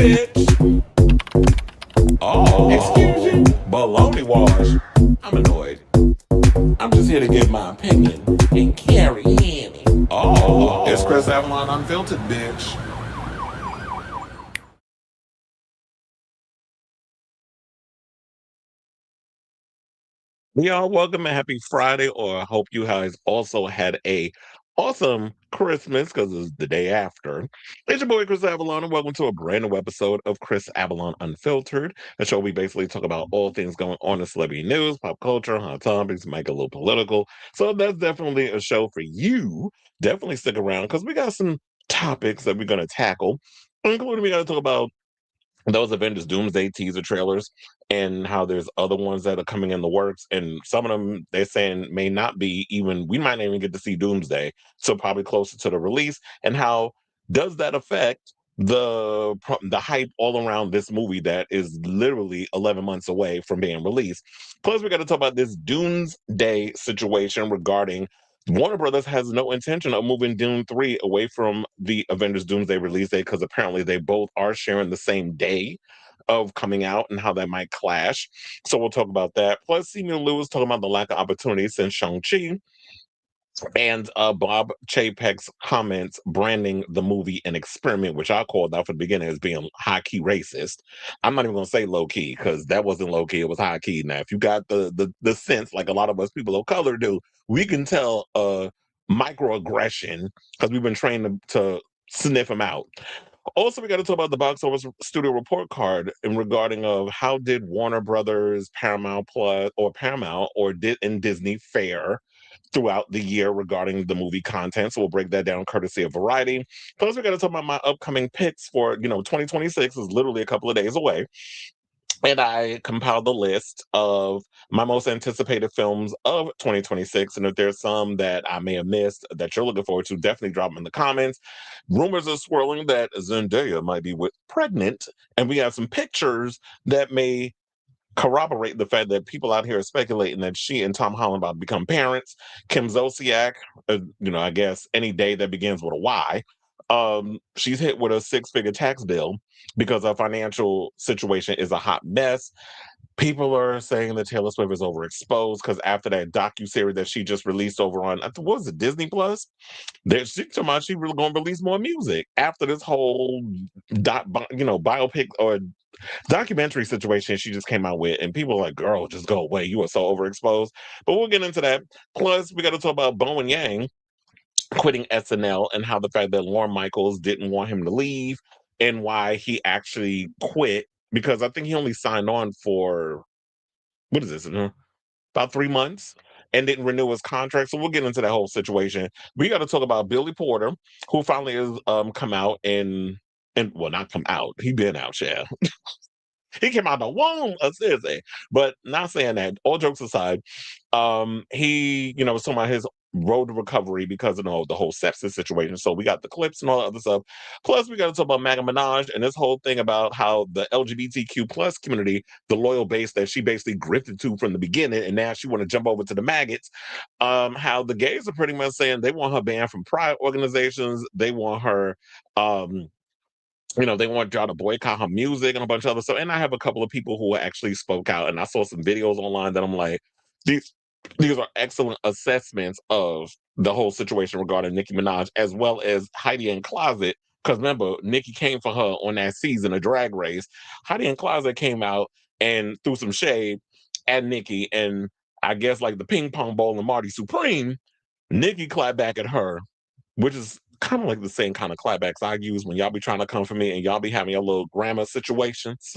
bitch. Oh, excuse you? Baloney wash. I'm annoyed. I'm just here to give my opinion and carry in. Oh, it's Chris Avalon Unfiltered, bitch. Y'all, welcome and happy Friday, or I hope you guys also had a awesome Christmas because it's the day after. It's your boy Chris Avalon, and welcome to a brand new episode of Chris Avalon Unfiltered, a show we basically talk about all things going on in celebrity news, pop culture, hot topics, make it a little political. So that's definitely a show for you. Definitely stick around because we got some topics that we're going to tackle, including we got to talk about those Avengers Doomsday teaser trailers and how there's other ones that are coming in the works, and some of them they're saying may not be even, we might not even get to see Doomsday, so probably closer to the release, and how does that affect the hype all around this movie that is literally 11 months away from being released. Plus we got to talk about this Doomsday situation regarding Warner Brothers has no intention of moving Dune 3 away from the Avengers Doomsday release date because apparently they both are sharing the same day of coming out and how that might clash. So we'll talk about that. Plus, Simu Lewis talking about the lack of opportunity since Shang-Chi, and Bob Chapek's comments branding the movie an experiment, which I called out from the beginning as being high-key racist. I'm not even going to say low-key because that wasn't low-key, it was high-key. Now, if you got the sense, like a lot of us people of color do, we can tell microaggression because we've been trained to sniff them out. Also, we got to talk about the box office studio report card in regarding of how did Warner Brothers, Paramount Plus, or Paramount, or did in Disney fare throughout the year regarding the movie content. So we'll break that down courtesy of Variety. Plus, we got to talk about my upcoming picks for 2026 is literally a couple of days away. And I compiled the list of my most anticipated films of 2026. And if there's some that I may have missed that you're looking forward to, definitely drop them in the comments. Rumors are swirling that Zendaya might be pregnant, and we have some pictures that may corroborate the fact that people out here are speculating that she and Tom Holland about to become parents. Kim Zolciak, I guess any day that begins with a Y, she's hit with a six-figure tax bill because her financial situation is a hot mess. People are saying that Taylor Swift is overexposed because after that docu-series that she just released over on, what was it, Disney Plus? She talking about she really going to release more music after this whole biopic or documentary situation she just came out with, and people are like, girl, just go away, you are so overexposed. But we'll get into that. Plus we got to talk about Bowen Yang quitting SNL and how the fact that Lorne Michaels didn't want him to leave and why he actually quit, because I think he only signed on for, what is this, about 3 months, and didn't renew his contract. So we'll get into that whole situation. We got to talk about Billy Porter, who finally has come out and well, not come out, he been out, yeah. He came out the womb of Thursday. But not saying that, all jokes aside, he, was talking about his road to recovery because of the whole sepsis situation. So we got the clips and all the other stuff. Plus, we got to talk about MAGA Minaj and this whole thing about how the LGBTQ plus community, the loyal base that she basically grifted to from the beginning, and now she want to jump over to the maggots. How the gays are pretty much saying they want her banned from pride organizations. They want her they want y'all to boycott her music and a bunch of other stuff. And I have a couple of people who actually spoke out, and I saw some videos online that I'm like, these are excellent assessments of the whole situation regarding Nicki Minaj, as well as Heidi N Closet. Because remember, Nicki came for her on that season of Drag Race. Heidi N Closet came out and threw some shade at Nicki, and I guess like the ping pong ball and Marty Supreme, Nicki clapped back at her, which is kind of like the same kind of clapbacks I use when y'all be trying to come for me and y'all be having your little grammar situations.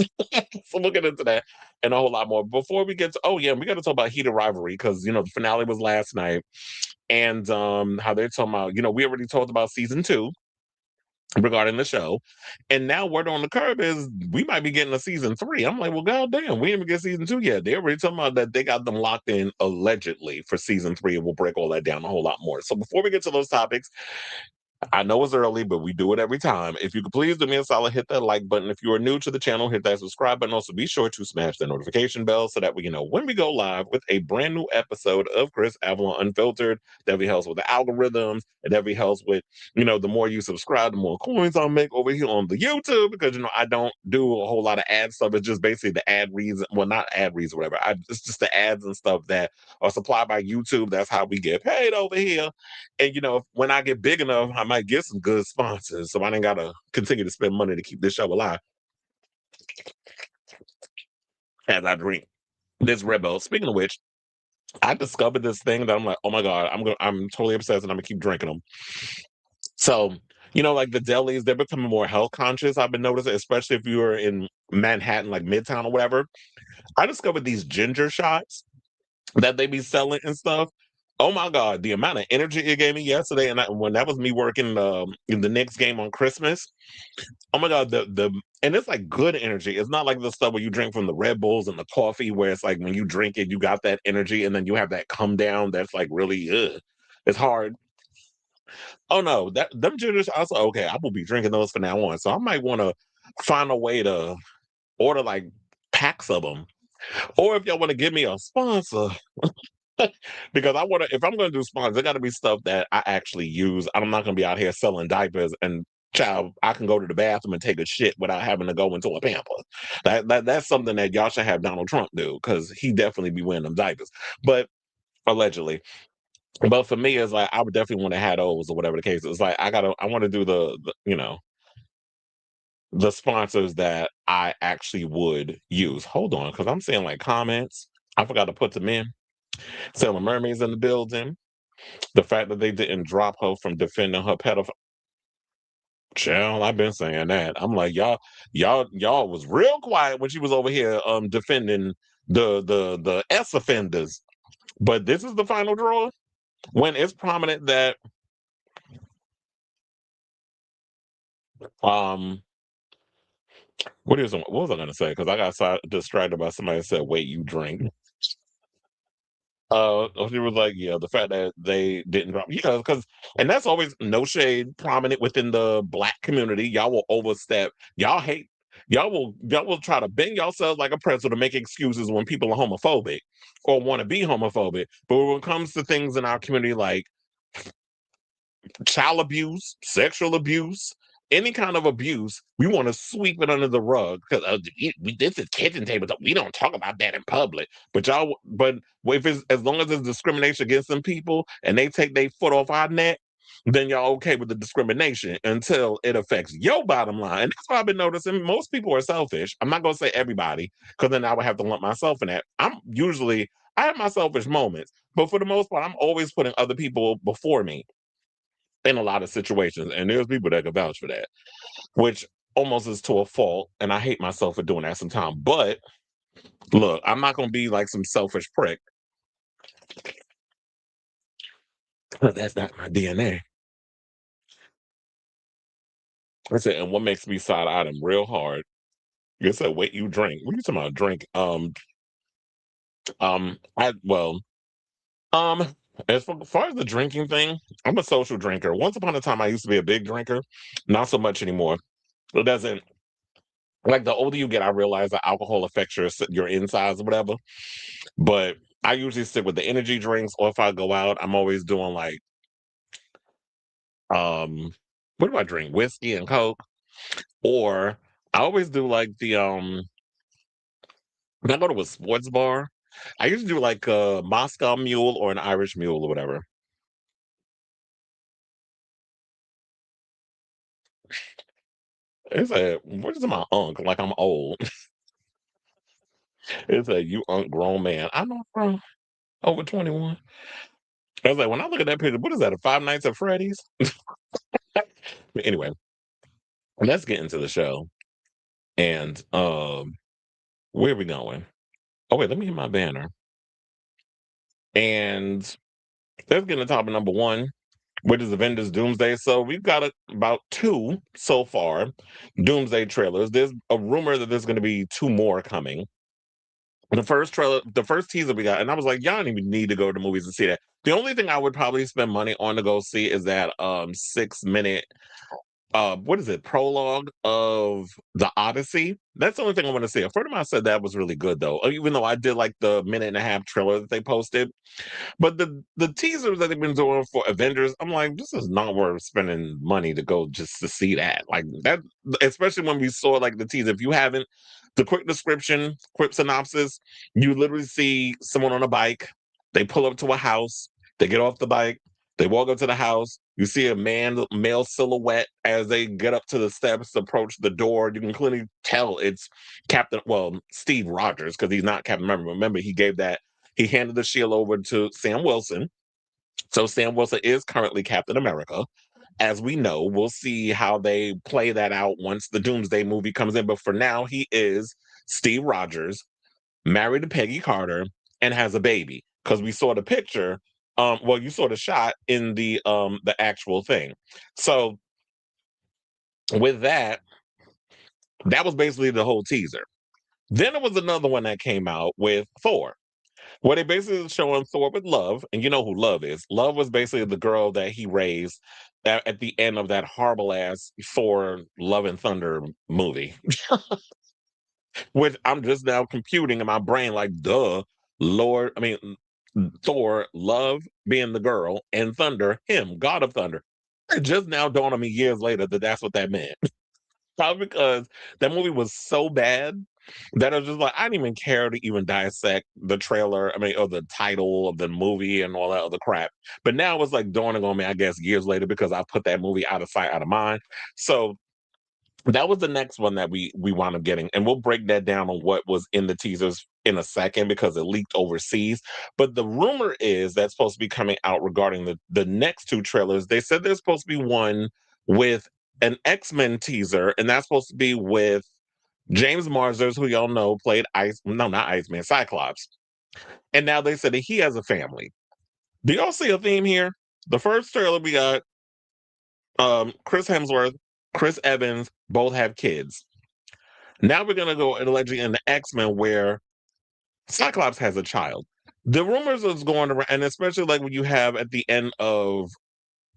So we'll get into that and a whole lot more. Before we get to, oh yeah, we got to talk about Heated Rivalry because, the finale was last night, and how they're talking about, we already talked about season 2 regarding the show, and now word on the curb is we might be getting a season 3. I'm like, well, goddamn, we didn't even get season 2 yet. They already talking about that they got them locked in allegedly for season 3, and we'll break all that down a whole lot more. So before we get to those topics, I know it's early, but we do it every time. If you could please do me a solid, hit that like button. If you are new to the channel, hit that subscribe button. Also, be sure to smash the notification bell so that we know when we go live with a brand new episode of Chris Avalon Unfiltered. That helps with the algorithms, and that helps with, the more you subscribe, the more coins I'll make over here on the YouTube, because I don't do a whole lot of ad stuff. It's just basically the ad reads, well, not ad reads or whatever. It's just the ads and stuff that are supplied by YouTube. That's how we get paid over here. And when I get big enough, I might get some good sponsors. So I ain't gotta continue to spend money to keep this show alive as I drink this Red Bull. Speaking of which, I discovered this thing that I'm like, oh my God, I'm totally obsessed and I'm gonna keep drinking them. So, like the delis, they're becoming more health conscious. I've been noticing, especially if you're in Manhattan, like Midtown or whatever. I discovered these ginger shots that they be selling and stuff. Oh my God, the amount of energy it gave me yesterday, and when that was me working in the Knicks game on Christmas. Oh my God, and it's like good energy. It's not like the stuff where you drink from the Red Bulls and the coffee, where it's like when you drink it, you got that energy, and then you have that come down that's like really, it's hard. Oh no, that them gingers. I was like, okay, I will be drinking those from now on. So I might want to find a way to order like packs of them, or if y'all want to give me a sponsor. Because I want to, if I'm going to do sponsors, it got to be stuff that I actually use. I'm not going to be out here selling diapers and child. I can go to the bathroom and take a shit without having to go into a pamper. That's something that y'all should have Donald Trump do, because he definitely be wearing them diapers. But allegedly. But for me, it's like I would definitely want to have those or whatever the case. It's like I want to do the sponsors that I actually would use. Hold on, because I'm seeing like comments. I forgot to put them in. Sailor Mermaid's in the building. The fact that they didn't drop her from defending her pedophile. Child, I've been saying that. I'm like, y'all was real quiet when she was over here defending the S offenders. But this is the final draw. When it's prominent that um what was I gonna say? Because I got distracted by somebody that said, wait, you drink. She was like, yeah, the fact that they didn't drop, because, and that's always no shade prominent within the Black community. Y'all will overstep. Y'all will try to bend yourselves like a pretzel to make excuses when people are homophobic or want to be homophobic. But when it comes to things in our community like child abuse, sexual abuse, any kind of abuse, we want to sweep it under the rug because this is kitchen table. We don't talk about that in public. But if it's, as long as it's discrimination against them people and they take their foot off our neck, then y'all okay with the discrimination until it affects your bottom line. And that's what I've been noticing. Most people are selfish. I'm not going to say everybody, because then I would have to lump myself in that. I have my selfish moments, but for the most part, I'm always putting other people before me in a lot of situations. And there's people that can vouch for that, which almost is to a fault. And I hate myself for doing that sometimes. But look, I'm not going to be like some selfish prick. That's not my DNA. I said, and what makes me side eye them real hard? You said, wait, you drink. What are you talking about? Drink. I, well, um, far as the drinking thing, I'm a social drinker. Once upon a time, I used to be a big drinker. Not so much anymore. It doesn't, like, the older you get, I realize that alcohol affects your insides or whatever. But I usually stick with the energy drinks, or if I go out, I'm always doing like um what do I drink? Whiskey and Coke. Or I always do like the when I go to a sports bar, I usually do like a Moscow Mule or an Irish Mule or whatever. It's a what is my unk? Like I'm old. It's a you unk grown man. I'm not grown over 21. I was like, when I look at that picture, what is that? A Five Nights at Freddy's? But anyway, let's get into the show. And where are we going? Oh wait, let me hit my banner. And let's get into topic number one, which is Avengers Doomsday. So we've got about two so far Doomsday trailers. There's a rumor that there's going to be two more coming. the first teaser we got, and I was like, y'all don't even need to go to the movies to see that. The only thing I would probably spend money on to go see is that 6 minute what is it, prologue of the Odyssey. That's the only thing I want to see. A friend of mine said that was really good though. Even though I did like the minute and a half trailer that they posted. But the teasers that they've been doing for Avengers, I'm like, this is not worth spending money to go just to see that. Like that, especially when we saw like the teaser. If you haven't, the quick description, quick synopsis, you literally see someone on a bike. They pull up to a house. They get off the bike. They walk up to the house. You see a male silhouette as they get up to the steps, approach the door. You can clearly tell it's Steve Rogers, because he's not Captain America. Remember, he handed the shield over to Sam Wilson. So Sam Wilson is currently Captain America. As we know, we'll see how they play that out once the Doomsday movie comes in. But for now, he is Steve Rogers, married to Peggy Carter, and has a baby. Because we saw the picture, you saw the shot in the actual thing. So with that, that was basically the whole teaser. Then there was another one that came out with Thor. What they basically is showing Thor with Love, and you know who Love is. Love was basically the girl that he raised at the end of that horrible ass Thor Love and Thunder movie, which I'm just now computing in my brain like, duh, Thor, Love being the girl, and Thunder, him, God of Thunder. It just now dawned on me years later that that's what that meant. Probably because that movie was so bad that I was just like, I didn't even care to even dissect the trailer, or the title of the movie and all that other crap. But now it's like dawning on me, I guess, years later, because I put that movie out of sight, out of mind. So that was the next one that we wound up getting. And we'll break that down on what was in the teasers in a second because it leaked overseas. But the rumor is that's supposed to be coming out regarding the next two trailers. They said there's supposed to be one with an X-Men teaser, and that's supposed to be with James Marsden, who y'all know played not Iceman, Cyclops. And now they said that he has a family. Do y'all see a theme here? The first trailer we got Chris Hemsworth, Chris Evans, both have kids. Now we're gonna go allegedly in the X-Men where Cyclops has a child. The rumors is going around, and especially like when you have at the end of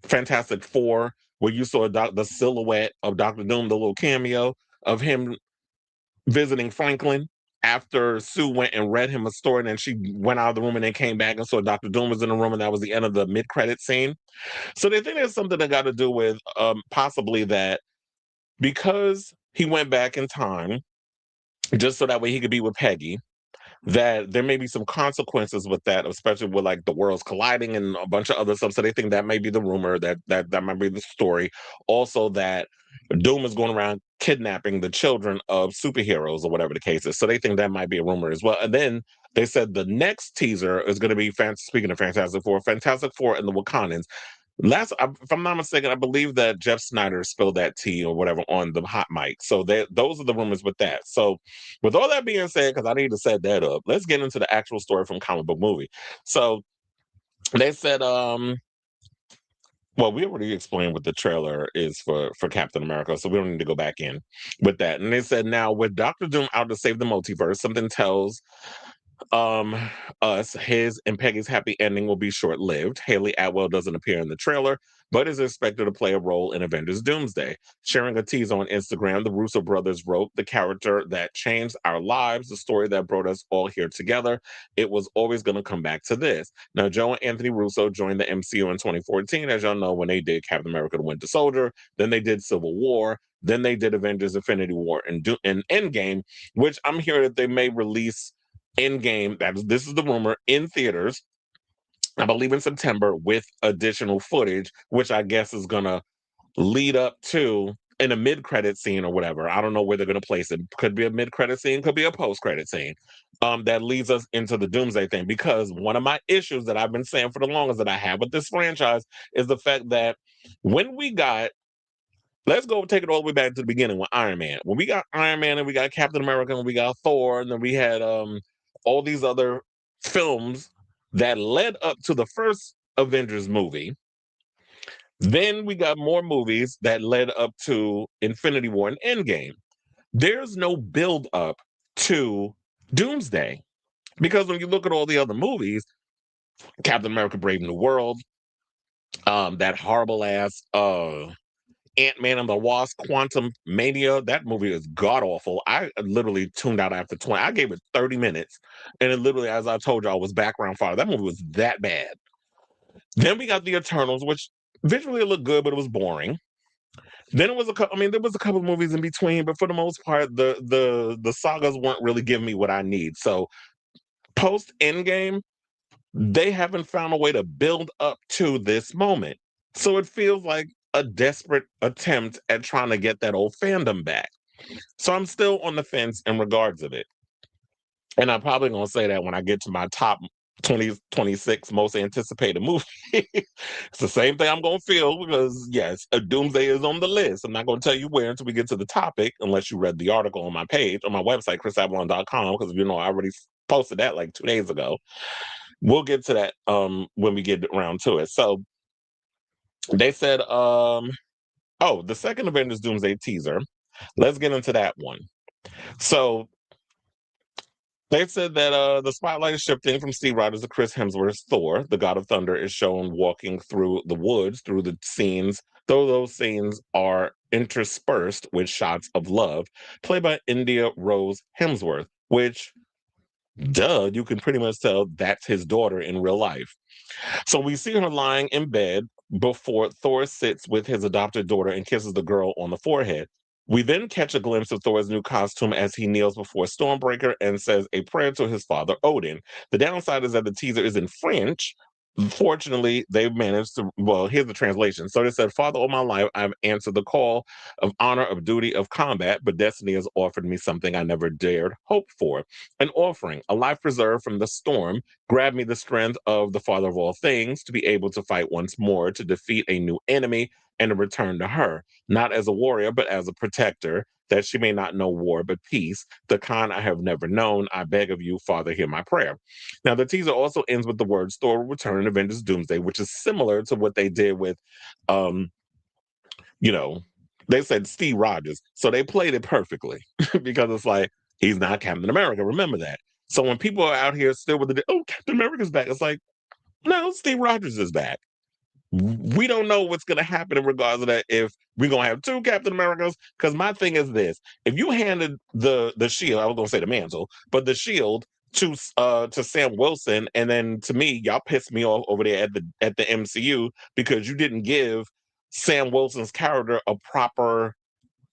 Fantastic Four, where you saw the silhouette of Doctor Doom, the little cameo of him visiting Franklin after Sue went and read him a story, and then she went out of the room and then came back and saw Doctor Doom was in the room, and that was the end of the mid-credit scene. So they think there's something that got to do with possibly that because he went back in time just so that way he could be with Peggy, that there may be some consequences with that, especially with like the worlds colliding and a bunch of other stuff. So they think that may be the rumor, that might be the story. Also, that Doom is going around kidnapping the children of superheroes or whatever the case is. So they think that might be a rumor as well. And then they said the next teaser is going to be speaking of Fantastic Four and the Wakandans. If I'm not mistaken, I believe that Jeff Snyder spilled that tea or whatever on the hot mic. So those are the rumors with that. So, with all that being said, because I need to set that up, let's get into the actual story from Comic Book Movie. So they said, we already explained what the trailer is for Captain America, so we don't need to go back in with that. And they said now with Doctor Doom out to save the multiverse, something tells um us his and Peggy's happy ending will be short-lived. Haley Atwell doesn't appear in the trailer but is expected to play a role in Avengers Doomsday. Sharing a tease on Instagram, the Russo brothers wrote, the character that changed our lives, the story that brought us all here together, it was always going to come back to this. Now, Joe and Anthony Russo joined the MCU in 2014, as y'all know, when they did Captain America the Winter Soldier, then they did Civil War, then they did Avengers Infinity War and Endgame, which I'm hearing that they may release Endgame, this is the rumor, in theaters, I believe in September, with additional footage, which I guess is gonna lead up to in a mid-credit scene or whatever. I don't know where they're gonna place it. Could be a mid-credit scene, could be a post-credit scene. That leads us into the Doomsday thing. Because one of my issues that I've been saying for the longest that I have with this franchise is the fact that when we got let's go take it all the way back to the beginning with Iron Man. When we got Iron Man and we got Captain America and we got Thor, and then we had all these other films that led up to the first Avengers movie. Then we got more movies that led up to Infinity War and Endgame. There's no build up to Doomsday. Because when you look at all the other movies, Captain America: Brave New World, that horrible ass Ant-Man and the Wasp, Quantum Mania, that movie is god awful. I literally tuned out after 20. I gave it 30 minutes, and it literally, as I told y'all, was background fire. That movie was that bad. Then we got the Eternals, which visually looked good, but it was boring. Then it was a couple. I mean, there was a couple of movies in between, but for the most part, the sagas weren't really giving me what I need. So post Endgame, they haven't found a way to build up to this moment. So it feels like a desperate attempt at trying to get that old fandom back. So I'm still on the fence in regards of it. And I'm probably going to say that when I get to my top 2026 most anticipated movie. It's the same thing I'm going to feel because, yes, a Doomsday is on the list. I'm not going to tell you where until we get to the topic, unless you read the article on my page, on my website, chrisavalon.com, because, you know, I already posted that like 2 days ago. We'll get to that when we get around to it. So they said, the second Avengers Doomsday teaser. Let's get into that one. So they said that the spotlight is shifting from Steve Rogers to Chris Hemsworth's Thor. The God of Thunder is shown walking through the woods, through the scenes, though those scenes are interspersed with shots of love, played by India Rose Hemsworth, which, duh, you can pretty much tell that's his daughter in real life. So we see her lying in bed before Thor sits with his adopted daughter and kisses the girl on the forehead. We then catch a glimpse of Thor's new costume as he kneels before Stormbreaker and says a prayer to his father, Odin. The downside is that the teaser is in French. Fortunately, they've managed to, well, here's the translation. So they said, Father, all my life, I've answered the call of honor, of duty, of combat, but destiny has offered me something I never dared hope for. An offering, a life preserved from the storm, grab me the strength of the Father of all things to be able to fight once more, to defeat a new enemy, and to return to her, not as a warrior, but as a protector, that she may not know war but peace, the kind I have never known. I beg of you, Father, hear my prayer. Now, the teaser also ends with the words Thor will return in Avengers Doomsday, which is similar to what they did with, um, you know, they said Steve Rogers. So they played it perfectly because it's like, he's not Captain America. Remember that. So when people are out here still with the, oh, Captain America's back, it's like, no, Steve Rogers is back. We don't know what's going to happen in regards to that if we're going to have two Captain Americas. Because my thing is this: if you handed the shield, I was going to say the mantle, but the shield to Sam Wilson, and then to me, y'all pissed me off over there at the MCU because you didn't give Sam Wilson's character a proper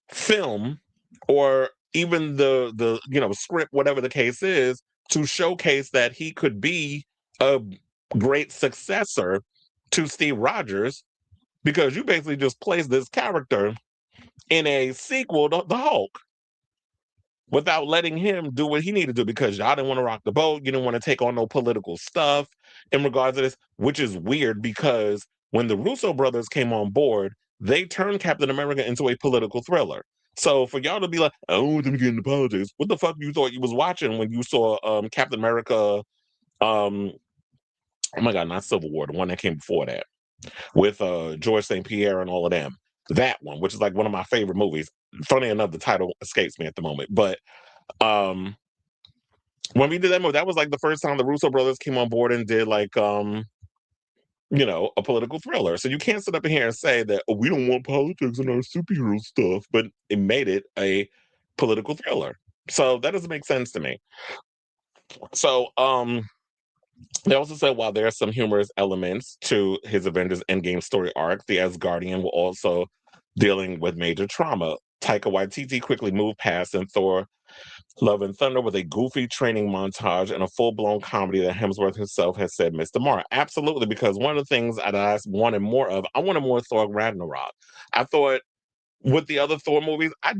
film or even the script, whatever the case is, to showcase that he could be a great successor to Steve Rogers, because you basically just placed this character in a sequel to the Hulk without letting him do what he needed to do, because y'all didn't want to rock the boat. You didn't want to take on no political stuff in regards to this, which is weird because when the Russo brothers came on board, they turned Captain America into a political thriller. So for y'all to be like, I don't want them to get into politics, what the fuck you thought you was watching when you saw Captain America, oh my God, not Civil War, the one that came before that, with George St. Pierre and all of them. That one, which is like one of my favorite movies. Funny enough, the title escapes me at the moment. But when we did that movie, that was like the first time the Russo brothers came on board and did like a political thriller. So you can't sit up in here and say that, oh, we don't want politics in our superhero stuff, but it made it a political thriller. So that doesn't make sense to me. So they also said while there are some humorous elements to his Avengers Endgame story arc, the Asgardian will also dealing with major trauma. Taika Waititi quickly moved past in Thor Love and Thunder with a goofy training montage and a full-blown comedy that Hemsworth himself has said missed the mark. Absolutely, because one of the things that I wanted more of, I wanted more Thor Ragnarok. I thought with the other Thor movies, I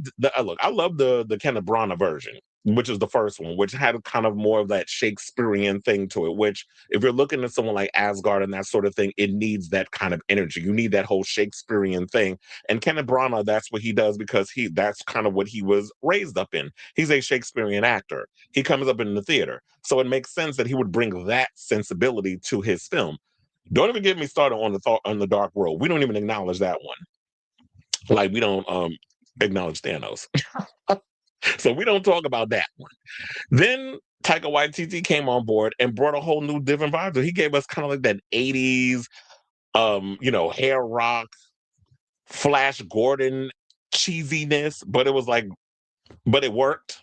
love the Kenneth Branagh version, which is the first one, which had kind of more of that Shakespearean thing to it, which if you're looking at someone like Asgard and that sort of thing, it needs that kind of energy. You need that whole Shakespearean thing. And Kenneth Branagh, that's what he does because that's kind of what he was raised up in. He's a Shakespearean actor. He comes up in the theater. So it makes sense that he would bring that sensibility to his film. Don't even get me started on the Dark World. We don't even acknowledge that one. Like we don't acknowledge Thanos. So we don't talk about that one. Then Taika Waititi came on board and brought a whole new different vibe. So he gave us kind of like that 80s, hair rock, Flash Gordon cheesiness, but it was like, but it worked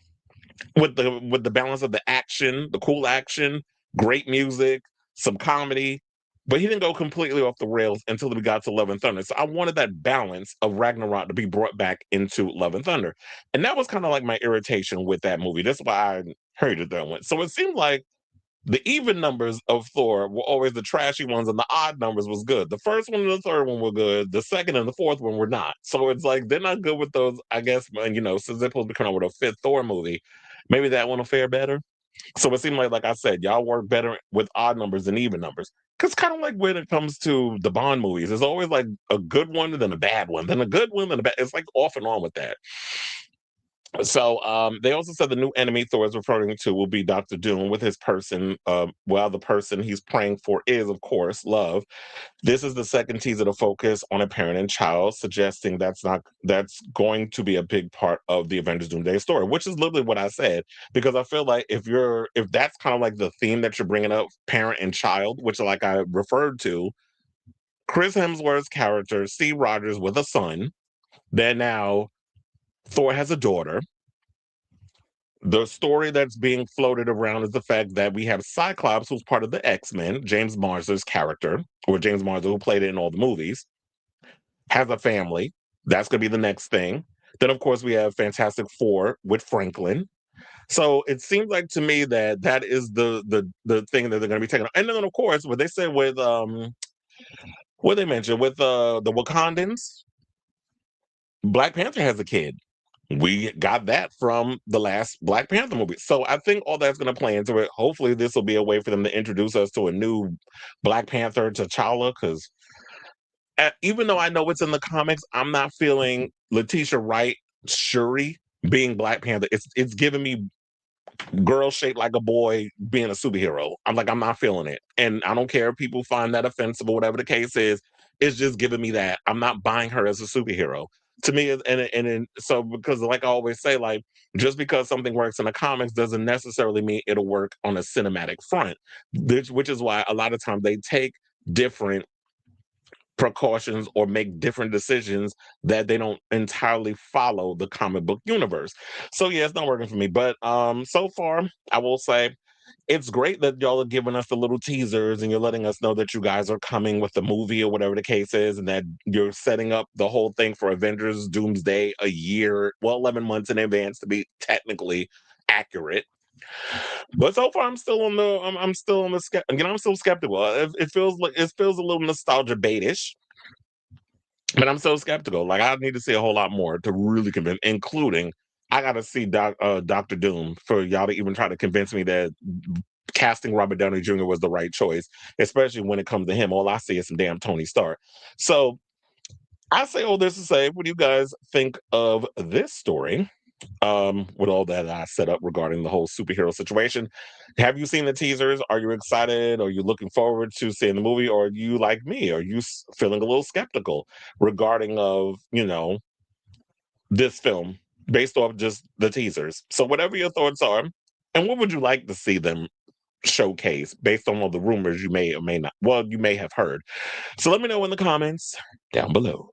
with the balance of the action, the cool action, great music, some comedy. But he didn't go completely off the rails until we got to Love and Thunder. So I wanted that balance of Ragnarok to be brought back into Love and Thunder. And that was kind of like my irritation with that movie. That's why I hated that one. So it seemed like the even numbers of Thor were always the trashy ones, and the odd numbers was good. The first one and the third one were good. The second and the fourth one were not. So it's like they're not good with those, I guess. And since they're supposed to be coming out with a fifth Thor movie, maybe that one will fare better. So it seemed like I said, y'all work better with odd numbers than even numbers. Because kind of like when it comes to the Bond movies, there's always like a good one and then a bad one, then a good one, then a bad. It's like off and on with that. So they also said the new enemy Thor is referring to will be Dr. Doom with his person. The person he's praying for is, of course, love. This is the second teaser to focus on a parent and child, suggesting that's going to be a big part of the Avengers Doomsday story, which is literally what I said. Because I feel like if that's kind of like the theme that you're bringing up, parent and child, which like I referred to, Chris Hemsworth's character, Steve Rogers, with a son. Then now Thor has a daughter. The story that's being floated around is the fact that we have Cyclops, who's part of the X-Men, James Marsden's character, or James Marsden, who played it in all the movies, has a family. That's going to be the next thing. Then, of course, we have Fantastic Four with Franklin. So it seems like to me that is the thing that they're going to be taking. And then, of course, what they said with what they mentioned with the Wakandans, Black Panther has a kid. We got that from the last Black Panther movie. So I think all that's going to play into it. Hopefully, this will be a way for them to introduce us to a new Black Panther, T'Challa, because even though I know it's in the comics, I'm not feeling Letitia Wright, Shuri being Black Panther. It's giving me girl shaped like a boy being a superhero. I'm not feeling it. And I don't care if people find that offensive or whatever the case is. It's just giving me that. I'm not buying her as a superhero. To me, so because like I always say, like just because something works in the comics doesn't necessarily mean it'll work on a cinematic front. Which is why a lot of times they take different precautions or make different decisions that they don't entirely follow the comic book universe. So yeah, it's not working for me. But so far, I will say it's great that y'all are giving us the little teasers and you're letting us know that you guys are coming with the movie or whatever the case is, and that you're setting up the whole thing for Avengers Doomsday a year, 11 months in advance to be technically accurate. But so far, I'm still on the I'm still skeptical. It feels a little nostalgia baitish, but I'm so skeptical. Like I need to see a whole lot more to really convince, including I got to see Doctor Doom for y'all to even try to convince me that casting Robert Downey Jr. was the right choice, especially when it comes to him. All I see is some damn Tony Stark. So I say all this to say, what do you guys think of this story? With all that I set up regarding the whole superhero situation. Have you seen the teasers? Are you excited? Are you looking forward to seeing the movie? Or are you like me? Are you feeling a little skeptical regarding of, this film based off just the teasers? So whatever your thoughts are, and what would you like to see them showcase based on all the rumors you may or may not, you may have heard. So let me know in the comments down below.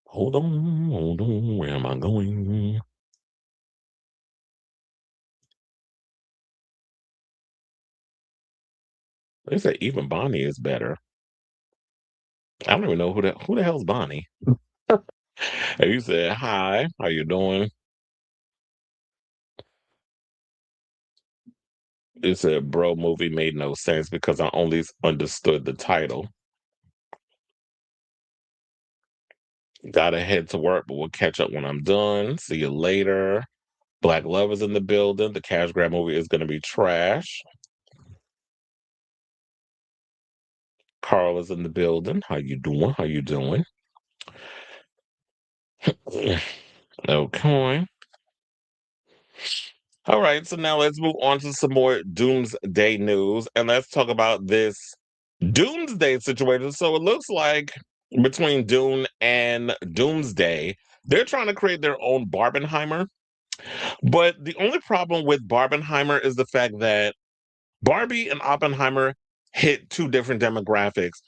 Hold on, where am I going? They say even Bonnie is better. I don't even know who the hell's Bonnie. And you said, "Hi, how you doing?" It said, "Bro, movie made no sense because I only understood the title. Gotta head to work, but we'll catch up when I'm done. See you later. Black Love is in the building. The cash grab movie is gonna be trash. Carl is in the building. How you doing? How you doing?" Okay. All right, so now let's move on to some more Doomsday news, and let's talk about this Doomsday situation. So it looks like between Dune and Doomsday, They're trying to create their own Barbenheimer. But the only problem with Barbenheimer is the fact that Barbie and Oppenheimer hit two different demographics.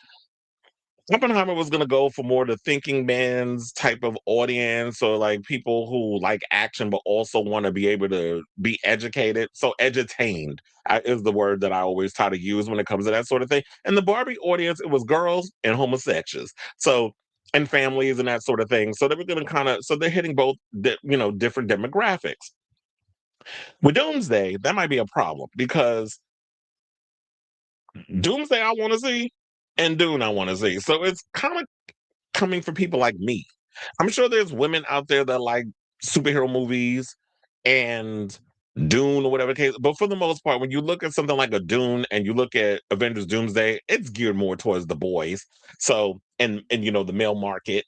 Oppenheimer was going to go for more the thinking man's type of audience, or like people who like action but also want to be able to be educated. So edutained is the word that I always try to use when it comes to that sort of thing. And the Barbie audience, it was girls and homosexuals. So and families and that sort of thing. So they were going to so they're hitting both, different demographics. With Doomsday, that might be a problem because Doomsday I want to see and Dune I want to see. So it's kind of coming for people like me. I'm sure there's women out there that like superhero movies and Dune or whatever the case. But for the most part, when you look at something like a Dune and you look at Avengers Doomsday, it's geared more towards the boys. So and the male market.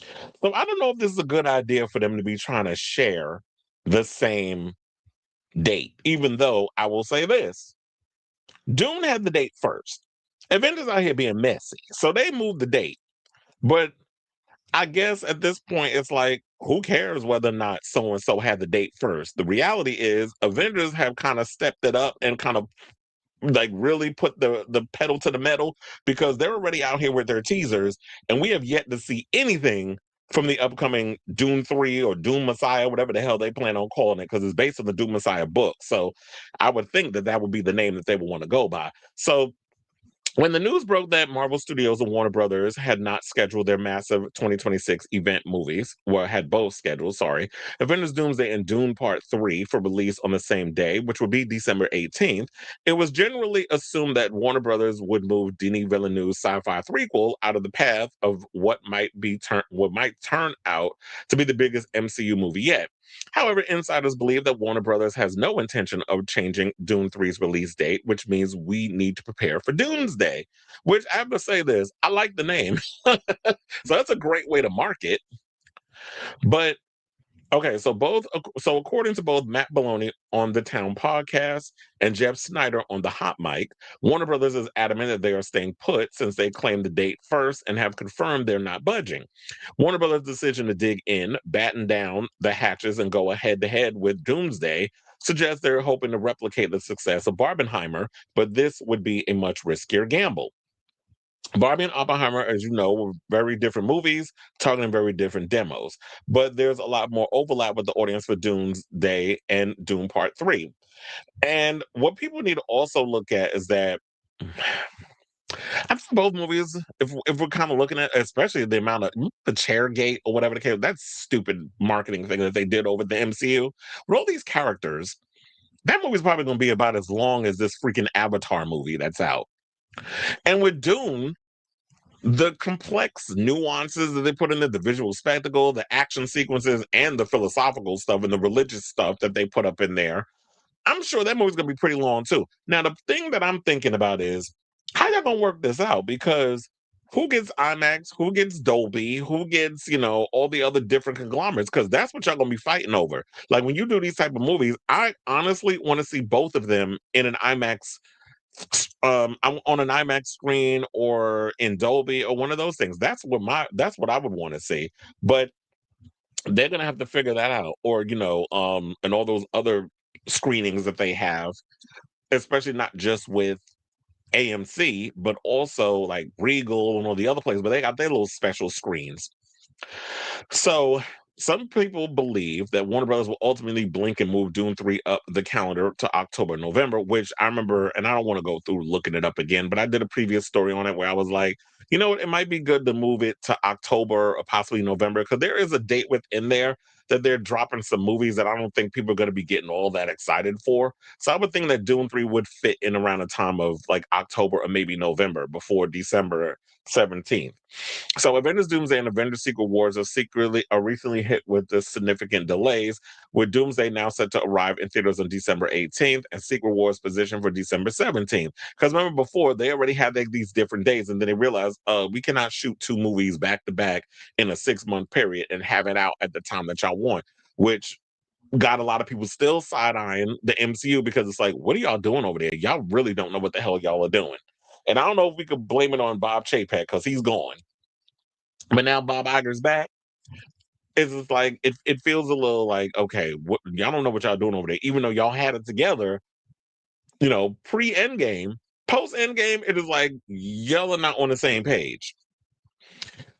So I don't know if this is a good idea for them to be trying to share the same date, even though I will say this. Dune had the date first. Avengers out here being messy. So they moved the date. But I guess at this point, it's like, who cares whether or not so and so had the date first? The reality is, Avengers have kind of stepped it up and kind of like really put the pedal to the metal because they're already out here with their teasers, and we have yet to see anything from the upcoming Dune 3 or Doom Messiah, whatever the hell they plan on calling it, because it's based on the Doom Messiah book. So I would think that that would be the name that they would want to go by. So when the news broke that Marvel Studios and Warner Brothers had not scheduled their massive 2026 event movies, well, had both scheduled, sorry, Avengers Doomsday and Dune Part 3 for release on the same day, which would be December 18th, it was generally assumed that Warner Brothers would move Denis Villeneuve's sci-fi threequel out of the path of what might turn out to be the biggest MCU movie yet. However, insiders believe that Warner Brothers has no intention of changing Dune 3's release date, which means we need to prepare for Doomsday. Which I have to say this, I like the name. So that's a great way to market. But okay, so according to both Matt Maloney on the Town podcast and Jeff Snyder on the Hot Mic, Warner Brothers is adamant that they are staying put since they claimed the date first and have confirmed they're not budging. Warner Brothers' decision to dig in, batten down the hatches, and go head to head with Doomsday suggests they're hoping to replicate the success of Barbenheimer, but this would be a much riskier gamble. Barbie and Oppenheimer, as you know, were very different movies, targeting very different demos. But there's a lot more overlap with the audience for Doomsday and Doom Part 3. And what people need to also look at is that I think both movies, if we're kind of looking at, especially the amount of the chair gate or whatever the case, that stupid marketing thing that they did over the MCU, with all these characters, that movie's probably going to be about as long as this freaking Avatar movie that's out. And with Dune, the complex nuances that they put in it, the visual spectacle, the action sequences, and the philosophical stuff and the religious stuff that they put up in there, I'm sure that movie's gonna be pretty long too. Now, the thing that I'm thinking about is how y'all gonna work this out? Because who gets IMAX, who gets Dolby, who gets, all the other different conglomerates? Because that's what y'all gonna be fighting over. Like when you do these type of movies, I honestly want to see both of them in an IMAX I'm on an IMAX screen or in Dolby or one of those things. That's what I would want to see. But they're gonna have to figure that out, or and all those other screenings that they have, especially not just with AMC, but also like Regal and all the other places. But they got their little special screens. So some people believe that Warner Brothers will ultimately blink and move Dune 3 up the calendar to October, November, which I remember, and I don't want to go through looking it up again, but I did a previous story on it where I was like, you know what, it might be good to move it to October or possibly November, because there is a date within there that they're dropping some movies that I don't think people are going to be getting all that excited for. So I would think that Dune 3 would fit in around the time of like October or maybe November before December 17th. So Avengers Doomsday and Avengers Secret Wars are recently hit with the significant delays, with Doomsday now set to arrive in theaters on December 18th and Secret Wars positioned for December 17th. Because remember before, they already had these different days, and then they realized we cannot shoot two movies back to back in a 6-month period and have it out at the time that y'all want, which got a lot of people still side-eyeing the MCU because it's like, what are y'all doing over there? Y'all really don't know what the hell y'all are doing. And I don't know if we could blame it on Bob Chapek because he's gone. But now Bob Iger's back. it's just like it feels a little like, okay, what, y'all don't know what y'all doing over there, even though y'all had it together, pre Endgame. Post Endgame, it is like y'all are not on the same page.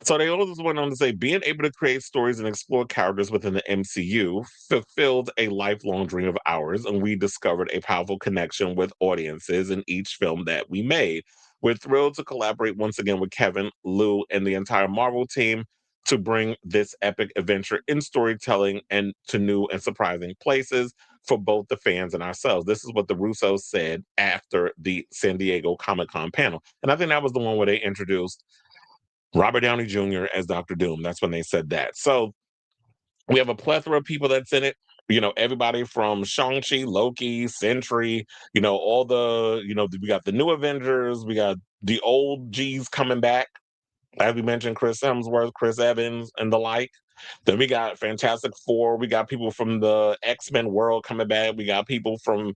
So they also went on to say being able to create stories and explore characters within the MCU fulfilled a lifelong dream of ours, and we discovered a powerful connection with audiences in each film that we made. We're thrilled to collaborate once again with Kevin, Lou, and the entire Marvel team to bring this epic adventure in storytelling and to new and surprising places for both the fans and ourselves. This is what the Russos said after the San Diego Comic-Con panel. And I think that was the one where they introduced Robert Downey Jr. as Dr. Doom. That's when they said that. So we have a plethora of people that's in it. Everybody from Shang-Chi, Loki, Sentry, all we got the new Avengers, we got the old G's coming back. As we mentioned, Chris Hemsworth, Chris Evans, and the like. Then we got Fantastic Four. We got people from the X-Men world coming back. We got people from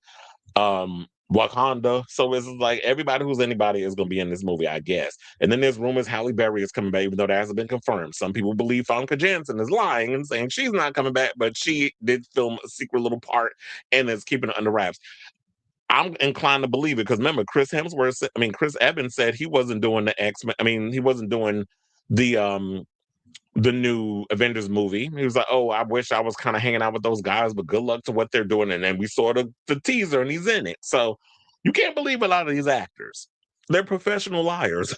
Wakanda. So it's like everybody who's anybody is going to be in this movie, I guess. And then there's rumors Halle Berry is coming back, even though that hasn't been confirmed. Some people believe Famke Janssen is lying and saying she's not coming back, but she did film a secret little part and is keeping it under wraps. I'm inclined to believe it because remember, Chris Evans said he wasn't doing the X-Men. He wasn't doing the new Avengers movie. He was like, "Oh, I wish I was kind of hanging out with those guys, but good luck to what they're doing." And then we saw the teaser, and he's in it. So you can't believe a lot of these actors. They're professional liars.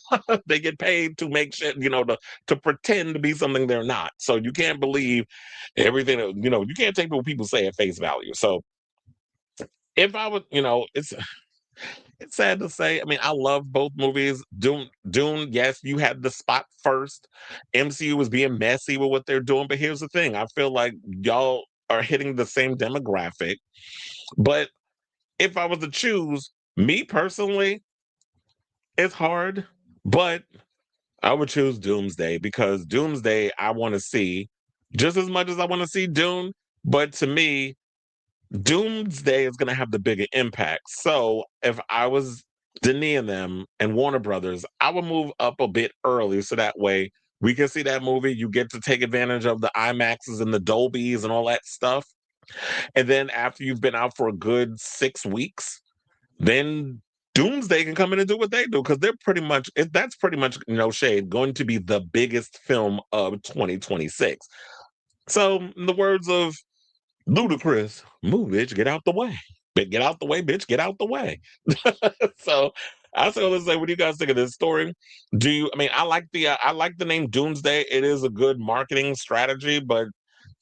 They get paid to make shit, to pretend to be something they're not. So you can't believe everything. You can't take what people say at face value. So if I would, it's sad to say. I love both movies. Dune, yes, you had the spot first. MCU was being messy with what they're doing, but here's the thing: I feel like y'all are hitting the same demographic. But if I was to choose, me personally, it's hard. But I would choose Doomsday because Doomsday I want to see just as much as I want to see Dune. But to me, Doomsday is going to have the bigger impact. So if I was Denis and them and Warner Brothers, I would move up a bit early so that way we can see that movie. You get to take advantage of the IMAXs and the Dolbys and all that stuff. And then after you've been out for a good 6 weeks, then Doomsday can come in and do what they do because that's pretty much, no shade, going to be the biggest film of 2026. So, in the words of Ludicrous, move, bitch, get out the way. Get out the way, bitch, get out the way. So I say, let's say, what do you guys think of this story? I like the name Doomsday. It is a good marketing strategy, but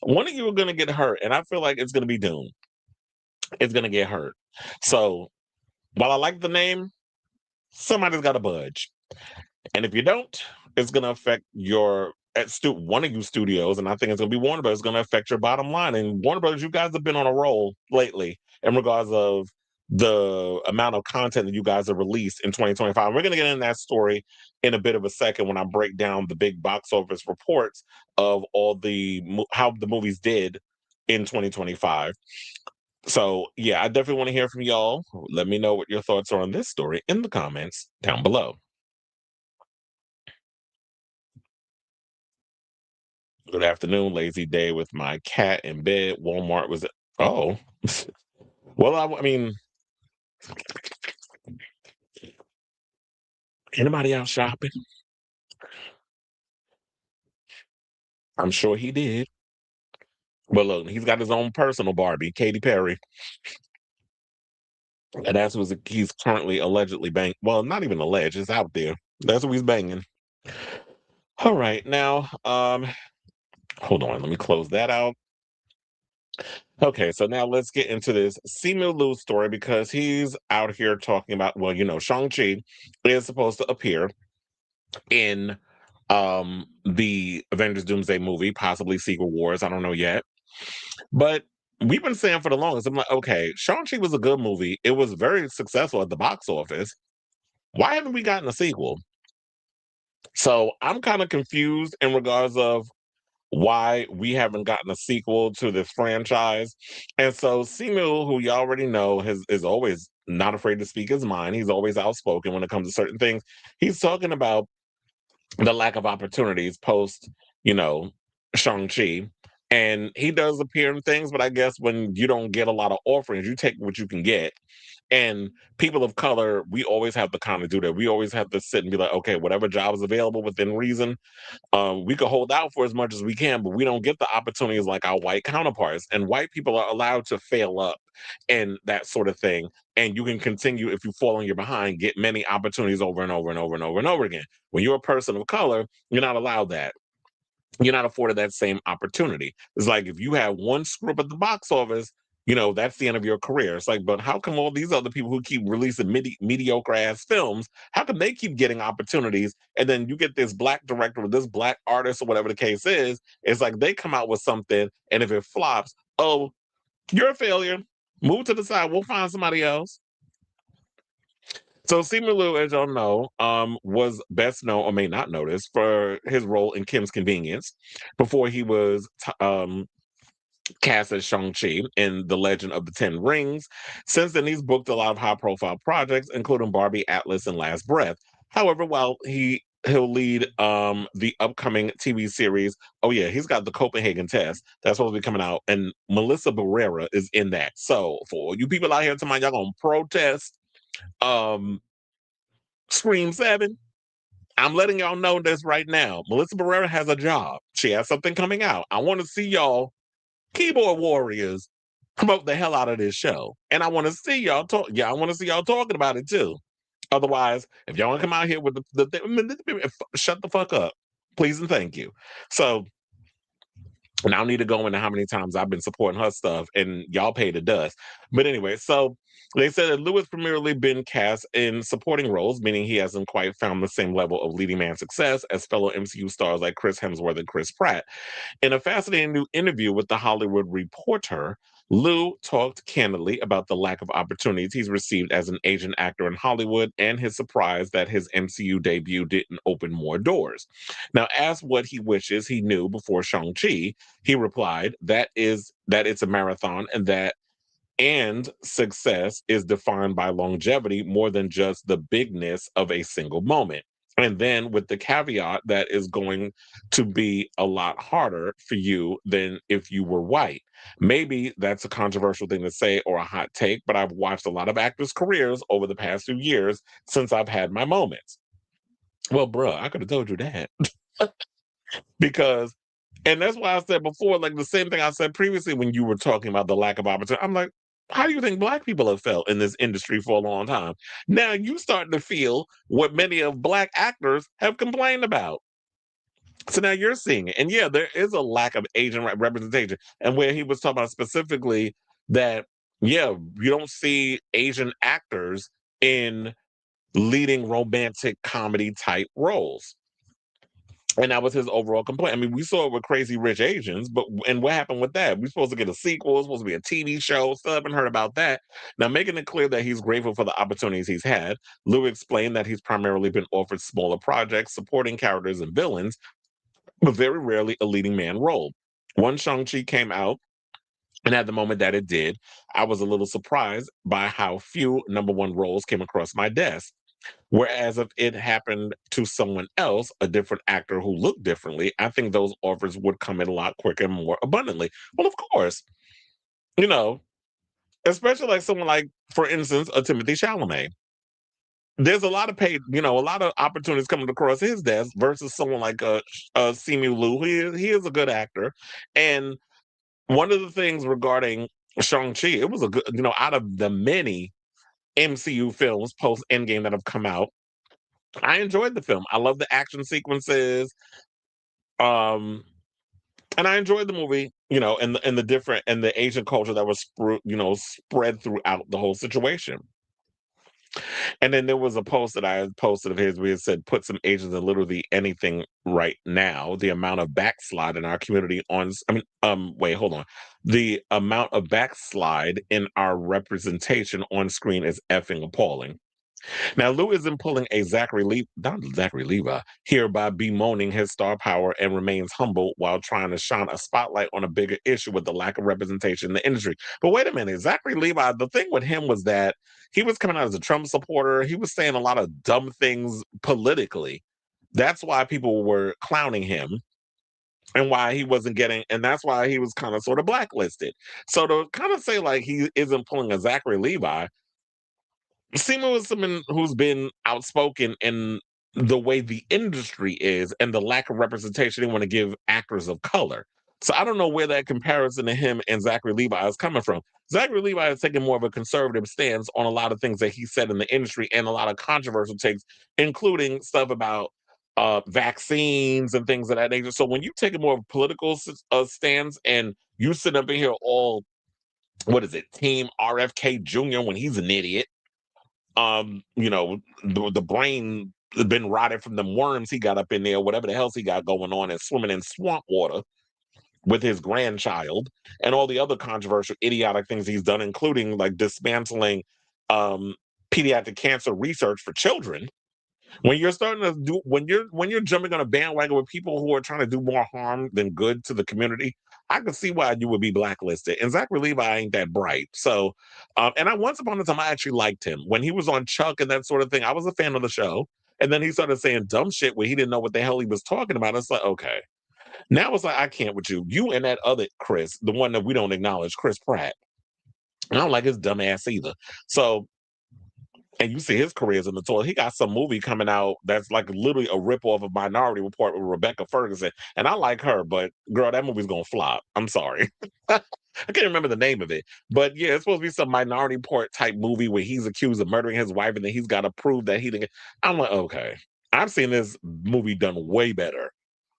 one of you are going to get hurt, and I feel like it's going to be Doom. It's going to get hurt. So while I like the name, somebody's got to budge. And if you don't, it's going to affect one of you studios, and I think it's going to be Warner Brothers. It's going to affect your bottom line. And Warner Brothers, you guys have been on a roll lately in regards of the amount of content that you guys have released in 2025. We're going to get into that story in a bit of a second when I break down the big box office reports of how the movies did in 2025. So, yeah, I definitely want to hear from y'all. Let me know what your thoughts are on this story in the comments down below. Good afternoon, lazy day with my cat in bed. Walmart was, oh, well, anybody out shopping? I'm sure he did. But look, he's got his own personal Barbie, Katy Perry. And he's currently allegedly banging. Well, not even alleged, it's out there. That's what he's banging. All right, now, hold on, let me close that out. Okay, so now let's get into this Simu Liu story because he's out here talking about, Shang-Chi is supposed to appear in the Avengers Doomsday movie, possibly Secret Wars. I don't know yet. But we've been saying for the longest, I'm like, okay, Shang-Chi was a good movie. It was very successful at the box office. Why haven't we gotten a sequel? So I'm kind of confused in regards of why we haven't gotten a sequel to this franchise. And so Simu, who you already know, is always not afraid to speak his mind. He's always outspoken when it comes to certain things. He's talking about the lack of opportunities post, Shang-Chi. And he does appear in things, but I guess when you don't get a lot of offerings, you take what you can get. And people of color, we always have to kind of do that. We always have to sit and be like, okay, whatever job is available within reason, we could hold out for as much as we can, but we don't get the opportunities like our white counterparts. And white people are allowed to fail up and that sort of thing. And you can continue, if you fall on your behind, get many opportunities over and over and over and over and over again. When you're a person of color, you're not allowed that. You're not afforded that same opportunity. It's like if you have one screw up at the box office, that's the end of your career. It's like, but how come all these other people who keep releasing mediocre ass films, how come they keep getting opportunities? And then you get this black director or this black artist or whatever the case is, it's like they come out with something, and if it flops, oh, you're a failure. Move to the side. We'll find somebody else. So Simu, as y'all know, was best known or may not notice for his role in Kim's Convenience before he was cast as Shang-Chi in The Legend of the Ten Rings. Since then, he's booked a lot of high-profile projects, including Barbie, Atlas, and Last Breath. However, while he'll lead the upcoming TV series, oh yeah, he's got the Copenhagen Test that's supposed to be coming out, and Melissa Barrera is in that. So for you people out here tonight, y'all gonna protest um Scream 7. I'm letting y'all know this right now. Melissa Barrera has a job. She has something coming out. I want to see y'all keyboard warriors promote the hell out of this show. And I want to see y'all talk. Yeah, I want to see y'all talking about it too. Otherwise, if y'all want to come out here with shut the fuck up. Please and thank you. So and I don't need to go into how many times I've been supporting her stuff, and y'all pay the dust. But anyway, so they said that Lewis primarily been cast in supporting roles, meaning he hasn't quite found the same level of leading man success as fellow MCU stars like Chris Hemsworth and Chris Pratt. In a fascinating new interview with The Hollywood Reporter, Lou talked candidly about the lack of opportunities he's received as an Asian actor in Hollywood and his surprise that his MCU debut didn't open more doors. Now, asked what he wishes he knew before Shang-Chi, he replied that it's a marathon and success is defined by longevity more than just the bigness of a single moment. And then with the caveat that is going to be a lot harder for you than if you were white. Maybe that's a controversial thing to say or a hot take, but I've watched a lot of actors' careers over the past few years since I've had my moments. Well, bruh, I could have told you that. Because and that's why I said before, like the same thing I said previously when you were talking about the lack of opportunity. I'm like, how do you think black people have felt in this industry for a long time? Now you starting to feel what many of black actors have complained about. So now you're seeing it. And yeah, there is a lack of Asian representation. And where he was talking about specifically that, yeah, you don't see Asian actors in leading romantic comedy type roles. And that was his overall complaint. I mean, we saw it with Crazy Rich Asians, but and what happened with that? We're supposed to get a sequel, it's supposed to be a TV show. Still haven't heard about that. Now, making it clear that he's grateful for the opportunities he's had, Lou explained that he's primarily been offered smaller projects, supporting characters and villains, but very rarely a leading man role. One Shang-Chi came out, and at the moment that it did, I was a little surprised by how few number one roles came across my desk. Whereas if it happened to someone else, a different actor who looked differently, I think those offers would come in a lot quicker and more abundantly. Well, of course, you know, especially like someone like, for instance, a Timothy Chalamet. There's a lot of a lot of opportunities coming across his desk versus someone like Simu Liu. He is a good actor, and one of the things regarding Shang-Chi, it was a good, out of the many MCU films post Endgame that have come out, I enjoyed the film. I love the action sequences. Um, and I enjoyed the movie, and the different and the Asian culture that was spread throughout the whole situation. And then there was a post that I had posted of his where it said, "Put some Asians in literally anything right now." The amount of backslide in our community wait, hold on. The amount of backslide in our representation on screen is effing appalling. Now, Lou isn't pulling a not Zachary Levi, here by bemoaning his star power and remains humble while trying to shine a spotlight on a bigger issue with the lack of representation in the industry. But wait a minute, Zachary Levi, the thing with him was that he was coming out as a Trump supporter. He was saying a lot of dumb things politically. That's why people were clowning him. and why he wasn't getting, and that's why he was kind of sort of blacklisted. So to kind of say like he isn't pulling a Zachary Levi, Simu is someone who's been outspoken in the way the industry is and the lack of representation they want to give actors of color. So I don't know where that comparison to him and Zachary Levi is coming from. Zachary Levi is taking more of a conservative stance on a lot of things that he said in the industry and a lot of controversial takes, including stuff about vaccines and things of that nature. So when you take a more political stance and you sit up in here all, what is it, Team RFK Jr. when he's an idiot, the brain had been rotted from the worms he got up in there, whatever the hell he got going on, and swimming in swamp water with his grandchild, and all the other controversial, idiotic things he's done, including like dismantling um, pediatric cancer research for children. When you're starting to do, when you're jumping on a bandwagon with people who are trying to do more harm than good to the community, I can see why you would be blacklisted. And Zachary Levi ain't that bright. So, and I once upon a time I actually liked him when he was on Chuck and that sort of thing. I was a fan of the show, and then he started saying dumb shit where he didn't know what the hell he was talking about. It's like, okay, now it's like I can't with you. You and that other Chris, the one that we don't acknowledge, Chris Pratt. I don't like his dumb ass either. So, and you see his career's in the toilet. He got some movie coming out that's like literally a ripoff of Minority Report with Rebecca Ferguson. And I like her, but girl, that movie's gonna flop. I'm sorry. I can't remember the name of it. But yeah, it's supposed to be some Minority Report type movie where he's accused of murdering his wife and then he's gotta prove that he didn't. I'm like, okay. I've seen this movie done way better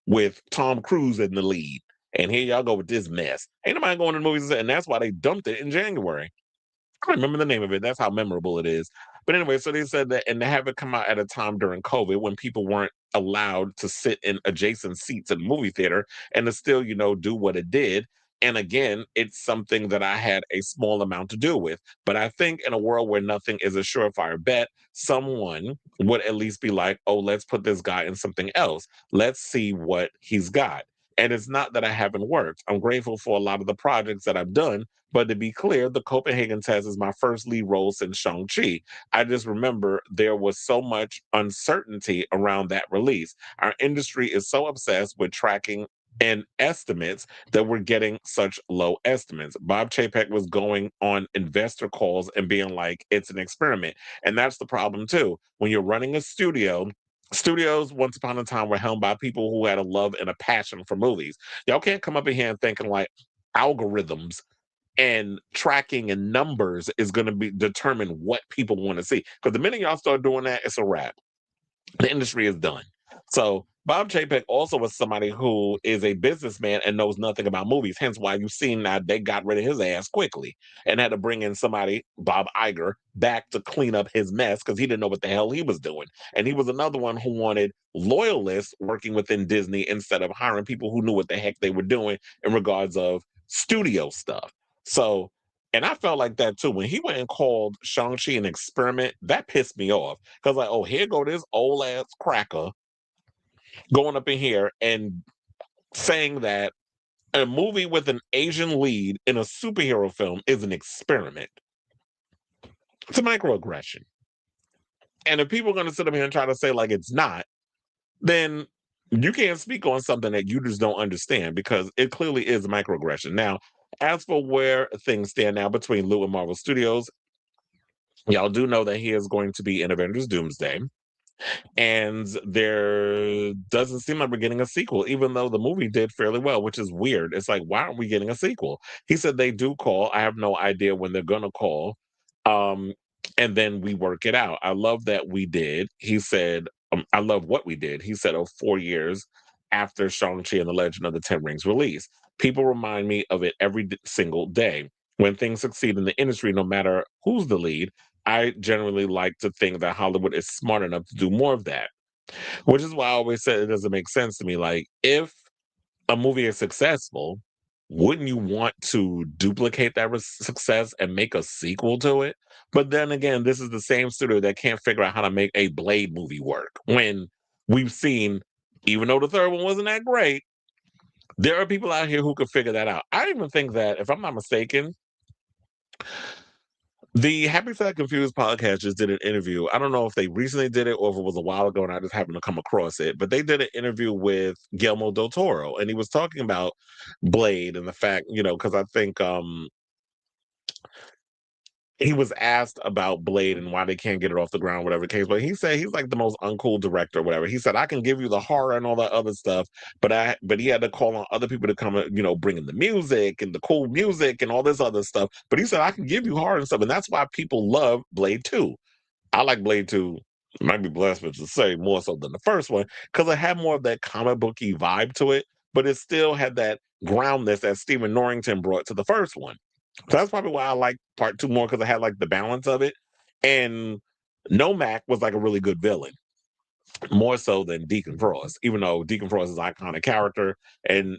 with Tom Cruise in the lead. And here y'all go with this mess. Ain't nobody going to the movies, and that's why they dumped it in January. I don't remember the name of it. That's how memorable it is. But anyway, so they said that, and they have it come out at a time during COVID when people weren't allowed to sit in adjacent seats in the movie theater and to still, do what it did. And again, it's something that I had a small amount to do with. But I think in a world where nothing is a surefire bet, someone would at least be like, oh, let's put this guy in something else. Let's see what he's got. And it's not that I haven't worked. I'm grateful for a lot of the projects that I've done, but to be clear, the Copenhagen test is my first lead role since Shang-Chi. I just remember there was so much uncertainty around that release. Our industry is so obsessed with tracking and estimates that we're getting such low estimates. Bob Chapek was going on investor calls and being like, it's an experiment. And that's the problem too. When you're running a studio, studios once upon a time were held by people who had a love and a passion for movies. Y'all can't come up in here and thinking like algorithms and tracking and numbers is going to be determine what people want to see. Because the minute y'all start doing that, it's a wrap. The industry is done. So Bob Chapek also was somebody who is a businessman and knows nothing about movies. Hence why you've seen that they got rid of his ass quickly and had to bring in somebody, Bob Iger, back to clean up his mess because he didn't know what the hell he was doing. And he was another one who wanted loyalists working within Disney instead of hiring people who knew what the heck they were doing in regards of studio stuff. So, and I felt like that too. When he went and called Shang-Chi an experiment, that pissed me off. Because like, oh, here go this old ass cracker going up in here and saying that a movie with an Asian lead in a superhero film is an experiment. It's a microaggression. And if people are going to sit up here and try to say like it's not, then you can't speak on something that you just don't understand because it clearly is a microaggression. Now, as for where things stand now between Lou and Marvel Studios, y'all do know that he is going to be in Avengers Doomsday. And there doesn't seem like we're getting a sequel, even though the movie did fairly well, which is weird. It's like, why aren't we getting a sequel? He said they do call. I have no idea when they're going to call. Um, and then we work it out. I love that we did. He said, I love what we did. He said, 4 years after Shang-Chi and the Legend of the Ten Rings release. People remind me of it every single day. When things succeed in the industry, no matter who's the lead, I generally like to think that Hollywood is smart enough to do more of that, which is why I always said it doesn't make sense to me. Like, if a movie is successful, wouldn't you want to duplicate that success and make a sequel to it? But then again, this is the same studio that can't figure out how to make a Blade movie work when we've seen, even though the third one wasn't that great, there are people out here who could figure that out. I even think that, if I'm not mistaken, The Happy Sad Confused podcast just did an interview. I don't know if they recently did it or if it was a while ago and I just happened to come across it, but they did an interview with Guillermo del Toro and he was talking about Blade and the fact, because I think he was asked about Blade and why they can't get it off the ground, whatever the case. But he said he's like the most uncool director, whatever. He said I can give you the horror and all that other stuff, but he had to call on other people to come, bring in the music and the cool music and all this other stuff. But he said I can give you horror and stuff, and that's why people love Blade 2. I like Blade 2. Might be blasphemous to say more so than the first one because it had more of that comic booky vibe to it, but it still had that groundness that Stephen Norrington brought to the first one. So that's probably why I like part two more because it had like the balance of it. And Nomak was like a really good villain, more so than Deacon Frost, even though Deacon Frost is an iconic character and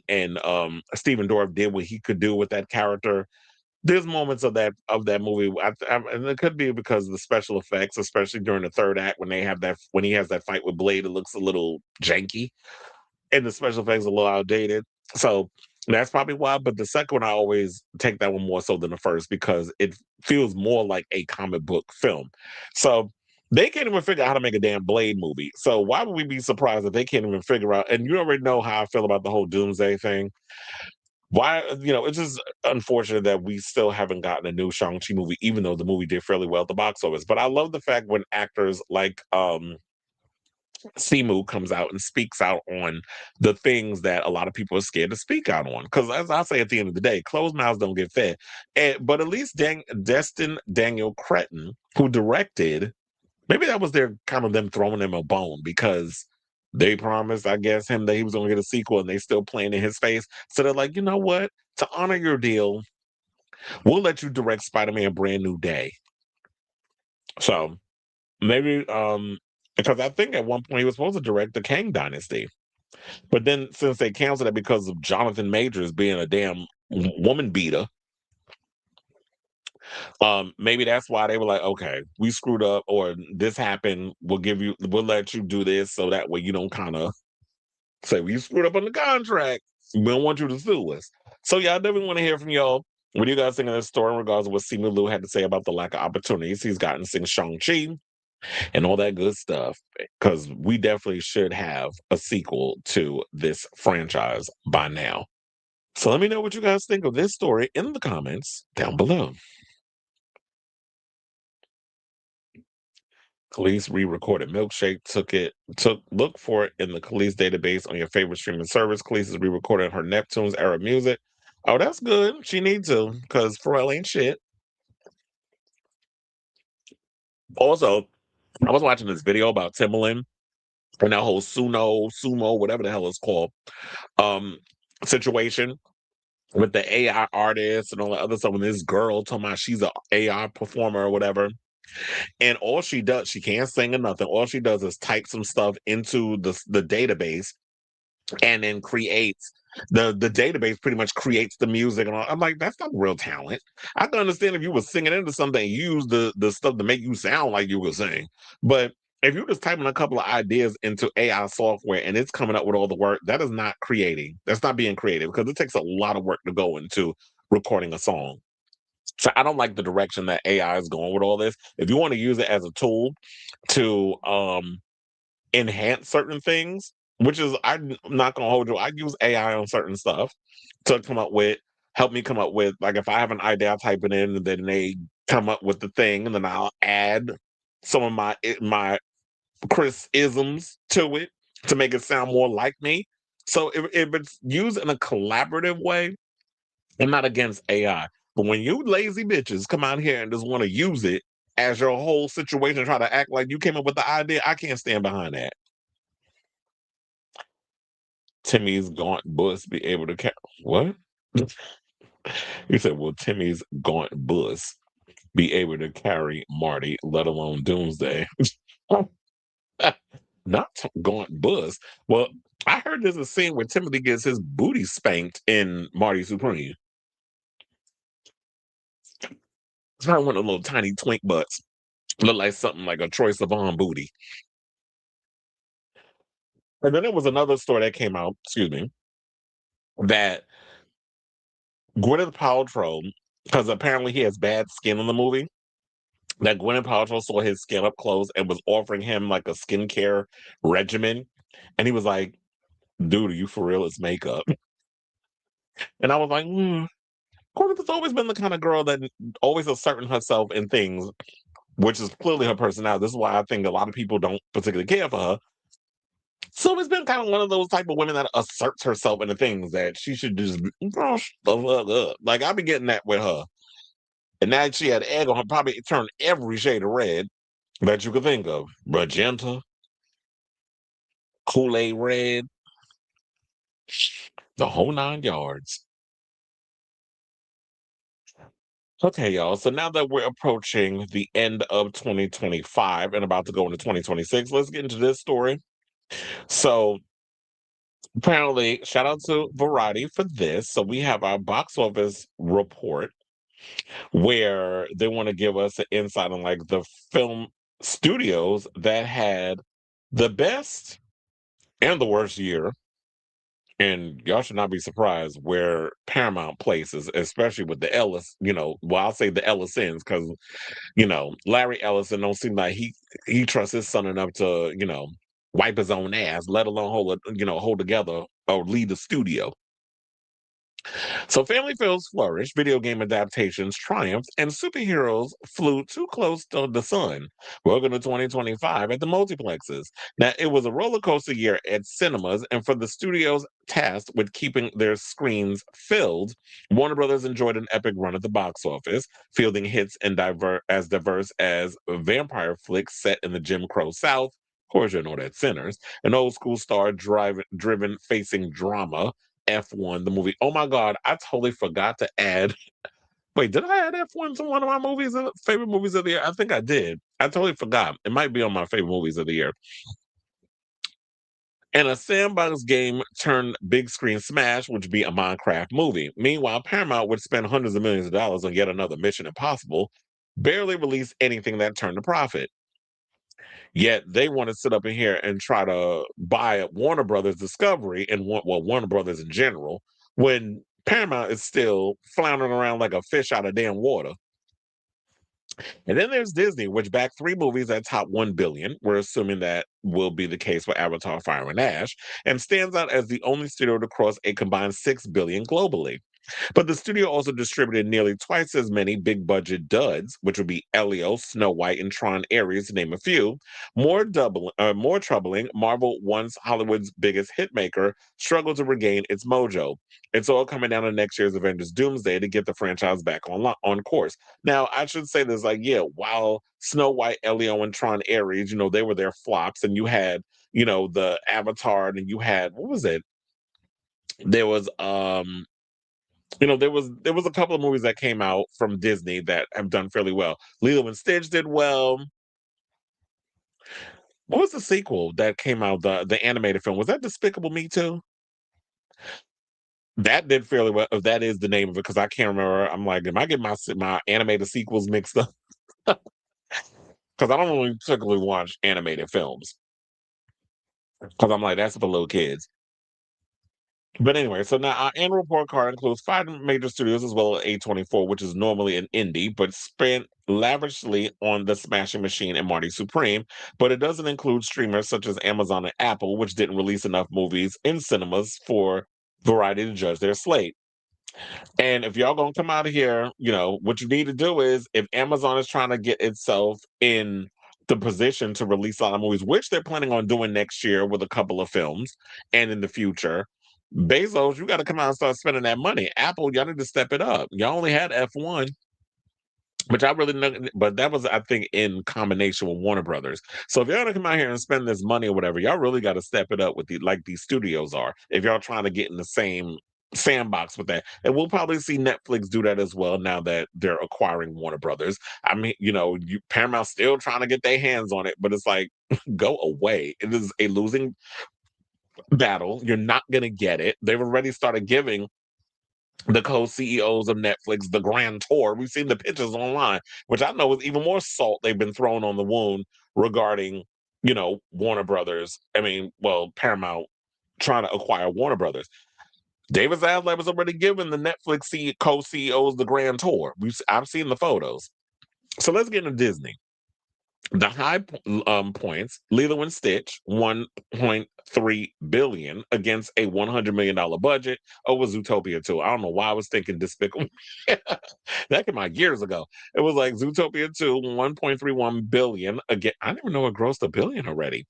Stephen Dorff did what he could do with that character. There's moments of that movie, and it could be because of the special effects, especially during the third act when he has that fight with Blade, it looks a little janky and the special effects are a little outdated. So that's probably why. But the second one, I always take that one more so than the first because it feels more like a comic book film. So they can't even figure out how to make a damn Blade movie. So why would we be surprised if they can't even figure out? And you already know how I feel about the whole Doomsday thing. Why, it's just unfortunate that we still haven't gotten a new Shang-Chi movie, even though the movie did fairly well at the box office. But I love the fact when actors like Simu comes out and speaks out on the things that a lot of people are scared to speak out on. Because as I say at the end of the day, closed mouths don't get fed. But at least Destin Daniel Cretton, who directed, maybe that was their kind of them throwing him a bone because they promised, I guess, him that he was going to get a sequel and they still playing in his face. So they're like, you know what? To honor your deal, we'll let you direct Spider-Man Brand New Day. So maybe because I think at one point he was supposed to direct the Kang Dynasty. But then since they canceled it because of Jonathan Majors being a damn woman beater, maybe that's why they were like, okay, we screwed up or this happened. We'll let you do this so that way you don't kind of say, well, you screwed up on the contract. We don't want you to sue us. So yeah, I definitely want to hear from y'all. What do you guys think of this story in regards to what Simu Liu had to say about the lack of opportunities he's gotten since Shang-Chi and all that good stuff? Because we definitely should have a sequel to this franchise by now. So let me know what you guys think of this story in the comments down below. Khalees re-recorded Milkshake. Look for it in the Khalees database on your favorite streaming service. Khalees is re-recording her Neptunes era music. Oh, that's good. She needs to, because Pharrell ain't shit. Also, I was watching this video about Timbaland and that whole sumo, whatever the hell it's called, um, situation with the AI artist and all the other stuff. When this girl talking about she's a AI performer or whatever. And all she does, she can't sing or nothing. All she does is type some stuff into the database and then creates the database pretty much creates the music and all. I'm like, that's not real talent. I can understand if you were singing into something and use the stuff to make you sound like you were singing. But if you're just typing a couple of ideas into AI software and it's coming up with all the work, that is not creating. That's not being creative because it takes a lot of work to go into recording a song. So I don't like the direction that AI is going with all this. If you want to use it as a tool to enhance certain things, which is I'm not gonna hold you. I use AI on certain stuff to help me come up with like if I have an idea, I type it in and then they come up with the thing and then I'll add some of my Chris isms to it to make it sound more like me. So if it's used in a collaborative way, I'm not against AI. But when you lazy bitches come out here and just want to use it as your whole situation, try to act like you came up with the idea, I can't stand behind that. Timmy's gaunt bus be able to what? You said, will Timmy's gaunt bus be able to carry Marty, let alone Doomsday? Not gaunt bus. Well, I heard there's a scene where Timothy gets his booty spanked in Marty Supreme. It's probably one of the little tiny twink butts. Look like something like a Troy Sivan booty. And then there was another story that came out, excuse me, that Gwyneth Paltrow, because apparently he has bad skin in the movie, that Gwyneth Paltrow saw his skin up close and was offering him like a skincare regimen. And he was like, dude, are you for real? It's makeup. And I was like, Gwyneth has always been the kind of girl that always asserting herself in things, which is clearly her personality. This is why I think a lot of people don't particularly care for her. So it's been kind of one of those type of women that asserts herself into things that she should just, girl, shut the fuck up. Like, I be getting that with her. And now she had egg on her, probably turned every shade of red that you could think of. Magenta, Kool-Aid red, the whole 9 yards. Okay, y'all. So now that we're approaching the end of 2025 and about to go into 2026, let's get into this story. So apparently, shout out to Variety for this. So we have our box office report where they want to give us an insight on like the film studios that had the best and the worst year. And y'all should not be surprised where Paramount places, especially with the Ellis, well, I'll say the Ellisons, because Larry Ellison don't seem like he trusts his son enough to, wipe his own ass, let alone hold together or lead the studio. So family films flourished, video game adaptations triumphed, and superheroes flew too close to the sun. Welcome to 2025 at the multiplexes. Now, it was a roller coaster year at cinemas, and for the studios tasked with keeping their screens filled, Warner Brothers enjoyed an epic run at the box office, fielding hits and as diverse as vampire flicks set in the Jim Crow South. Of course, you know that Sinners, an old school star driven facing drama, F1, the movie. Oh my God, I totally forgot to add. Wait, did I add F1 to one of my favorite movies of the year? I think I did. I totally forgot. It might be on my favorite movies of the year. And a sandbox game turned big screen smash, which would be a Minecraft movie. Meanwhile, Paramount would spend hundreds of millions of dollars on yet another Mission Impossible, barely release anything that turned a profit. Yet they want to sit up in here and try to buy Warner Brothers Discovery and Warner Brothers in general, when Paramount is still floundering around like a fish out of damn water. And then there's Disney, which backed 3 movies that top 1 billion. We're assuming that will be the case for Avatar, Fire and Ash, and stands out as the only studio to cross a combined 6 billion globally. But the studio also distributed nearly twice as many big budget duds, which would be Elio, Snow White, and Tron Ares, to name a few. More troubling, Marvel, once Hollywood's biggest hitmaker, struggled to regain its mojo. It's all coming down to next year's Avengers Doomsday to get the franchise back on course. Now, I should say this, like, yeah, while Snow White, Elio, and Tron Ares, they were their flops, and you had, the Avatar, and you had, what was it? There was there was a couple of movies that came out from Disney that have done fairly well. Lilo and Stitch did well. What was the sequel that came out? The animated film, was that Despicable Me too? That did fairly well. If that is the name of it, because I can't remember. I'm like, am I getting my animated sequels mixed up? Because I don't really particularly watch animated films. Because I'm like, that's for little kids. But anyway, so now our annual report card includes 5 major studios as well as A24, which is normally an indie, but spent lavishly on the Smashing Machine and Marty Supreme. But it doesn't include streamers such as Amazon and Apple, which didn't release enough movies in cinemas for Variety to judge their slate. And if y'all gonna come out of here, what you need to do is, if Amazon is trying to get itself in the position to release a lot of movies, which they're planning on doing next year with a couple of films and in the future, Bezos, you got to come out and start spending that money. Apple, y'all need to step it up. Y'all only had F1, which I really know, but that was, I think, in combination with Warner Brothers. So if y'all gonna come out here and spend this money or whatever, y'all really got to step it up with like these studios are. If y'all trying to get in the same sandbox with that, and we'll probably see Netflix do that as well now that they're acquiring Warner Brothers. I mean, Paramount's still trying to get their hands on it, but it's like, go away. It is a losing battle. You're not gonna get it. They've already started giving the co-CEOs of Netflix the grand tour. We've seen the pictures online, which I know is even more salt they've been throwing on the wound regarding, Warner Brothers. I mean, well, Paramount trying to acquire Warner Brothers. David Zaslav was already giving the Netflix co-CEOs the grand tour. I've seen the photos. So let's get into Disney. The high points, Lilo and Stitch, 1.3 billion against a $100 million budget. Oh, it was Zootopia too. I don't know why I was thinking Despicable. That came out years ago. It was like Zootopia 2, 1.31 billion. Again, I didn't even know it grossed a billion already.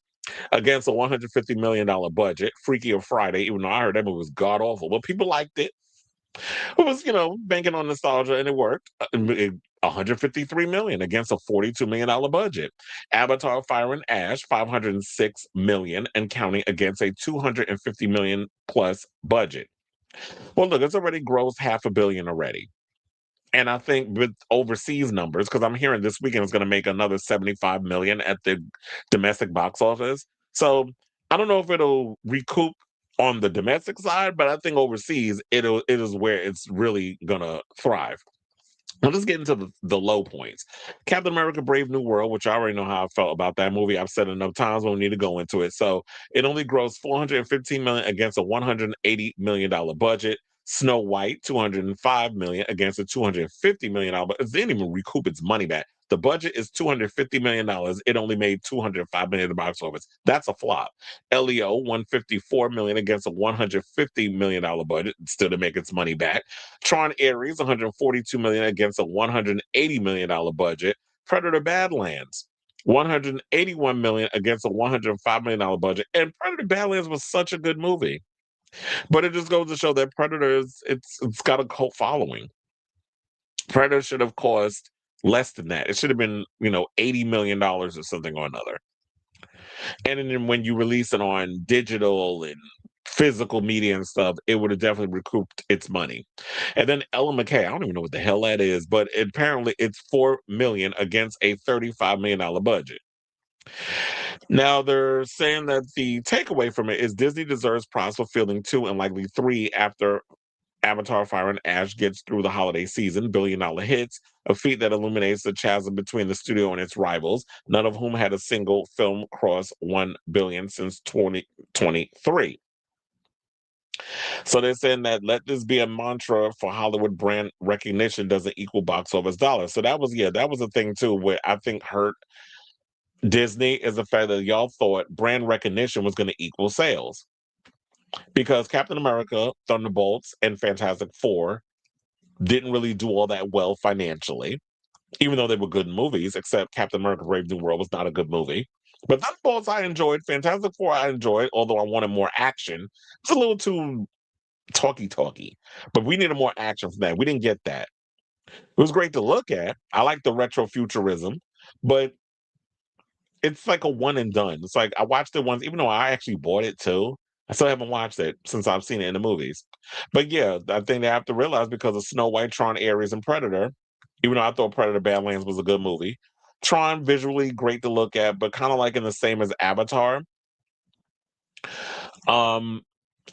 Against a $150 million budget. Freaky or Friday, even though I heard that movie was god awful. But people liked it. It was, banking on nostalgia, and it worked. 153 million against a $42 million budget. Avatar: Fire and Ash, 506 million and counting against a 250 million plus budget. Well, look, it's already grossed half a billion already. And I think with overseas numbers, because I'm hearing this weekend is going to make another 75 million at the domestic box office. So I don't know if it'll recoup on the domestic side, but I think overseas it is where it's really gonna thrive. Now let's get into the low points. Captain America: Brave New World, which I already know how I felt about that movie. I've said it enough times, we don't need to go into it. So it only grossed 415 million against a $180 million budget. Snow White, 205 million against a $250 million, but it didn't even recoup its money back. The budget is $250 million. It only made 205 million at the box office. That's a flop. Leo, 154 million against a $150 million budget, still to make its money back. Tron Ares, 142 million against a $180 million budget. Predator Badlands, 181 million against a $105 million budget. And Predator Badlands was such a good movie. But it just goes to show that Predators, it's got a cult following. Predator should have cost less than that. It should have been, $80 million or something or another. And then when you release it on digital and physical media and stuff, it would have definitely recouped its money. And then Ella McKay, I don't even know what the hell that is, but apparently it's 4 million against a $35 million budget. Now they're saying that the takeaway from it is Disney deserves prize for fielding 2 and likely 3 after Avatar: Fire and Ash gets through the holiday season, billion-dollar hits, a feat that illuminates the chasm between the studio and its rivals, none of whom had a single film cross 1 billion since 2023. So they're saying that let this be a mantra for Hollywood: brand recognition doesn't equal box office dollars. So that was a thing too, where I think hurt Disney is the fact that y'all thought brand recognition was going to equal sales. Because Captain America, Thunderbolts, and Fantastic Four didn't really do all that well financially, even though they were good movies, except Captain America: Brave New World was not a good movie. But Thunderbolts I enjoyed, Fantastic Four I enjoyed, although I wanted more action. It's a little too talky. But we needed more action from that. We didn't get that. It was great to look at. I like the retro futurism, but it's like a one and done. It's like I watched it once, even though I actually bought it too. I still haven't watched it since I've seen it in the movies. But yeah, I think they have to realize because of Snow White, Tron, Ares, and Predator, even though I thought Predator Badlands was a good movie. Tron visually great to look at, but kind of like in the same as Avatar. Um,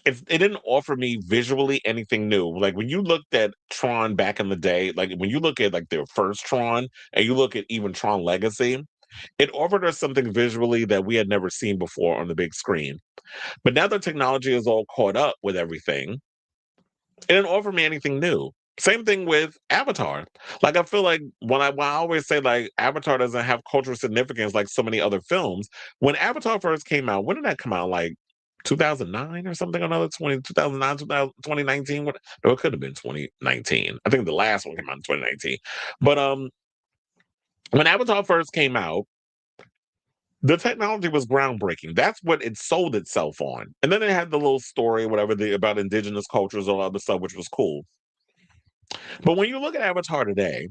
it didn't offer me visually anything new. Like when you looked at Tron back in the day, like when you look at like their first Tron and you look at even Tron Legacy, it offered us something visually that we had never seen before on the big screen. But now the technology is all caught up with everything, it didn't offer me anything new. Same thing with Avatar. Like I feel like when I always say like Avatar doesn't have cultural significance like so many other films. When Avatar first came out, when did that come out? Like 2009 or something? Another 2009, 2019. No, it could have been 2019. I think the last one came out in 2019. But when Avatar first came out, the technology was groundbreaking. That's what it sold itself on. And then it had the little story, whatever, about indigenous cultures or other stuff, which was cool. But when you look at Avatar today,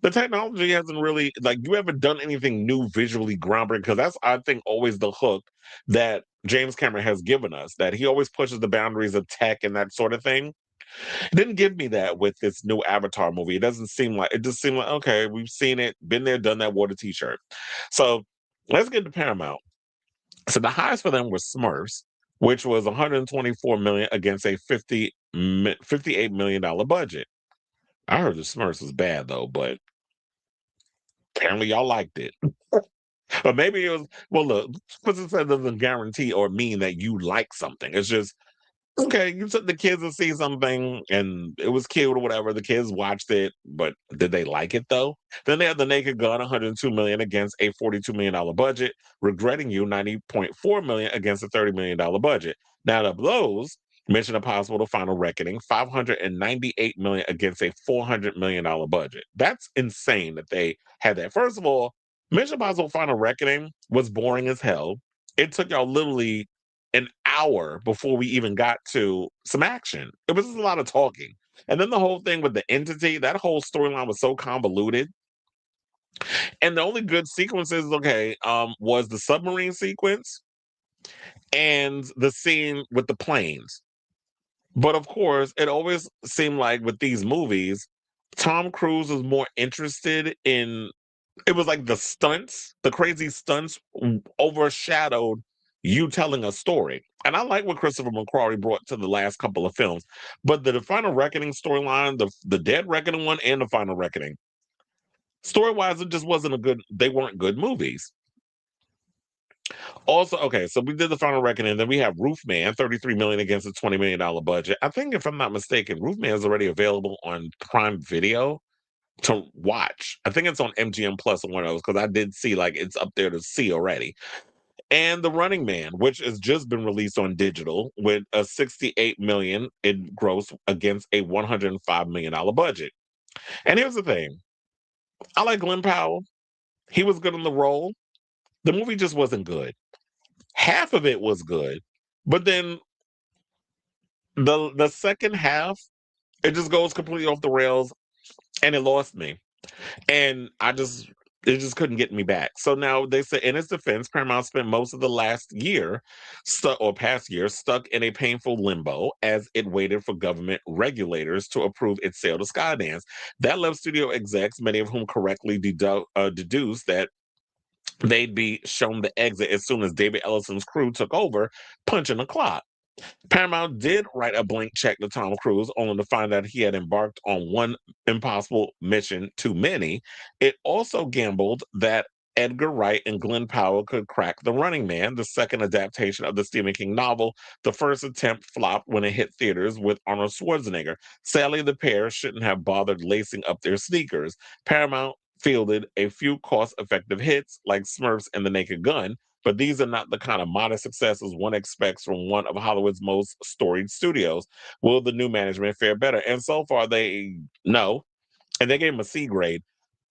the technology hasn't really like you haven't done anything new visually groundbreaking because that's I think always the hook that James Cameron has given us, that he always pushes the boundaries of tech and that sort of thing. It didn't give me that with this new Avatar movie. It just seemed like okay, we've seen it, been there, done that, wore the t-shirt. So let's get to Paramount. So the highest for them was Smurfs, which was 124 million against a 58 million dollar budget. I heard the Smurfs was bad though, but apparently y'all liked it. But maybe it was well look, because it doesn't guarantee or mean that you like something. It's just okay, you took the kids to see something and it was cute or whatever. The kids watched it, but did they like it though? Then they had The Naked Gun, 102 million against a $42 million budget. Regretting You, 90.4 million against a $30 million budget. Now the blows. Mission Impossible: The Final Reckoning, 598 million against a $400 million budget. That's insane that they had that. First of all, Mission Impossible: Final Reckoning was boring as hell. It took y'all literally an hour before we even got to some action. It was just a lot of talking. And then the whole thing with the entity, that whole storyline was so convoluted. And the only good sequences, okay, was the submarine sequence and the scene with the planes. But of course, it always seemed like with these movies, Tom Cruise was more interested in it was like the stunts, the crazy stunts overshadowed you telling a story. And I like what Christopher McQuarrie brought to the last couple of films. But the Final Reckoning storyline, the Dead Reckoning one and the Final Reckoning, story-wise, it just wasn't they weren't good movies. Also, okay, so we did the Final Reckoning, then we have Roofman, 33 million against a $20 million budget. I think if I'm not mistaken, Roofman is already available on Prime Video to watch. I think it's on MGM Plus or one of those because I did see like it's up there to see already. And The Running Man, which has just been released on digital with a 68 million in gross against a $105 million budget. And here's the thing. I like Glenn Powell. He was good in the role. The movie just wasn't good. Half of it was good, but then the second half, it just goes completely off the rails and it lost me. And it just couldn't get me back. So now they say, in its defense, Paramount spent most of the last year, past year, stuck in a painful limbo as it waited for government regulators to approve its sale to Skydance. That left studio execs, many of whom correctly deduced that they'd be shown the exit as soon as David Ellison's crew took over, punching the clock. Paramount did write a blank check to Tom Cruise, only to find out he had embarked on one impossible mission too many. It also gambled that Edgar Wright and Glenn Powell could crack The Running Man, the second adaptation of the Stephen King novel. The first attempt flopped when it hit theaters with Arnold Schwarzenegger. Sadly, the pair shouldn't have bothered lacing up their sneakers. Paramount fielded a few cost-effective hits like Smurfs and The Naked Gun, but these are not the kind of modest successes one expects from one of Hollywood's most storied studios. Will the new management fare better? And so far, they no, and they gave them a C grade.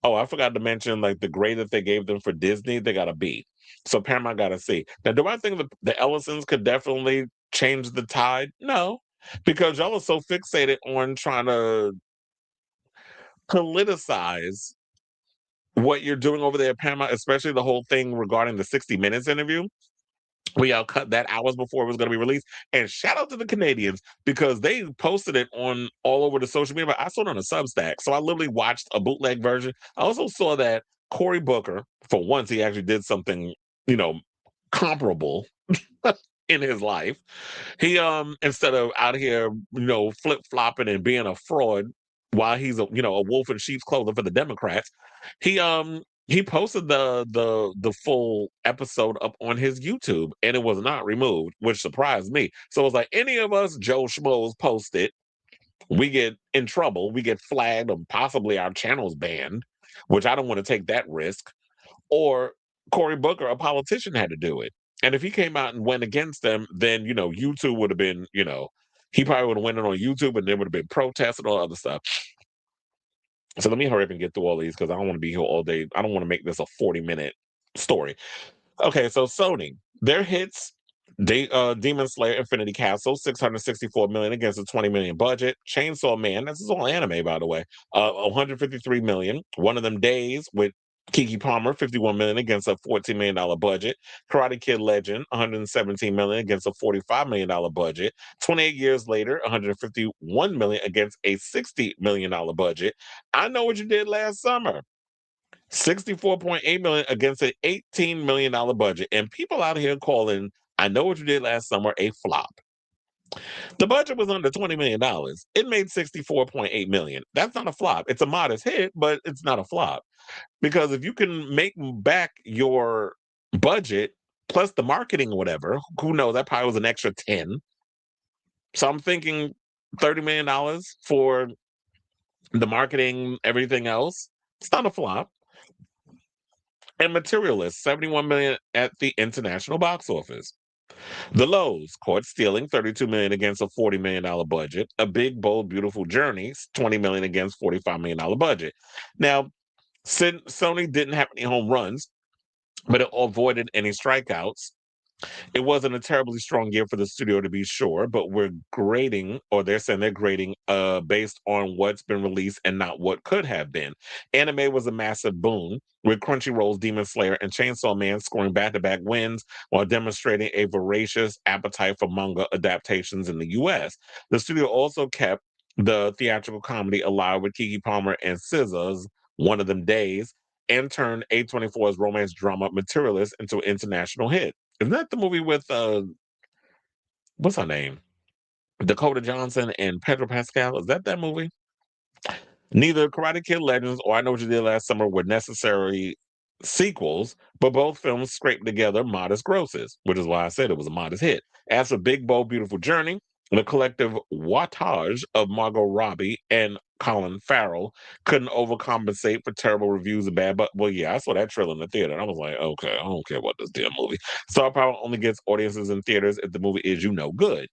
Oh, I forgot to mention, like the grade that they gave them for Disney, they got a B. So Paramount got a C. Now, do I think the Ellisons could definitely change the tide? No, because y'all are so fixated on trying to politicize what you're doing over there at Paramount, especially the whole thing regarding the 60 Minutes interview. We all cut that hours before it was going to be released. And shout out to the Canadians because they posted it on all over the social media. But I saw it on a Substack. So I literally watched a bootleg version. I also saw that Cory Booker, for once, he actually did something, comparable in his life. He instead of out here, flip-flopping and being a fraud while he's a wolf in sheep's clothing for the Democrats, he posted the full episode up on his YouTube and it was not removed, which surprised me. So it was like any of us Joe Schmoes post it, we get in trouble, we get flagged, or possibly our channel's banned, which I don't want to take that risk. Or Cory Booker, a politician, had to do it. And if he came out and went against them, then YouTube would have been, he probably would have went in on YouTube and there would have been protests and all other stuff. So let me hurry up and get through all these because I don't want to be here all day. I don't want to make this a 40-minute story. Okay, so Sony, their hits, Demon Slayer Infinity Castle, 664 million against a 20 million budget. Chainsaw Man, this is all anime, by the way, 153 million. One of Them Days with Kiki Palmer, 51 million against a $14 million budget. Karate Kid Legend, 117 million against a $45 million budget. 28 years later, 151 million against a $60 million budget. I Know What You Did Last Summer, 64.8 million against an $18 million budget. And people out here calling I Know What You Did Last Summer a flop. The budget was under $20 million. It made 64.8 million. That's not a flop. It's a modest hit, but it's not a flop. Because if you can make back your budget plus the marketing or whatever, who knows, that probably was an extra 10. So I'm thinking $30 million for the marketing, everything else. It's not a flop. And Materialist, 71 million at the international box office. The Lows, caught stealing, 32 million against a $40 million budget. A Big Bold Beautiful Journey, 20 million against $45 million budget. Now, Sony didn't have any home runs, but it avoided any strikeouts. It wasn't a terribly strong year for the studio, to be sure, but we're grading, or they're saying they're grading based on what's been released and not what could have been. Anime was a massive boon, with Crunchyroll's Demon Slayer and Chainsaw Man scoring back-to-back wins while demonstrating a voracious appetite for manga adaptations in the US. The studio also kept the theatrical comedy alive with Kiki Palmer and SZA's One of Them Days, and turned A24's romance drama Materialist into an international hit. Isn't that the movie with what's her name? Dakota Johnson and Pedro Pascal? Is that movie? Neither Karate Kid Legends or I Know What You Did Last Summer were necessary sequels, but both films scraped together modest grosses, which is why I said it was a modest hit. As for Big Bold Beautiful Journey, the collective wattage of Margot Robbie and Colin Farrell couldn't overcompensate for terrible reviews and bad. But well, yeah, I saw that trailer in the theater, and I was like, okay, I don't care about this damn movie. Star Power only gets audiences in theaters if the movie is, good.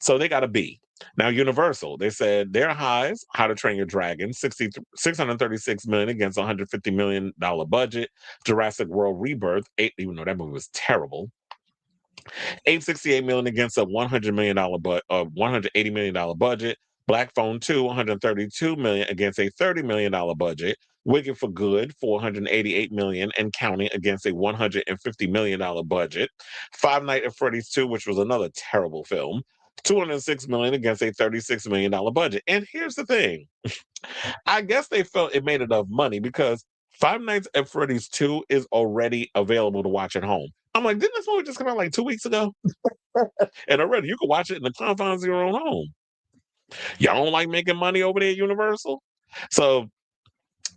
So they got a B. Now, Universal, they said their highs, How to Train Your Dragon, 636 million against $150 million budget. Jurassic World Rebirth, even though that movie was terrible, 868 million against a $180 million budget. Black Phone 2, 132 million against a $30 million budget. Wicked for Good, 488 million and counting against a $150 million budget. Five Nights at Freddy's 2, which was another terrible film, 206 million against a $36 million budget. And here's the thing. I guess they felt it made enough money because Five Nights at Freddy's 2 is already available to watch at home. I'm like, didn't this movie just come out like 2 weeks ago? And already you can watch it in the confines of your own home. Y'all don't like making money over there at Universal? So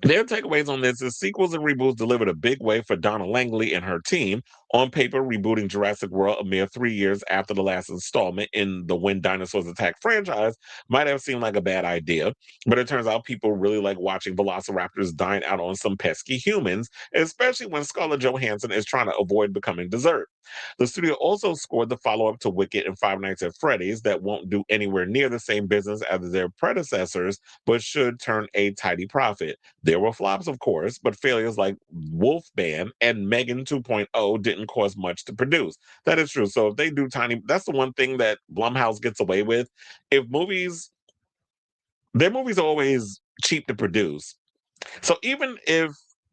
their takeaways on this is sequels and reboots delivered a big way for Donna Langley and her team. On paper, rebooting Jurassic World a mere 3 years after the last installment in the When Dinosaurs Attack franchise might have seemed like a bad idea, but it turns out people really like watching velociraptors dine out on some pesky humans, especially when Scarlett Johansson is trying to avoid becoming dessert. The studio also scored the follow-up to Wicked and Five Nights at Freddy's that won't do anywhere near the same business as their predecessors, but should turn a tidy profit. There were flops, of course, but failures like Wolfman and Megan 2.0 didn't cost much to produce. That is true. So if they do tiny, that's the one thing that Blumhouse gets away with. If their movies are always cheap to produce. So even if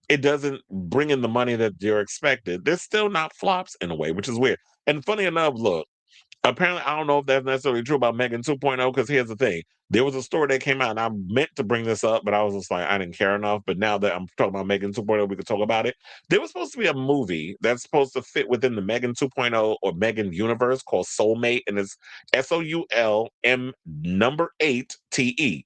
it doesn't bring in the money that you're expected, they're still not flops in a way, which is weird. And funny enough, look, apparently, I don't know if that's necessarily true about Megan 2.0, because here's the thing. There was a story that came out, and I meant to bring this up, but I was just like, I didn't care enough. But now that I'm talking about Megan 2.0, we could talk about it. There was supposed to be a movie that's supposed to fit within the Megan 2.0 or Megan universe called Soulmate, and it's SOULM number 8TE.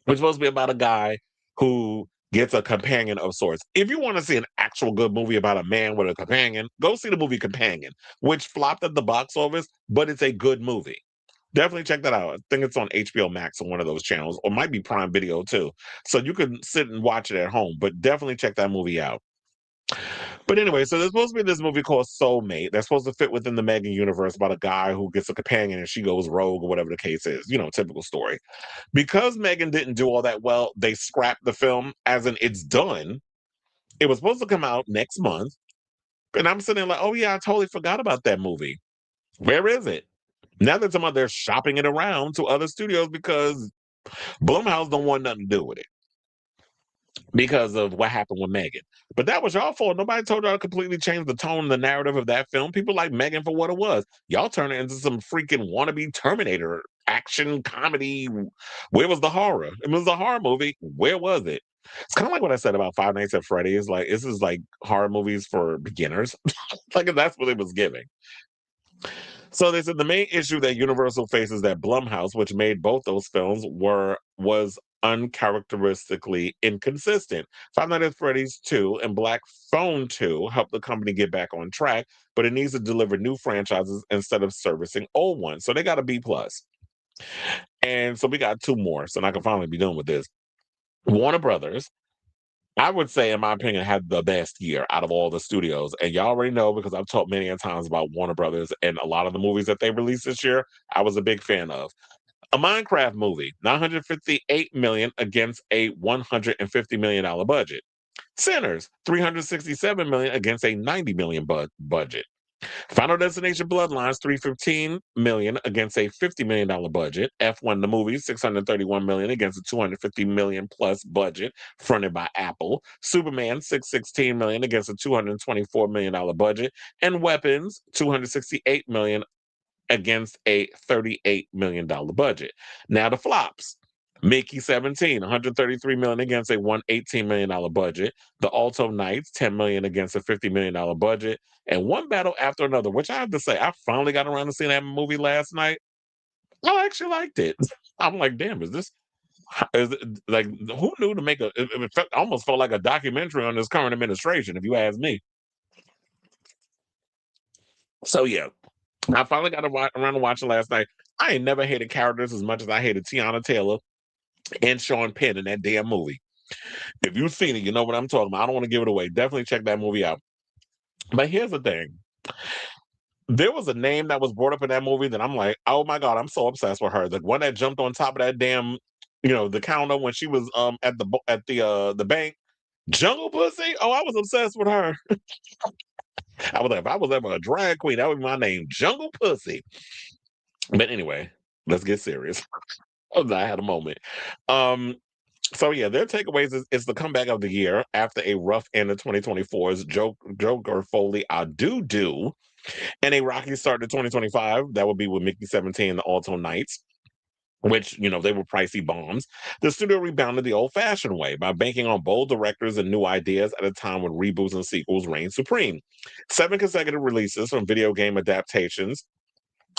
It's supposed to be about a guy who gets a companion of sorts. If you want to see an actual good movie about a man with a companion, go see the movie Companion, which flopped at the box office, but it's a good movie. Definitely check that out. I think it's on HBO Max on one of those channels, or might be Prime Video too. So you can sit and watch it at home, but definitely check that movie out. But anyway, so there's supposed to be this movie called Soulmate that's supposed to fit within the Megan universe about a guy who gets a companion and she goes rogue or whatever the case is. Typical story. Because Megan didn't do all that well, they scrapped the film, as in it's done. It was supposed to come out next month. And I'm sitting there like, oh yeah, I totally forgot about that movie. Where is it? Now that they're shopping it around to other studios because Blumhouse don't want nothing to do with it because of what happened with Megan. But that was y'all fault. Nobody told y'all to completely change the tone and the narrative of that film. People like Megan for what it was. Y'all turned it into some freaking wannabe Terminator action comedy. Where was the horror? It was a horror movie. Where was it? It's kind of like what I said about Five Nights at Freddy's. Like, this is like horror movies for beginners. Like, that's what it was giving. So they said the main issue that Universal faces that Blumhouse, which made both those films, was uncharacteristically inconsistent. Five Nights at Freddy's 2 and Black Phone 2 help the company get back on track, but it needs to deliver new franchises instead of servicing old ones. So they got a B plus. And so we got two more. So I can finally be done with this. Warner Brothers, I would say, in my opinion, had the best year out of all the studios. And y'all already know because I've talked many a times about Warner Brothers and a lot of the movies that they released this year, I was a big fan of. A Minecraft movie, 958 million against a $150 million budget. Sinners, 367 million against a 90 million budget. Final Destination Bloodlines, 315 million against a $50 million budget. F1 the movie, 631 million against a 250 million plus budget fronted by Apple. Superman, 616 million against a $224 million budget. And Weapons, 268 million against a $38 million budget. Now the flops. Mickey 17, 133 million against a $118 million budget. The Alto Knights, 10 million against a $50 million budget. And One Battle After Another, which I have to say, I finally got around to seeing that movie last night. I actually liked it. I'm like, damn, is it, like, who knew to make almost felt like a documentary on this current administration, if you ask me. So yeah, I finally got around to watching last night. I ain't never hated characters as much as I hated Tiana Taylor and Sean Penn in that damn movie. If you've seen it, you know what I'm talking about. I don't want to give it away. Definitely check that movie out. But here's the thing. There was a name that was brought up in that movie that I'm like, oh my God, I'm so obsessed with her. The one that jumped on top of that damn, the counter when she was at the bank. Jungle Pussy? Oh, I was obsessed with her. I was like, if I was ever a drag queen, that would be my name, Jungle Pussy. But anyway, let's get serious. I had a moment. Um, so yeah, their takeaways is the comeback of the year after a rough end of 2024's Joker Foley I Do, and a rocky start to 2025. That would be with Mickey 17 and the Alto Knights, which, they were pricey bombs. The studio rebounded the old-fashioned way by banking on bold directors and new ideas at a time when reboots and sequels reigned supreme. 7 consecutive releases from video game adaptations,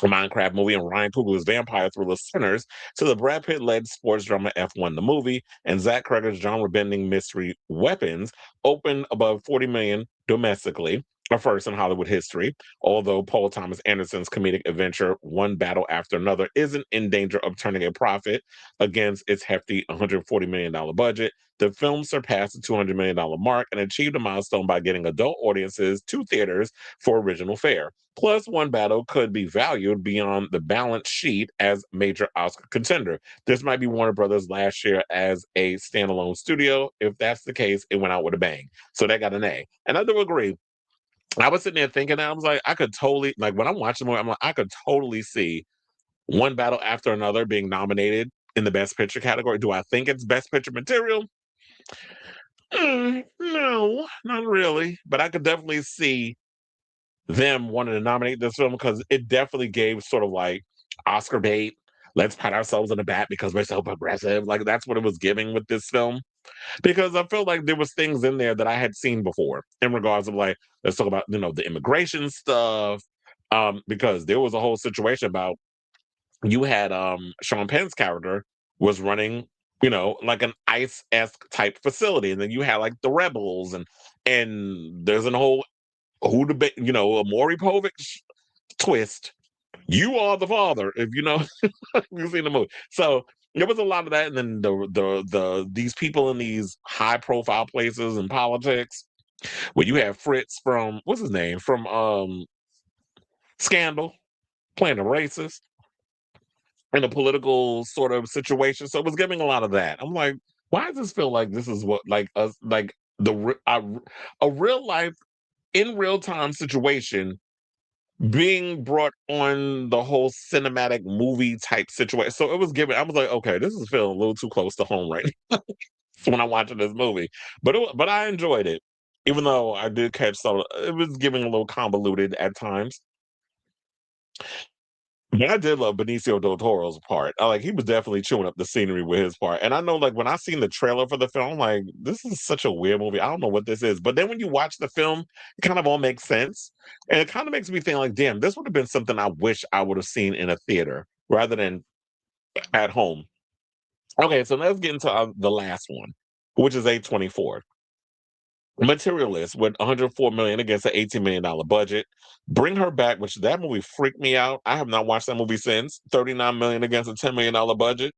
a Minecraft movie, and Ryan Coogler's vampire thriller Sinners, to the Brad Pitt-led sports drama F1 the movie, and Zach Cregger's genre-bending mystery Weapons, opened above 40 million domestically, a first in Hollywood history, although Paul Thomas Anderson's comedic adventure One Battle After Another isn't in danger of turning a profit against its hefty $140 million budget. The film surpassed the $200 million mark and achieved a milestone by getting adult audiences to theaters for original fare. Plus, One Battle could be valued beyond the balance sheet as major Oscar contender. This might be Warner Brothers last year as a standalone studio. If that's the case, it went out with a bang. So they got an A. And I do agree. I was sitting there thinking, I was like, I could totally, like, when I'm watching the movie, I'm like, I could totally see One Battle After Another being nominated in the Best Picture category. Do I think it's Best Picture material? No, not really. But I could definitely see them wanting to nominate this film because it definitely gave sort of like Oscar bait. Let's pat ourselves on the back because we're so progressive. Like that's what it was giving with this film. Because I felt like there was things in there that I had seen before in regards of like, let's talk about, the immigration stuff. Because there was a whole situation about you had Sean Penn's character was running, like an ICE-esque type facility. And then you had like the rebels and there's a whole who debate, a Maury Povich twist. You are the father, if you've seen the movie. So there was a lot of that, and then these people in these high profile places in politics, where you have Fritz from what's his name from Scandal playing a racist in a political sort of situation. So it was giving a lot of that. I'm like, why does this feel like this is what like us like a real life in real time situation being brought on the whole cinematic movie type situation. So it was giving, I was like, okay, this is feeling a little too close to home right now when I'm watching this movie. But I enjoyed it, even though I did catch some, it was giving a little convoluted at times. But I did love Benicio del Toro's part. He was definitely chewing up the scenery with his part. And I know like when I seen the trailer for the film, I'm like, this is such a weird movie. I don't know what this is. But then when you watch the film, it kind of all makes sense. And it kind of makes me think like, damn, this would have been something I wish I would have seen in a theater rather than at home. Okay, so let's get into the last one, which is A24. Materialist with 104 million against an $18 million budget. Bring Her Back, which that movie freaked me out. I have not watched that movie since. 39 million against a $10 million budget.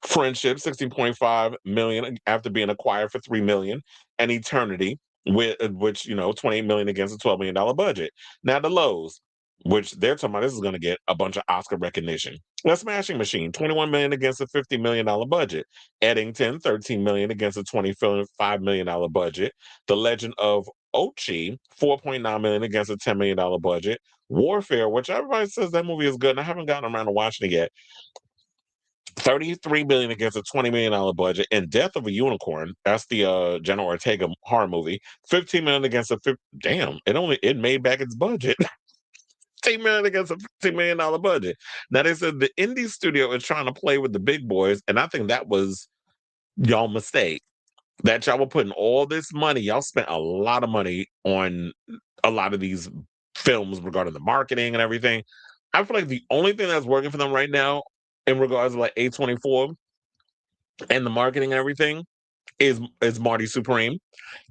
Friendship, 16.5 million after being acquired for 3 million, and Eternity, with which 28 million against a $12 million budget. Now the lows, which they're talking about, this is going to get a bunch of Oscar recognition. The Smashing Machine, 21 million against a $50 million budget. Eddington, 13 million against a $25 million budget. The Legend of Ochi, 4.9 million against a $10 million budget. Warfare, which everybody says that movie is good, and I haven't gotten around to watching it yet. 33 million against a $20 million budget, and Death of a Unicorn, that's the Jenna Ortega horror movie, 15 million against a damn, it made back its budget. 15 million against a $15 million budget. Now they said the indie studio is trying to play with the big boys, and I think that was y'all mistake. That y'all were putting all this money, y'all spent a lot of money on a lot of these films regarding the marketing and everything. I feel like the only thing that's working for them right now in regards to like A24 and the marketing and everything is Marty Supreme.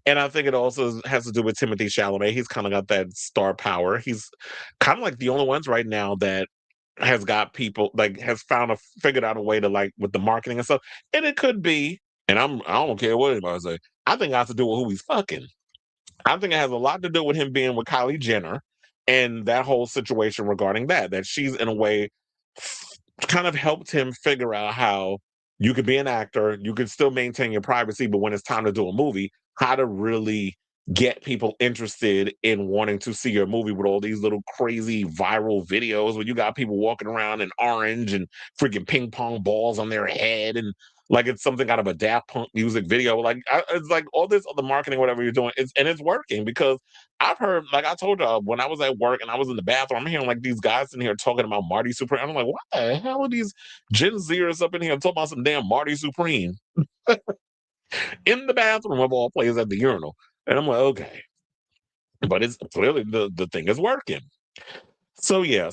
And I think it also has to do with Timothy Chalamet. He's kind of got that star power. He's kind of like the only ones right now that has got people like has figured out a way to like with the marketing and stuff. And it could be, and I don't care what anybody say. I think it has to do with who he's fucking. I think it has a lot to do with him being with Kylie Jenner and that whole situation regarding that she's in a way kind of helped him figure out how you could be an actor, you could still maintain your privacy, but when it's time to do a movie, how to really get people interested in wanting to see your movie with all these little crazy viral videos where you got people walking around in orange and freaking ping pong balls on their head and like it's something out of a Daft Punk music video. Like it's like all this other marketing, whatever you're doing, it's working because I've heard, like I told you, when I was at work and I was in the bathroom, I'm hearing like these guys in here talking about Marty Supreme. I'm like, what the hell are these Gen Zers up in here talking about some damn Marty Supreme in the bathroom of all places at the urinal? And I'm like, okay, but it's clearly the thing is working. So yeah,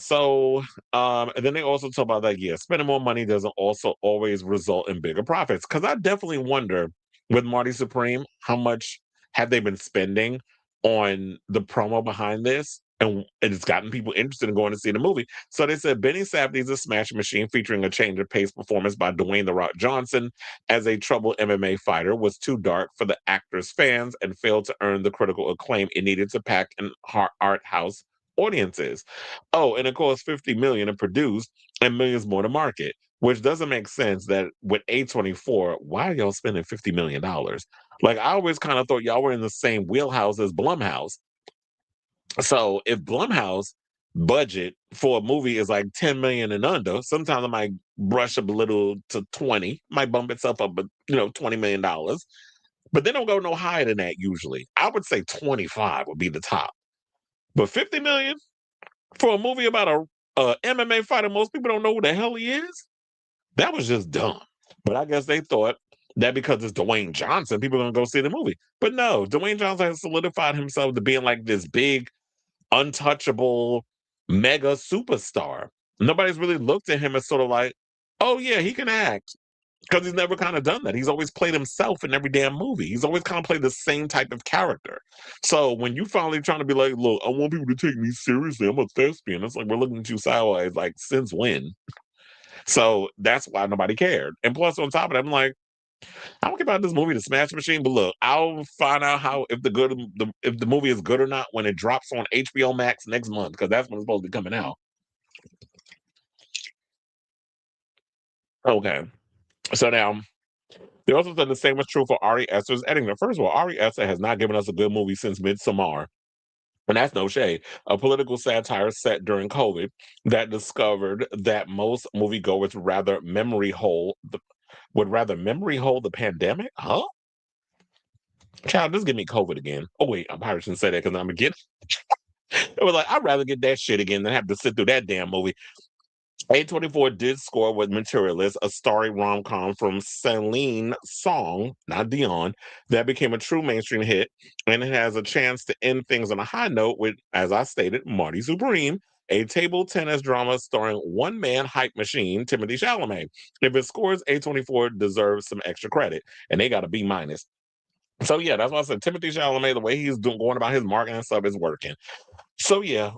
and then they also talk about that, yeah, spending more money doesn't also always result in bigger profits. Cause I definitely wonder with Marty Supreme, how much have they been spending on the promo behind this? And it's gotten people interested in going to see the movie. So they said Benny Safdie's A Smash Machine featuring a change of pace performance by Dwayne The Rock Johnson as a troubled MMA fighter was too dark for the actor's fans and failed to earn the critical acclaim it needed to pack in art house audiences. Oh, and it cost 50 million to produce and millions more to market, which doesn't make sense that with A24, why are y'all spending $50 million? Like I always kind of thought y'all were in the same wheelhouse as Blumhouse. So if Blumhouse budget for a movie is like 10 million and under, sometimes I might brush up a little to 20, might bump itself up, but $20 million. But they don't go no higher than that usually. I would say 25 would be the top. But 50 million for a movie about a MMA fighter, most people don't know who the hell he is. That was just dumb. But I guess they thought that because it's Dwayne Johnson, people are gonna go see the movie. But no, Dwayne Johnson has solidified himself to being like this big, untouchable, mega superstar. Nobody's really looked at him as sort of like, oh yeah, he can act. Because he's never kind of done that. He's always played himself in every damn movie. He's always kind of played the same type of character. So when you finally trying to be like, look, I want people to take me seriously. I'm a thespian. It's like we're looking at you sideways, like since when? So that's why nobody cared. And plus, on top of that, I'm like, I don't care about this movie, The Smash Machine, but look, I'll find out how if the movie is good or not when it drops on HBO Max next month because that's when it's supposed to be coming out. Okay, so now they also said the same was true for Ari Aster's editing. First of all, Ari Aster has not given us a good movie since Midsommar. And that's no shade. A political satire set during COVID that discovered that most moviegoers would rather memory hold the pandemic. Huh? Child, just give me COVID again. Oh wait, I probably shouldn't say that because I'm again. It was like I'd rather get that shit again than have to sit through that damn movie. A24 did score with Materialist, a starry rom-com from Celine Song, not Dion, that became a true mainstream hit, and it has a chance to end things on a high note with, as I stated, Marty Supreme a table tennis drama starring one-man hype machine, Timothy Chalamet. If it scores, A24 deserves some extra credit, and they got a B minus. So yeah, that's why I said Timothy Chalamet, the way he's doing going about his marketing stuff is working. So yeah,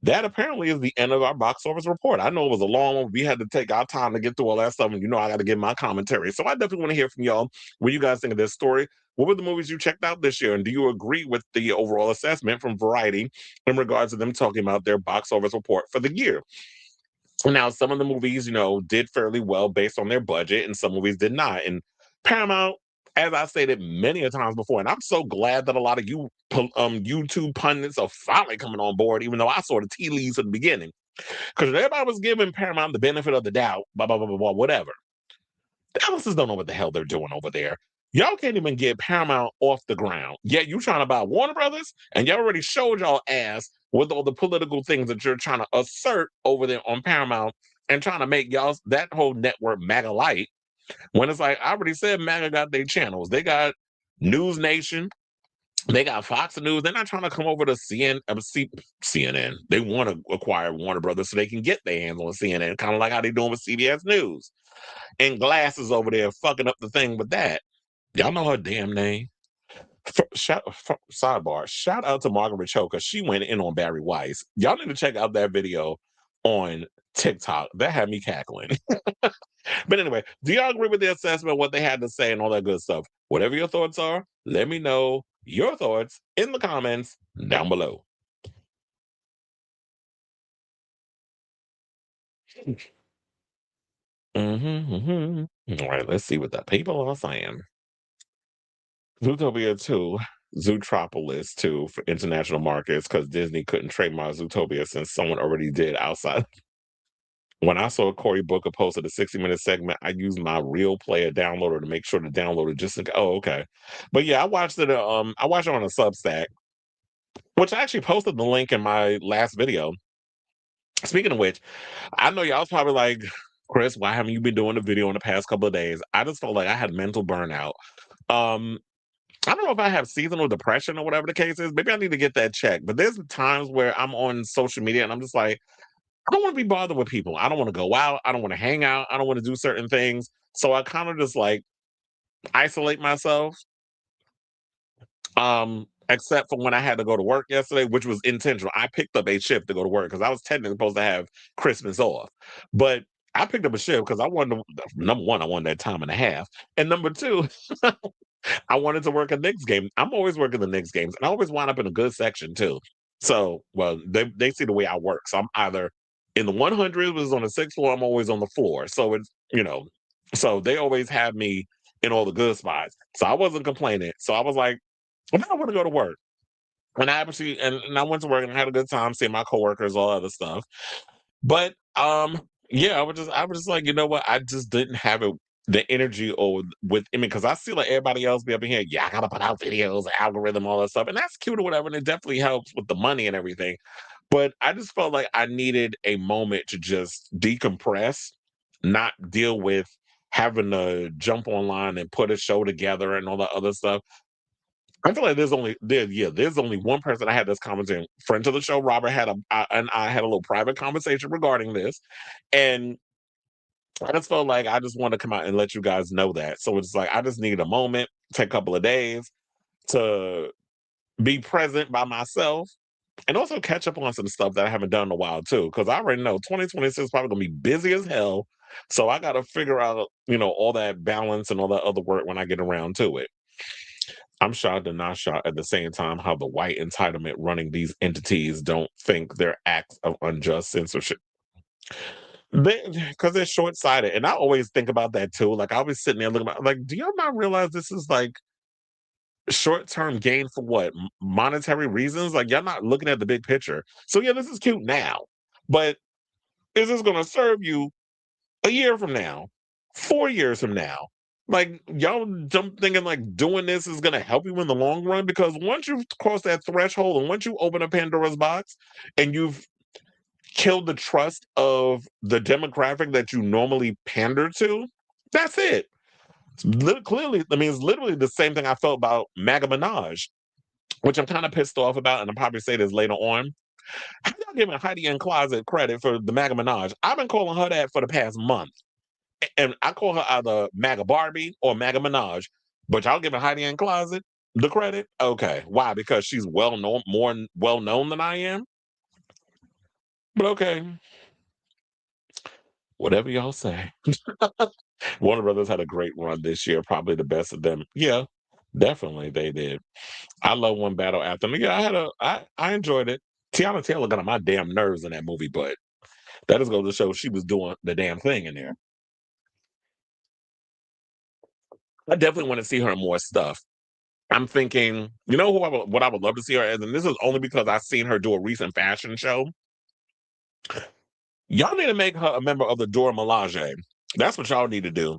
that apparently is the end of our box office report. I know it was a long one. We had to take our time to get through all that stuff, and you know I got to give my commentary. So I definitely want to hear from y'all what you guys think of this story. What were the movies you checked out this year, and do you agree with the overall assessment from Variety in regards to them talking about their box office report for the year? Now, some of the movies, did fairly well based on their budget, and some movies did not. And Paramount, as I stated many a times before, and I'm so glad that a lot of you YouTube pundits are finally coming on board, even though I saw the tea leaves at the beginning, because everybody was giving Paramount the benefit of the doubt, blah blah blah blah blah, whatever. The Allisons don't know what the hell they're doing over there. Y'all can't even get Paramount off the ground. Yet you trying to buy Warner Brothers, and y'all already showed y'all ass with all the political things that you're trying to assert over there on Paramount and trying to make y'all that whole network MAGA light. When it's like I already said, MAGA got their channels. They got News Nation. They got Fox News. They're not trying to come over to CNN. They want to acquire Warner Brothers so they can get their hands on CNN, kind of like how they doing with CBS News. And Glass is over there fucking up the thing with that. Y'all know her damn name. Sidebar. Shout out to Margaret Cho because she went in on Barry Weiss. Y'all need to check out that video on TikTok. That had me cackling. But anyway, do y'all agree with the assessment, what they had to say, and all that good stuff? Whatever your thoughts are, let me know your thoughts in the comments down below. All right, let's see what the people are saying. Zootopia 2, Zootropolis 2 for international markets because Disney couldn't trademark Zootopia since someone already did outside. When I saw Cory Booker posted a 60-minute segment, I used my real player downloader to make sure to download it just oh, okay. But yeah, I watched it on a Substack, which I actually posted the link in my last video. Speaking of which, I know y'all's probably like, Chris, why haven't you been doing a video in the past couple of days? I just felt like I had mental burnout. Um, I don't know if I have seasonal depression or whatever the case is. Maybe I need to get that checked. But there's times where I'm on social media and I'm just like, I don't want to be bothered with people. I don't want to go out. I don't want to hang out. I don't want to do certain things. So I kind of just like isolate myself. Except for when I had to go to work yesterday, which was intentional. I picked up a shift to go to work because I was technically supposed to have Christmas off. But I picked up a shift because I wanted to, number one, I wanted that time and a half. And number two, I wanted to work a Knicks game. I'm always working the Knicks games, and I always wind up in a good section too. So, well, they see the way I work. So I'm either in the 100, was on the sixth floor. I'm always on the floor. So it's so they always have me in all the good spots. So I wasn't complaining. So I was like, well, I want to go to work. And I actually and I went to work and I had a good time seeing my coworkers, all other stuff. But yeah, I was just like, you know what? I just didn't have it the energy or within me because I see like everybody else be up in here. Yeah, I gotta put out videos, algorithm, all that stuff, and that's cute or whatever, and it definitely helps with the money and everything. But I just felt like I needed a moment to just decompress, not deal with having to jump online and put a show together and all that other stuff. I feel like there's only one person I had this commenting. Friend to the show, Robert and I had a little private conversation regarding this, and I just felt like I just wanted to come out and let you guys know that. So it's like I just need a moment, take a couple of days to be present by myself, and also catch up on some stuff that I haven't done in a while too. Because I already know 2026 is probably gonna be busy as hell. So I got to figure out, all that balance and all that other work when I get around to it. I'm shocked and not shocked at the same time how the white entitlement running these entities don't think they're acts of unjust censorship. Because they're short sighted. And I always think about that too. Like, I was sitting there looking about, like, do y'all not realize this is like short term gain for what? Monetary reasons? Like, y'all not looking at the big picture. So, yeah, this is cute now. But is this going to serve you a year from now, 4 years from now? Like, y'all jump thinking like doing this is gonna help you in the long run because once you've crossed that threshold and once you open a Pandora's box and you've killed the trust of the demographic that you normally pander to, that's it. Clearly, I mean, it's literally the same thing I felt about MAGA Minaj, which I'm kind of pissed off about, and I'll probably say this later on. How y'all giving Heidi N Closet credit for the MAGA Minaj? I've been calling her that for the past month. And I call her either MAGA Barbie or MAGA Minaj. But y'all giving Heidi N Closet the credit? Okay. Why? Because she's well known, more well known than I am? But okay. Whatever y'all say. Warner Brothers had a great run this year, probably the best of them. Yeah, definitely they did. I love one battle after. Yeah, I enjoyed it. Tiana Taylor got on my damn nerves in that movie, but that is going to show she was doing the damn thing in there. I definitely want to see her in more stuff. I'm thinking, you know what I would love to see her as, and this is only because I've seen her do a recent fashion show. Y'all need to make her a member of the Dora Milaje. That's what y'all need to do.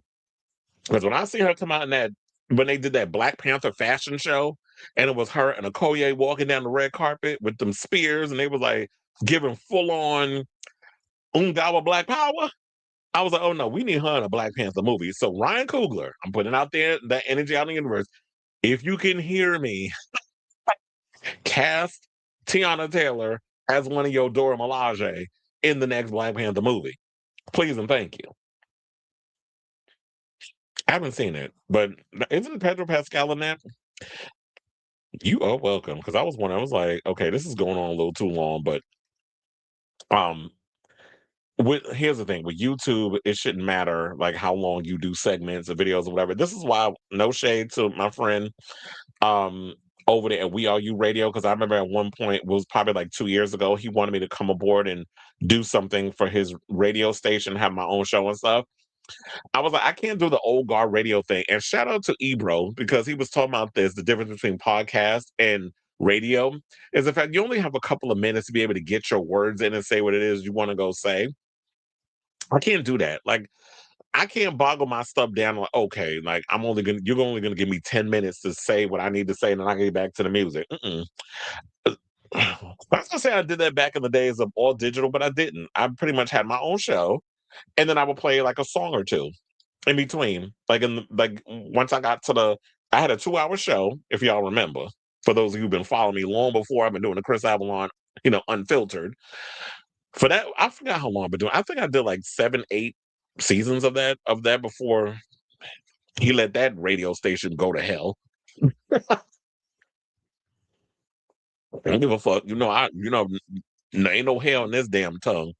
Because when I see her come out in that, when they did that Black Panther fashion show, and it was her and Okoye walking down the red carpet with them spears, and they was like giving full on Ungawa Black Power. I was like, oh no, we need her in a Black Panther movie. So Ryan Coogler, I'm putting out there that energy out in the universe. If you can hear me, cast Tiana Taylor as one of your Dora Milaje in the next Black Panther movie. Please and thank you. I haven't seen it, but isn't Pedro Pascal in that? You are welcome. Because I was wondering, I was like, okay, this is going on a little too long, but um here's the thing with YouTube, it shouldn't matter like how long you do segments or videos or whatever. This is why, no shade to my friend um over there at We Are You Radio, because I remember at one point, it was probably like 2 years ago, he wanted me to come aboard and do something for his radio station, have my own show and stuff. I was like, I can't do the old guard radio thing. And shout out to Ebro, because he was talking about this, the difference between podcast and radio is the fact you only have a couple of minutes to be able to get your words in and say what it is you want to go say. I can't do that. Like, I can't boggle my stuff down. Like, okay, like you're only gonna give me 10 minutes to say what I need to say, and then I can get back to the music. I was gonna say I did that back in the days of all digital, but I didn't. I pretty much had my own show, and then I would play like a song or two in between. Like once I got to I had a 2-hour show, if y'all remember. For those of you who've been following me long before, I've been doing the Chris Avalon, unfiltered. For that, I forgot how long I've been doing. I think I did like 7, 8 seasons of that before he let that radio station go to hell. I don't give a fuck. Ain't no hell in this damn tongue.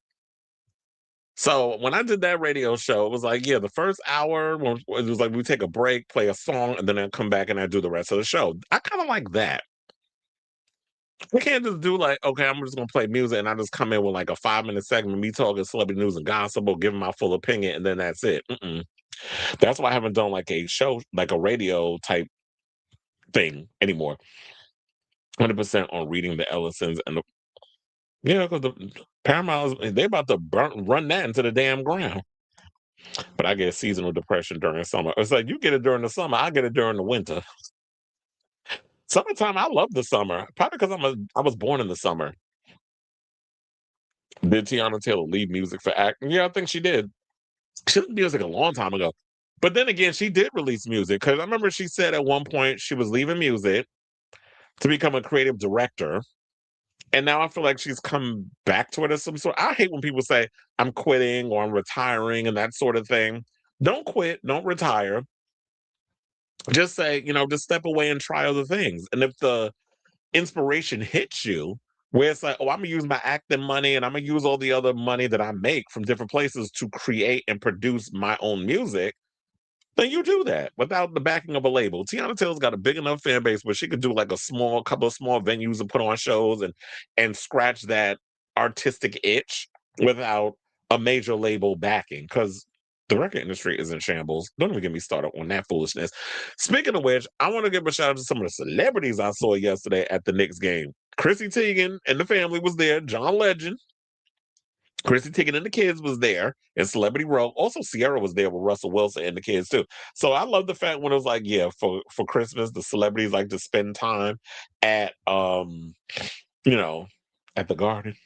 So when I did that radio show, it was like, yeah, the first hour it was like we take a break, play a song, and then I come back and I do the rest of the show. I kind of like that. We can't just do like, okay, I'm just gonna play music and I just come in with like a 5-minute segment, me talking celebrity news and gossip or giving my full opinion, and then that's it. That's why I haven't done like a show, like a radio type thing anymore. 100% on reading the Ellisons and because the Paramount they're about to run that into the damn ground. But I get seasonal depression during the summer. It's like you get it during the summer, I get it during the winter. Summertime, I love the summer. Probably because I was born in the summer. Did Tiana Taylor leave music for acting? Yeah, I think she did. She did music a long time ago. But then again, she did release music, because I remember she said at one point she was leaving music to become a creative director. And now I feel like she's come back to it as some sort. I hate when people say I'm quitting or I'm retiring and that sort of thing. Don't quit, don't retire. Just say, just step away and try other things. And if the inspiration hits you, where it's like, oh, I'm gonna use my acting money and I'm gonna use all the other money that I make from different places to create and produce my own music, then you do that without the backing of a label. Tiana Taylor's got a big enough fan base where she could do like a couple of small venues and put on shows and scratch that artistic itch without a major label backing. Because the record industry is in shambles. Don't even get me started on that foolishness. Speaking of which, I want to give a shout out to some of the celebrities I saw yesterday at the Knicks game. Chrissy Teigen and the family was there. John Legend, Chrissy Teigen and the kids was there in Celebrity Row. Also, Sierra was there with Russell Wilson and the kids too. So I love the fact when it was like, yeah, for Christmas, the celebrities like to spend time at you know, at the Garden.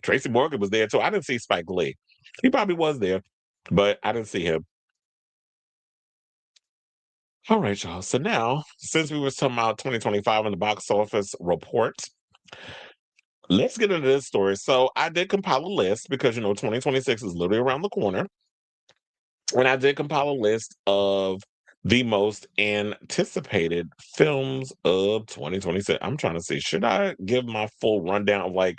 Tracy Morgan was there too. I didn't see Spike Lee. He probably was there, but I didn't see him. All right, y'all. So now, since we were talking about 2025 in the box office report, let's get into this story. So I did compile a list because 2026 is literally around the corner. And I did compile a list of the most anticipated films of 2026. I'm trying to see, should I give my full rundown of like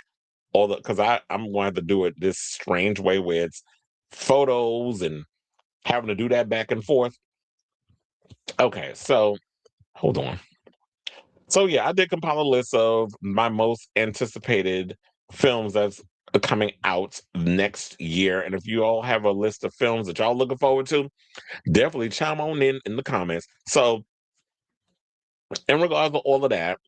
all the because I'm going to have to do it this strange way where it's photos and having to do that back and forth. Okay, so hold on. So yeah, I did compile a list of my most anticipated films that's coming out next year. And if you all have a list of films that y'all looking forward to, definitely chime on in the comments. So in regards to all of that,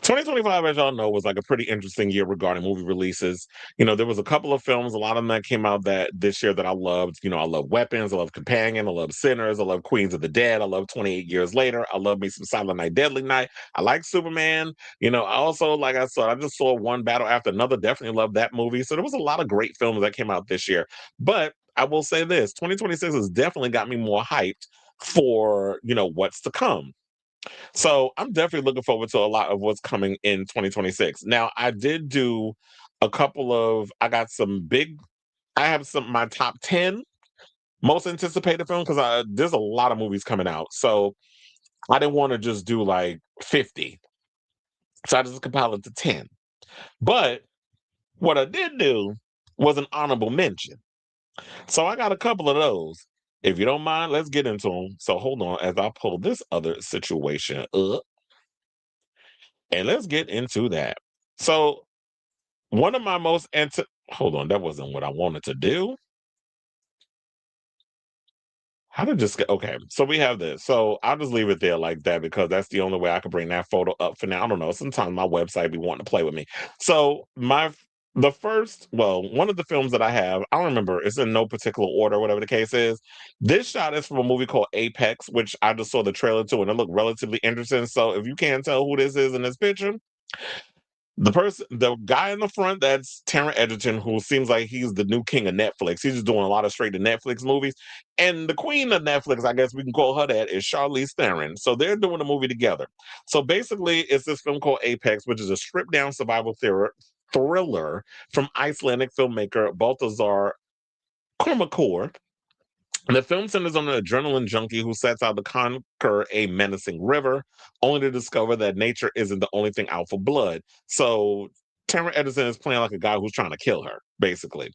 2025, as y'all know, was like a pretty interesting year regarding movie releases. There was a couple of films, a lot of them that came out that this year that I loved. I love Weapons, I love Companion, I love Sinners, I love Queens of the Dead, I love 28 Years Later, I love me some Silent Night, Deadly Night. I like Superman. I also, like I just saw One Battle After Another. Definitely love that movie. So there was a lot of great films that came out this year. But I will say this: 2026 has definitely got me more hyped for what's to come. So I'm definitely looking forward to a lot of what's coming in 2026. Now, I did do a couple of, I have my top 10 most anticipated films because there's a lot of movies coming out. So I didn't want to just do like 50. So I just compiled it to 10. But what I did do was an honorable mention. So I got a couple of those. If you don't mind, let's get into them. So hold on as I pull this other situation up. And let's get into that. So one of my most hold on, that wasn't what I wanted to do. How did this get okay? So we have this. So I'll just leave it there like that because that's the only way I can bring that photo up for now. I don't know. Sometimes my website be wanting to play with me. So one of the films that I have, I don't remember, it's in no particular order, whatever the case is. This shot is from a movie called Apex, which I just saw the trailer to, and it looked relatively interesting. So if you can't tell who this is in this picture, the guy in the front, that's Taron Egerton, who seems like he's the new king of Netflix. He's just doing a lot of straight to Netflix movies. And the queen of Netflix, I guess we can call her that, is Charlize Theron. So they're doing a movie together. So basically, it's this film called Apex, which is a stripped down survival thriller from Icelandic filmmaker Baltazar Kormákur. The film centers on an adrenaline junkie who sets out to conquer a menacing river, only to discover that nature isn't the only thing out for blood. So Taron Egerton is playing like a guy who's trying to kill her, basically.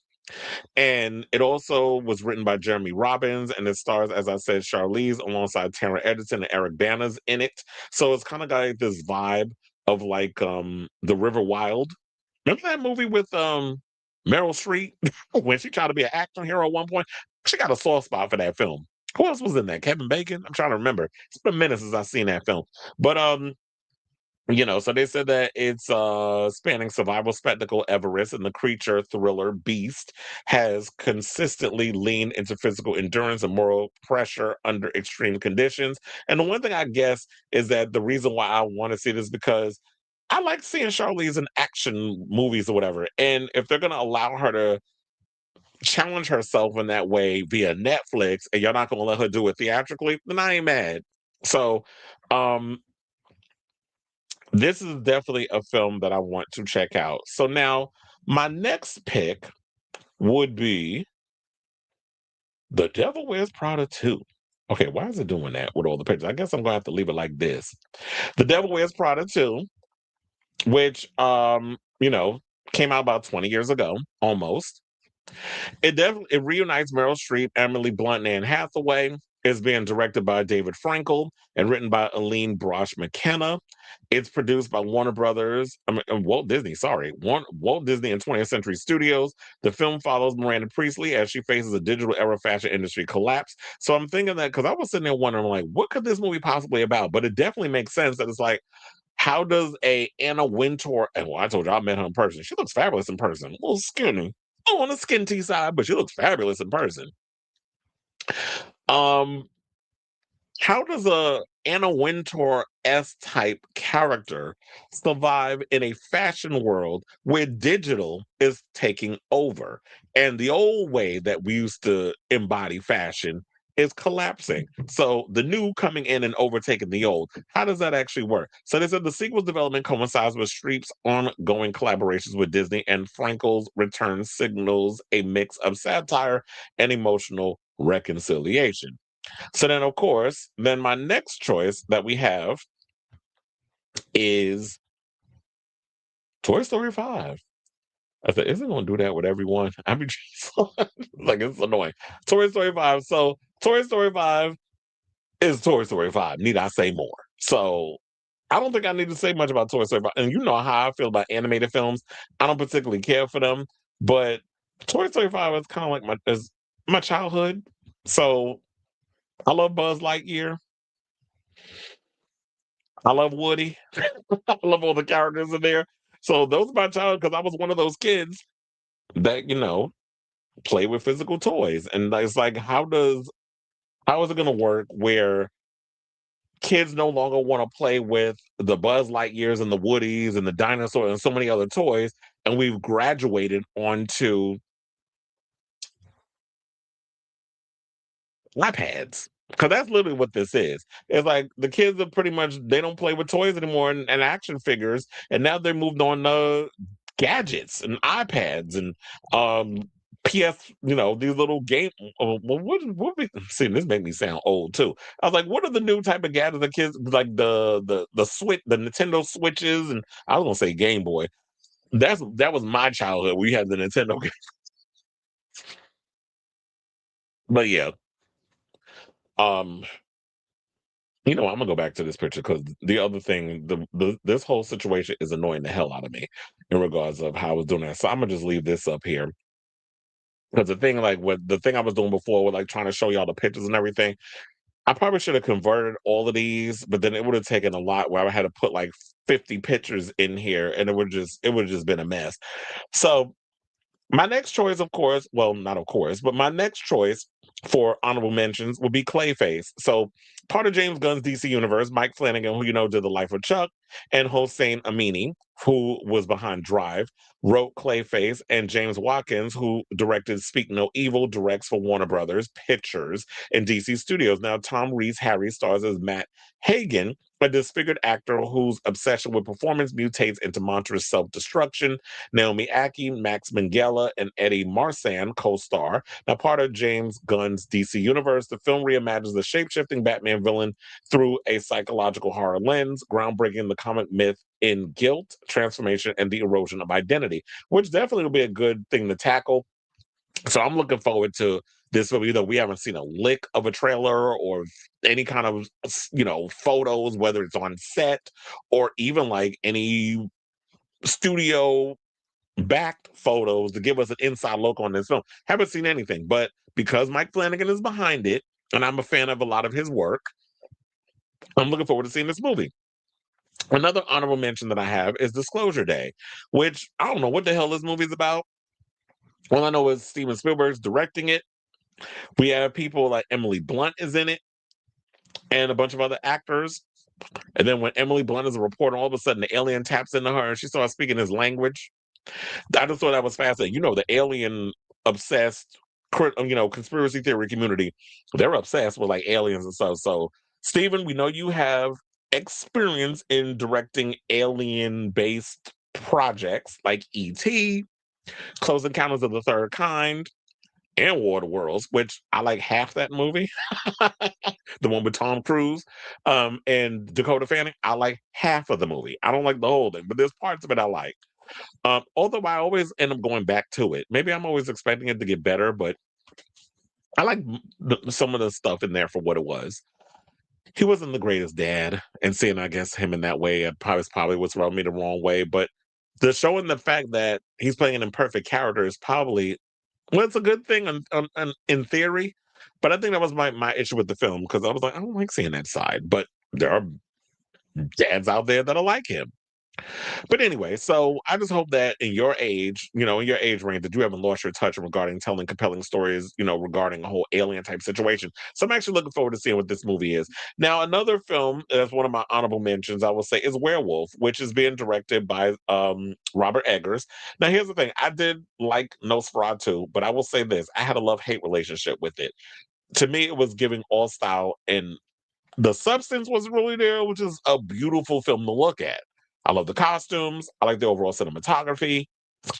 And it also was written by Jeremy Robbins, and it stars, as I said, Charlize alongside Taron Egerton and Eric Bana's in it. So it's kind of got like this vibe of like The River Wild. Remember that movie with Meryl Streep when she tried to be an action hero at one point? She got a soft spot for that film. Who else was in that? Kevin Bacon? I'm trying to remember. It's been a minute since I've seen that film. But so they said that it's spanning survival spectacle Everest, and the creature thriller Beast has consistently leaned into physical endurance and moral pressure under extreme conditions. And the one thing I guess is that the reason why I want to see this because I like seeing Charlize in action movies or whatever. And if they're gonna allow her to challenge herself in that way via Netflix and you're not gonna let her do it theatrically, then I ain't mad. So um this is definitely a film that I want to check out. So now my next pick would be The Devil Wears Prada 2. Okay, why is it doing that with all the pictures? I guess I'm gonna have to leave it like this. The Devil Wears Prada 2, which came out about 20 years ago, almost. It reunites Meryl Streep, Emily Blunt, and Anne Hathaway. It's being directed by David Frankel and written by Aline Brosh McKenna. It's produced by Warner Brothers, Walt Disney, sorry, Walt Disney and 20th Century Studios. The film follows Miranda Priestley as she faces a digital era fashion industry collapse. So I'm thinking that because I was sitting there wondering, like, what could this movie possibly about? But it definitely makes sense that it's like, how does a Anna Wintour, and well, I told you I met her in person. She looks fabulous in person. A little skinny, on the skin T side, but she looks fabulous in person. Um, how does a Anna Wintour S type character survive in a fashion world where digital is taking over? And the old way that we used to embody fashion is collapsing. So the new coming in and overtaking the old. How does that actually work? So they said the sequel's development coincides with Streep's ongoing collaborations with Disney, and Frankel's return signals a mix of satire and emotional reconciliation. So then, of course, then my next choice that we have is Toy Story 5. I said, isn't going to do that with everyone? I mean, like, it's annoying. Toy Story 5. So, Toy Story 5 is Toy Story 5. Need I say more? So, I don't think I need to say much about Toy Story 5. And you know how I feel about animated films. I don't particularly care for them, but Toy Story 5 is kind of like my childhood. So, I love Buzz Lightyear. I love Woody. I love all the characters in there. So, those are my childhood because I was one of those kids that, play with physical toys. And it's like, how is it gonna work where kids no longer want to play with the Buzz Lightyears and the Woodies and the dinosaurs and so many other toys, and we've graduated onto iPads. Because that's literally what this is. It's like the kids are pretty much they don't play with toys anymore and action figures, and now they're moved on to gadgets and iPads and PS, these little game. Well, see, this made me sound old too. I was like, what are the new type of gadgets the kids like the switch, the Nintendo Switches, and I was gonna say Game Boy. That was my childhood. We had the Nintendo, but yeah, um, I'm gonna go back to this picture because the other thing, this whole situation is annoying the hell out of me in regards of how I was doing that. So I'm gonna just leave this up here because the thing, like, what the thing I was doing before with like trying to show y'all the pictures and everything, I probably should have converted all of these, but then it would have taken a lot where I had to put like 50 pictures in here, and it would have just been a mess. So my next choice, of course, well, not of course, but my next choice for honorable mentions would be Clayface. So, part of James Gunn's DC universe, Mike Flanagan, who did The Life of Chuck, and Hossein Amini, who was behind Drive, wrote Clayface, and James Watkins, who directed Speak No Evil, directs for Warner Brothers Pictures and DC Studios. Now, Tom Reese Harry stars as Matt Hagen, a disfigured actor whose obsession with performance mutates into monstrous self-destruction. Naomi Aki, Max Minghella, and Eddie Marsan co-star. Now, part of James Gunn's DC universe, the film reimagines the shape-shifting Batman villain through a psychological horror lens, groundbreaking the comic myth in guilt, transformation, and the erosion of identity, which definitely will be a good thing to tackle. So I'm looking forward to this movie. We haven't seen a lick of a trailer or any kind of photos, whether it's on set or even like any studio backed photos to give us an inside look on this film. Haven't seen anything, but because Mike Flanagan is behind it, and I'm a fan of a lot of his work, I'm looking forward to seeing this movie. Another honorable mention that I have is Disclosure Day, which I don't know what the hell this movie is about. All I know is Steven Spielberg's directing it. We have people like Emily Blunt is in it, and a bunch of other actors. And then when Emily Blunt is a reporter, all of a sudden the alien taps into her and she starts speaking his language. I just thought that was fascinating. The alien obsessed, conspiracy theory community, they're obsessed with like aliens and stuff. So, Stephen, we know you have experience in directing alien based projects like E.T., Close Encounters of the Third Kind, and War of the Worlds, which I like half that movie. The one with Tom Cruise and Dakota Fanning. I like half of the movie. I don't like the whole thing, but there's parts of it I like. Although I always end up going back to it. Maybe I'm always expecting it to get better, but I like some of the stuff in there for what it was. He wasn't the greatest dad, and seeing, I guess, him in that way, it probably was rubbing me the wrong way. But the showing the fact that he's playing an imperfect character is probably it's a good thing in theory. But I think that was my issue with the film because I was like, I don't like seeing that side. But there are dads out there that are like him. But anyway, so I just hope that in your age range, that you haven't lost your touch regarding telling compelling stories, regarding a whole alien type situation. So I'm actually looking forward to seeing what this movie is. Now, another film that's one of my honorable mentions, I will say, is Werewolf, which is being directed by Robert Eggers. Now, here's the thing: I did like Nosferatu, but I will say this: I had a love-hate relationship with it. to me, it was giving all style, and the substance was really there, which is a beautiful film to look at. I love the costumes. I like the overall cinematography.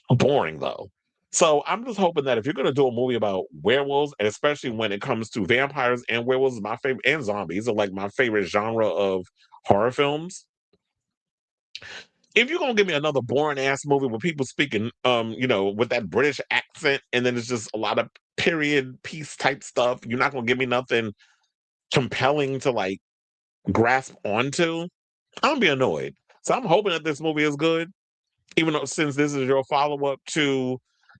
Boring though. So I'm just hoping that if you're going to do a movie about werewolves, and especially when it comes to vampires and werewolves, my favorite, and zombies are like my favorite genre of horror films. If you're gonna give me another boring ass movie with people speaking, with that British accent, and then it's just a lot of period piece type stuff, you're not gonna give me nothing compelling to like grasp onto. I'm gonna be annoyed. So I'm hoping that this movie is good, even though since this is your follow up to,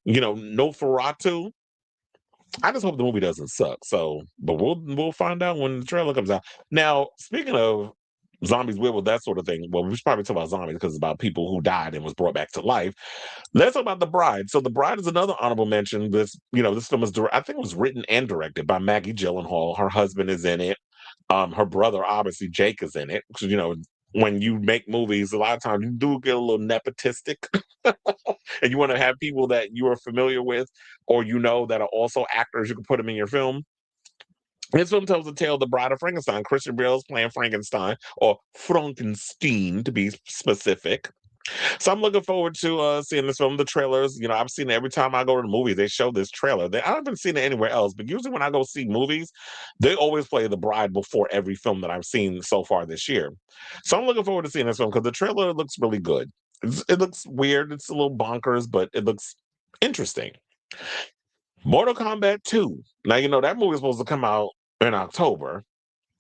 Nosferatu. I just hope the movie doesn't suck. So, but we'll find out when the trailer comes out. Now, speaking of zombies, werewolves, that sort of thing. Well, we should probably talk about zombies because it's about people who died and was brought back to life. Let's talk about The Bride. So, The Bride is another honorable mention. This film is I think it was written and directed by Maggie Gyllenhaal. Her husband is in it. Her brother, obviously, Jake, is in it. Because, when you make movies, a lot of times you do get a little nepotistic, and you want to have people that you are familiar with, or that are also actors. You can put them in your film. This film tells the tale of the Bride of Frankenstein. Christian Bale is playing Frankenstein, or Frankenstein to be specific. So I'm looking forward to seeing this film. The trailers, I've seen it every time I go to the movies. They show this trailer. I haven't seen it anywhere else, but usually when I go see movies, they always play The Bride before every film that I've seen so far this year. So I'm looking forward to seeing this film because the trailer looks really good. It looks weird. It's a little bonkers, but it looks interesting. Mortal Kombat 2. Now, that movie is supposed to come out in October,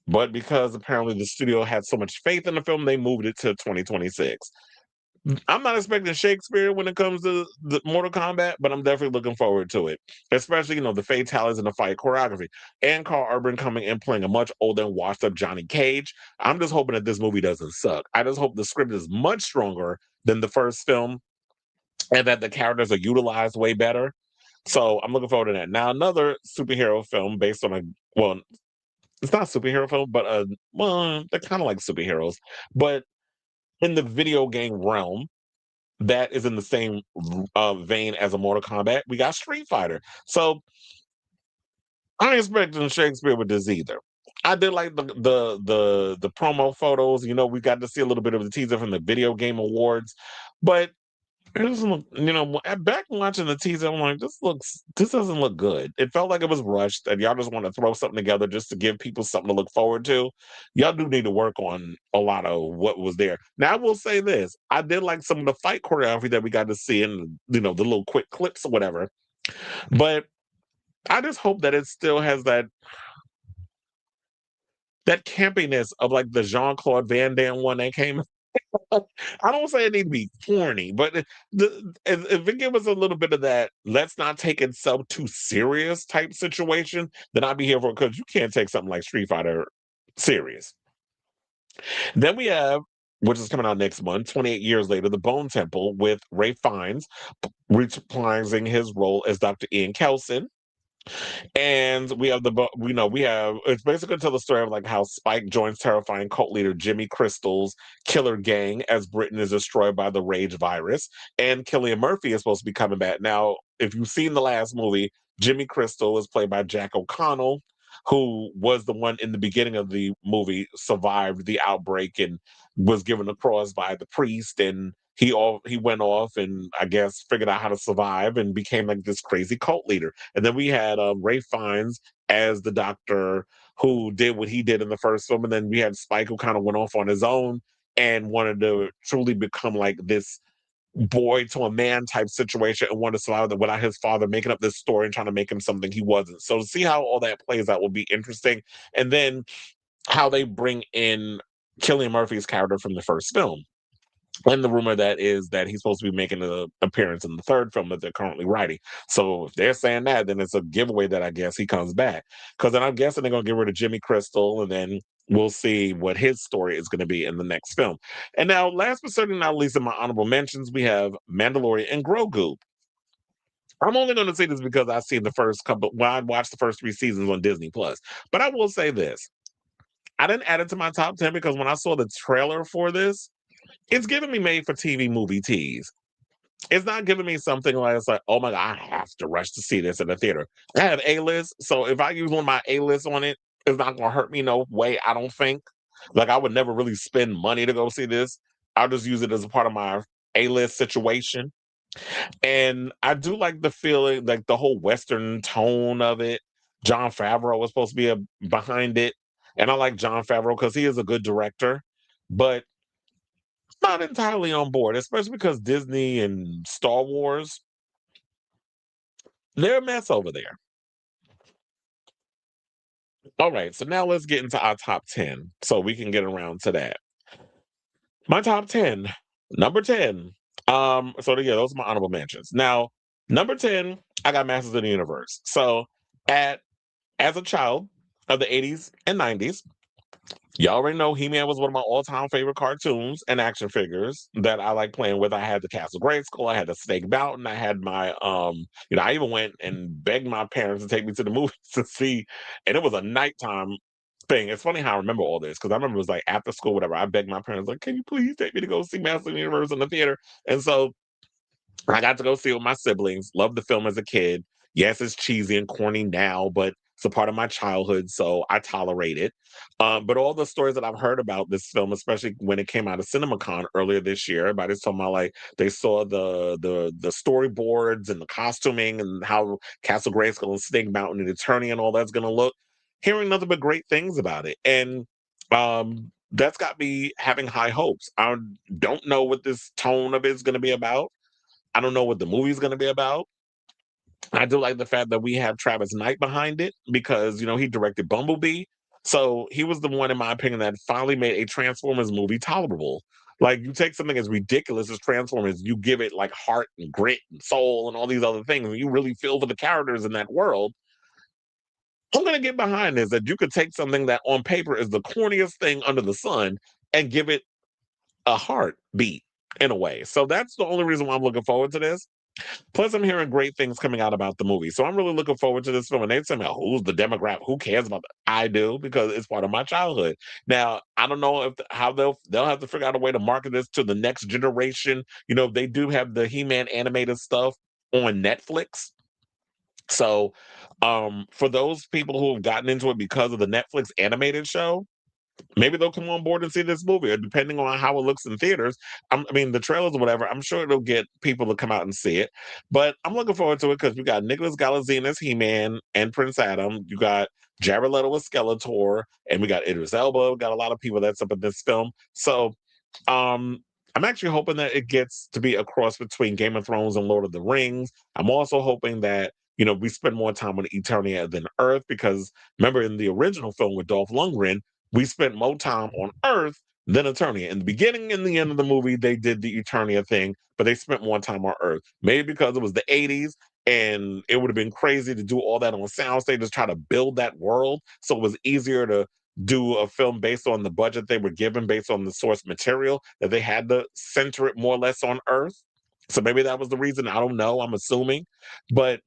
but because apparently the studio had so much faith in the film, they moved it to 2026. I'm not expecting Shakespeare when it comes to the Mortal Kombat, but I'm definitely looking forward to it. Especially, the fatalities and the fight choreography. And Carl Urban coming and playing a much older and washed up Johnny Cage. I'm just hoping that this movie doesn't suck. I just hope the script is much stronger than the first film and that the characters are utilized way better. So I'm looking forward to that. Now, another superhero film based on well, it's not a superhero film, but they're kind of like superheroes, but in the video game realm that is in the same vein as a Mortal Kombat. We got Street Fighter. So I ain't expecting Shakespeare with this either. I did like the promo photos. We got to see a little bit of the teaser from the Video Game Awards, but it doesn't look. Back watching the teaser, I'm like, this doesn't look good. It felt like it was rushed, and y'all just want to throw something together just to give people something to look forward to. Y'all do need to work on a lot of what was there. Now, I will say this: I did like some of the fight choreography that we got to see in the little quick clips or whatever, but I just hope that it still has that campiness of like the Jean-Claude Van Damme one that came. I don't say it need to be corny, but if it give us a little bit of that, let's not take it so too serious type situation, then I'd be here for it because you can't take something like Street Fighter serious. Then we have, which is coming out next month, 28 years later, The Bone Temple with Ray Fiennes reprising his role as Dr. Ian Kelson. And we have it's basically tell the story of like how Spike joins terrifying cult leader Jimmy Crystal's killer gang as Britain is destroyed by the rage virus, and Killian Murphy is supposed to be coming back. Now, if you've seen the last movie, Jimmy Crystal is played by Jack O'Connell, who was the one in the beginning of the movie, survived the outbreak and was given the cross by the priest, and he went off and I guess figured out how to survive and became like this crazy cult leader. And then we had Ray Fiennes as the doctor who did what he did in the first film, and then we had Spike who kind of went off on his own and wanted to truly become like this boy to a man type situation and wanted to survive that without his father making up this story and trying to make him something he wasn't. So to see how all that plays out will be interesting. And then how they bring in Killian Murphy's character from the first film. And the rumor that is that he's supposed to be making an appearance in the third film that they're currently writing. So if they're saying that, then it's a giveaway that I guess he comes back. Because then I'm guessing they're going to get rid of Jimmy Crystal, and then we'll see what his story is going to be in the next film. And now, last but certainly not least, in my honorable mentions, we have Mandalorian and Grogu. I'm only going to say this because I've seen the first couple. Well, I watched the first 3 seasons on Disney Plus. But I will say this: I didn't add it to my top 10 because when I saw the trailer for this, it's giving me made for TV movie tease. It's not giving me something like it's like, oh my god, I have to rush to see this in the theater. I have A list, so if I use one of my A lists on it, it's not gonna hurt me no way. I don't think. Like I would never really spend money to go see this. I'll just use it as a part of my A list situation. And I do like the feeling, like the whole Western tone of it. John Favreau was supposed to be behind it, and I like John Favreau because he is a good director, but not entirely on board, especially because Disney and Star Wars, they're a mess over there. All right, so now let's get into our top 10 so we can get around to that. My top 10, number 10. So yeah, those are my honorable mentions. Now, number 10, I got Masters of the Universe. So at as a child of the 80s and 90s, y'all already know He-Man was one of my all-time favorite cartoons and action figures that I like playing with. I had the Castle Grayskull, I had the Snake Mountain, I had my I even went and begged my parents to take me to the movies to see, and it was a nighttime thing. It's funny how I remember all this because I remember it was like after school, whatever. I begged my parents, like, can you please take me to go see Master of the Universe in the theater? And so I got to go see it with my siblings. Loved the film as a kid. Yes, it's cheesy and corny now, but it's a part of my childhood, so I tolerate it. But all the stories that I've heard about this film, especially when it came out of CinemaCon earlier this year, everybody's talking about like they saw the storyboards and the costuming and how Castle Grayskull and Snake Mountain and Eternia and all that's going to look. Hearing nothing but great things about it, and that's got me having high hopes. I don't know what this tone of it is going to be about. I don't know what the movie's gonna be about. I do like the fact that we have Travis Knight behind it because, he directed Bumblebee. So he was the one, in my opinion, that finally made a Transformers movie tolerable. Like you take something as ridiculous as Transformers, you give it like heart and grit and soul and all these other things, and you really feel for the characters in that world. I'm gonna get behind this that you could take something that on paper is the corniest thing under the sun and give it a heartbeat in a way. So that's the only reason why I'm looking forward to this. Plus, I'm hearing great things coming out about the movie. So I'm really looking forward to this film. And they tell me, who's the demographic? Who cares about that? I do because it's part of my childhood. Now, I don't know how they'll have to figure out a way to market this to the next generation. They do have the He-Man animated stuff on Netflix. So, for those people who have gotten into it because of the Netflix animated show, maybe they'll come on board and see this movie, or depending on how it looks in theaters. I mean, the trailers or whatever, I'm sure it'll get people to come out and see it. But I'm looking forward to it because we got Nicholas Galitzine as He-Man and Prince Adam. You got Jared Leto as Skeletor, and we got Idris Elba. We got a lot of people that's up in this film. So um, I'm actually hoping that it gets to be a cross between Game of Thrones and Lord of the Rings. I'm also hoping that we spend more time on Eternia than Earth because remember in the original film with Dolph Lundgren, we spent more time on Earth than Eternia. In the beginning and the end of the movie, they did the Eternia thing, but they spent more time on Earth. Maybe because it was the 80s and it would have been crazy to do all that on soundstage to try to build that world. So it was easier to do a film based on the budget they were given, based on the source material, that they had to center it more or less on Earth. So maybe that was the reason. I don't know. I'm assuming. But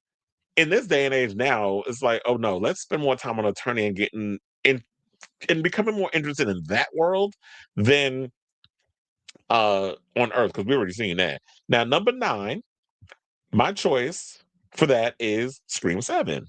in this day and age now, it's like, oh no, let's spend more time on Attorney and getting in and becoming more interested in that world than on Earth, because we're already seeing that. Now, number 9, my choice for that is Scream 7.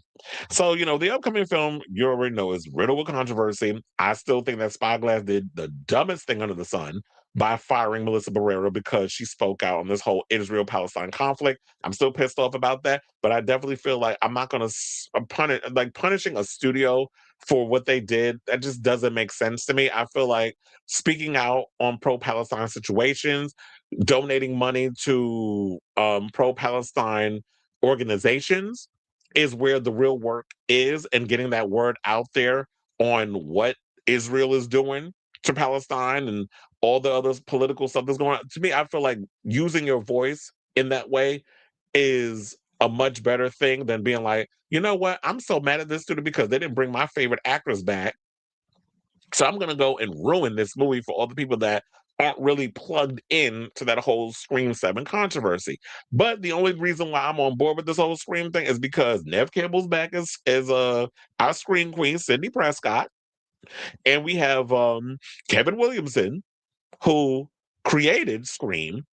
So, the upcoming film, you already know, is riddled with controversy. I still think that Spyglass did the dumbest thing under the sun by firing Melissa Barrera because she spoke out on this whole Israel-Palestine conflict. I'm still pissed off about that, but I definitely feel like I'm not going to punishing a studio for what they did. That just doesn't make sense to me. I feel like speaking out on pro-Palestine situations, donating money to pro-Palestine organizations is where the real work is, and getting that word out there on what Israel is doing to Palestine and all the other political stuff that's going on. To me, I feel like using your voice in that way is a much better thing than being like, you know what, I'm so mad at this student because they didn't bring my favorite actors back. So I'm gonna go and ruin this movie for all the people that aren't really plugged in to that whole Scream 7 controversy. But the only reason why I'm on board with this whole Scream thing is because Nev Campbell's back as our Scream Queen, Sidney Prescott, and we have Kevin Williamson, who created Scream,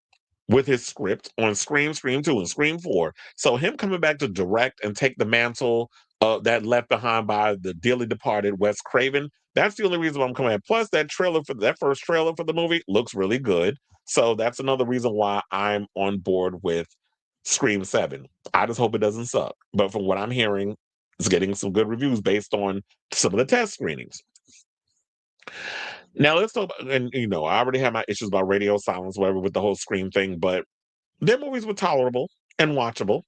with his script on Scream, Scream 2, and Scream 4. So him coming back to direct and take the mantle that left behind by the dearly departed Wes Craven, that's the only reason why I'm coming at. Plus, that first trailer for the movie looks really good. So that's another reason why I'm on board with Scream 7. I just hope it doesn't suck. But from what I'm hearing, it's getting some good reviews based on some of the test screenings. Now let's talk about, and I already have my issues about radio silence, whatever, with the whole Scream thing, but their movies were tolerable and watchable.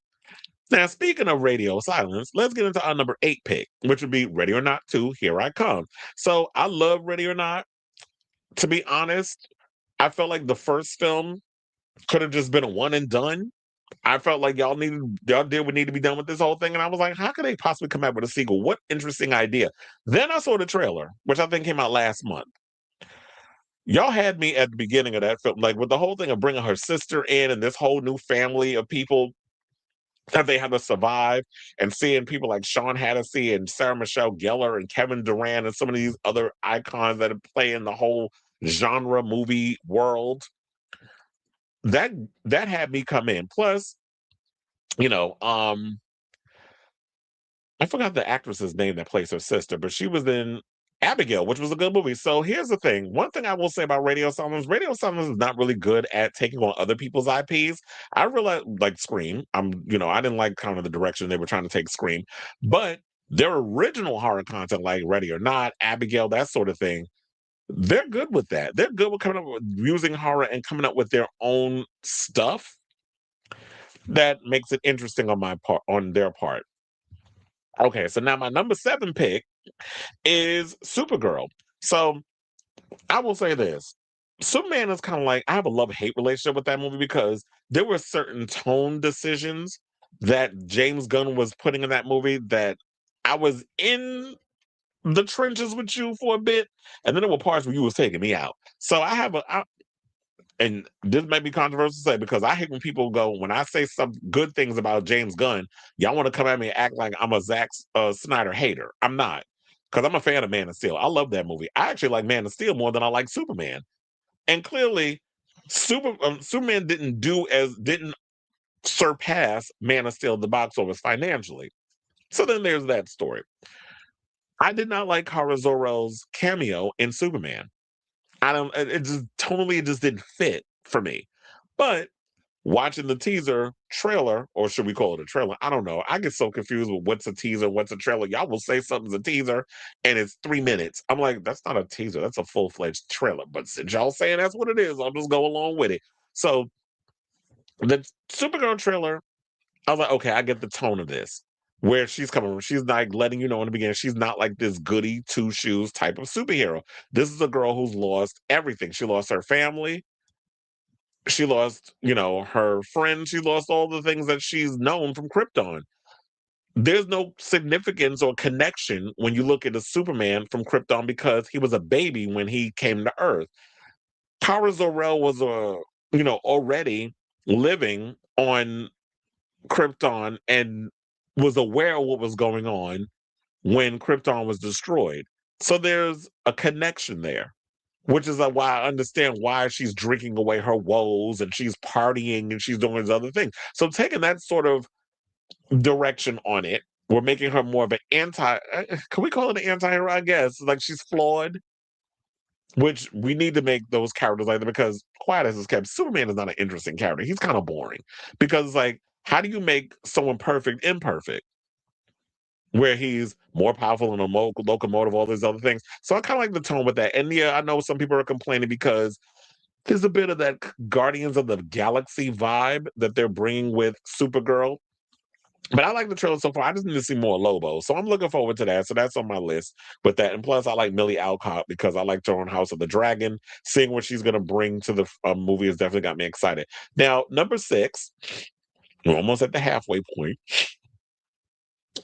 Now, speaking of radio silence, let's get into our number 8 pick, which would be Ready or Not 2, Here I Come. So I love Ready or Not. To be honest, I felt like the first film could have just been a one and done. I felt like y'all did what needed to be done with this whole thing. And I was like, how could they possibly come out with a sequel? What interesting idea. Then I saw the trailer, which I think came out last month. Y'all had me at the beginning of that film, like with the whole thing of bringing her sister in and this whole new family of people that they had to survive, and seeing people like Sean Hannity and Sarah Michelle Gellar and Kevin Durant and some of these other icons that play in the whole genre movie world. That had me come in. Plus, you know, um, I forgot the actress's name that plays her sister, but she was in Abigail, which was a good movie. So here's the thing. One thing I will say about Radio Silence is not really good at taking on other people's IPs. I really like Scream. I didn't like kind of the direction they were trying to take Scream, but their original horror content, like Ready or Not, Abigail, that sort of thing, they're good with that. They're good with coming up with using horror and coming up with their own stuff that makes it interesting on their part. Okay, so now my number 7 pick is Supergirl. So I will say this. Superman is kind of like, I have a love-hate relationship with that movie because there were certain tone decisions that James Gunn was putting in that movie that I was in the trenches with you for a bit, and then there were parts where you was taking me out. So and this may be controversial to say because I hate when people go, when I say some good things about James Gunn, y'all want to come at me and act like I'm a Zack Snyder hater. I'm not, because I'm a fan of Man of Steel. I love that movie. I actually like Man of Steel more than I like Superman. And clearly, Superman didn't surpass Man of Steel at the box office financially. So then there's that story. I did not like Kara Zor-El's cameo in Superman. I don't. It just totally just didn't fit for me. But watching the teaser trailer, or should we call it a trailer? I don't know. I get so confused with what's a teaser, what's a trailer. Y'all will say something's a teaser, and it's 3 minutes. I'm like, that's not a teaser. That's a full-fledged trailer. But since y'all saying that's what it is, I'll just go along with it. So the Supergirl trailer, I was like, okay, I get the tone of this. Where she's coming from. She's like letting you know in the beginning, she's not like this goody two shoes type of superhero. This is a girl who's lost everything. She lost her family. She lost, her friends. She lost all the things that she's known from Krypton. There's no significance or connection when you look at a Superman from Krypton because he was a baby when he came to Earth. Kara Zor-El was already living on Krypton and was aware of what was going on when Krypton was destroyed. So there's a connection there, which is why I understand why she's drinking away her woes and she's partying and she's doing these other things. So taking that sort of direction on it, we're making her more of an can we call it an anti-hero? I guess. Like she's flawed, which we need to make those characters like that because quiet as it's kept, Superman is not an interesting character. He's kind of boring because like, how do you make someone perfect imperfect? Where he's more powerful than a locomotive, all these other things. So I kind of like the tone with that. And yeah, I know some people are complaining because there's a bit of that Guardians of the Galaxy vibe that they're bringing with Supergirl. But I like the trailer so far. I just need to see more Lobo. So I'm looking forward to that. So that's on my list with that. And plus, I like Millie Alcott because I like her on House of the Dragon. Seeing what she's going to bring to the movie has definitely got me excited. Now, number 6, we're almost at the halfway point,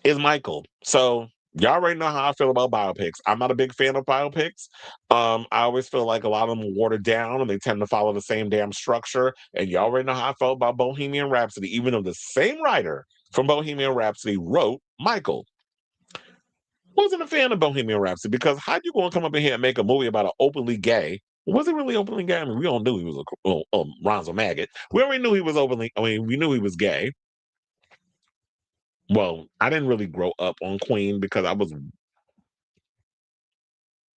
is Michael. So y'all already know how I feel about biopics. I'm not a big fan of biopics. I always feel like a lot of them are watered down and they tend to follow the same damn structure. And y'all already know how I felt about Bohemian Rhapsody, even though the same writer from Bohemian Rhapsody wrote Michael. Wasn't a fan of Bohemian Rhapsody because how you going to come up in here and make a movie about an openly gay Was he really openly gay? I mean, we all knew he was a Ronzo maggot. We already knew he was openly. I mean, we knew he was gay. Well, I didn't really grow up on Queen because I was.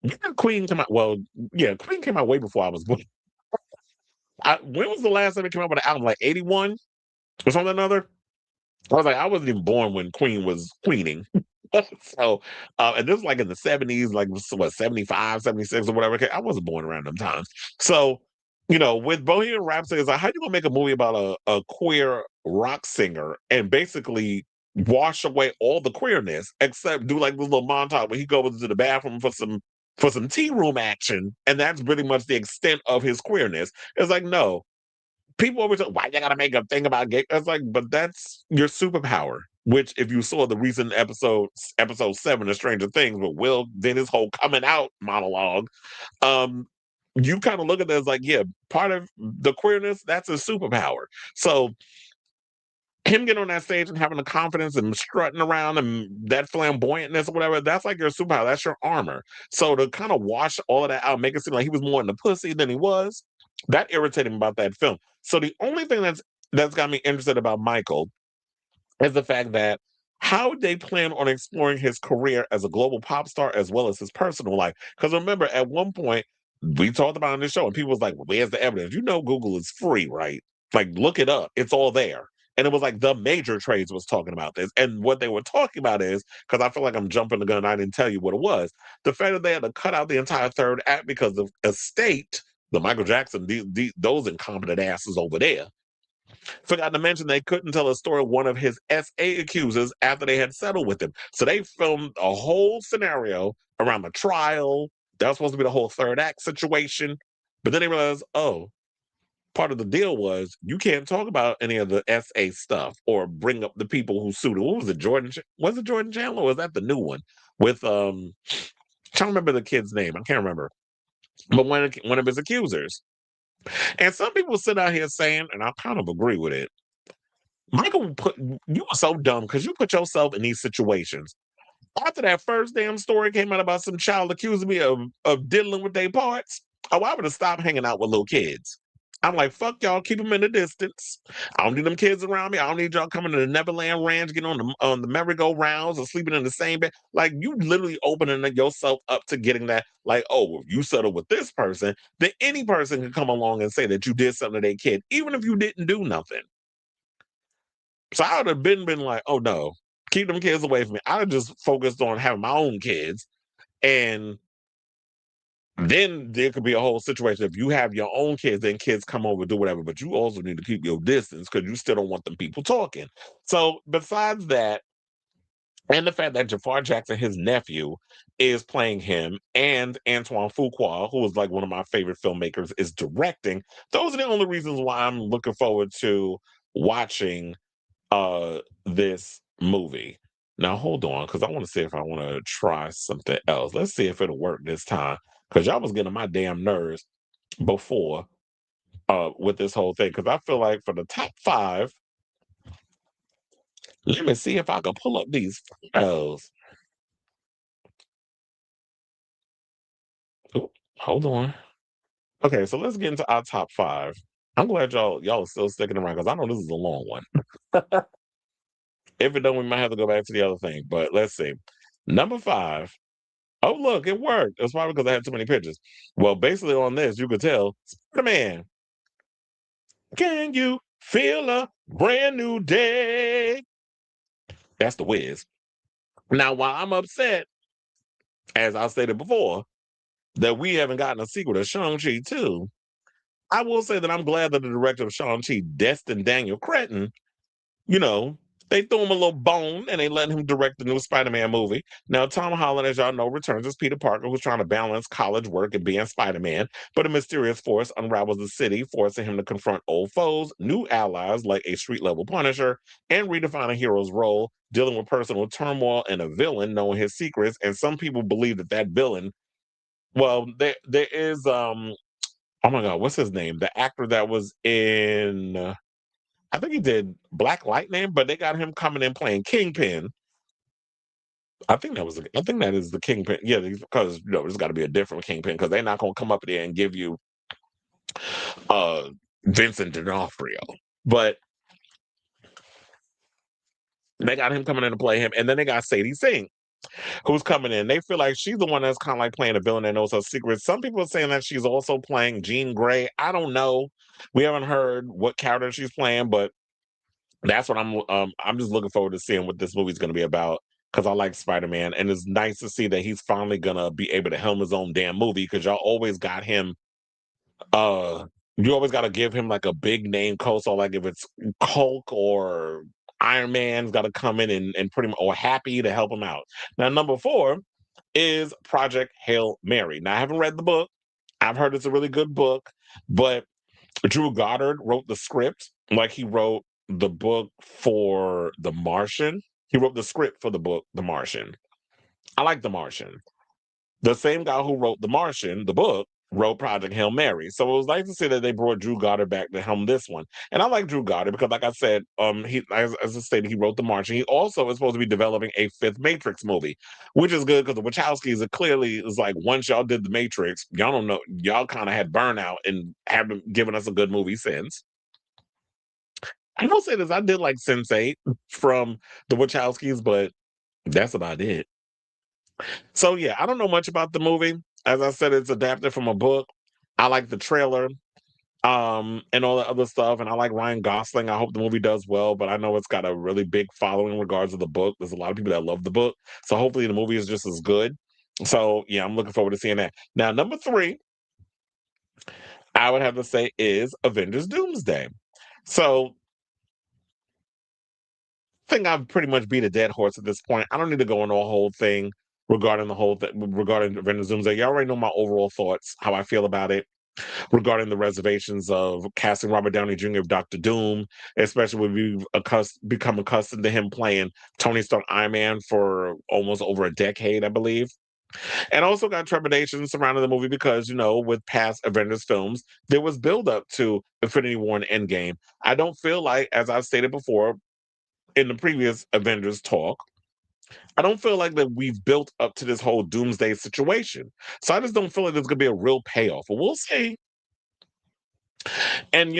Yeah, Queen came out. Well, yeah, Queen came out way before I was born. When was the last time it came out with an album? Like 81 or something or another? I was like, I wasn't even born when Queen was queening. So, and this was like in the 70s, like what, 75, 76 or whatever. Okay, I wasn't born around them times. So, with Bohemian Rhapsody, it's like, how you gonna make a movie about a queer rock singer and basically wash away all the queerness, except do like this little montage where he goes to the bathroom for some tea room action, and that's pretty much the extent of his queerness. It's like, no, people always say, why you gotta make a thing about gay? I was like, but that's your superpower. Which, if you saw the recent episode 7 of Stranger Things, with Will did his whole coming out monologue, you kind of look at that as like, yeah, part of the queerness, that's a superpower. So him getting on that stage and having the confidence and strutting around and that flamboyantness or whatever, that's like your superpower. That's your armor. So to kind of wash all of that out, make it seem like he was more in the pussy than he was, that irritated me about that film. So the only thing that's got me interested about Michael is the fact that how they plan on exploring his career as a global pop star as well as his personal life. Because remember, at one point, we talked about on this show, and people was like, well, where's the evidence? Google is free, right? Like, look it up. It's all there. And it was like the major trades was talking about this. And what they were talking about is, because I feel like I'm jumping the gun, I didn't tell you what it was. The fact that they had to cut out the entire third act because of Estate, the Michael Jackson, those incompetent asses over there, forgot to mention they couldn't tell a story of one of his SA accusers after they had settled with him. So they filmed a whole scenario around the trial. That was supposed to be the whole third act situation. But then they realized, oh, part of the deal was you can't talk about any of the SA stuff or bring up the people who sued him. What was it, Jordan? Was it Jordan Chandler? Or was that the new one with trying to remember the kid's name? I can't remember. But one of his accusers. And some people sit out here saying, and I kind of agree with it, Michael you are so dumb because you put yourself in these situations. After that first damn story came out about some child accusing me of diddling with their parts, oh, I would have stopped hanging out with little kids. I'm like, fuck y'all, keep them in the distance. I don't need them kids around me. I don't need y'all coming to the Neverland Ranch, getting on the merry-go-rounds or sleeping in the same bed. Like, you literally opening yourself up to getting that. Like, oh, if you settle with this person, then any person can come along and say that you did something to their kid, even if you didn't do nothing. So I would have been like, oh no, keep them kids away from me. I would just focused on having my own kids. And then there could be a whole situation. If you have your own kids, then kids come over, do whatever, but you also need to keep your distance because you still don't want them people talking. So besides that, and the fact that Jafar Jackson, his nephew, is playing him, and Antoine Fuqua, who is like one of my favorite filmmakers, is directing. Those are the only reasons why I'm looking forward to watching this movie. Now hold on, because I want to see if I want to try something else. Let's see if it'll work this time. Because y'all was getting on my damn nerves before with this whole thing. Because I feel like for the top 5, let me see if I can pull up these files. Oop, hold on. Okay, so let's get into our top 5. I'm glad y'all are still sticking around because I know this is a long one. If it don't, we might have to go back to the other thing. But let's see. Number 5. Oh, look, it worked. It's probably because I had too many pictures. Well, basically on this, you could tell Spider-Man. Can you feel a brand new day? That's the Wiz. Now, while I'm upset, as I stated before, that we haven't gotten a sequel to Shang-Chi 2, I will say that I'm glad that the director of Shang-Chi, Destin Daniel Cretton, you know, they threw him a little bone and they let him direct the new Spider-Man movie. Now, Tom Holland, as y'all know, returns as Peter Parker, who's trying to balance college work and being Spider-Man, but a mysterious force unravels the city, forcing him to confront old foes, new allies like a street-level Punisher, and redefine a hero's role, dealing with personal turmoil and a villain knowing his secrets. And some people believe that villain, well, there is oh my God, what's his name? The actor that was in I think he did Black Lightning, but they got him coming in playing Kingpin. I think that is the Kingpin. Yeah, because there's got to be a different Kingpin because they're not gonna come up there and give you uh Vincent D'Onofrio. But they got him coming in to play him, and then they got Sadie Sink, who's coming in. They feel like she's the one that's kind of like playing a villain that knows her secrets. Some people are saying that she's also playing Jean Grey. I don't know. We haven't heard what character she's playing, but that's what I'm just looking forward to seeing what this movie's going to be about because I like Spider-Man, and it's nice to see that he's finally gonna be able to helm his own damn movie because y'all always got him uh you always got to give him like a big name co-star, like if it's Hulk or Iron Man's got to come in and pretty much or Happy to help him out. Now, number 4 is Project Hail Mary. Now, I haven't read the book. I've heard it's a really good book, but Drew Goddard wrote the script, like he wrote the book for The Martian. He wrote the script for the book The Martian. I like The Martian. The same guy who wrote The Martian, the book, wrote Project Hail Mary. So it was nice to see that they brought Drew Goddard back to helm this one. And I like Drew Goddard because, like I said, he as I stated, he wrote The Martian. He also is supposed to be developing a fifth Matrix movie, which is good because the Wachowskis are clearly is like once y'all did the Matrix, y'all don't know, y'all kind of had burnout and haven't given us a good movie since. I will say this, I did like Sense8 from the Wachowskis, but that's about it. So yeah, I don't know much about the movie. As I said, it's adapted from a book. I like the trailer, and all the other stuff, and I like Ryan Gosling. I hope the movie does well, but I know it's got a really big following in regards to the book. There's a lot of people that love the book, so hopefully the movie is just as good. So yeah, I'm looking forward to seeing that. Now, number 3, I would have to say is Avengers Doomsday. So I think I've pretty much beat a dead horse at this point. I don't need to go into a whole thing regarding the whole thing regarding Avengers Doomsday. You already know my overall thoughts, how I feel about it regarding the reservations of casting Robert Downey Jr. of Doctor Doom, especially when we've become accustomed to him playing Tony Stark Iron Man for almost over a decade, I believe. And also got trepidation surrounding the movie because, with past Avengers films, there was build up to Infinity War and Endgame. I don't feel like, as I've stated before in the previous Avengers talk, I don't feel like that we've built up to this whole doomsday situation. So I just don't feel like there's going to be a real payoff. But we'll see. And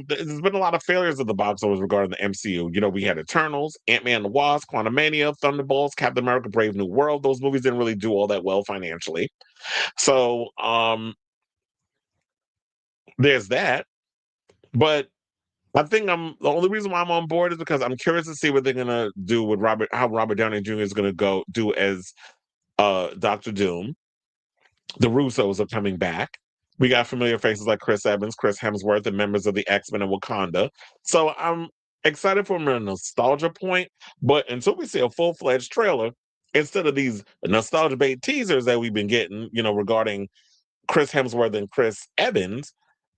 there's been a lot of failures of the box office regarding the MCU. We had Eternals, Ant-Man and the Wasp, Quantumania, Thunderbolts, Captain America: Brave New World. Those movies didn't really do all that well financially. So there's that. But I think the only reason why I'm on board is because I'm curious to see what they're gonna do with how Robert Downey Jr. is gonna go do as Doctor Doom. The Russos are coming back. We got familiar faces like Chris Evans, Chris Hemsworth, and members of the X-Men and Wakanda. So I'm excited from a nostalgia point, but until we see a full-fledged trailer, instead of these nostalgia bait teasers that we've been getting, regarding Chris Hemsworth and Chris Evans,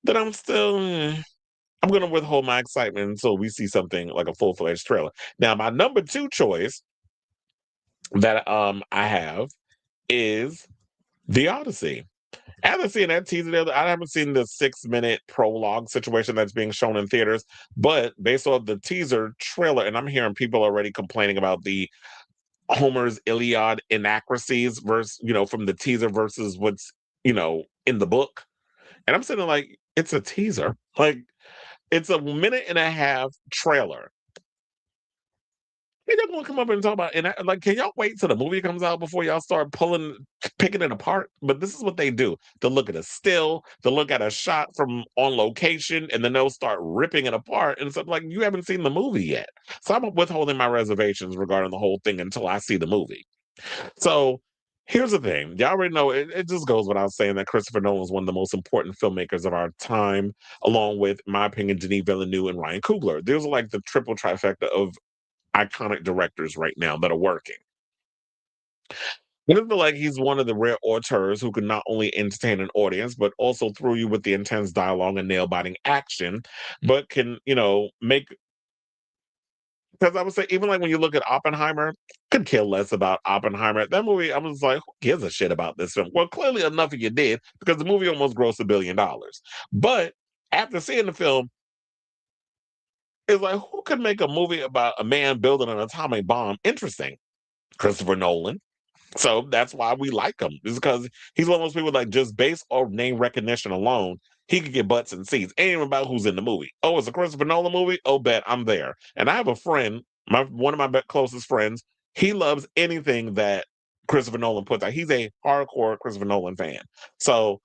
then I'm gonna withhold my excitement until we see something like a full-fledged trailer. Now, my number 2 choice that I have is The Odyssey. I haven't seen that teaser. I haven't seen the 6-minute prologue situation that's being shown in theaters, but based on the teaser trailer, and I'm hearing people already complaining about the Homer's Iliad inaccuracies versus, from the teaser versus what's, in the book. And I'm sitting like, it's a teaser. Like, it's a minute and a half trailer. Y'all gonna come up and talk about and like, can y'all wait till the movie comes out before y'all start picking it apart? But this is what they do. They'll look at a still, they'll look at a shot from on location, and then they'll start ripping it apart. And stuff like you haven't seen the movie yet. So I'm withholding my reservations regarding the whole thing until I see the movie. So here's the thing. Y'all already know it just goes without saying that Christopher Nolan is one of the most important filmmakers of our time, along with, in my opinion, Denis Villeneuve and Ryan Coogler. There's like the triple trifecta of iconic directors right now that are working. I just feel like he's one of the rare auteurs who can not only entertain an audience, but also through you with the intense dialogue and nail-biting action, but can, make because I would say even like when you look at Oppenheimer, could care less about Oppenheimer. That movie, I was like, who gives a shit about this film? Well, clearly enough of you did, because the movie almost grossed $1 billion. But after seeing the film, it's like, who could make a movie about a man building an atomic bomb interesting? Christopher Nolan. So that's why we like him. Is because he's one of those people like just based on name recognition alone, he could get butts and seats. Ain't even about who's in the movie. Oh, it's a Christopher Nolan movie. Oh, bet I'm there. And I have a friend, one of my closest friends. He loves anything that Christopher Nolan puts out. He's a hardcore Christopher Nolan fan. So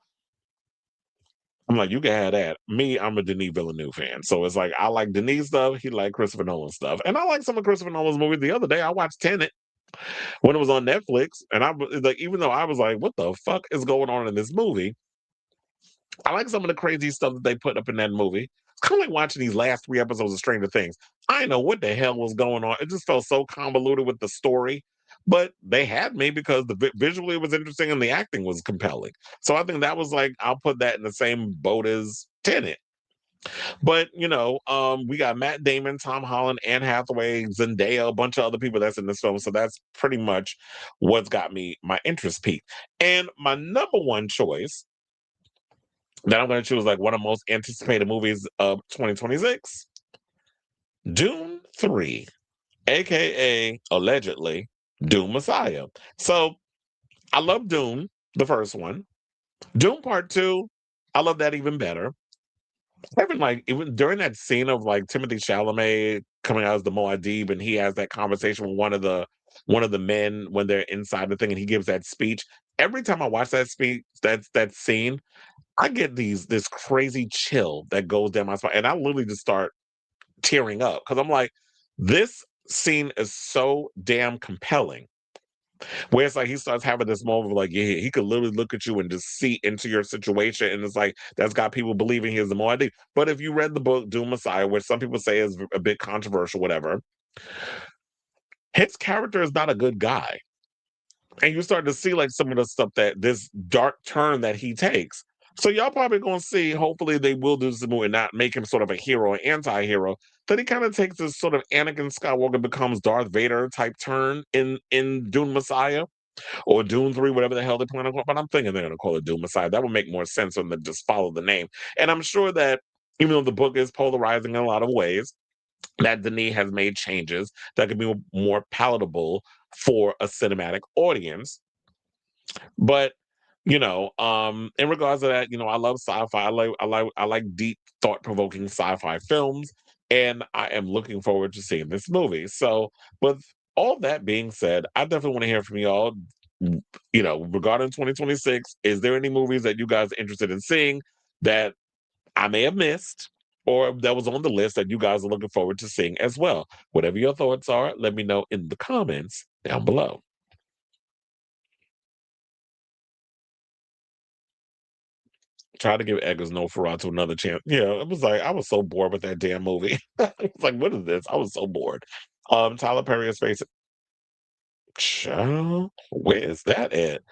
I'm like, you can have that. Me, I'm a Denis Villeneuve fan. So it's like I like Denis stuff. He like Christopher Nolan stuff, and I like some of Christopher Nolan's movies. The other day, I watched Tenet when it was on Netflix, and I was like, even though I was like, what the fuck is going on in this movie? I like some of the crazy stuff that they put up in that movie. It's kind of like watching these last 3 episodes of Stranger Things. I didn't know what the hell was going on. It just felt so convoluted with the story, but they had me because visually it was interesting and the acting was compelling. So I think that was like I'll put that in the same boat as Tenet. But we got Matt Damon, Tom Holland, Anne Hathaway, Zendaya, a bunch of other people that's in this film. So that's pretty much what's got me my interest peaked. And my number one choice that I'm going to choose like one of the most anticipated movies of 2026, Dune 3, aka allegedly Dune Messiah. So I love Dune, the first one. Dune Part 2, I love that even better. Even like even during that scene of like Timothy Chalamet coming out as the Muad'Dib, and he has that conversation with one of the men when they're inside the thing, and he gives that speech. Every time I watch that speech, that scene, I get this crazy chill that goes down my spine, and I literally just start tearing up because I'm like, this scene is so damn compelling. Where it's like he starts having this moment of like, yeah, he could literally look at you and just see into your situation, and it's like that's got people believing he's the Moadi. But if you read the book Doom Messiah, which some people say is a bit controversial, whatever, his character is not a good guy, and you start to see like some of the stuff that this dark turn that he takes. So y'all probably gonna see. Hopefully, they will do this movie and not make him sort of a hero, an anti-hero. That he kind of takes this sort of Anakin Skywalker becomes Darth Vader type turn in Dune Messiah or Dune 3, whatever the hell they plan on calling. But I'm thinking they're going to call it Dune Messiah. That would make more sense than to just follow the name. And I'm sure that even though the book is polarizing in a lot of ways, that Denis has made changes that could be more palatable for a cinematic audience. But in regards to that, I love sci-fi. I like deep, thought-provoking sci-fi films, and I am looking forward to seeing this movie. So, with all that being said, I definitely want to hear from y'all. Regarding 2026, is there any movies that you guys are interested in seeing that I may have missed, or that was on the list that you guys are looking forward to seeing as well? Whatever your thoughts are, let me know in the comments down below. Try to give Eggers No Ferrato another chance. Yeah, it was like I was so bored with that damn movie. It's like, what is this? I was so bored. Tyler Perry is facing. Child, where is that at?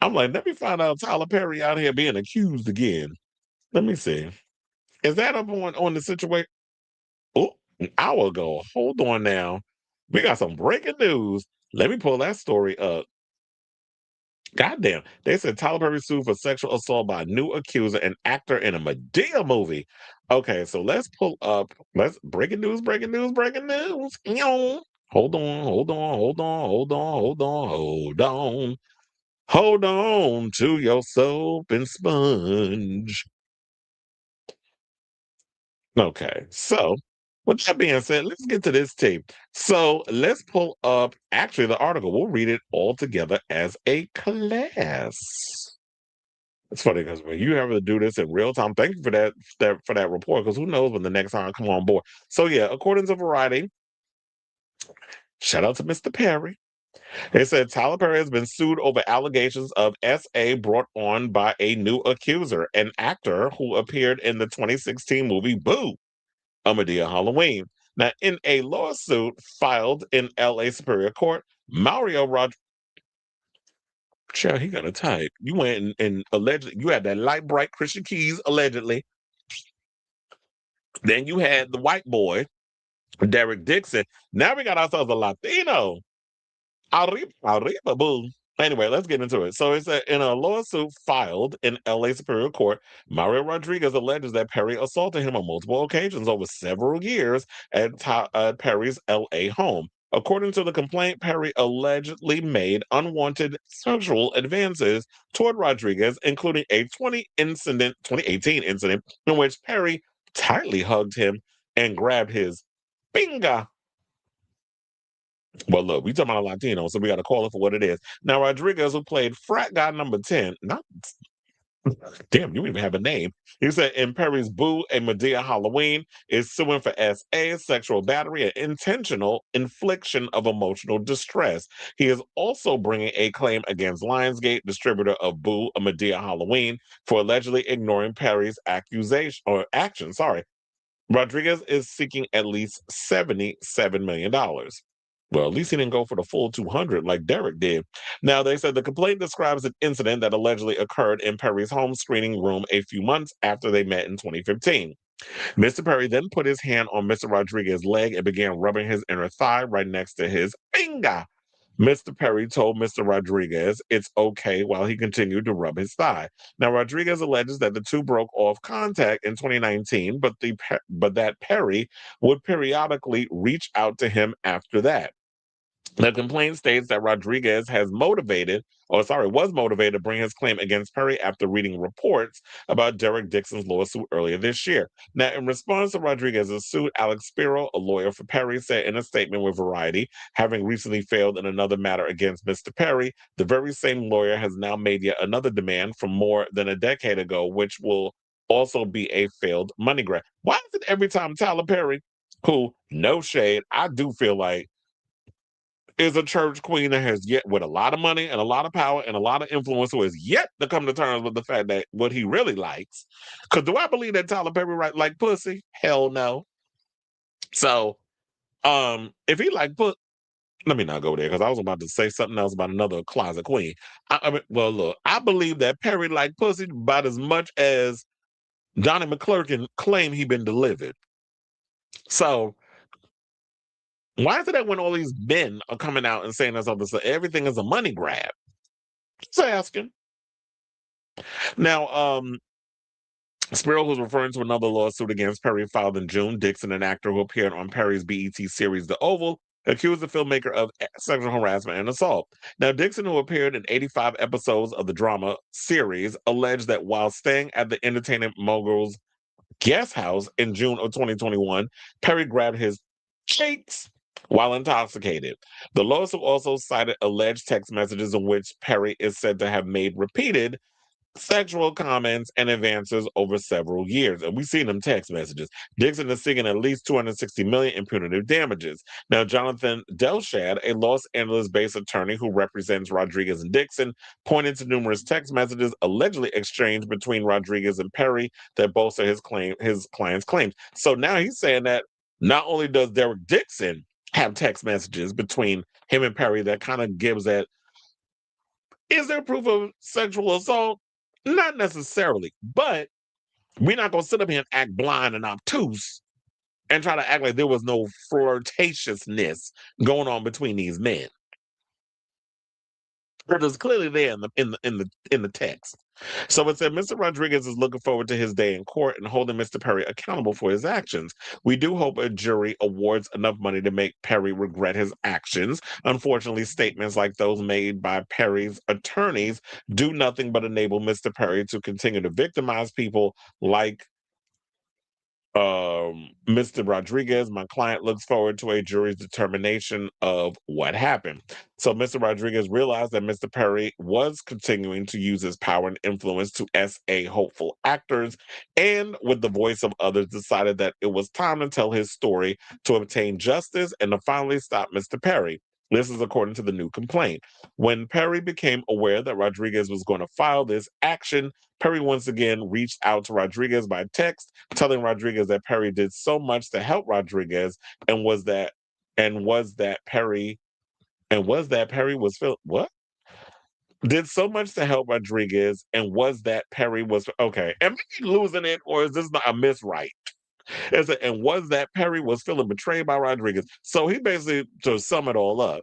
I'm like, let me find out Tyler Perry out here being accused again. Let me see. Is that up on the situation? Oh, an hour ago. Hold on now. We got some breaking news. Let me pull that story up. Goddamn. They said Tyler Perry sued for sexual assault by a new accuser and actor in a Madea movie. Okay, so let's pull up. Let's breaking news, breaking news, breaking news. Eow. Hold on, hold on, hold on, hold on, hold on, hold on. Hold on to your soap and sponge. Okay, so with that being said, let's get to this tape. So let's pull up actually the article. We'll read it all together as a class. It's funny because when you have to do this in real time, thank you for that report. Because who knows when the next time I come on board. So yeah, according to Variety, shout out to Mr. Perry. They said Tyler Perry has been sued over allegations of SA brought on by a new accuser, an actor who appeared in the 2016 movie Boo, a Madea Halloween. Now, in a lawsuit filed in LA Superior Court, Mario Rod. Child, he got a type. You went and allegedly you had that light bright Christian Keys allegedly. Then you had the white boy, Derek Dixon. Now we got ourselves a Latino. Arriba, arriba, boo. Anyway, let's get into it. So it's in a lawsuit filed in LA Superior Court, Mario Rodriguez alleges that Perry assaulted him on multiple occasions over several years at Perry's LA home. According to the complaint, Perry allegedly made unwanted sexual advances toward Rodriguez, including a 2018 incident in which Perry tightly hugged him and grabbed his finger. Well, look, we talking about Latino, so we got to call it for what it is. Now, Rodriguez, who played frat guy number 10, not damn, you even have a name. He said in Perry's Boo, a Madea Halloween is suing for SA, sexual battery, and intentional infliction of emotional distress. He is also bringing a claim against Lionsgate, distributor of Boo, a Madea Halloween, for allegedly ignoring Perry's accusation or action. Sorry. Rodriguez is seeking at least $77 million. Well, at least he didn't go for the full 200 like Derek did. Now, they said the complaint describes an incident that allegedly occurred in Perry's home screening room a few months after they met in 2015. Mr. Perry then put his hand on Mr. Rodriguez's leg and began rubbing his inner thigh right next to his finger. Mr. Perry told Mr. Rodriguez it's okay while he continued to rub his thigh. Now, Rodriguez alleges that the two broke off contact in 2019, but that Perry would periodically reach out to him after that. The complaint states that Rodriguez was motivated to bring his claim against Perry after reading reports about Derek Dixon's lawsuit earlier this year. Now, in response to Rodriguez's suit, Alex Spiro, a lawyer for Perry, said in a statement with Variety, having recently failed in another matter against Mr. Perry, the very same lawyer has now made yet another demand from more than a decade ago, which will also be a failed money grab. Why is it every time Tyler Perry, who, no shade, I do feel like is a church queen that has yet, with a lot of money and a lot of power and a lot of influence, who has yet to come to terms with the fact that what he really likes. Because do I believe that Tyler Perry like pussy? Hell no. So, if he like put, let me not go there because I was about to say something else about another closet queen. Well, look, I believe that Perry like pussy about as much as Donnie McClurkin claim he been delivered. So why is it that when all these men are coming out and saying this other stuff, everything is a money grab? Just asking. Now, Spiro, who's referring to another lawsuit against Perry filed in June, Dixon, an actor who appeared on Perry's BET series The Oval, accused the filmmaker of sexual harassment and assault. Now, Dixon, who appeared in 85 episodes of the drama series, alleged that while staying at the entertainment mogul's guest house in June of 2021, Perry grabbed his cheeks while intoxicated. The lawsuit also cited alleged text messages in which Perry is said to have made repeated sexual comments and advances over several years. And we've seen them text messages. Dixon is seeking at least $260 million in punitive damages. Now, Jonathan Delshad, a Los Angeles-based attorney who represents Rodriguez and Dixon, pointed to numerous text messages allegedly exchanged between Rodriguez and Perry that bolster his client's claims. So now he's saying that not only does Derek Dixon have text messages between him and Perry that kind of gives that, is there proof of sexual assault? Not necessarily, but we're not going to sit up here and act blind and obtuse and try to act like there was no flirtatiousness going on between these men. It is clearly there in the text. So it said Mr. Rodriguez is looking forward to his day in court and holding Mr. Perry accountable for his actions. We do hope a jury awards enough money to make Perry regret his actions. Unfortunately, statements like those made by Perry's attorneys do nothing but enable Mr. Perry to continue to victimize people like Mr. Rodriguez. My client looks forward to a jury's determination of what happened. So Mr. Rodriguez realized that Mr. Perry was continuing to use his power and influence to SA hopeful actors, and with the voice of others, decided that it was time to tell his story to obtain justice and to finally stop Mr. Perry. This is according to the new complaint. When Perry became aware that Rodriguez was going to file this action, Perry once again reached out to Rodriguez by text, telling Rodriguez that Perry did so much to help Rodriguez was that Perry was what? Did so much to help Rodriguez and was that Perry was okay. Am I losing it or is this not a miswrite? And was that Perry was feeling betrayed by Rodriguez? So he basically, to sum it all up,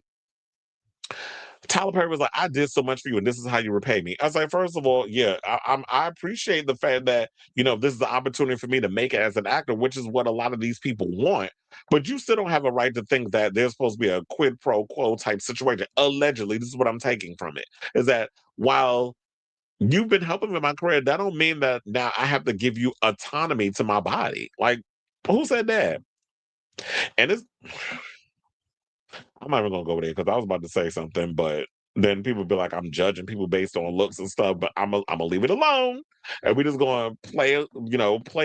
Tyler Perry was like, "I did so much for you, and this is how you repay me." I was like, first of all, yeah, I appreciate the fact that this is the opportunity for me to make it as an actor, which is what a lot of these people want. But you still don't have a right to think that there's supposed to be a quid pro quo type situation. Allegedly, this is what I'm taking from it: is that while you've been helping me in my career, that don't mean that now I have to give you autonomy to my body. Like, who said that? And it's I'm not even gonna go there because I was about to say something, but then people be like, I'm judging people based on looks and stuff, but I'm gonna leave it alone. And we just gonna play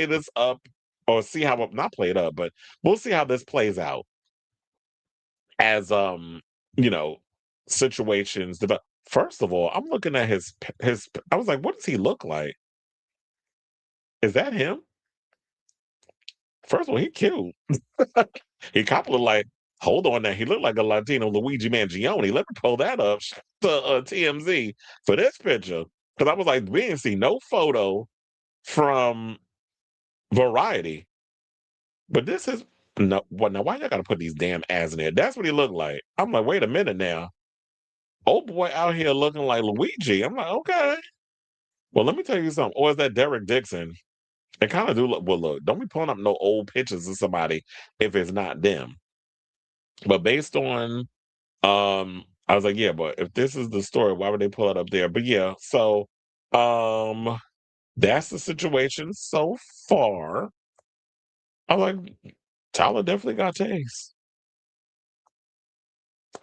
this up or see how not play it up, but we'll see how this plays out as you know, situations develop. First of all, I'm looking at his I was like, what does he look like? Is that him? First of all, he cute. He kind of look like, hold on now, he looked like a Latino Luigi Mangione. Let me pull that up to TMZ for this picture. Because I was like, we didn't see no photo from Variety. But this is, no, well, now why y'all gotta put these damn ads in there? That's what he looked like. I'm like, wait a minute now. Old boy out here looking like Luigi. I'm like, okay. Well, let me tell you something. Or is that Derek Dixon? It kind of do look, well, look, don't be pulling up no old pictures of somebody if it's not them. But based on I was like, yeah, but if this is the story, why would they pull it up there? But yeah, so um that's the situation so far. I'm like, Tyler definitely got taste.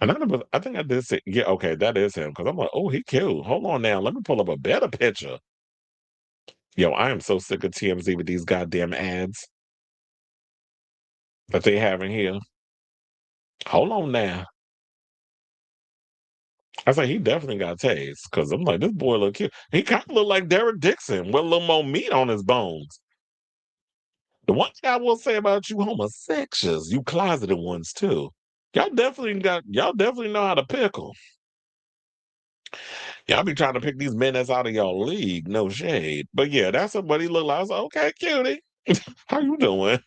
And I think I did say, yeah, okay, that is him. Cause I'm like, oh, he cute. Hold on now. Let me pull up a better picture. Yo, I am so sick of TMZ with these goddamn ads that they have in here. Hold on now. I say he definitely got taste. Cause I'm like, this boy look cute. He kind of look like Derek Dixon with a little more meat on his bones. The one thing I will say about you homosexuals, you closeted ones too. Y'all definitely know how to pickle. Y'all be trying to pick these men that's out of y'all league, no shade. But yeah, that's what he looked like. I was like, okay, cutie. How you doing?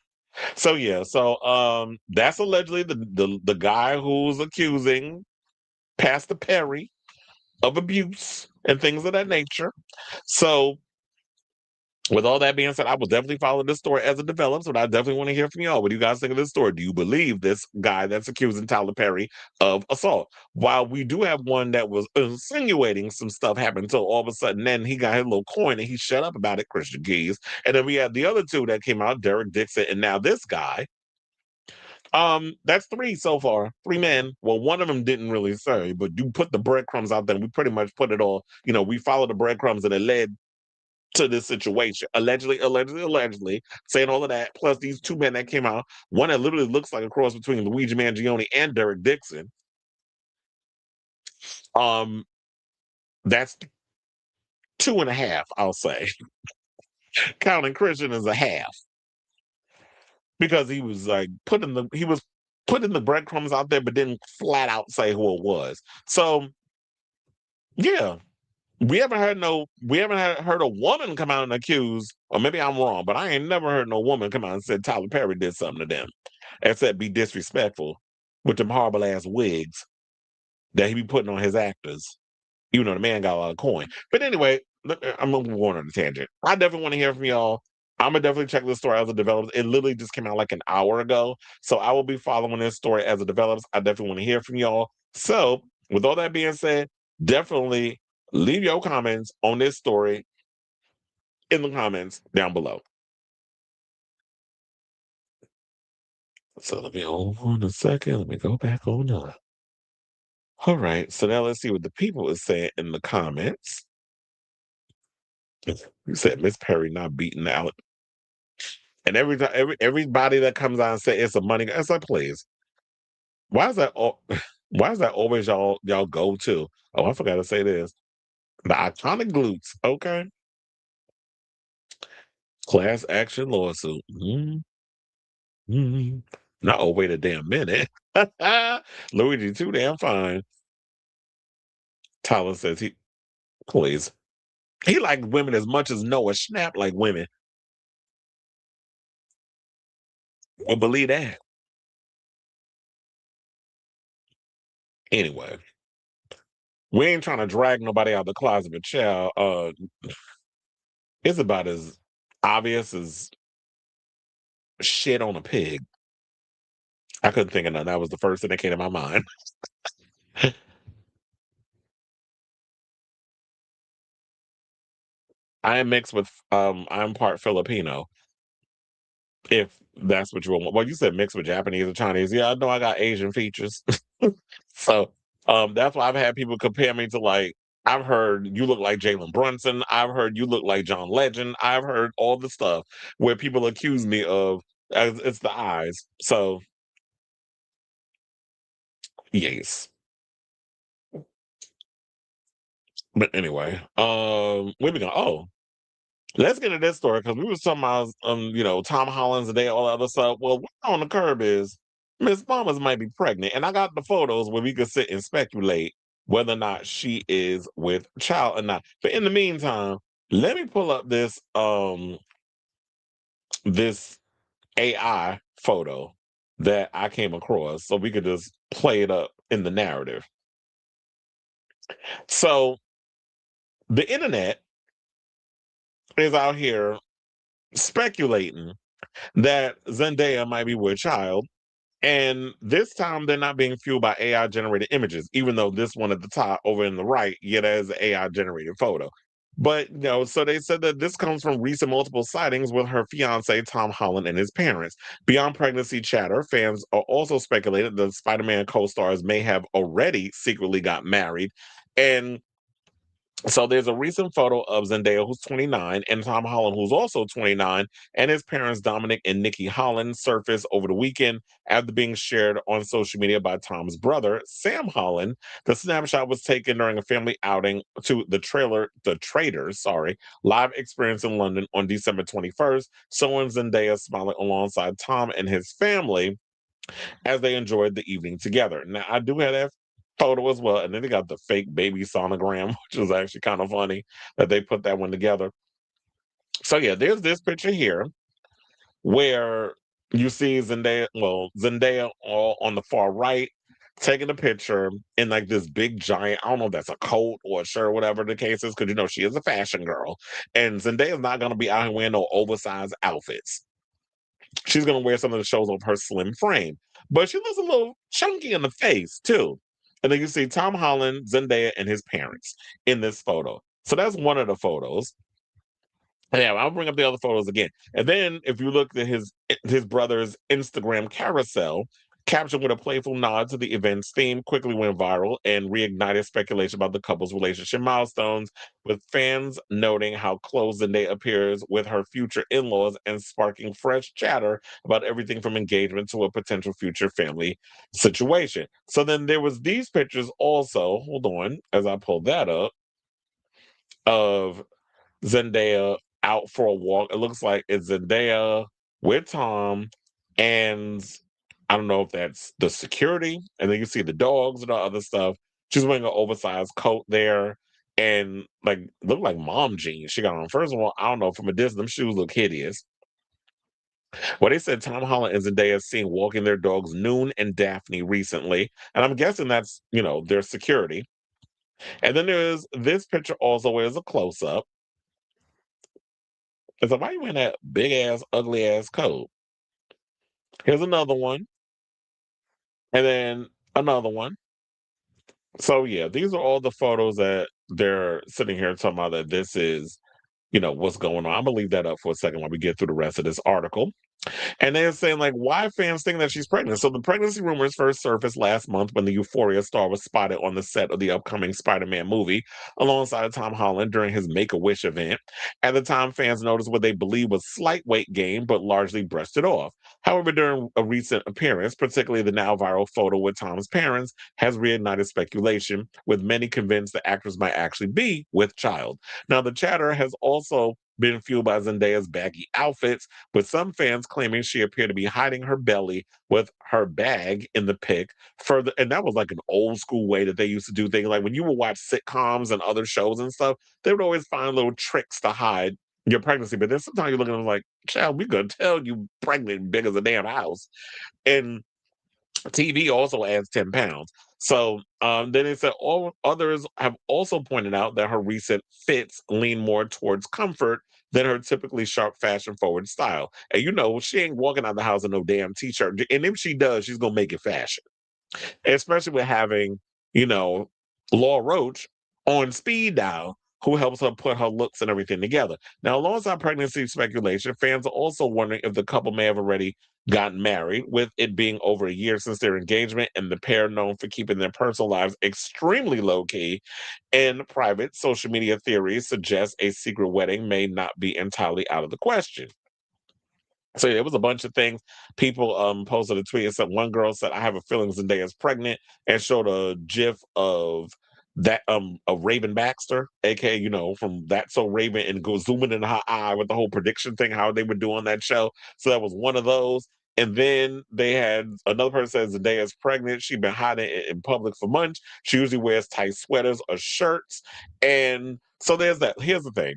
So yeah, so that's allegedly the guy who's accusing Pastor Perry of abuse and things of that nature. So with all that being said, I will definitely follow this story as it develops, but I definitely want to hear from y'all. What do you guys think of this story? Do you believe this guy that's accusing Tyler Perry of assault? While we do have one that was insinuating some stuff happened until all of a sudden then he got his little coin and he shut up about it, Christian Keys. And then we had the other two that came out, Derek Dixon, and now this guy. That's three so far. Three men. Well, one of them didn't really say, but you put the breadcrumbs out there. And we pretty much put it all, we followed the breadcrumbs and it led to this situation. Allegedly, saying all of that. Plus these two men that came out, one that literally looks like a cross between Luigi Mangione and Derek Dixon. Um, that's two and a half, I'll say. Counting Christian as a half. Because he was like putting the breadcrumbs out there, but didn't flat out say who it was. So yeah. We haven't heard a woman come out and accuse, or maybe I'm wrong, but I ain't never heard no woman come out and said Tyler Perry did something to them, except be disrespectful with them horrible ass wigs that he be putting on his actors. Even though the man got a lot of coin. But anyway, I'm going on a tangent. I definitely want to hear from y'all. I'm gonna definitely check this story as it develops. It literally just came out like an hour ago, so I will be following this story as it develops. I definitely want to hear from y'all. So, with all that being said, definitely leave your comments on this story in the comments down below. So let me hold on a second. Let me go back on up. All right. So now let's see what the people are saying in the comments. You said Miss Perry not beating out. And every time, everybody that comes out and say it's a money, it's like, please. Why is that? Why is that always y'all go to? Oh, I forgot to say this. The iconic glutes. Okay, class action lawsuit. Mm-hmm. No, oh, wait a damn minute. Luigi too damn fine. Tyler says please. He like women as much as Noah Schnapp like women. Well, believe that. Anyway. We ain't trying to drag nobody out the closet, but child, it's about as obvious as shit on a pig. I couldn't think of nothing. That was the first thing that came to my mind. I am mixed with I'm part Filipino, if that's what you want. Well, you said mixed with Japanese or Chinese. Yeah, I know I got Asian features. So that's why I've had people compare me to like I've heard you look like Jalen Brunson. I've heard you look like John Legend. I've heard all the stuff where people accuse me of it's the eyes. So yes. But anyway, where we go? Oh, let's get into this story because we was talking about Tom Holland's and all that other stuff. Well, what's on the curb is Miss Mamas might be pregnant, and I got the photos where we could sit and speculate whether or not she is with child or not. But in the meantime, let me pull up this AI photo that I came across so we could just play it up in the narrative. So the internet is out here speculating that Zendaya might be with child. And this time they're not being fueled by AI generated images, even though this one at the top over in the right, yet as an AI generated photo. But so they said that this comes from recent multiple sightings with her fiance Tom Holland and his parents. Beyond pregnancy chatter, fans are also speculated that Spider-Man co-stars may have already secretly got married. And so there's a recent photo of Zendaya, who's 29, and Tom Holland, who's also 29, and his parents, Dominic and Nicki Holland, surfaced over the weekend after being shared on social media by Tom's brother, Sam Holland. The snapshot was taken during a family outing to the Traders, live experience in London on December 21st, showing Zendaya smiling alongside Tom and his family as they enjoyed the evening together. Now, I do have that photo as well, and then they got the fake baby sonogram, which was actually kind of funny that they put that one together. So yeah, there's this picture here where you see Zendaya all on the far right taking a picture in like this big giant, I don't know if that's a coat or a shirt, whatever the case is, because she is a fashion girl. And Zendaya's not gonna be out here wearing no oversized outfits. She's gonna wear something that shows off her slim frame. But she looks a little chunky in the face too. And then you see Tom Holland, Zendaya, and his parents in this photo. So that's one of the photos. Yeah, I'll bring up the other photos again. And then if you look at his brother's Instagram carousel, captioned with a playful nod to the event's theme, quickly went viral and reignited speculation about the couple's relationship milestones, with fans noting how close Zendaya appears with her future in-laws and sparking fresh chatter about everything from engagement to a potential future family situation. So then there was these pictures also, hold on, as I pull that up, of Zendaya out for a walk. It looks like it's Zendaya with Tom, and I don't know if that's the security. And then you see the dogs and all other stuff. She's wearing an oversized coat there, and like look like mom jeans she got on. First of all, I don't know, from a distance, them shoes look hideous. Well, they said Tom Holland and Zendaya seen walking their dogs Noon and Daphne recently, and I'm guessing that's their security. And then there's this picture also where there's a close up. It's like, why you wearing that big ass, ugly ass coat? Here's another one, and then another one. So yeah, these are all the photos that they're sitting here talking about that this is, what's going on. I'm gonna leave that up for a second while we get through the rest of this article. And they're saying, like, why fans think that she's pregnant? So the pregnancy rumors first surfaced last month when the Euphoria star was spotted on the set of the upcoming Spider-Man movie alongside Tom Holland during his Make-A-Wish event. At the time, fans noticed what they believe was slight weight gain, but largely brushed it off. However, during a recent appearance, particularly the now viral photo with Tom's parents, has reignited speculation, with many convinced the actress might actually be with child. Now, the chatter has also been fueled by Zendaya's baggy outfits, with some fans claiming she appeared to be hiding her belly with her bag in the pic. Further, and that was like an old school way that they used to do things. Like when you would watch sitcoms and other shows and stuff, they would always find little tricks to hide your pregnancy. But then sometimes you look at them like, child, we gonna tell you pregnant big as a damn house. And TV also adds 10 pounds. So then it said all others have also pointed out that her recent fits lean more towards comfort than her typically sharp fashion forward style. And she ain't walking out the house in no damn t-shirt. And if she does, she's gonna make it fashion. Especially with having, you know, Law Roach on speed dial, who helps her put her looks and everything together. Now, alongside pregnancy speculation, fans are also wondering if the couple may have already gotten married, with it being over a year since their engagement, and the pair known for keeping their personal lives extremely low key and private. Social media theories suggest a secret wedding may not be entirely out of the question. So yeah, it was a bunch of things. People posted a tweet and said one girl said, "I have a feeling Zendaya's pregnant," and showed a GIF of Raven Baxter, aka from That So Raven, and go zooming in her eye with the whole prediction thing, how they would do on that show. So that was one of those. And then they had another person says Zendaya's pregnant. She's been hiding in public for months. She usually wears tight sweaters or shirts. And so there's that. Here's the thing.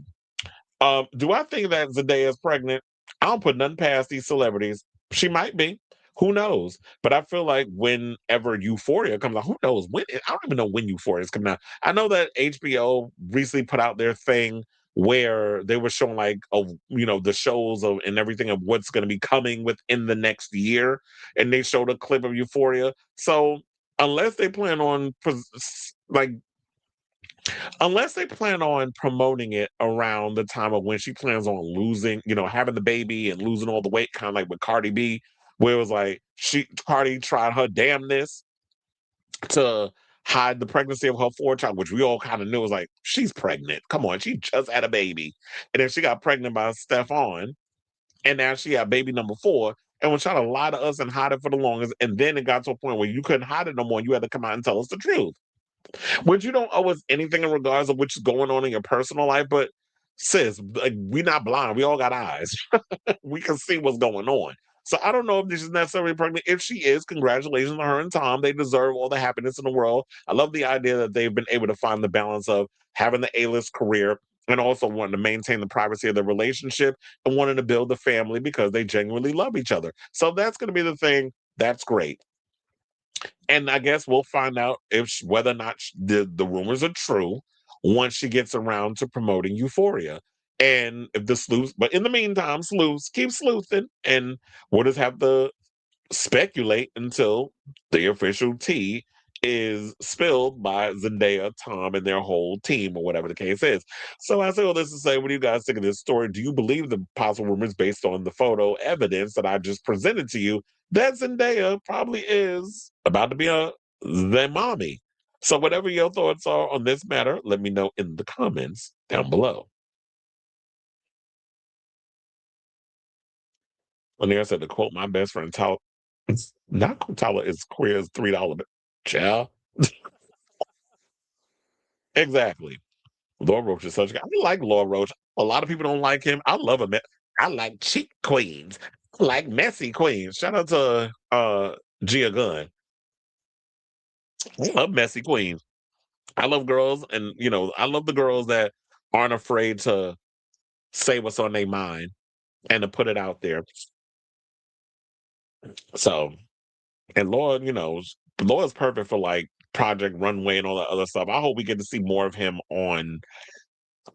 Do I think that Zendaya is pregnant? I don't put nothing past these celebrities. She might be. Who knows? But I feel like whenever Euphoria comes out, who knows when? I don't even know when Euphoria is coming out. I know that HBO recently put out their thing where they were showing the shows and everything of what's going to be coming within the next year, and they showed a clip of Euphoria. So unless they plan on like unless they plan on promoting it around the time of when she plans on losing, having the baby and losing all the weight, kind of like with Cardi B, where it was like Cardi tried her damnness to hide the pregnancy of her fourth child, which we all kind of knew was like, she's pregnant. Come on, she just had a baby. And then she got pregnant by Stefan, and now she had baby number four. And was trying to lie to us and hide it for the longest. And then it got to a point where you couldn't hide it no more. You had to come out and tell us the truth. Which you don't owe us anything in regards of what's going on in your personal life, but sis, like, we not blind. We all got eyes. We can see what's going on. So I don't know if this is necessarily pregnant. If she is, congratulations to her and Tom. They deserve all the happiness in the world. I love the idea that they've been able to find the balance of having the A-list career and also wanting to maintain the privacy of their relationship and wanting to build a family because they genuinely love each other. So that's going to be the thing. That's great. And I guess we'll find out whether or not the rumors are true once she gets around to promoting Euphoria. And if the sleuths, but in the meantime, sleuths keep sleuthing, and we'll just have to speculate until the official tea is spilled by Zendaya, Tom, and their whole team, or whatever the case is. So I say all this to say, what do you guys think of this story? Do you believe the possible rumors based on the photo evidence that I just presented to you that Zendaya probably is about to be the mommy? So whatever your thoughts are on this matter, let me know in the comments down below. Lanier said to quote my best friend Tyler, it's not Tyler, it's queer as $3. Child. Exactly. Law Roach is such a guy. I like Law Roach. A lot of people don't like him. I love him. I like cheap queens. I like messy queens. Shout out to Gia Gunn. I love messy queens. I love girls, and I love the girls that aren't afraid to say what's on their mind and to put it out there. So, and Lord, Lord's perfect for like Project Runway and all that other stuff. I hope we get to see more of him on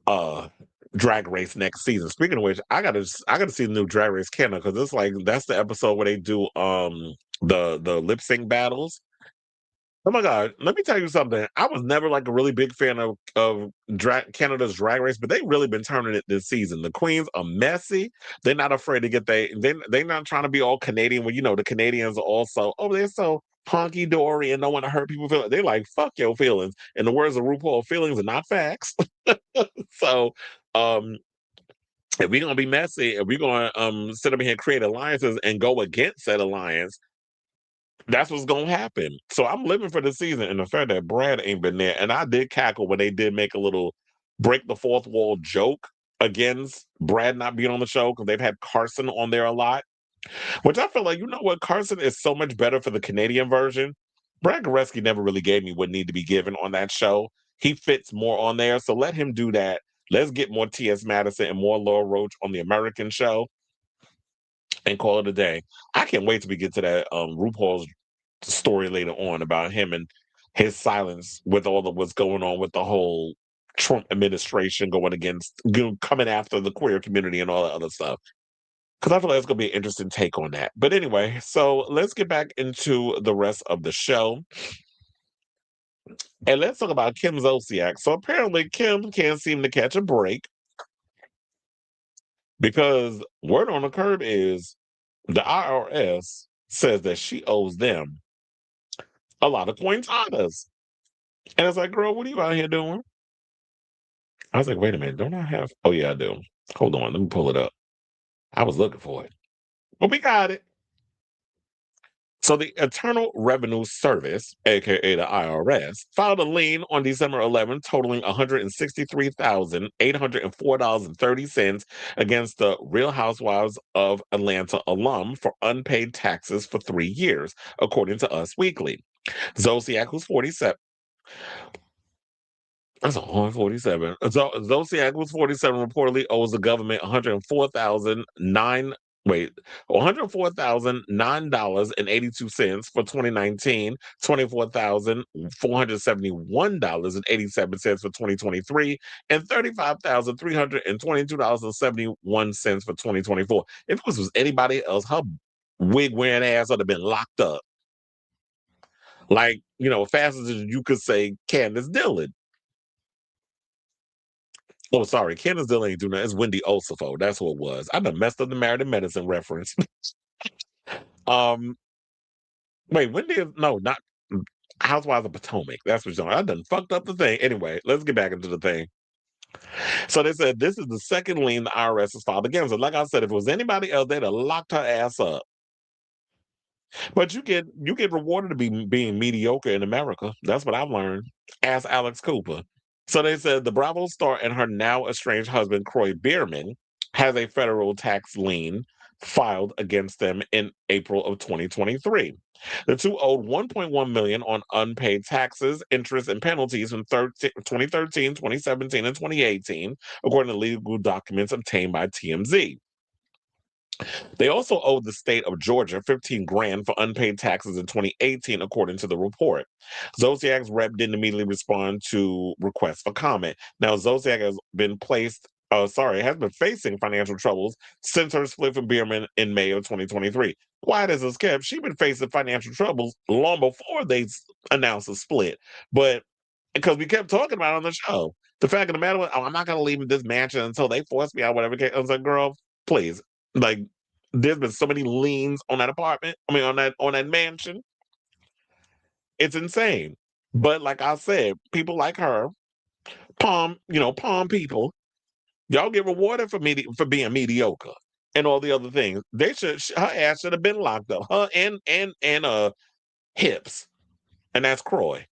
uh Drag Race next season. Speaking of which, I gotta see the new Drag Race Canada, because it's like that's the episode where they do the lip sync battles. Oh my god, let me tell you something. I was never like a really big fan of Canada's Drag Race, but they really been turning it this season. The queens are messy. They're not afraid to get they're not trying to be all Canadian when the Canadians are also, oh, they're so honky dory and don't want to hurt people feel. They like, fuck your feelings. In the words of RuPaul, feelings are not facts. So um if we're gonna be messy, if we're gonna sit up here and create alliances and go against that alliance, that's what's gonna happen. So I'm living for the season, and the fact that Brad ain't been there, and I did cackle when they did make a little break the fourth wall joke against Brad not being on the show, because they've had Carson on there a lot, which I feel like, Carson is so much better for the Canadian version. Brad Goreski never really gave me what needed to be given on that show. He fits more on there, so let him do that. Let's get more T.S. Madison and more Laura Roach on the American show and call it a day. I can't wait till we get to that RuPaul's story later on about him and his silence with all of what's going on with the whole Trump administration going against, coming after the queer community and all that other stuff. Because I feel like it's going to be an interesting take on that. But anyway, so let's get back into the rest of the show. And let's talk about Kim Zolciak. So apparently Kim can't seem to catch a break because word on the curb is the IRS says that she owes them a lot of cointadas. And it's like, girl, what are you out here doing? I was like, wait a minute, don't I have? Oh, yeah, I do. Hold on, let me pull it up. I was looking for it. But we got it. So the Internal Revenue Service, aka the IRS, filed a lien on December 11th, totaling $163,804.30 against the Real Housewives of Atlanta alum for unpaid taxes for 3 years, according to Us Weekly. Zolciak, who's 47. That's a 147. Zolciak, who's 47, reportedly owes the government $104,009.82 for 2019, $24,471.87 for 2023, and $35,322.71 for 2024. If it was anybody else, her wig wearing ass would have been locked up. Like, fast as you could say Candace Dillon. Oh, sorry. Candace Dillon ain't do nothing. It's Wendy Osifo. That's who it was. I done messed up the Married to Medicine reference. um, Wait, Wendy is no, not Housewives of Potomac. That's what you're talking. I done fucked up the thing. Anyway, let's get back into the thing. So they said this is the second lien the IRS has filed against her. Like I said, if it was anybody else, they'd have locked her ass up. But you get rewarded to being mediocre in America. That's what I've learned. Ask Alex Cooper. So they said the Bravo star and her now estranged husband, Croy Bierman, has a federal tax lien filed against them in April of 2023. The two owed $1.1 million on unpaid taxes, interest, and penalties from 2013, 2017, and 2018, according to legal documents obtained by TMZ. They also owed the state of Georgia 15 grand for unpaid taxes in 2018, according to the report. Zolciak's rep didn't immediately respond to requests for comment. Now, Zolciak has been facing financial troubles since her split from Bierman in May of 2023. Quiet as it's kept, she's been facing financial troubles long before they announced a split. But because we kept talking about it on the show, the fact of the matter was, I'm not going to leave this mansion until they force me out, whatever. I was like, girl, please. Like, there's been so many liens on that apartment. I mean, on that mansion. It's insane. But like I said, people like her, palm people, y'all get rewarded for being mediocre and all the other things. Her ass should have been locked up. Her and hips, and that's Croy.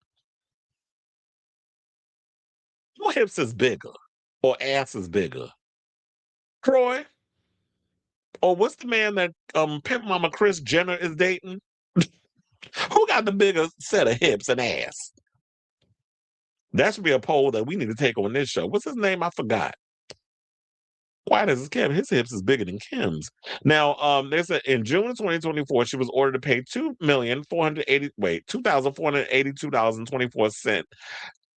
Who hips is bigger, or ass is bigger, Croy, or what's the man that Pimp Mama Kris Jenner is dating? Who got the bigger set of hips and ass? That should be a poll that we need to take on this show. What's his name? I forgot. Why does his Kim? His hips is bigger than Kim's. Now, they said in June 2024, she was ordered to pay $2,482.24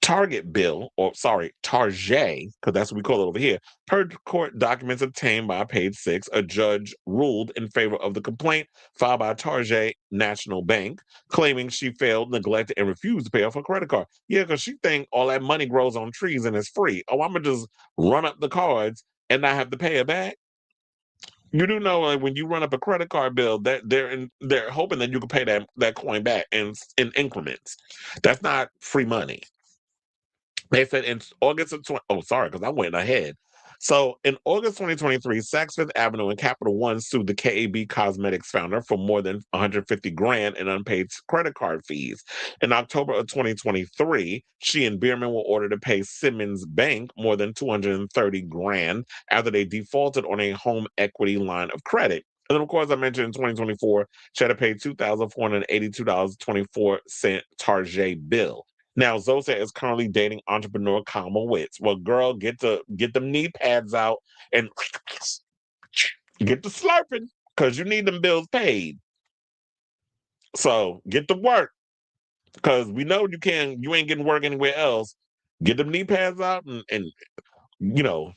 Target bill, or sorry, Target, because that's what we call it over here. Per court documents obtained by Page Six, a judge ruled in favor of the complaint filed by Target National Bank, claiming she failed, neglected, and refused to pay off her credit card. Yeah, because she think all that money grows on trees and it's free. Oh, I'm gonna just run up the cards and not have to pay it back. You do know, like, when you run up a credit card bill, that they're hoping that you can pay that coin back in increments. That's not free money. They said in August of 20, oh, sorry, because I went ahead. So in August 2023, Saks Fifth Avenue and Capital One sued the KAB Cosmetics founder for more than 150 grand in unpaid credit card fees. In October of 2023, she and Bierman were ordered to pay Simmons Bank more than 230 grand after they defaulted on a home equity line of credit. And then, of course, I mentioned in 2024, she had to pay $2,482.24 Target bill. Now, Zosa is currently dating entrepreneur Kama Witz. Well, girl, get them knee pads out and get the slurping because you need them bills paid. So get to work because we know you ain't getting work anywhere else. Get them knee pads out and you know,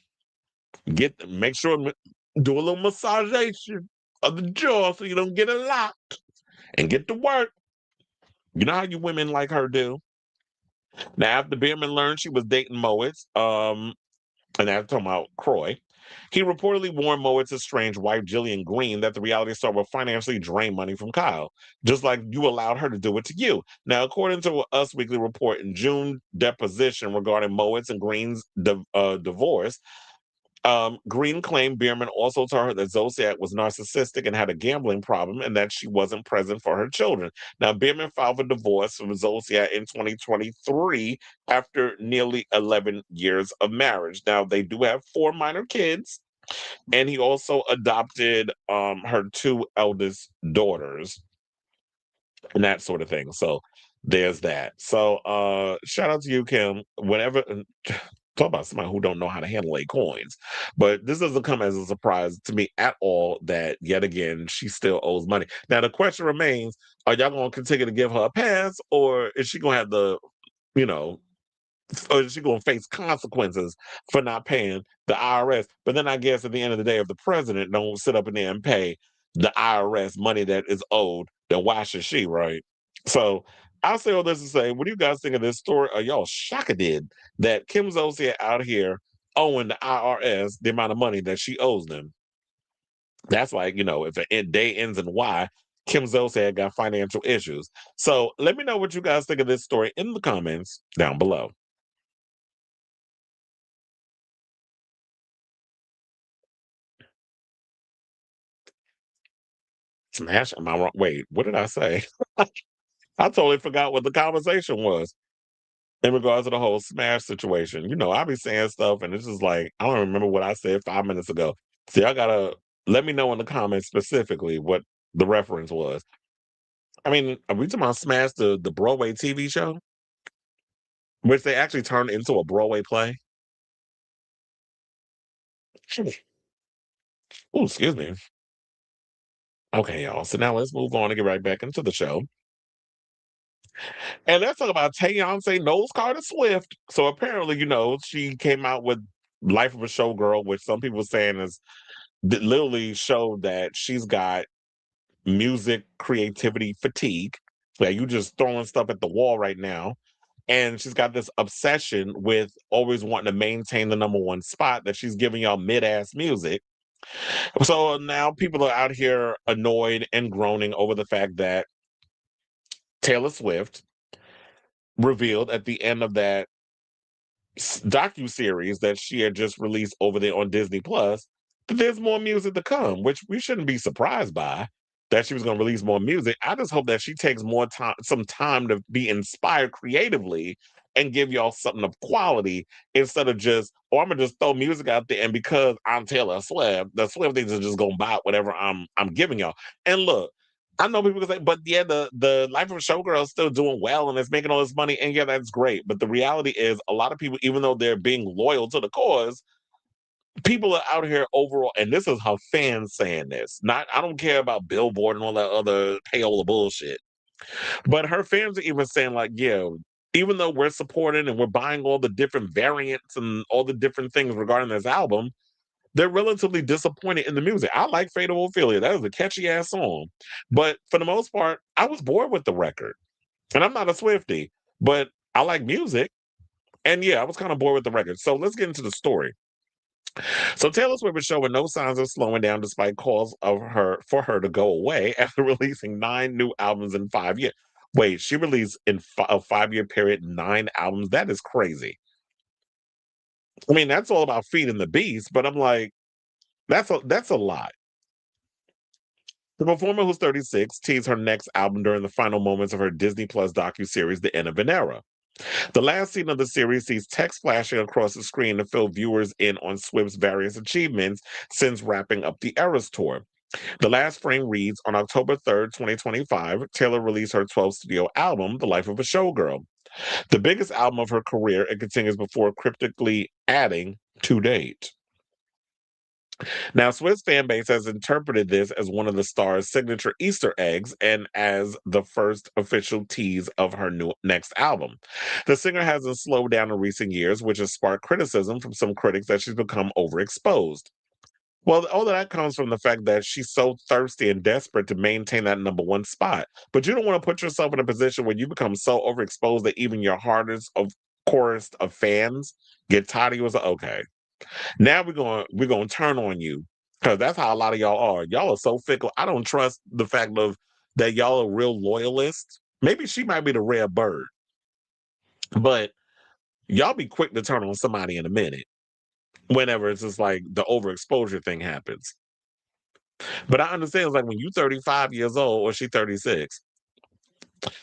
make sure do a little massagation of the jaw so you don't get it locked and get to work. You know how you women like her do. Now, after Bierman learned she was dating Moet, and I'm talking about Croy, he reportedly warned Moe's estranged wife, Jillian Green, that the reality star will financially drain money from Kyle, just like you allowed her to do it to you. Now, according to Us Weekly report in June deposition regarding Moet's and Green's divorce, Green claimed Bierman also told her that Zolciak was narcissistic and had a gambling problem and that she wasn't present for her children. Now, Bierman filed for divorce from Zolciak in 2023 after nearly 11 years of marriage. Now, they do have 4 minor kids, and he also adopted her 2 eldest daughters and that sort of thing. So there's that. So shout out to you, Kim. Whenever talk about somebody who don't know how to handle a coins. But this doesn't come as a surprise to me at all that yet again she still owes money. Now the question remains, are y'all gonna continue to give her a pass, or is she gonna have the, you know, or is she gonna face consequences for not paying the IRS? But then I guess at the end of the day, if the president don't sit up in there and pay the IRS money that is owed, then why should she, right? So I'll say all this to say, what do you guys think of this story? Are y'all shocked that Kim Zolciak out here owing the IRS the amount of money that she owes them? That's like, if a day ends in Y, Kim Zolciak got financial issues. So let me know what you guys think of this story in the comments down below. Smash? Am I wrong? Wait, what did I say? I totally forgot what the conversation was in regards to the whole smash situation. I be saying stuff and it's just like, I don't remember what I said 5 minutes ago. So y'all gotta let me know in the comments specifically what the reference was. I mean, are we talking about Smash, the Broadway TV show? Which they actually turned into a Broadway play? Oh, excuse me. Okay, y'all. So now let's move on and get right back into the show. And let's talk about Taeyonce knows Carter Swift. So apparently, she came out with Life of a Showgirl, which some people saying is literally showed that she's got music creativity fatigue. That you just throwing stuff at the wall right now. And she's got this obsession with always wanting to maintain the number one spot that she's giving y'all mid-ass music. So now people are out here annoyed and groaning over the fact that Taylor Swift revealed at the end of that docu series that she had just released over there on Disney Plus, that there's more music to come, which we shouldn't be surprised by that she was going to release more music. I just hope that she takes some time to be inspired creatively and give y'all something of quality instead of just, I'm gonna just throw music out there and because I'm Taylor Swift, the Swift things are just gonna buy whatever I'm giving y'all. And look, I know people can say, but yeah, the Life of a Showgirl is still doing well and it's making all this money, and yeah, that's great. But the reality is, a lot of people, even though they're being loyal to the cause, people are out here overall, and this is her fans saying this. Not, I don't care about Billboard and all that other payola bullshit, but her fans are even saying like, yeah, even though we're supporting and we're buying all the different variants and all the different things regarding this album, they're relatively disappointed in the music. I like Fatal Ophelia. That was a catchy ass song. But for the most part, I was bored with the record. And I'm not a Swiftie, but I like music. And yeah, I was kind of bored with the record. So let's get into the story. So Taylor Swift is showing no signs of slowing down despite calls for her to go away after releasing 9 new albums in 5 years. Wait, she released in a 5-year period 9 albums? That is crazy. I mean, that's all about feeding the beast, but I'm like, that's a lot. The performer, who's 36, teased her next album during the final moments of her Disney Plus docuseries, The End of an Era. The last scene of the series sees text flashing across the screen to fill viewers in on Swift's various achievements since wrapping up the Eras tour. The last frame reads, on October 3rd, 2025, Taylor released her 12th studio album, The Life of a Showgirl, the biggest album of her career, and continues before cryptically adding, to date. Now, Swift's fan base has interpreted this as one of the star's signature Easter eggs and as the first official tease of her next album. The singer hasn't slowed down in recent years, which has sparked criticism from some critics that she's become overexposed. Well, all of that comes from the fact that she's so thirsty and desperate to maintain that number one spot. But you don't want to put yourself in a position where you become so overexposed that even your hardest of chorus of fans get tired of you. It's like, okay, now we're gonna turn on you because that's how a lot of y'all are. Y'all are so fickle. I don't trust the fact of that y'all are real loyalists. Maybe she might be the rare bird, but y'all be quick to turn on somebody in a minute whenever it's just like the overexposure thing happens. But I understand it's like when you 35 years old or she 36,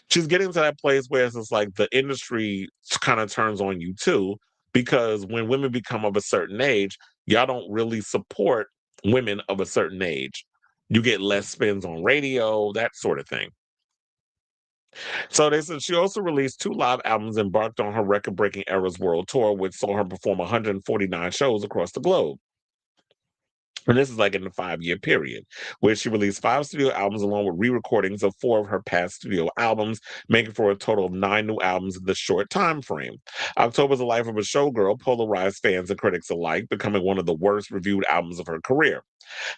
she's getting to that place where it's just like the industry kind of turns on you too, because when women become of a certain age, y'all don't really support women of a certain age. You get less spins on radio, that sort of thing. So they said she also released two live albums, embarked on her record-breaking Eras World Tour, which saw her perform 149 shows across the globe. And this is like in the 5-year period, where she released 5 studio albums along with re-recordings of 4 of her past studio albums, making for a total of 9 new albums in the short time frame. October's The Life of a Showgirl polarized fans and critics alike, becoming one of the worst reviewed albums of her career.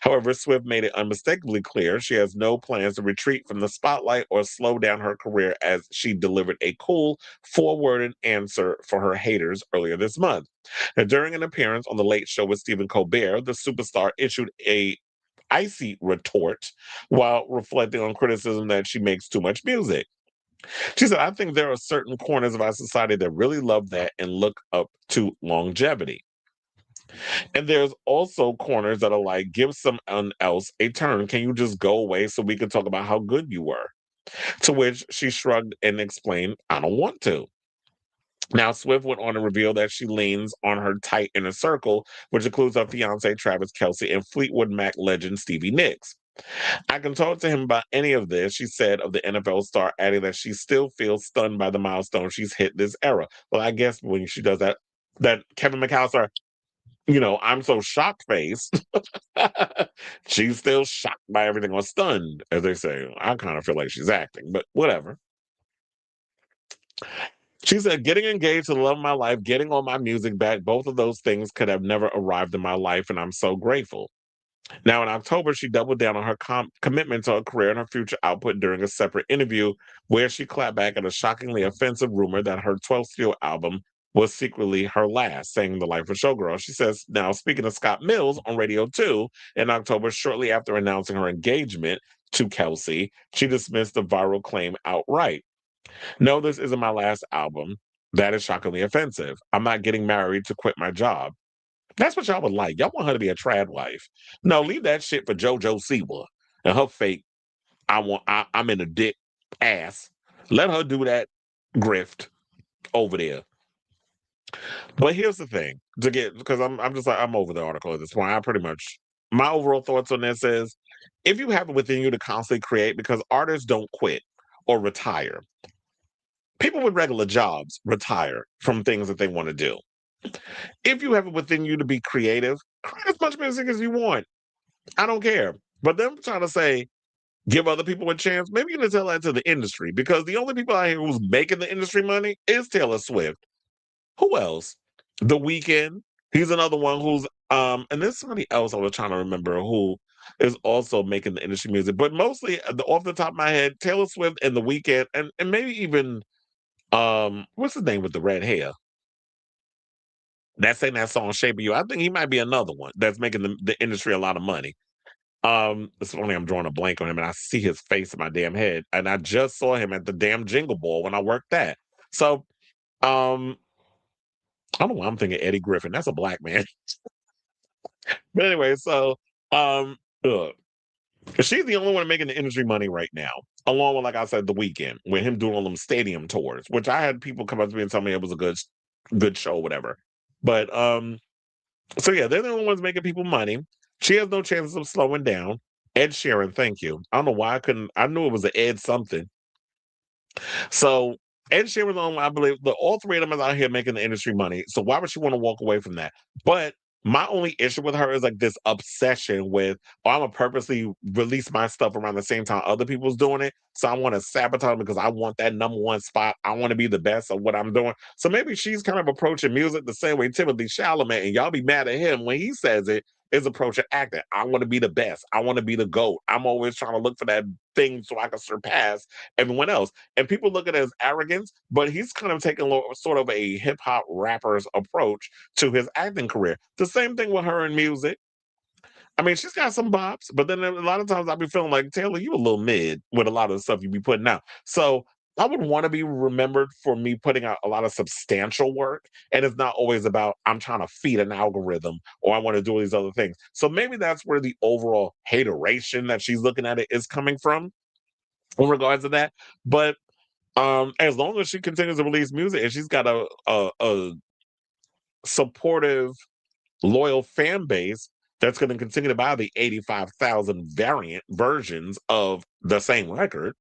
However, Swift made it unmistakably clear she has no plans to retreat from the spotlight or slow down her career, as she delivered a cool, four-worded answer for her haters earlier this month. Now, during an appearance on The Late Show with Stephen Colbert, the superstar issued a icy retort while reflecting on criticism that she makes too much music. She said, I think there are certain corners of our society that really love that and look up to longevity. And there's also corners that are like, give someone else a turn. Can you just go away so we can talk about how good you were? To which she shrugged and explained, I don't want to. Now, Swift went on to reveal that she leans on her tight inner circle, which includes her fiance Travis Kelce and Fleetwood Mac legend Stevie Nicks. I can talk to him about any of this, she said of the NFL star, adding that she still feels stunned by the milestone she's hit this era. Well, I guess when she does that, that Kevin McAllister, I'm so shocked face. She's still shocked by everything or stunned, as they say. I kind of feel like she's acting, but whatever. She said, getting engaged to the love of my life, getting all my music back, both of those things could have never arrived in my life, and I'm so grateful. Now, in October, she doubled down on her commitment to her career and her future output during a separate interview where she clapped back at a shockingly offensive rumor that her 12th studio album was secretly her last, saying The Life of Showgirl. She says, now, speaking of Scott Mills on Radio 2 in October, shortly after announcing her engagement to Kelsey, she dismissed the viral claim outright. No, this isn't my last album. That is shockingly offensive. I'm not getting married to quit my job. That's what y'all would like. Y'all want her to be a trad wife. No, leave that shit for JoJo Siwa and her fake, I'm in a dick ass. Let her do that grift over there. But here's the thing, because I'm just like, I'm over the article at this point. I pretty much, my overall thoughts on this is, if you have it within you to constantly create, because artists don't quit or retire. People with regular jobs retire from things that they want to do. If you have it within you to be creative, create as much music as you want. I don't care. But them trying to say, give other people a chance, maybe you need to tell that to the industry, because the only people out here who's making the industry money is Taylor Swift. Who else? The Weeknd. He's another one who's and there's somebody else I was trying to remember who is also making the industry music. But mostly off the top of my head, Taylor Swift and The Weeknd, and maybe even what's his name with the red hair? That sang that song Shape of You. I think he might be another one that's making the industry a lot of money. It's funny I'm drawing a blank on him and I see his face in my damn head. And I just saw him at the damn Jingle Ball when I worked that. So I don't know why I'm thinking Eddie Griffin. That's a black man. But anyway, so ugh. She's the only one making the industry money right now. Along with, like I said, The Weeknd, with him doing all them stadium tours, which I had people come up to me and tell me it was a good show, whatever. But so yeah, they're the only ones making people money. She has no chances of slowing down. Ed Sheeran, thank you. I don't know why I couldn't. I knew it was an Ed something. So Ed Sheeran's on, I believe, all three of them is out here making the industry money. So why would she want to walk away from that? But My only issue with her is like this obsession with, oh, I'm gonna purposely release my stuff around the same time other people's doing it. So I want to sabotage because I want that number one spot. I want to be the best of what I'm doing. So maybe she's kind of approaching music the same way Timothy Chalamet, and y'all be mad at him when he says it, is approaching acting. I want to be the best. I want to be the GOAT. I'm always trying to look for that thing so I can surpass everyone else. And people look at it as arrogance, but he's kind of taking sort of a hip hop rapper's approach to his acting career. The same thing with her in music. I mean, she's got some bops, but then a lot of times I be feeling like, Taylor, you a little mid with a lot of the stuff you be putting out. So I would want to be remembered for me putting out a lot of substantial work. And it's not always about I'm trying to feed an algorithm or I want to do all these other things. So maybe that's where the overall hateration that she's looking at it is coming from in regards to that. But as long as she continues to release music and she's got a supportive loyal fan base that's going to continue to buy the 85,000 variant versions of the same record,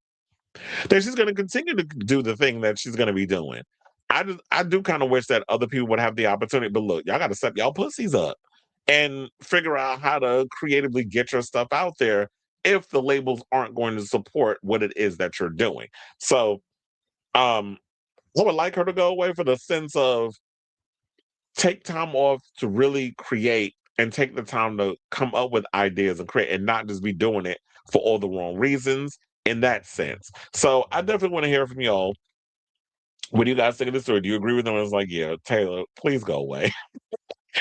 then she's going to continue to do the thing that she's going to be doing. I do kind of wish that other people would have the opportunity, but look, y'all got to step y'all pussies up and figure out how to creatively get your stuff out there if the labels aren't going to support what it is that you're doing. So, I would like her to go away for the sense of take time off to really create and take the time to come up with ideas and create and not just be doing it for all the wrong reasons in that sense. So I definitely want to hear from y'all. What do you guys think of this story? Do you agree with them? It's like, yeah, Taylor, please go away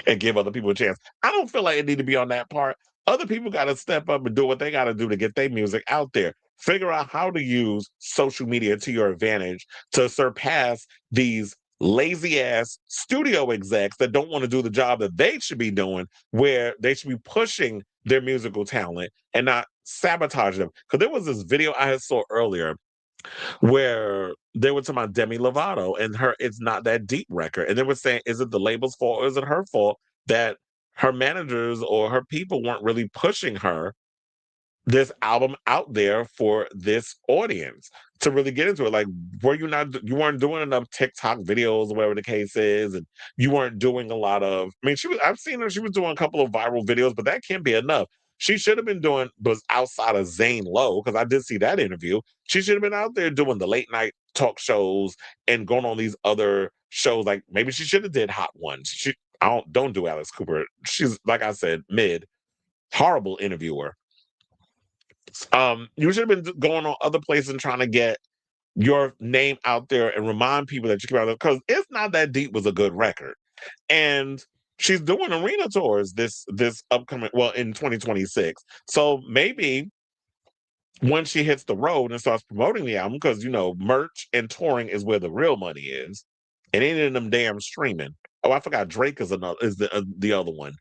and give other people a chance. I don't feel like it need to be on that part. Other people got to step up and do what they got to do to get their music out there. Figure out how to use social media to your advantage to surpass these lazy ass studio execs that don't want to do the job that they should be doing, where they should be pushing their musical talent and not sabotage them. Because there was this video I had saw earlier where they were talking about Demi Lovato and her It's Not That Deep record. And they were saying, is it the label's fault or is it her fault that her managers or her people weren't really pushing her this album out there for this audience to really get into it? Like, you weren't doing enough TikTok videos or whatever the case is, and you weren't doing a lot of, I mean, I've seen her, she was doing a couple of viral videos, but that can't be enough. She should have been doing, was outside of Zane Lowe, because I did see that interview. She should have been out there doing the late night talk shows and going on these other shows. Like maybe she should have did Hot Ones. I don't do Alice Cooper. She's, like I said, mid, horrible interviewer. You should have been going on other places and trying to get your name out there and remind people that you came out there, because It's Not That Deep was a good record. And she's doing arena tours this upcoming, well, in 2026. So maybe when she hits the road and starts promoting the album, because merch and touring is where the real money is, and ain't in them damn streaming. Oh, I forgot Drake is the other one.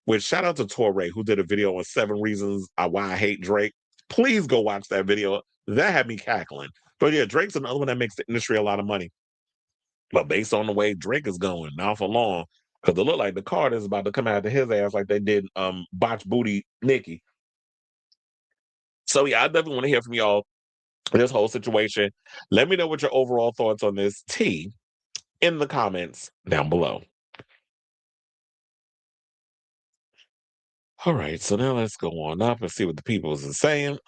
Which, shout out to Torre, who did a video on 7 reasons why I hate Drake. Please go watch that video. That had me cackling. But yeah, Drake's another one that makes the industry a lot of money. But based on the way Drake is going, not for long, because it look like the card is about to come out to his ass like they did Botch Booty Nicki. So yeah, I definitely want to hear from y'all this whole situation. Let me know what your overall thoughts on this tea in the comments down below. All right, so now let's go on up and see what the people is saying.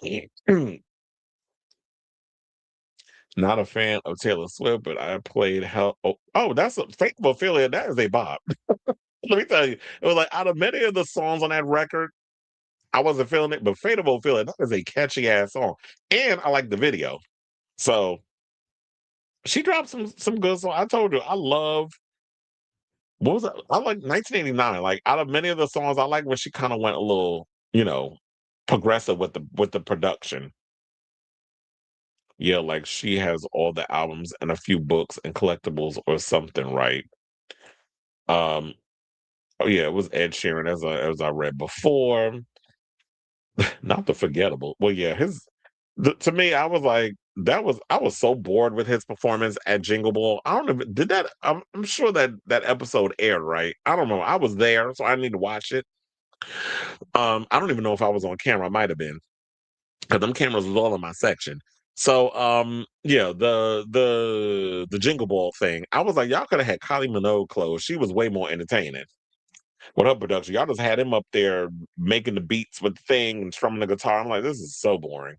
Not a fan of Taylor Swift, but I played hell. Oh, that's a Faithful Affiliate. That is a bop. Let me tell you, it was like out of many of the songs on that record, I wasn't feeling it, but Faithful Affiliate, that is a catchy ass song, and I like the video. So she dropped some good songs. I told you, I love. What was that? I like 1989. Like out of many of the songs, I like when she kind of went a little, progressive with the production. Yeah, like she has all the albums and a few books and collectibles or something, right? Um, oh yeah, it was Ed Sheeran as I read before. Not the forgettable. Well, yeah, to me, I was like, I was so bored with his performance at Jingle Ball. I don't know, did that? I'm sure that episode aired, right? I don't know. I was there, so I need to watch it. I don't even know if I was on camera. I might have been, because them cameras was all in my section. So yeah, the Jingle Ball thing. I was like, y'all could have had Kylie Minogue clothes. She was way more entertaining. With her production, y'all just had him up there making the beats with the thing and strumming the guitar. I'm like, this is so boring.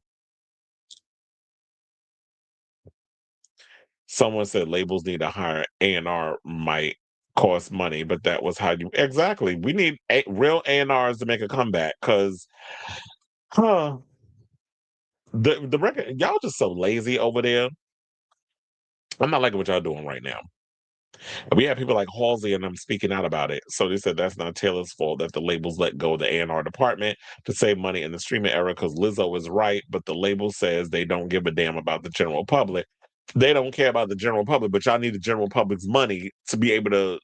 Someone said labels need to hire A&R might cost money, but that was how you exactly. We need real A&Rs to make a comeback because huh, the record y'all just so lazy over there. I'm not liking what y'all doing right now. We have people like Halsey and them speaking out about it. So they said that's not Taylor's fault that the labels let go of the A&R department to save money in the streaming era because Lizzo is right, but the label says they don't give a damn about the general public. They don't care about the general public, but y'all need the general public's money to be able to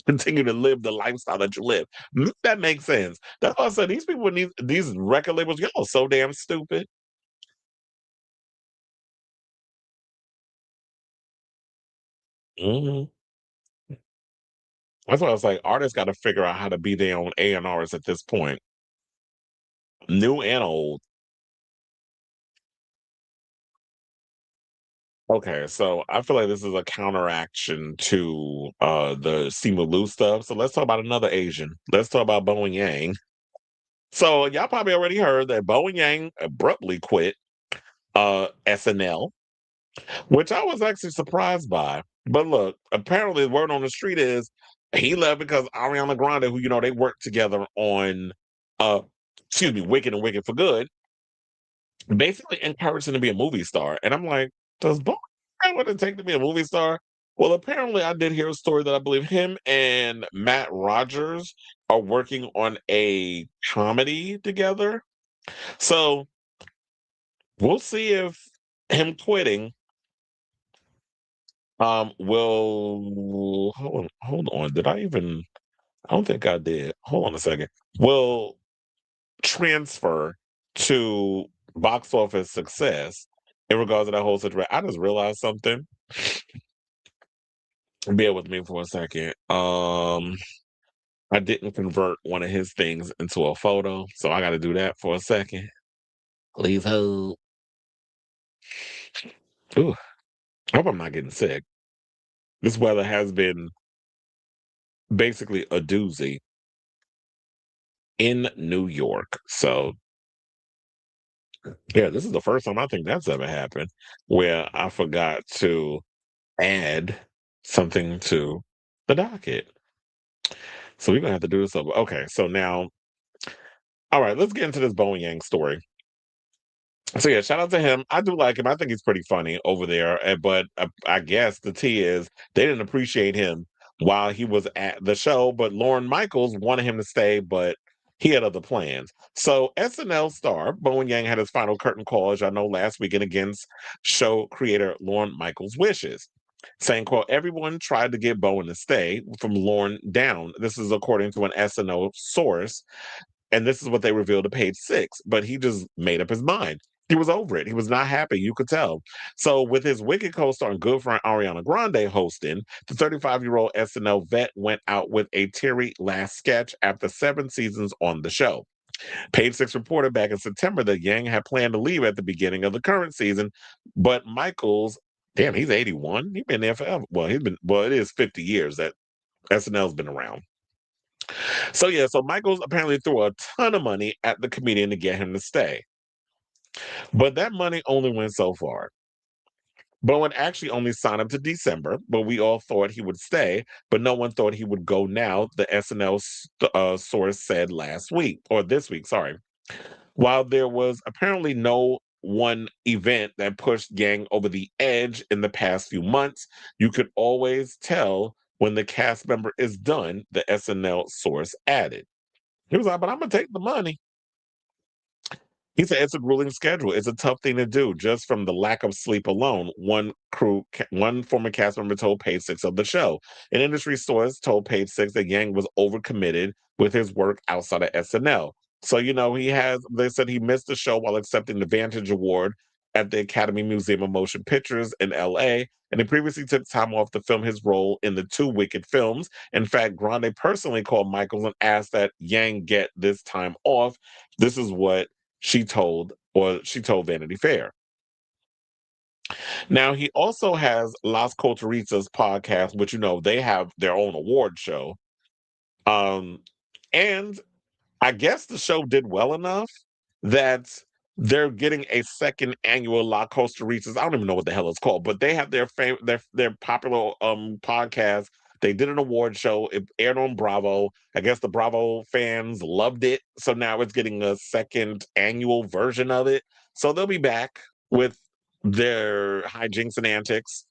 continue to live the lifestyle that you live. That makes sense. That's why I said these people need these record labels, y'all are so damn stupid. Hmm. That's why I was like, artists got to figure out how to be their own A&Rs at this point, new and old. Okay, so I feel like this is a counteraction to the Simu stuff. So let's talk about another Asian. Let's talk about Bowen Yang. So y'all probably already heard that Bowen Yang abruptly quit SNL, which I was actually surprised by. But look, apparently the word on the street is he left because Ariana Grande, who they worked together on uh Wicked and Wicked for Good, basically encouraged him to be a movie star. And I'm like, does Bo want to take to be a movie star? Well, apparently I did hear a story that I believe him and Matt Rogers are working on a comedy together. So we'll see if him quitting will hold on. Did I even I don't think I did. Hold on a second. Will transfer to box office success in regards to that whole situation. I just realized something. Bear with me for a second. I didn't convert one of his things into a photo, so I got to do that for a second. Please hold. Ooh, I hope I'm not getting sick. This weather has been basically a doozy in New York. So yeah, this is the first time I think that's ever happened where I forgot to add something to the docket. So we're gonna have to do this over. Okay, so now, all right, let's get into this Bowen Yang story. So yeah, shout out to him. I do like him. I think he's pretty funny over there. But I guess the tea is they didn't appreciate him while he was at the show. But Lorne Michaels wanted him to stay, but he had other plans. So SNL star Bowen Yang had his final curtain call, as y'all know, last weekend against show creator Lorne Michaels' wishes, saying, "quote Everyone tried to get Bowen to stay from Lorne down." This is according to an SNL source, and this is what they revealed to Page Six. But he just made up his mind. He was over it. He was not happy. You could tell. So, with his Wicked co-star and good friend Ariana Grande hosting, the 35-year-old SNL vet went out with a teary last sketch after 7 seasons on the show. Page Six reported back in September that Yang had planned to leave at the beginning of the current season, but Michaels, damn, he's 81. He's been there forever. Well, it is 50 years that SNL's been around. So yeah, so Michaels apparently threw a ton of money at the comedian to get him to stay. But that money only went so far. Bowen actually only signed up to December, but we all thought he would stay, but no one thought he would go now, the SNL source said last week, or this week, sorry. While there was apparently no one event that pushed Yang over the edge in the past few months, you could always tell when the cast member is done, the SNL source added. He was like, but I'm going to take the money. He said it's a grueling schedule. It's a tough thing to do just from the lack of sleep alone. One former cast member told Page Six of the show. An industry source told Page Six that Yang was overcommitted with his work outside of SNL. So, they said he missed the show while accepting the Vantage Award at the Academy Museum of Motion Pictures in LA. And he previously took time off to film his role in the two Wicked films. In fact, Grande personally called Michaels and asked that Yang get this time off. This is what she told Vanity Fair. Now he also has Las Culturistas podcast, which they have their own award show. Um, and I guess the show did well enough that they're getting a second annual La Costa Ritas. I don't even know what the hell it's called, but they have their popular podcast. They did an award show. It aired on Bravo. I guess the Bravo fans loved it, so now it's getting a second annual version of it. So they'll be back with their hijinks and antics.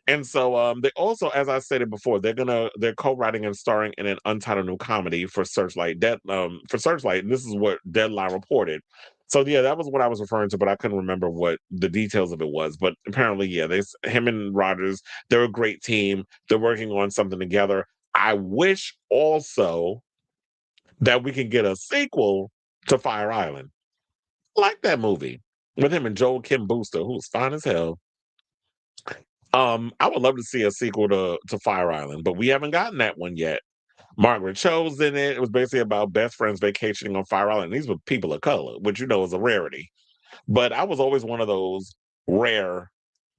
And so they also, as I stated before, they're co-writing and starring in an untitled new comedy for Searchlight, and this is what Deadline reported. So yeah, that was what I was referring to, but I couldn't remember what the details of it was. But apparently, yeah, him and Rogers, they're a great team. They're working on something together. I wish also that we can get a sequel to Fire Island. I like that movie with him and Joel Kim Booster, who's fine as hell. I would love to see a sequel to Fire Island, but we haven't gotten that one yet. Margaret Cho's in it. It was basically about best friends vacationing on Fire Island. These were people of color, which is a rarity. But I was always one of those rare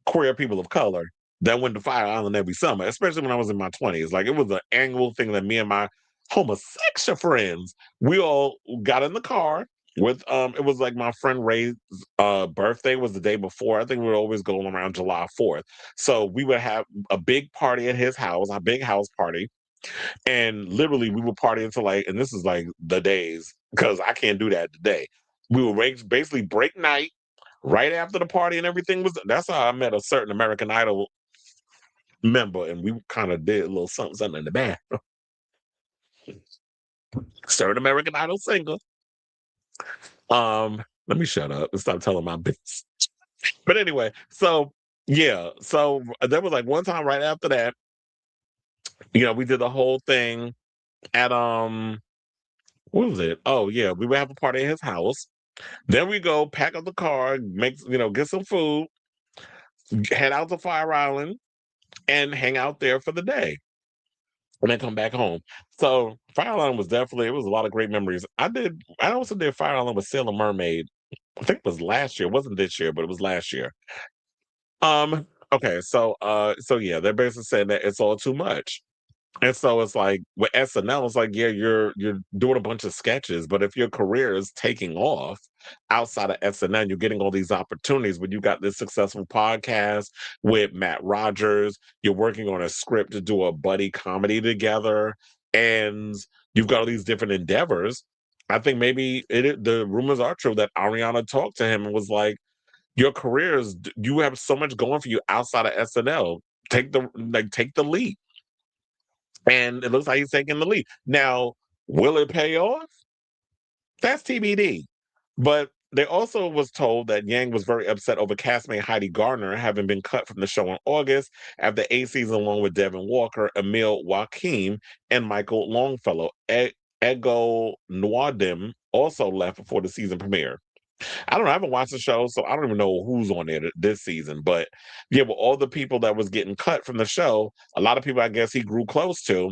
queer people of color that went to Fire Island every summer, especially when I was in my 20s. Like it was an annual thing that me and my homosexual friends, we all got in the car with it was like my friend Ray's birthday was the day before. I think we were always going around July 4th. So we would have a big party at his house, a big house party. And literally we would party until like, and this is like the days, because I can't do that today. We would basically break night right after the party and everything was. That's how I met a certain American Idol member, and we kind of did a little something, something in the back. Certain American Idol singer. Let me shut up and stop telling my business. But anyway, so yeah, so there was like one time right after that, we did the whole thing at what was it? Oh yeah, we would have a party at his house. Then we go pack up the car, get some food, head out to Fire Island, and hang out there for the day, and then come back home. So Fire Island was definitely, it was a lot of great memories. I also did Fire Island with Sailor Mermaid. I think it was last year. It wasn't this year, but it was last year. Okay, so yeah, they're basically saying that it's all too much. And so it's like with SNL, it's like, yeah, you're doing a bunch of sketches, but if your career is taking off outside of SNL, you're getting all these opportunities. When you got this successful podcast with Matt Rogers, you're working on a script to do a buddy comedy together, and you've got all these different endeavors. I think maybe the rumors are true that Ariana talked to him and was like, "Your career you have so much going for you outside of SNL. Take the leap." And it looks like he's taking the lead. Now, will it pay off? That's TBD. But they also was told that Yang was very upset over castmate Heidi Gardner having been cut from the show in August after 8 seasons, along with Devin Walker, Emil Joachim, and Michael Longfellow. Ego Nwadim also left before the season premiere. I don't know. I haven't watched the show, so I don't even know who's on there this season. But yeah, with all the people that was getting cut from the show, a lot of people I guess he grew close to,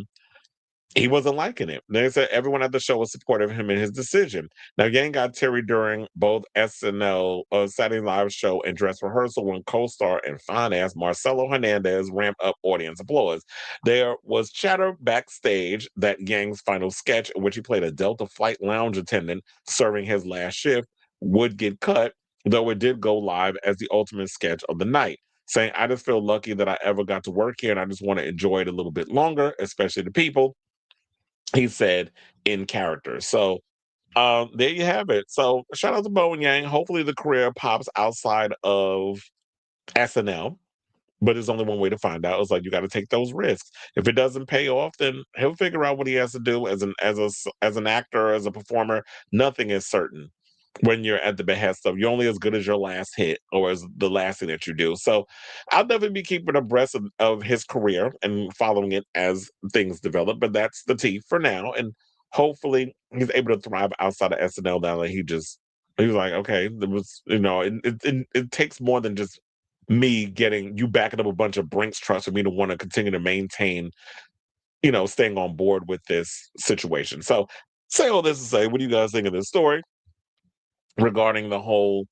he wasn't liking it. They said everyone at the show was supportive of him in his decision. Now, Yang got Terry during both SNL Saturday Live Show and dress rehearsal when co-star and fine ass Marcelo Hernandez ramped up audience applause. There was chatter backstage that Yang's final sketch, in which he played a Delta flight lounge attendant serving his last shift, would get cut, though it did go live as the ultimate sketch of the night, saying, "I just feel lucky that I ever got to work here, and I just want to enjoy it a little bit longer, especially the people," he said in character. So there you have it. So shout out to Bowen Yang. Hopefully the career pops outside of SNL. But there's only one way to find out. It's like you got to take those risks. If it doesn't pay off, then he'll figure out what he has to do as an actor, as a performer. Nothing is certain when you're at the behest of, you're only as good as your last hit or as the last thing that you do. So I'll definitely be keeping abreast of his career and following it as things develop. But that's the tea for now. And hopefully he's able to thrive outside of SNL now that he was like, okay, there was, it takes more than just me getting you backing up a bunch of Brinks trucks for me to want to continue to maintain, staying on board with this situation. So say all this to say, what do you guys think of this story regarding the whole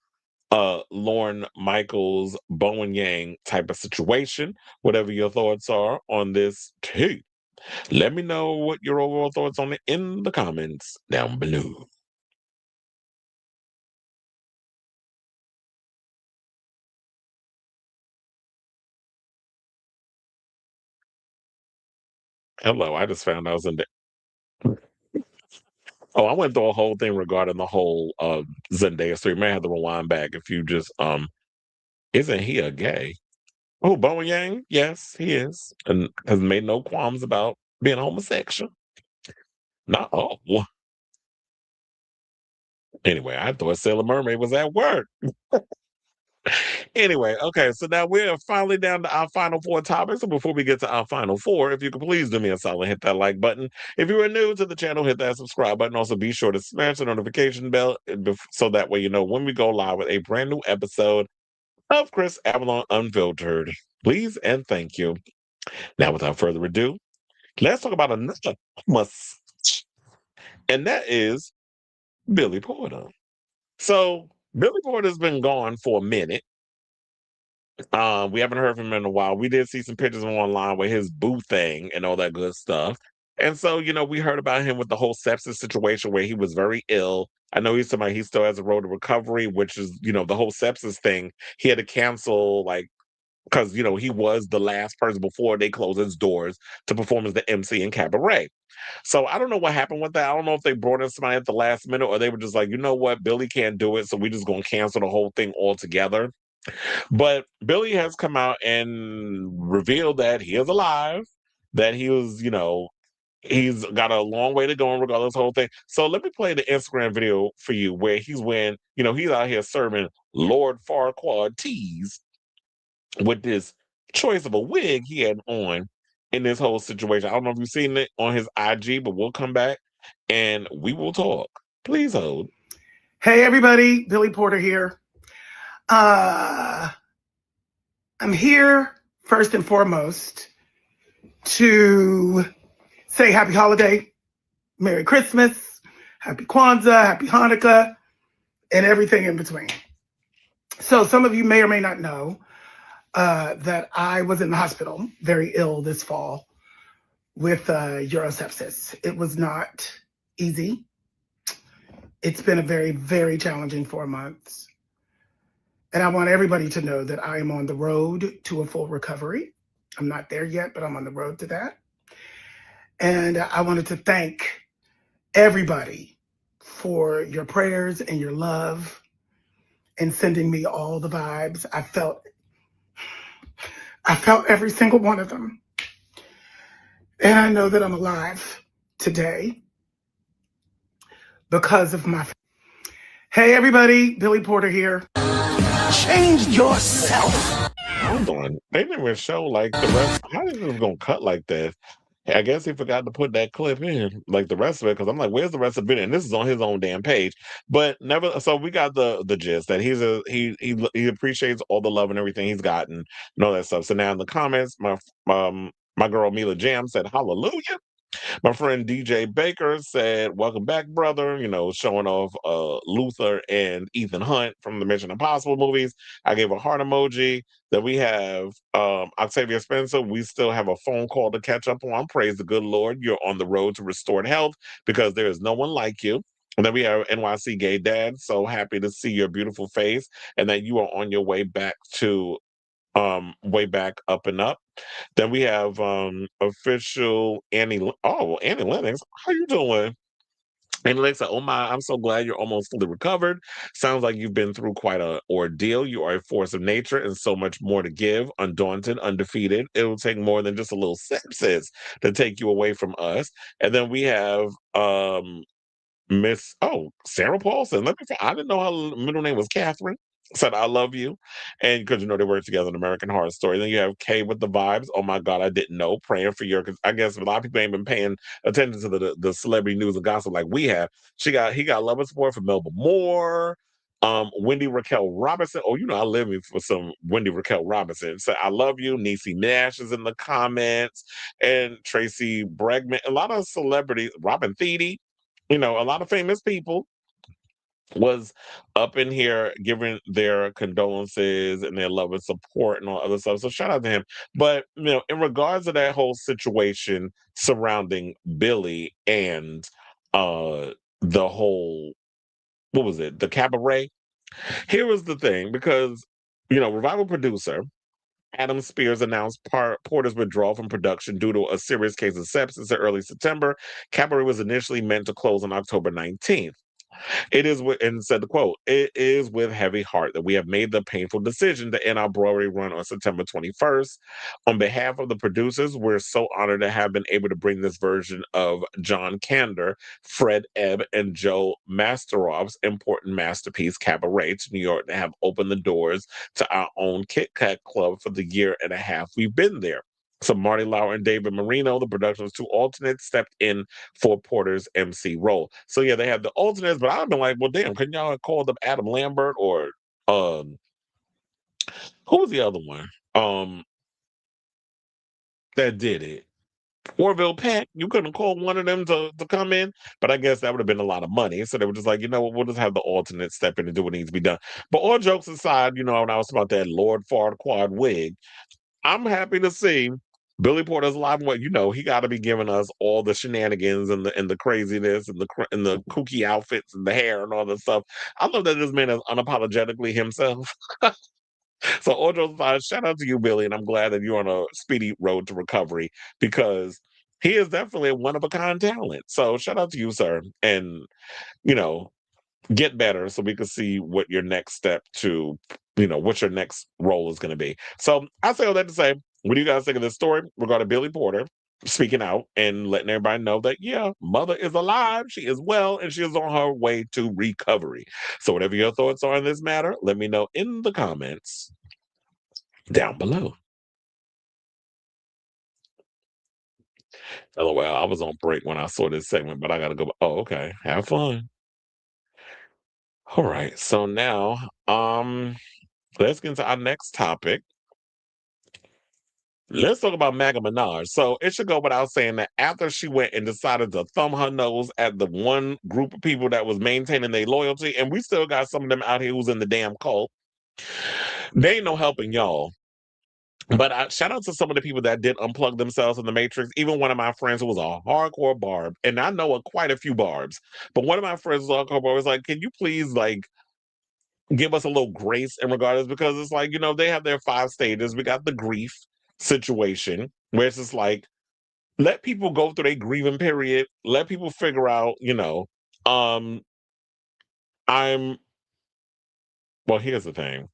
Lorne Michaels, Bowen Yang type of situation? Whatever your thoughts are on this tea. Let me know what your overall thoughts on it in the comments down below. Hello, I just found I was in the. Oh, I went through a whole thing regarding the whole Zendaya. So you may have to rewind back if you just isn't he a gay? Oh, Bowen Yang? Yes, he is. And has made no qualms about being homosexual. Not oh. Anyway, I thought Sailor Mermaid was at work. Anyway, okay, so now we're finally down to our final four topics. So before we get to our final four, if you could please do me a solid, hit that like button. If you are new to the channel, hit that subscribe button. Also, be sure to smash the notification bell so that way you know when we go live with a brand new episode of Chris Avalon Unfiltered. Please and thank you. Now, without further ado, let's talk about another must, and that is Billy Porter. So Billy Porter's been gone for a minute. We haven't heard from him in a while. We did see some pictures online with his boo thing and all that good stuff. And so, we heard about him with the whole sepsis situation where he was very ill. I know he's somebody he still has a road to recovery, which is, the whole sepsis thing. He had to cancel because he was the last person before they closed his doors to perform as the MC in Cabaret. So I don't know what happened with that. I don't know if they brought in somebody at the last minute or they were just like, you know what, Billy can't do it, so we just gonna cancel the whole thing altogether. But Billy has come out and revealed that he is alive, that he was, he's got a long way to go in regardless of the whole thing. So let me play the Instagram video for you where he's he's out here serving Lord Farquaad teas with this choice of a wig he had on in this whole situation. I don't know if you've seen it on his IG, but we'll come back and we will talk. Please hold. Hey everybody, Billy Porter here. I'm here first and foremost to say happy holiday, Merry Christmas, happy Kwanzaa, happy Hanukkah, and everything in between. So some of you may or may not know that I was in the hospital, very ill this fall with urosepsis. It was not easy. It's been a very, very challenging 4 months. And I want everybody to know that I am on the road to a full recovery. I'm not there yet, but I'm on the road to that. And I wanted to thank everybody for your prayers and your love and sending me all the vibes. I felt every single one of them. And I know that I'm alive today because of my... Hey everybody, Billy Porter here. Change yourself. Hold on. They didn't even show the rest. How is this gonna cut like that? I guess he forgot to put that clip in, like the rest of it, because I'm like, where's the rest of the video? And this is on his own damn page. But never. So we got the gist that he appreciates all the love and everything he's gotten and all that stuff. So now in the comments, my girl Mila Jam said, "Hallelujah." My friend DJ Baker said, "Welcome back, brother." Showing off Luther and Ethan Hunt from the Mission Impossible movies. I gave a heart emoji. Then we have Octavia Spencer. We still have a phone call to catch up on. Praise the good Lord. You're on the road to restored health because there is no one like you. And then we have NYC Gay Dad. So happy to see your beautiful face and that you are on your way back to way back up and up. Then we have official Annie. Oh, Annie Lennox, how you doing? And Lennox said, "Oh my, I'm so glad you're almost fully recovered. Sounds like you've been through quite a ordeal. You are a force of nature and so much more to give. Undaunted, undefeated. It will take more than just a little sepsis to take you away from us." And then we have Sarah Paulson. Let me say, I didn't know her middle name was Catherine. Said I love you, and because they work together in American Horror Story. Then you have Kay with the vibes. Oh my God, I didn't know. Praying for your, because I guess a lot of people ain't been paying attention to the celebrity news and gossip like we have. He got love and support from Melba Moore, Wendy Raquel Robinson. Oh, I live for some Wendy Raquel Robinson. So I love you. Niecy Nash is in the comments, and Tracy Bregman. A lot of celebrities. Robin Thede. A lot of famous people. was up in here giving their condolences and their love and support and all other stuff. So shout out to him. But in regards to that whole situation surrounding Billy and uh the whole, what was it, the cabaret? Here was the thing, because Revival producer Adam Spears announced Porter's withdrawal from production due to a serious case of sepsis in early September. Cabaret was initially meant to close on October 19th. It is with, and said the quote, "It is with heavy heart that we have made the painful decision to end our Broadway run on September 21st. On behalf of the producers, we're so honored to have been able to bring this version of John Kander, Fred Ebb, and Joe Masteroff's important masterpiece, Cabaret, to New York, to have opened the doors to our own Kit Kat Club for the year and a half we've been there." So Marty Lauer and David Marino, the production's two alternates, stepped in for Porter's MC role. So yeah, they have the alternates, but I've been like, well, damn, couldn't y'all have called up Adam Lambert or um who was the other one? That did it. Orville Peck, you couldn't call one of them to come in, but I guess that would have been a lot of money. So they were just like, you know what, we'll just have the alternate step in and do what needs to be done. But all jokes aside, when I was talking about that Lord Farquaad wig, I'm happy to see Billy Porter's live. What he got to be giving us all the shenanigans and the craziness and the kooky outfits and the hair and all that stuff. I love that this man is unapologetically himself. So all jokes aside, shout out to you, Billy, and I'm glad that you're on a speedy road to recovery, because he is definitely a one of a kind talent. So shout out to you, sir, and you know get better so we can see what your next step to, what your next role is going to be. So I say all that to say, what do you guys think of this story regarding Billy Porter speaking out and letting everybody know that, yeah, mother is alive, she is well, and she is on her way to recovery. So whatever your thoughts are on this matter, let me know in the comments down below. LOL, I was on break when I saw this segment, but I got to go. Oh, okay. Have fun. All right. So now, let's get into our next topic. Let's talk about MAGA Minaj. So it should go without saying that after she went and decided to thumb her nose at the one group of people that was maintaining their loyalty, and we still got some of them out here who's in the damn cult, they ain't no helping y'all. But shout out to some of the people that did unplug themselves in the Matrix. Even one of my friends who was a hardcore Barb, and I know quite a few Barbs, but one of my friends was a hardcore Barb, was like, can you please give us a little grace in regards, because it's like, they have their 5 stages. We got the grief situation where it's just like, let people go through their grieving period. Let people figure out, um, I'm, well, here's the thing.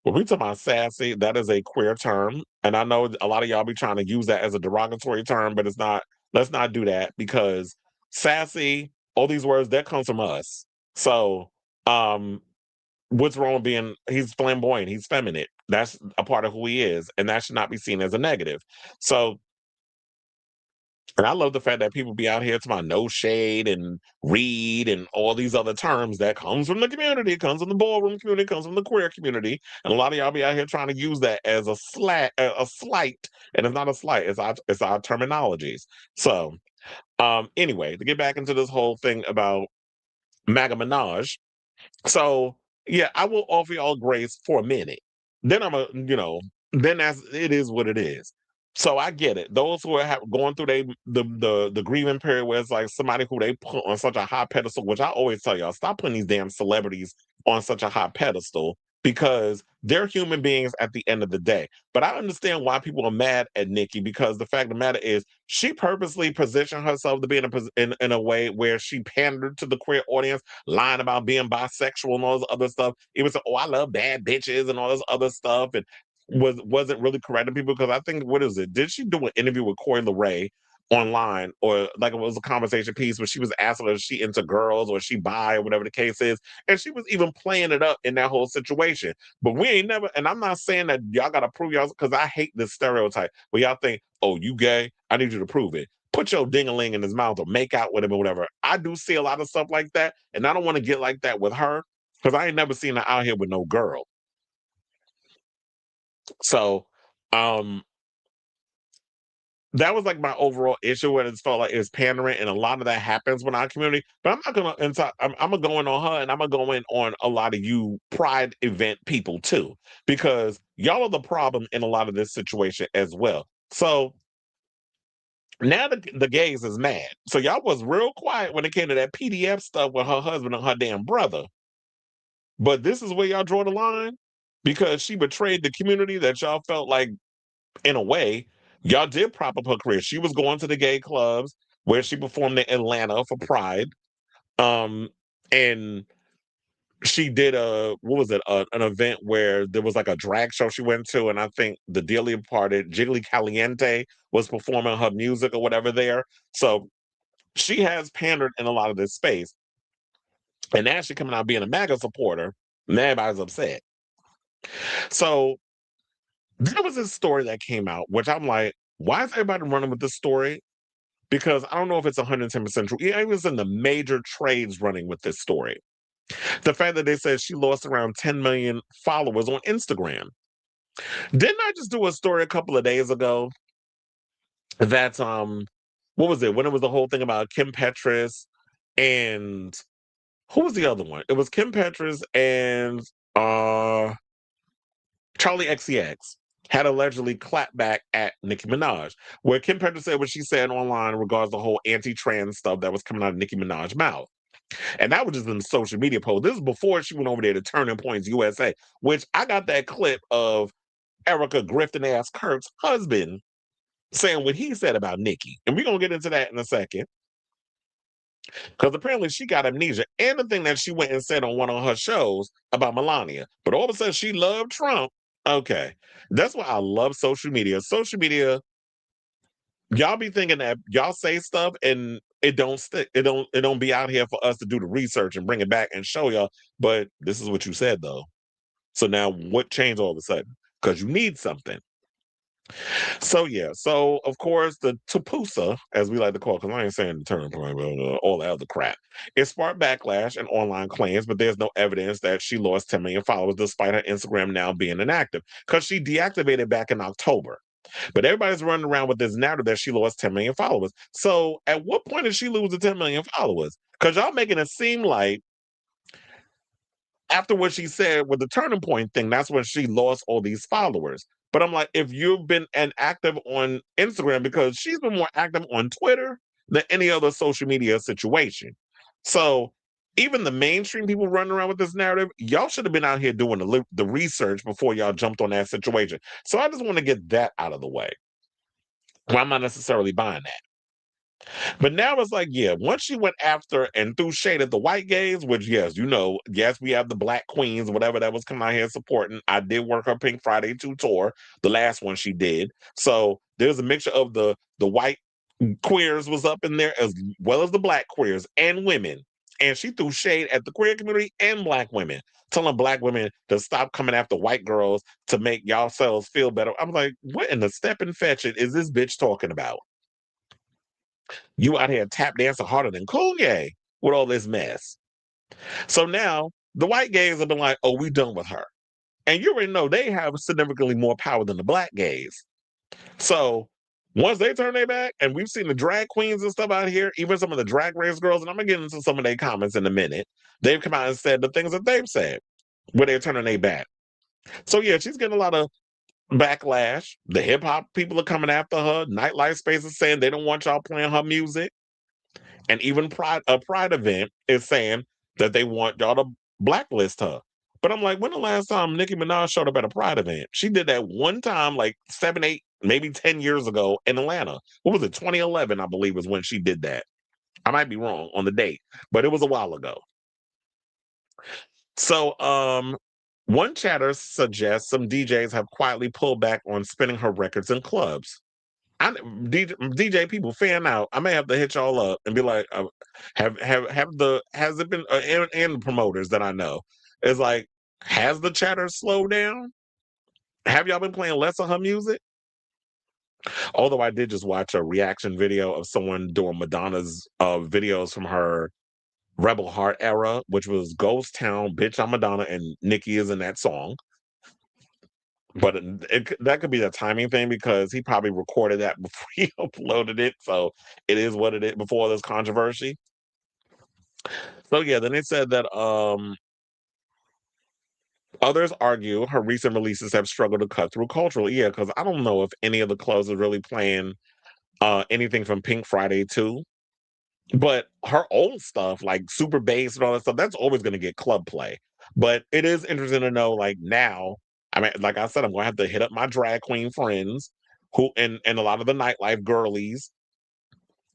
When we talk about sassy, that is a queer term. And I know a lot of y'all be trying to use that as a derogatory term, but it's not. Let's not do that, because sassy, all these words, that comes from us. So, um, what's wrong with being, he's flamboyant, he's feminine. That's a part of who he is, and that should not be seen as a negative. So, and I love the fact that people be out here talking about no shade and read and all these other terms that comes from the community, it comes from the ballroom community, it comes from the queer community, and a lot of y'all be out here trying to use that as a slight, and it's not a slight. It's our terminologies. So, anyway, to get back into this whole thing about MAGA Minaj, so yeah, I will offer y'all grace for a minute. Then then that's, it is what it is. So I get it. Those who are going through the grieving period, where it's like somebody who they put on such a high pedestal, which I always tell y'all, stop putting these damn celebrities on such a high pedestal, because they're human beings at the end of the day. But I understand why people are mad at Nicki, because the fact of the matter is she purposely positioned herself to be in a way where she pandered to the queer audience, lying about being bisexual and all this other stuff. Even so, oh, I love bad bitches and all this other stuff, and wasn't really correcting people, because I think, what is it? Did she do an interview with Corey LeRae online, or like it was a conversation piece where she was asking her if she into girls or is she bi or whatever the case is, and she was even playing it up in that whole situation. But we ain't never, and I'm not saying that y'all got to prove y'all, because I hate this stereotype where y'all think, oh, you gay, I need you to prove it. Put your ding-a-ling in his mouth or make out with him or whatever. I do see a lot of stuff like that, and I don't want to get like that with her, because I ain't never seen her out here with no girl. So, um, that was like my overall issue when it felt like it's pandering, and a lot of that happens with our community. But I'm not gonna I'm gonna go in on her, and I'm gonna go in on a lot of you Pride event people too, because y'all are the problem in a lot of this situation as well. So now the gays is mad. So y'all was real quiet when it came to that PDF stuff with her husband and her damn brother. But this is where y'all draw the line, because she betrayed the community that y'all felt like, in a way, y'all did prop up her career. She was going to the gay clubs where she performed in Atlanta for Pride. And she did an event where there was like a drag show she went to, and I think the dearly departed Jiggly Caliente was performing her music or whatever there. So she has pandered in a lot of this space. And now she's coming out being a MAGA supporter, and everybody's upset. So there was this story that came out, which I'm like, why is everybody running with this story? Because I don't know if it's 110% true. Yeah, I was in the major trades running with this story. The fact that they said she lost around 10 million followers on Instagram. Didn't I just do a story a couple of days ago that what was it? When it was the whole thing about Kim Petras and who was the other one? It was Kim Petras and Charlie XCX had allegedly clapped back at Nicki Minaj, where Kim Petras said what she said online in regards to the whole anti-trans stuff that was coming out of Nicki Minaj's mouth. And that was just in the social media post. This is before she went over there to Turning Points USA, which I got that clip of Erica Grifton ass Kirk's husband saying what he said about Nicki. And we're going to get into that in a second. Because apparently she got amnesia. And the thing that she went and said on one of her shows about Melania. But all of a sudden she loved Trump. Okay. That's why I love social media. Social media, y'all be thinking that y'all say stuff and it don't stick. It don't be out here for us to do the research and bring it back and show y'all. But this is what you said though. So now what changed all of a sudden? Because you need something. So yeah, so of course the Tapusa, as we like to call it, because I ain't saying the term, all the other crap. It sparked backlash and online claims, but there's no evidence that she lost 10 million followers despite her Instagram now being inactive, because she deactivated back in October. But everybody's running around with this narrative that she lost 10 million followers. So at what point did she lose the 10 million followers? Because y'all making it seem like after what she said with the turning point thing, that's when she lost all these followers. But I'm like, if you've been active on Instagram, because she's been more active on Twitter than any other social media situation. So even the mainstream people running around with this narrative, y'all should have been out here doing the research before y'all jumped on that situation. So I just want to get that out of the way. Well, I'm not necessarily buying that. But now it's like, yeah, once she went after and threw shade at the white gays, which, yes, yes, we have the black queens, whatever that was coming out here supporting. I did work her Pink Friday 2 tour, the last one she did. So there's a mixture of the white queers was up in there as well as the black queers and women. And she threw shade at the queer community and black women, telling black women to stop coming after white girls to make y'all selves feel better. I'm like, what in the step and fetch it is this bitch talking about? You out here tap dancing harder than Kanye with all this mess. So now the white gays have been like, oh, we done with her. And you already know they have significantly more power than the black gays. So once they turn their back, and we've seen the drag queens and stuff out here, even some of the drag race girls, and I'm gonna get into some of their comments in a minute, they've come out and said the things that they've said where they're turning their back. So yeah, she's getting a lot of backlash. The hip hop people are coming after her. Nightlife spaces saying they don't want y'all playing her music. And even a Pride event is saying that they want y'all to blacklist her. But I'm like, when the last time Nicki Minaj showed up at a Pride event? She did that one time, like 7, 8, maybe 10 years ago in Atlanta. What was it? 2011, I believe, was when she did that. I might be wrong on the date, but it was a while ago. So, one chatter suggests some DJs have quietly pulled back on spinning her records in clubs. DJ people fan out. I may have to hit y'all up and be like, has it been and the promoters that I know is like, has the chatter slowed down? Have y'all been playing less of her music? Although I did just watch a reaction video of someone doing Madonna's videos from her Rebel Heart era, which was Ghost Town, Bitch I'm Madonna, and Nicki is in that song. But that could be the timing thing because he probably recorded that before he uploaded it. So it is what it is before this controversy. So yeah, then they said that others argue her recent releases have struggled to cut through culturally. Yeah, because I don't know if any of the clubs are really playing anything from Pink Friday 2. But her old stuff, like Super Bass and all that stuff, that's always going to get club play. But it is interesting to know, like now, I mean, like I said, I'm going to have to hit up my drag queen friends who and a lot of the nightlife girlies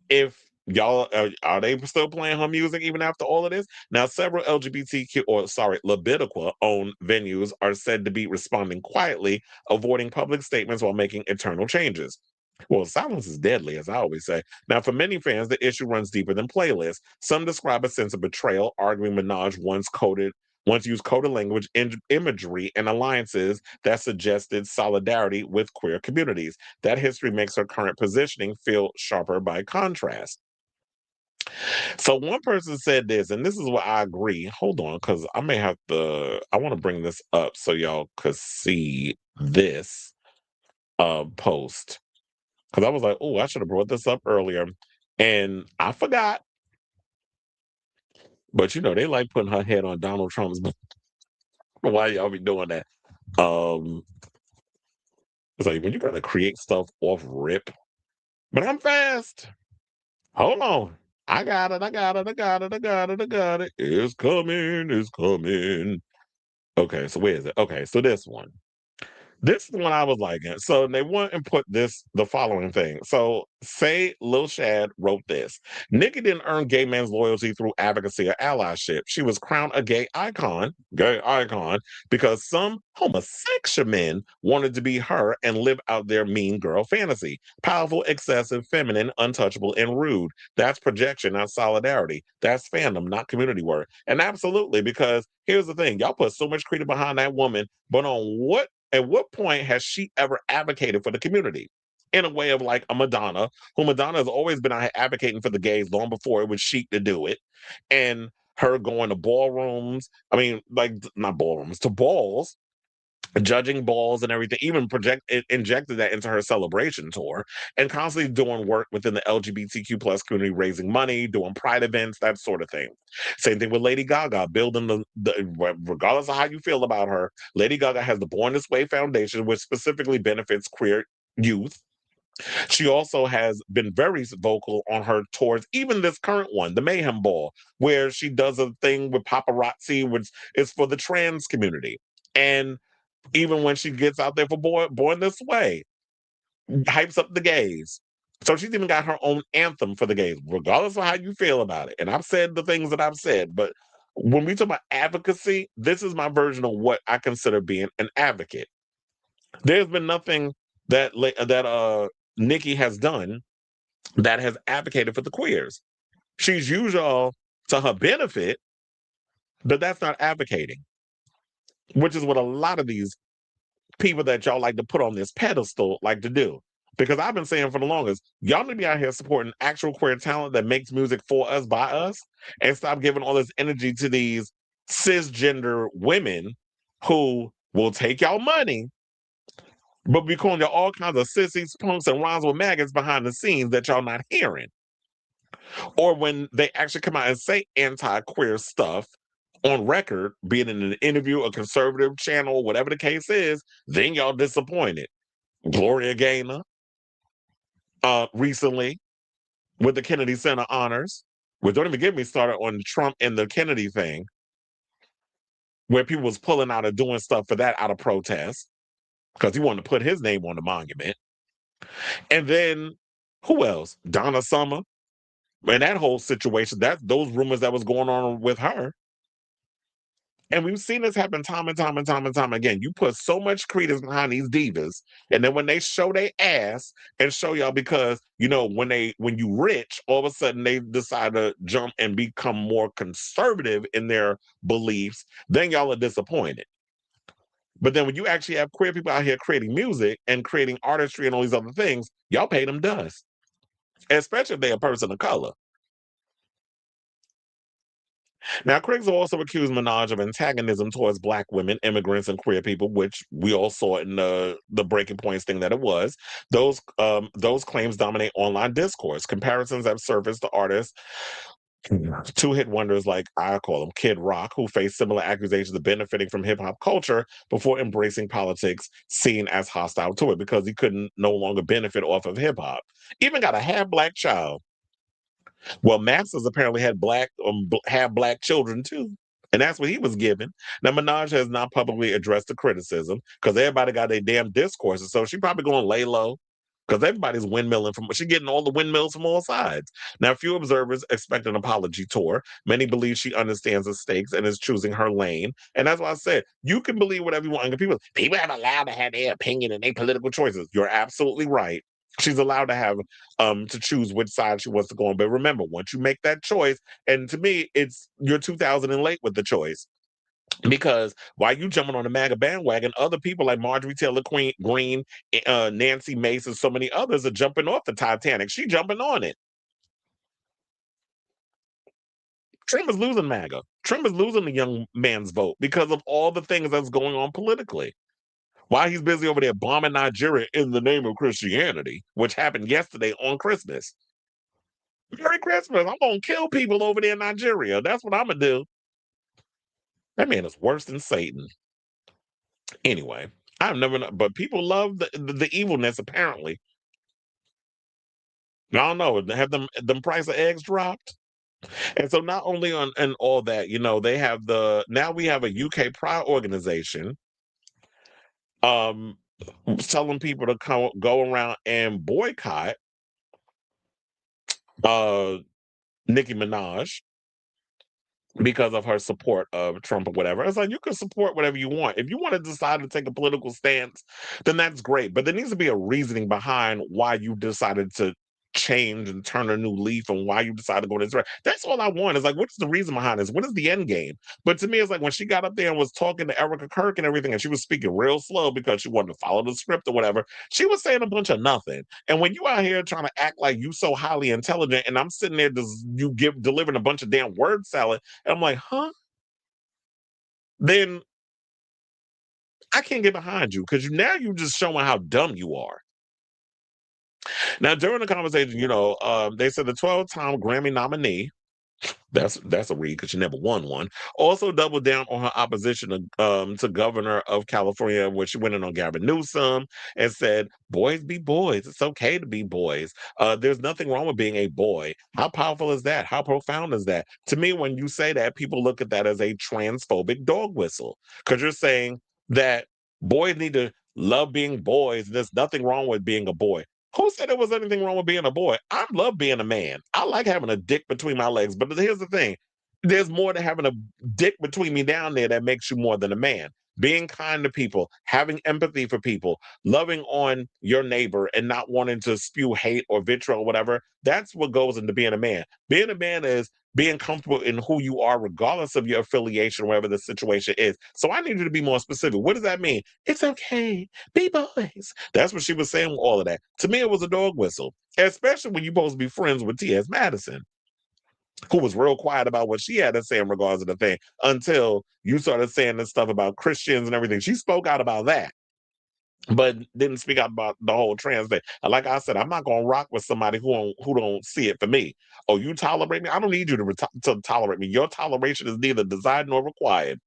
if y'all are they still playing her music even after all of this? Now, several LGBTQ or sorry, Libidiqua owned venues are said to be responding quietly, avoiding public statements while making eternal changes. Well, silence is deadly, as I always say. Now, for many fans, the issue runs deeper than playlists. Some describe a sense of betrayal, arguing Minaj once used coded language, imagery, and alliances that suggested solidarity with queer communities. That history makes her current positioning feel sharper by contrast. So one person said this, and this is what I agree. Hold on, because I may have to. I want to bring this up so y'all could see this post. Because I was like, oh, I should have brought this up earlier, and I forgot. But you know, they like putting her head on Donald Trump's. Why y'all be doing that? Um, it's like when you gotta create stuff off rip. But I'm fast. Hold on. I got it. I got it. I got it. I got it. I got it. It's coming. It's coming. Okay, so where is it? Okay, so this one. This is the one I was liking. So they went and put the following thing. So say Lil Shad wrote this. Nicki didn't earn gay men's loyalty through advocacy or allyship. She was crowned a gay icon, because some homosexual men wanted to be her and live out their mean girl fantasy. Powerful, excessive, feminine, untouchable, and rude. That's projection, not solidarity. That's fandom, not community work. And absolutely, because here's the thing. Y'all put so much credit behind that woman, but at what point has she ever advocated for the community in a way of like a Madonna, who Madonna has always been out here advocating for the gays long before it was chic to do it, and her going to ballrooms, I mean, like not ballrooms, to balls, judging balls and everything, even injected that into her celebration tour, and constantly doing work within the LGBTQ plus community, raising money, doing pride events, that sort of thing. Same thing with Lady Gaga, building regardless of how you feel about her, Lady Gaga has the Born This Way Foundation, which specifically benefits queer youth. She also has been very vocal on her tours, even this current one, the Mayhem Ball, where she does a thing with paparazzi, which is for the trans community. And even when she gets out there for Born This Way, hypes up the gays. So she's even got her own anthem for the gays, regardless of how you feel about it. And I've said the things that I've said, but when we talk about advocacy, this is my version of what I consider being an advocate. There's been nothing that Nicki has done that has advocated for the queers. She's used y'all to her benefit, but that's not advocating, which is what a lot of these people that y'all like to put on this pedestal like to do. Because I've been saying for the longest, y'all need to be out here supporting actual queer talent that makes music for us, by us, and stop giving all this energy to these cisgender women who will take y'all money, but be calling y'all all kinds of sissies, punks, and rhymes with maggots behind the scenes that y'all not hearing. Or when they actually come out and say anti-queer stuff on record, be it in an interview, a conservative channel, whatever the case is, then y'all disappointed. Gloria Gaynor, recently with the Kennedy Center honors, which don't even get me started on Trump and the Kennedy thing, where people was pulling out and doing stuff for that out of protest because he wanted to put his name on the monument. And then who else? Donna Summer. And that whole situation, those rumors that was going on with her. And we've seen this happen time and time and time and time again. You put so much credence behind these divas, and then when they show their ass and show y'all, because you know when you rich, all of a sudden they decide to jump and become more conservative in their beliefs, then y'all are disappointed. But then when you actually have queer people out here creating music and creating artistry and all these other things, y'all pay them dust, especially if they're a person of color. Now, critics also accused Minaj of antagonism towards Black women, immigrants, and queer people, which we all saw in the Breaking Points thing that it was. Those claims dominate online discourse. Comparisons have surfaced to artists, two-hit wonders like I call them Kid Rock, who faced similar accusations of benefiting from hip hop culture before embracing politics, seen as hostile to it because he couldn't no longer benefit off of hip hop. Even got a half Black child. Well, Masters apparently had have Black children too. And that's what he was given. Now, Minaj has not publicly addressed the criticism because everybody got their damn discourses. So she probably going to lay low because everybody's windmilling from, she's getting all the windmills from all sides. Now, few observers expect an apology tour. Many believe she understands the stakes and is choosing her lane. And that's why I said, you can believe whatever you want. And people have allowed to have their opinion and their political choices. You're absolutely right. She's allowed to have to choose which side she wants to go on. But remember, once you make that choice, and to me, it's you're 2000 and late with the choice. Because while you jumping on the MAGA bandwagon, other people like Marjorie Taylor Greene, Nancy Mace, and so many others are jumping off the Titanic. She jumping on it. Trump is losing MAGA. Trump is losing the young man's vote because of all the things that's going on politically. While he's busy over there bombing Nigeria in the name of Christianity, which happened yesterday on Christmas. Merry Christmas. I'm going to kill people over there in Nigeria. That's what I'm going to do. That man is worse than Satan. Anyway, I've never known, but people love the evilness apparently. I don't know. Have them price of eggs dropped? And so not only on and all that, they have now we have a UK Pride organization um telling people to go around and boycott uh Nicki Minaj because of her support of Trump or whatever. It's like you can support whatever you want. If you want to decide to take a political stance, then that's great. But there needs to be a reasoning behind why you decided to change and turn a new leaf and why you decided to go this way. That's all I want. Is like, what's the reason behind this? What is the end game? But to me, it's like when she got up there and was talking to Erica Kirk and everything, and she was speaking real slow because she wanted to follow the script or whatever, she was saying a bunch of nothing. And when you out here trying to act like you so highly intelligent, and I'm sitting there delivering a bunch of damn word salad, and I'm like, huh? Then I can't get behind you because now you're just showing how dumb you are. Now, during the conversation, they said the 12-time Grammy nominee, that's a read because she never won one, also doubled down on her opposition to Governor of California, where she went in on Gavin Newsom and said, boys be boys. It's okay to be boys. There's nothing wrong with being a boy. How powerful is that? How profound is that? To me, when you say that, people look at that as a transphobic dog whistle because you're saying that boys need to love being boys. There's nothing wrong with being a boy. Who said there was anything wrong with being a boy? I love being a man. I like having a dick between my legs. But here's the thing. There's more to having a dick between me down there that makes you more than a man. Being kind to people, having empathy for people, loving on your neighbor and not wanting to spew hate or vitriol or whatever, that's what goes into being a man. Being a man is being comfortable in who you are, regardless of your affiliation, whatever the situation is. So I need you to be more specific. What does that mean? It's okay. Be boys. That's what she was saying with all of that. To me, it was a dog whistle, especially when you're supposed to be friends with T.S. Madison, who was real quiet about what she had to say in regards to the thing until you started saying this stuff about Christians and everything. She spoke out about that, but didn't speak out about the whole trans thing. And like I said, I'm not going to rock with somebody who don't see it for me. Oh, you tolerate me? I don't need you to tolerate me. Your toleration is neither desired nor required.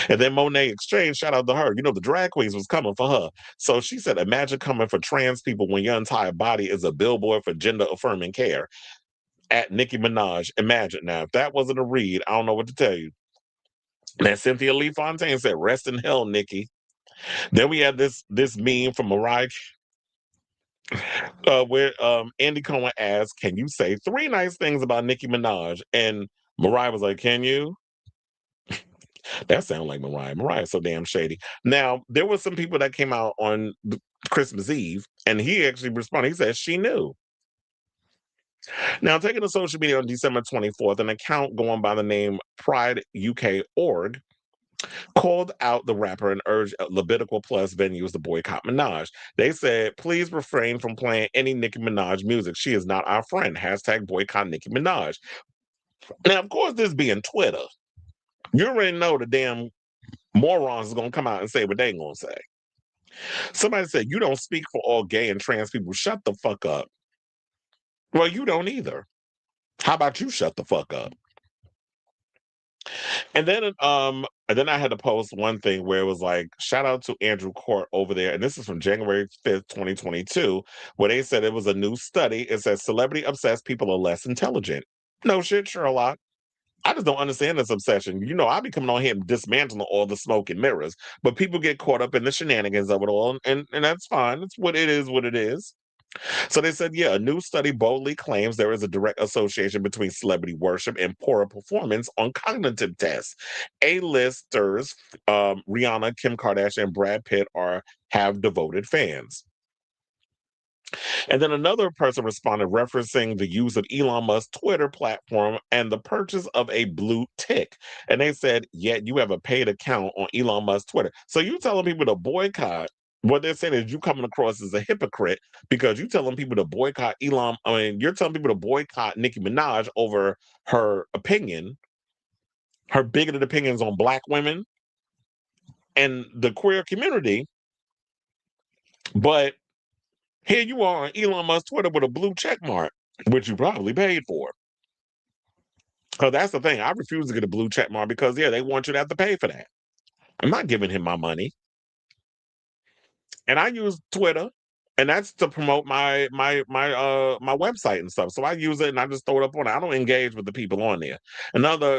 And then Monet Exchange, shout out to her. The drag queens was coming for her. So she said, imagine coming for trans people when your entire body is a billboard for gender affirming care. At Nicki Minaj. Imagine now, if that wasn't a read, I don't know what to tell you. And then Cynthia Lee Fontaine said, rest in hell, Nicki. Then we had this meme from Mariah where Andy Cohen asked, can you say 3 nice things about Nicki Minaj? And Mariah was like, can you? That sounds like Mariah. Mariah's so damn shady. Now, there were some people that came out on Christmas Eve, and he actually responded. He said, she knew. Now, taking to social media on December 24th, an account going by the name Pride UK Org called out the rapper and urged Levitical Plus venues to boycott Minaj. They said, please refrain from playing any Nicki Minaj music. She is not our friend. Hashtag boycott Nicki Minaj. Now, of course, this being Twitter, you already know the damn morons is gonna come out and say what they gonna say. Somebody said, you don't speak for all gay and trans people. Shut the fuck up. Well, you don't either. How about you shut the fuck up? And then I had to post one thing where it was like, shout out to Andrew Court over there. And this is from January 5th, 2022, where they said it was a new study. It says celebrity obsessed people are less intelligent. No shit, Sherlock. I just don't understand this obsession. You know, I be coming on here and dismantling all the smoke and mirrors, but people get caught up in the shenanigans of it all, and that's fine. It's what it is, what it is. So they said, yeah, a new study boldly claims there is a direct association between celebrity worship and poorer performance on cognitive tests. A-listers, Rihanna, Kim Kardashian, and Brad Pitt have devoted fans. And then another person responded referencing the use of Elon Musk's Twitter platform and the purchase of a blue tick. And they said, yet you have a paid account on Elon Musk's Twitter. So you telling people to boycott. What they're saying is you coming across as a hypocrite because you telling people to boycott Elon. I mean, you're telling people to boycott Nicki Minaj over her opinion, her bigoted opinions on Black women and the queer community. But here you are on Elon Musk's Twitter with a blue check mark, which you probably paid for. Because that's the thing. I refuse to get a blue check mark because, yeah, they want you to have to pay for that. I'm not giving him my money. And I use Twitter, and that's to promote my website and stuff. So I use it and I just throw it up on it. I don't engage with the people on there.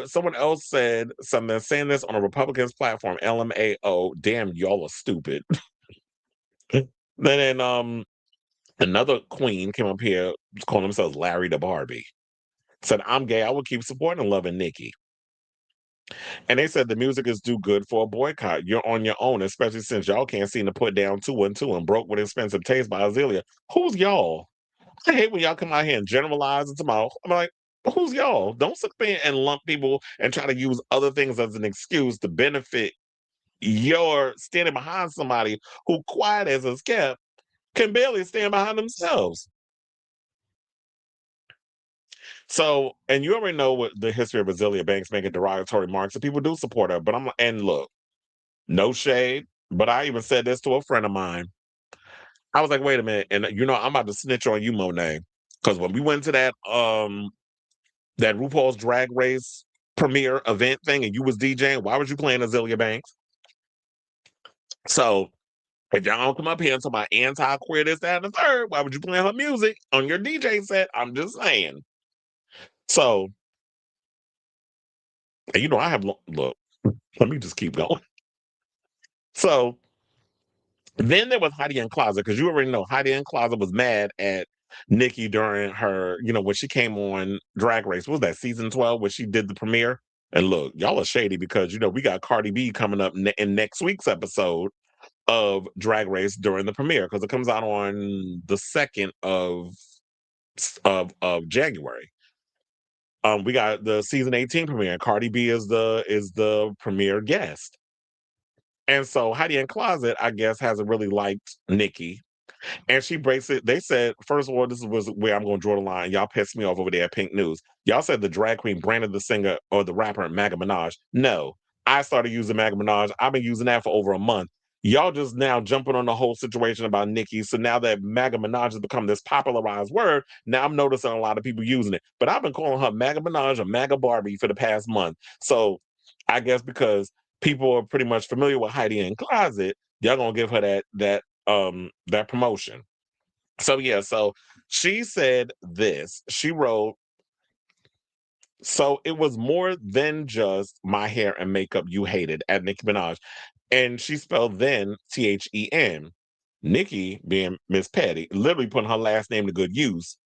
Someone else said something saying this on a Republican's platform, LMAO. Damn, y'all are stupid. then another queen came up here calling themselves Larry the Barbie. Said, I'm gay. I will keep supporting and loving Nicki. And they said the music is too good for a boycott. You're on your own, especially since y'all can't seem to put down 212 and broke with expensive taste by Azealia. Who's y'all? I hate when y'all come out here and generalize into my. I'm like, who's y'all? Don't sit there and lump people and try to use other things as an excuse to benefit your standing behind somebody who, quiet as a kept, can barely stand behind themselves. So, and you already know what the history of Azealia Banks making derogatory remarks, and people do support her. But and look, no shade, but I even said this to a friend of mine. I was like, wait a minute, and I'm about to snitch on you, Monet, because when we went to that RuPaul's Drag Race premiere event thing, and you was DJing, why was you playing Azealia Banks? So if y'all don't come up here and talk about anti-queer this, that, and the third, why would you play her music on your DJ set? I'm just saying. So, and I have look. Let me just keep going. So then there was Heidi N Closet, because you already know Heidi N Closet was mad at Nicki during her, when she came on Drag Race. What was that, season 12, when she did the premiere? And look, y'all are shady because, we got Cardi B coming up in next week's episode of Drag Race during the premiere, because it comes out on the 2nd of January. We got the season 18 premiere, and Cardi B is the premiere guest. And so Heidi N Closet, I guess, hasn't really liked Nicki. And she breaks it. They said, first of all, this was where I'm going to draw the line. Y'all pissed me off over there at Pink News. Y'all said the drag queen branded the singer or the rapper MAGA Minaj. No, I started using MAGA Minaj. I've been using that for over a month. Y'all just now jumping on the whole situation about Nicki. So now that MAGA Minaj has become this popularized word, now I'm noticing a lot of people using it. But I've been calling her MAGA Minaj or MAGA Barbie for the past month. So I guess because people are pretty much familiar with Heidi N Closet, y'all gonna give her that promotion. So she said this. She wrote, so it was more than just my hair and makeup you hated at Nicki Minaj. And she spelled then THEN. Nicki, being Miss Petty, literally putting her last name to good use,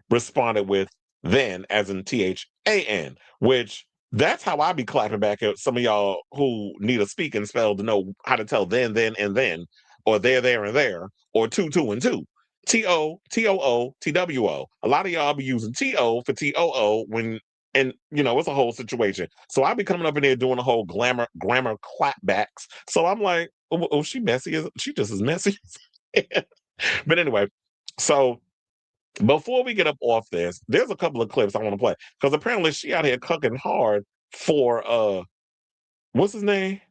responded with then as in THAN, which that's how I be clapping back at some of y'all who need a speaking spell to know how to tell then, and then, or there, and there, or two, and two. TO, TWO. A lot of y'all be using TO for TOO and it's a whole situation. So I be coming up in there doing a whole grammar clapbacks. So I'm like, she messy? She just as messy? But anyway, so before we get up off this, there's a couple of clips I want to play because apparently she out here cooking hard for what's his name?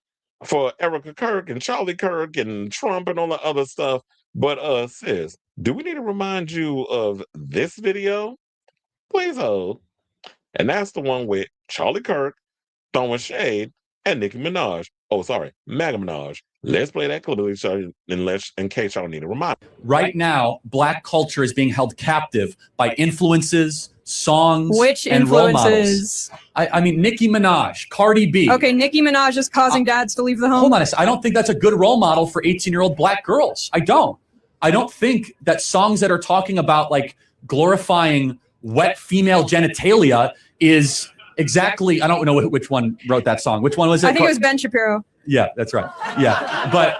For Erica Kirk and Charlie Kirk and Trump and all the other stuff. But sis, do we need to remind you of this video? Please hold. And that's the one with Charlie Kirk throwing shade at Nicki Minaj. Oh, sorry, MAGA Minaj. Let's play that clip in case y'all need a reminder. Right now, Black culture is being held captive by influences, songs, and role models. I mean, Nicki Minaj, Cardi B. Okay, Nicki Minaj is causing dads to leave the home. Hold on a second. I don't think that's a good role model for 18-year-old Black girls. I don't. I don't think that songs that are talking about like glorifying wet female genitalia is exactly, I don't know which one wrote that song. Which one was it? I think it was Ben Shapiro. Yeah, that's right. Yeah. But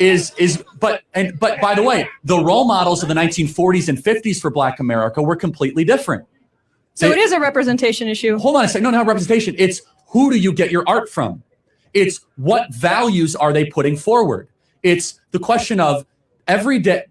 by the way, the role models of the 1940s and 50s for Black America were completely different. So it is a representation issue. Hold on a second. No, not representation. It's who do you get your art from? It's what values are they putting forward? It's the question of every day.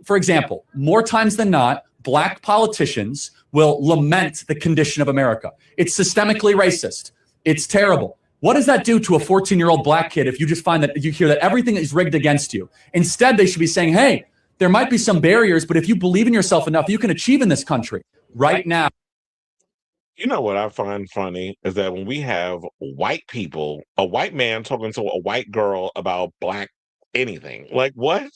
For example, more times than not, Black politicians will lament the condition of America. It's systemically racist. It's terrible. What does that do to a 14-year-old Black kid if you just find that you hear that everything is rigged against you? Instead, they should be saying, hey, there might be some barriers, but if you believe in yourself enough, you can achieve in this country right now. You know what I find funny is that when we have white people, a white man talking to a white girl about Black anything, like what?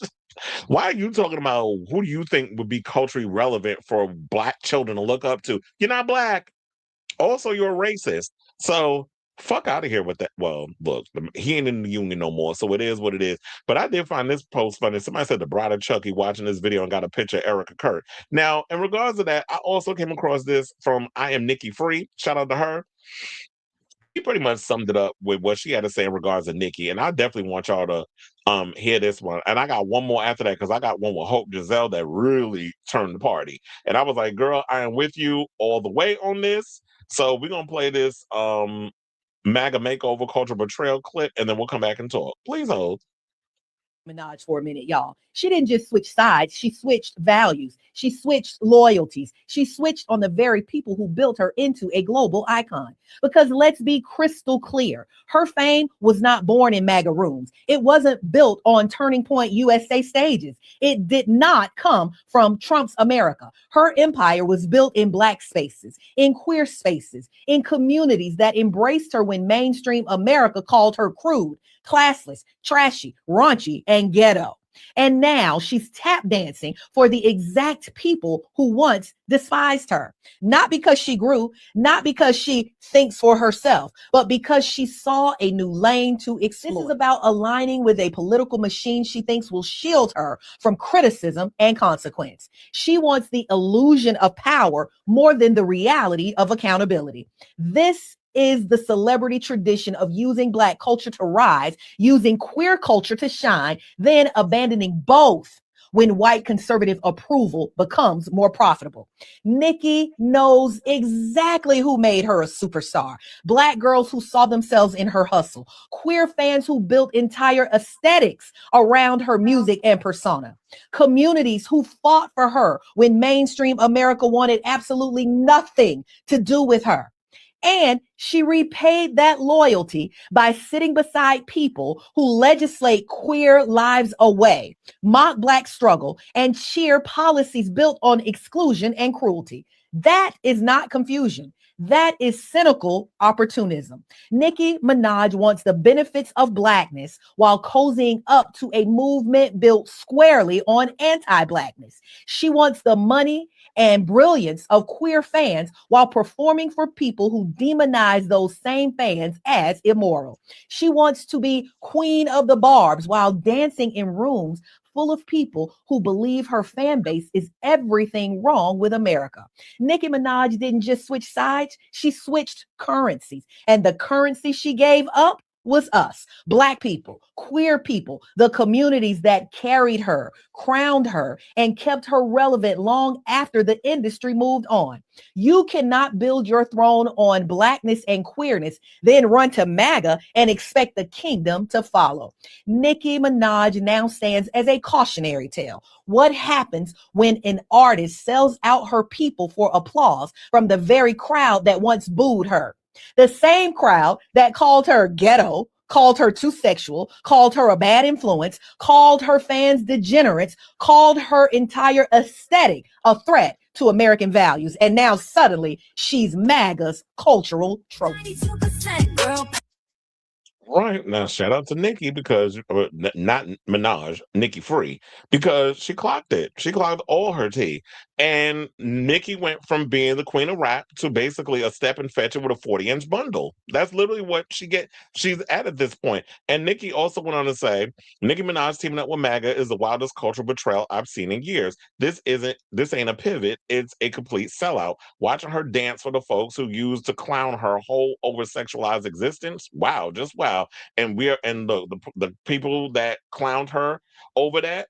Why are you talking about who do you think would be culturally relevant for Black children to look up to? You're not Black. Also, you're a racist. So fuck out of here with that. Well, look, he ain't in the union no more, so it is what it is. But I did find this post funny. Somebody said the bride of Chucky watching this video and got a picture of Erica Kirk. Now, in regards to that, I also came across this from I Am Nicki Free. Shout out to her. He pretty much summed it up with what she had to say in regards to Nicki, and I definitely want y'all to hear this one. And I got one more after that because I got one with Hope Giselle that really turned the party. And I was like, girl, I am with you all the way on this. So we're gonna play this MAGA makeover cultural betrayal clip, and then we'll come back and talk. Please hold. Minaj for a minute, y'all. She didn't just switch sides. She switched values. She switched loyalties. She switched on the very people who built her into a global icon. Because let's be crystal clear. Her fame was not born in MAGA rooms. It wasn't built on Turning Point USA stages. It did not come from Trump's America. Her empire was built in Black spaces, in queer spaces, in communities that embraced her when mainstream America called her crude, classless, trashy, raunchy, and ghetto. And now she's tap dancing for the exact people who once despised her. Not because she grew, not because she thinks for herself, but because she saw a new lane to explore. This is about aligning with a political machine she thinks will shield her from criticism and consequence. She wants the illusion of power more than the reality of accountability. This is the celebrity tradition of using Black culture to rise, using queer culture to shine, then abandoning both when white conservative approval becomes more profitable. Nicki knows exactly who made her a superstar. Black girls who saw themselves in her hustle. Queer fans who built entire aesthetics around her music and persona. Communities who fought for her when mainstream America wanted absolutely nothing to do with her. And she repaid that loyalty by sitting beside people who legislate queer lives away, mock Black struggle, and cheer policies built on exclusion and cruelty. That is not confusion. That is cynical opportunism. Nicki Minaj wants the benefits of Blackness while cozying up to a movement built squarely on anti-Blackness. She wants the money and brilliance of queer fans while performing for people who demonize those same fans as immoral. She wants to be queen of the barbs while dancing in rooms full of people who believe her fan base is everything wrong with America. Nicki Minaj didn't just switch sides, she switched currencies. And the currency she gave up was us, Black people, queer people, the communities that carried her, crowned her, and kept her relevant long after the industry moved on. You cannot build your throne on Blackness and queerness, then run to MAGA and expect the kingdom to follow. Nicki Minaj now stands as a cautionary tale. What happens when an artist sells out her people for applause from the very crowd that once booed her? The same crowd that called her ghetto, called her too sexual, called her a bad influence, called her fans degenerates, called her entire aesthetic a threat to American values. And now suddenly she's MAGA's cultural trophy. Right. Now, shout out to Nicki because, not Minaj, Nicki Free, because she clocked it. She clocked all her tea. And Nicki went from being the queen of rap to basically a step and fetch it with a 40-inch bundle. That's literally what she's at this point. And Nicki also went on to say, Nicki Minaj teaming up with MAGA is the wildest cultural betrayal I've seen in years. This ain't a pivot, it's a complete sellout. Watching her dance for the folks who used to clown her whole over-sexualized existence. Wow, just wow. And the people that clowned her over that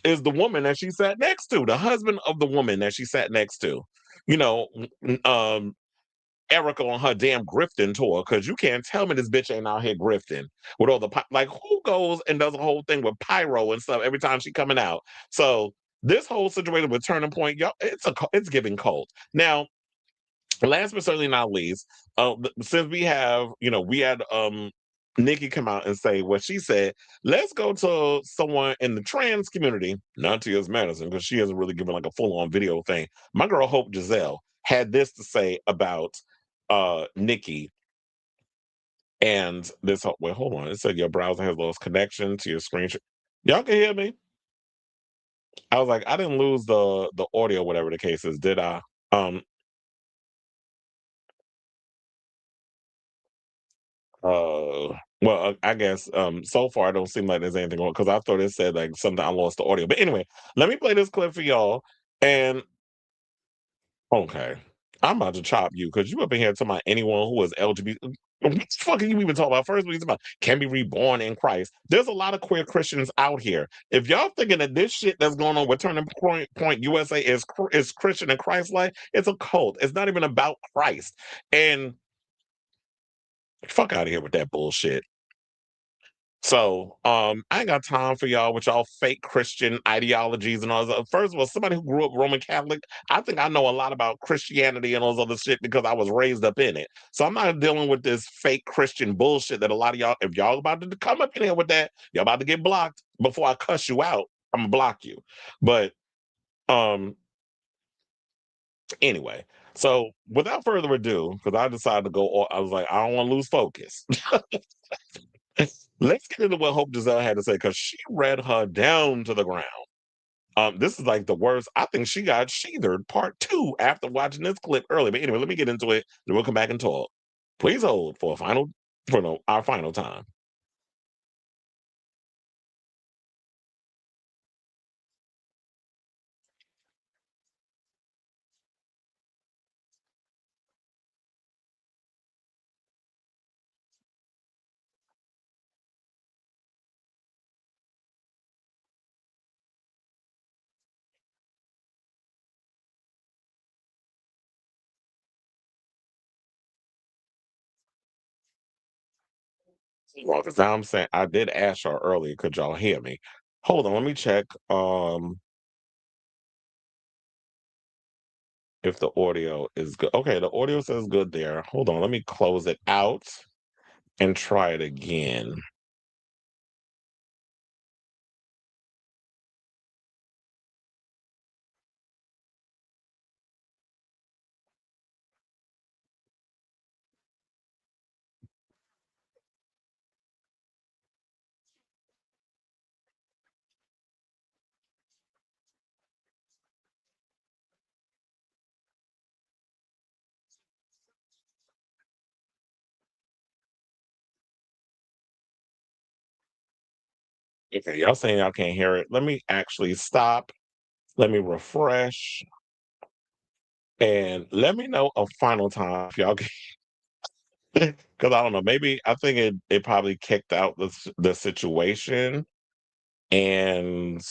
is the woman that she sat next to, the husband of the woman that she sat next to. You know, Erica on her damn grifting tour, because you can't tell me this bitch ain't out here grifting with all the like, who goes and does a whole thing with pyro and stuff every time she coming out. So this whole situation with Turning Point, y'all, it's giving cult. Now, last but certainly not least, since we had Nicki come out and say what she said, let's go to someone in the trans community, not T.S. Madison, because she hasn't really given like a full-on video thing. My girl Hope Giselle had this to say about Nicki and this. Wait, hold on. It said your browser has lost connection to your screen. Y'all can hear me? I was like, I didn't lose the audio, whatever the case is, did I? I guess so far I don't seem like there's anything on because I thought it said like something I lost the audio. But anyway, let me play this clip for y'all. And okay, I'm about to chop you because you up in here talking about anyone who is LGBT. What the fuck are you even talking about? First, we talking about can be reborn in Christ. There's a lot of queer Christians out here. If y'all thinking that this shit that's going on with Turning Point USA is Christian and Christ-like, it's a cult. It's not even about Christ. And fuck out of here with that bullshit. So, I ain't got time for y'all with y'all fake Christian ideologies and all that. First of all, somebody who grew up Roman Catholic, I think I know a lot about Christianity and all this other shit because I was raised up in it. So I'm not dealing with this fake Christian bullshit that a lot of y'all, if y'all about to come up in here with that, y'all about to get blocked before I cuss you out. I'm gonna block you. But um, anyway, so without further ado, because I decided to go, I was like, I don't want to lose focus. Let's get into what Hope Giselle had to say because she read her down to the ground. This is like the worst. I think she got sheathered part 2 after watching this clip earlier. But anyway, let me get into it, then we'll come back and talk. Please hold for our final time. Well, because I'm saying I did ask y'all earlier, could y'all hear me? Hold on, let me check if the audio is good. Okay, the audio says good there. Hold on, let me close it out and try it again. Okay, y'all saying y'all can't hear it. Let me actually stop. Let me refresh. And let me know a final time if y'all can. Because I don't know, maybe I think it probably kicked out the situation, and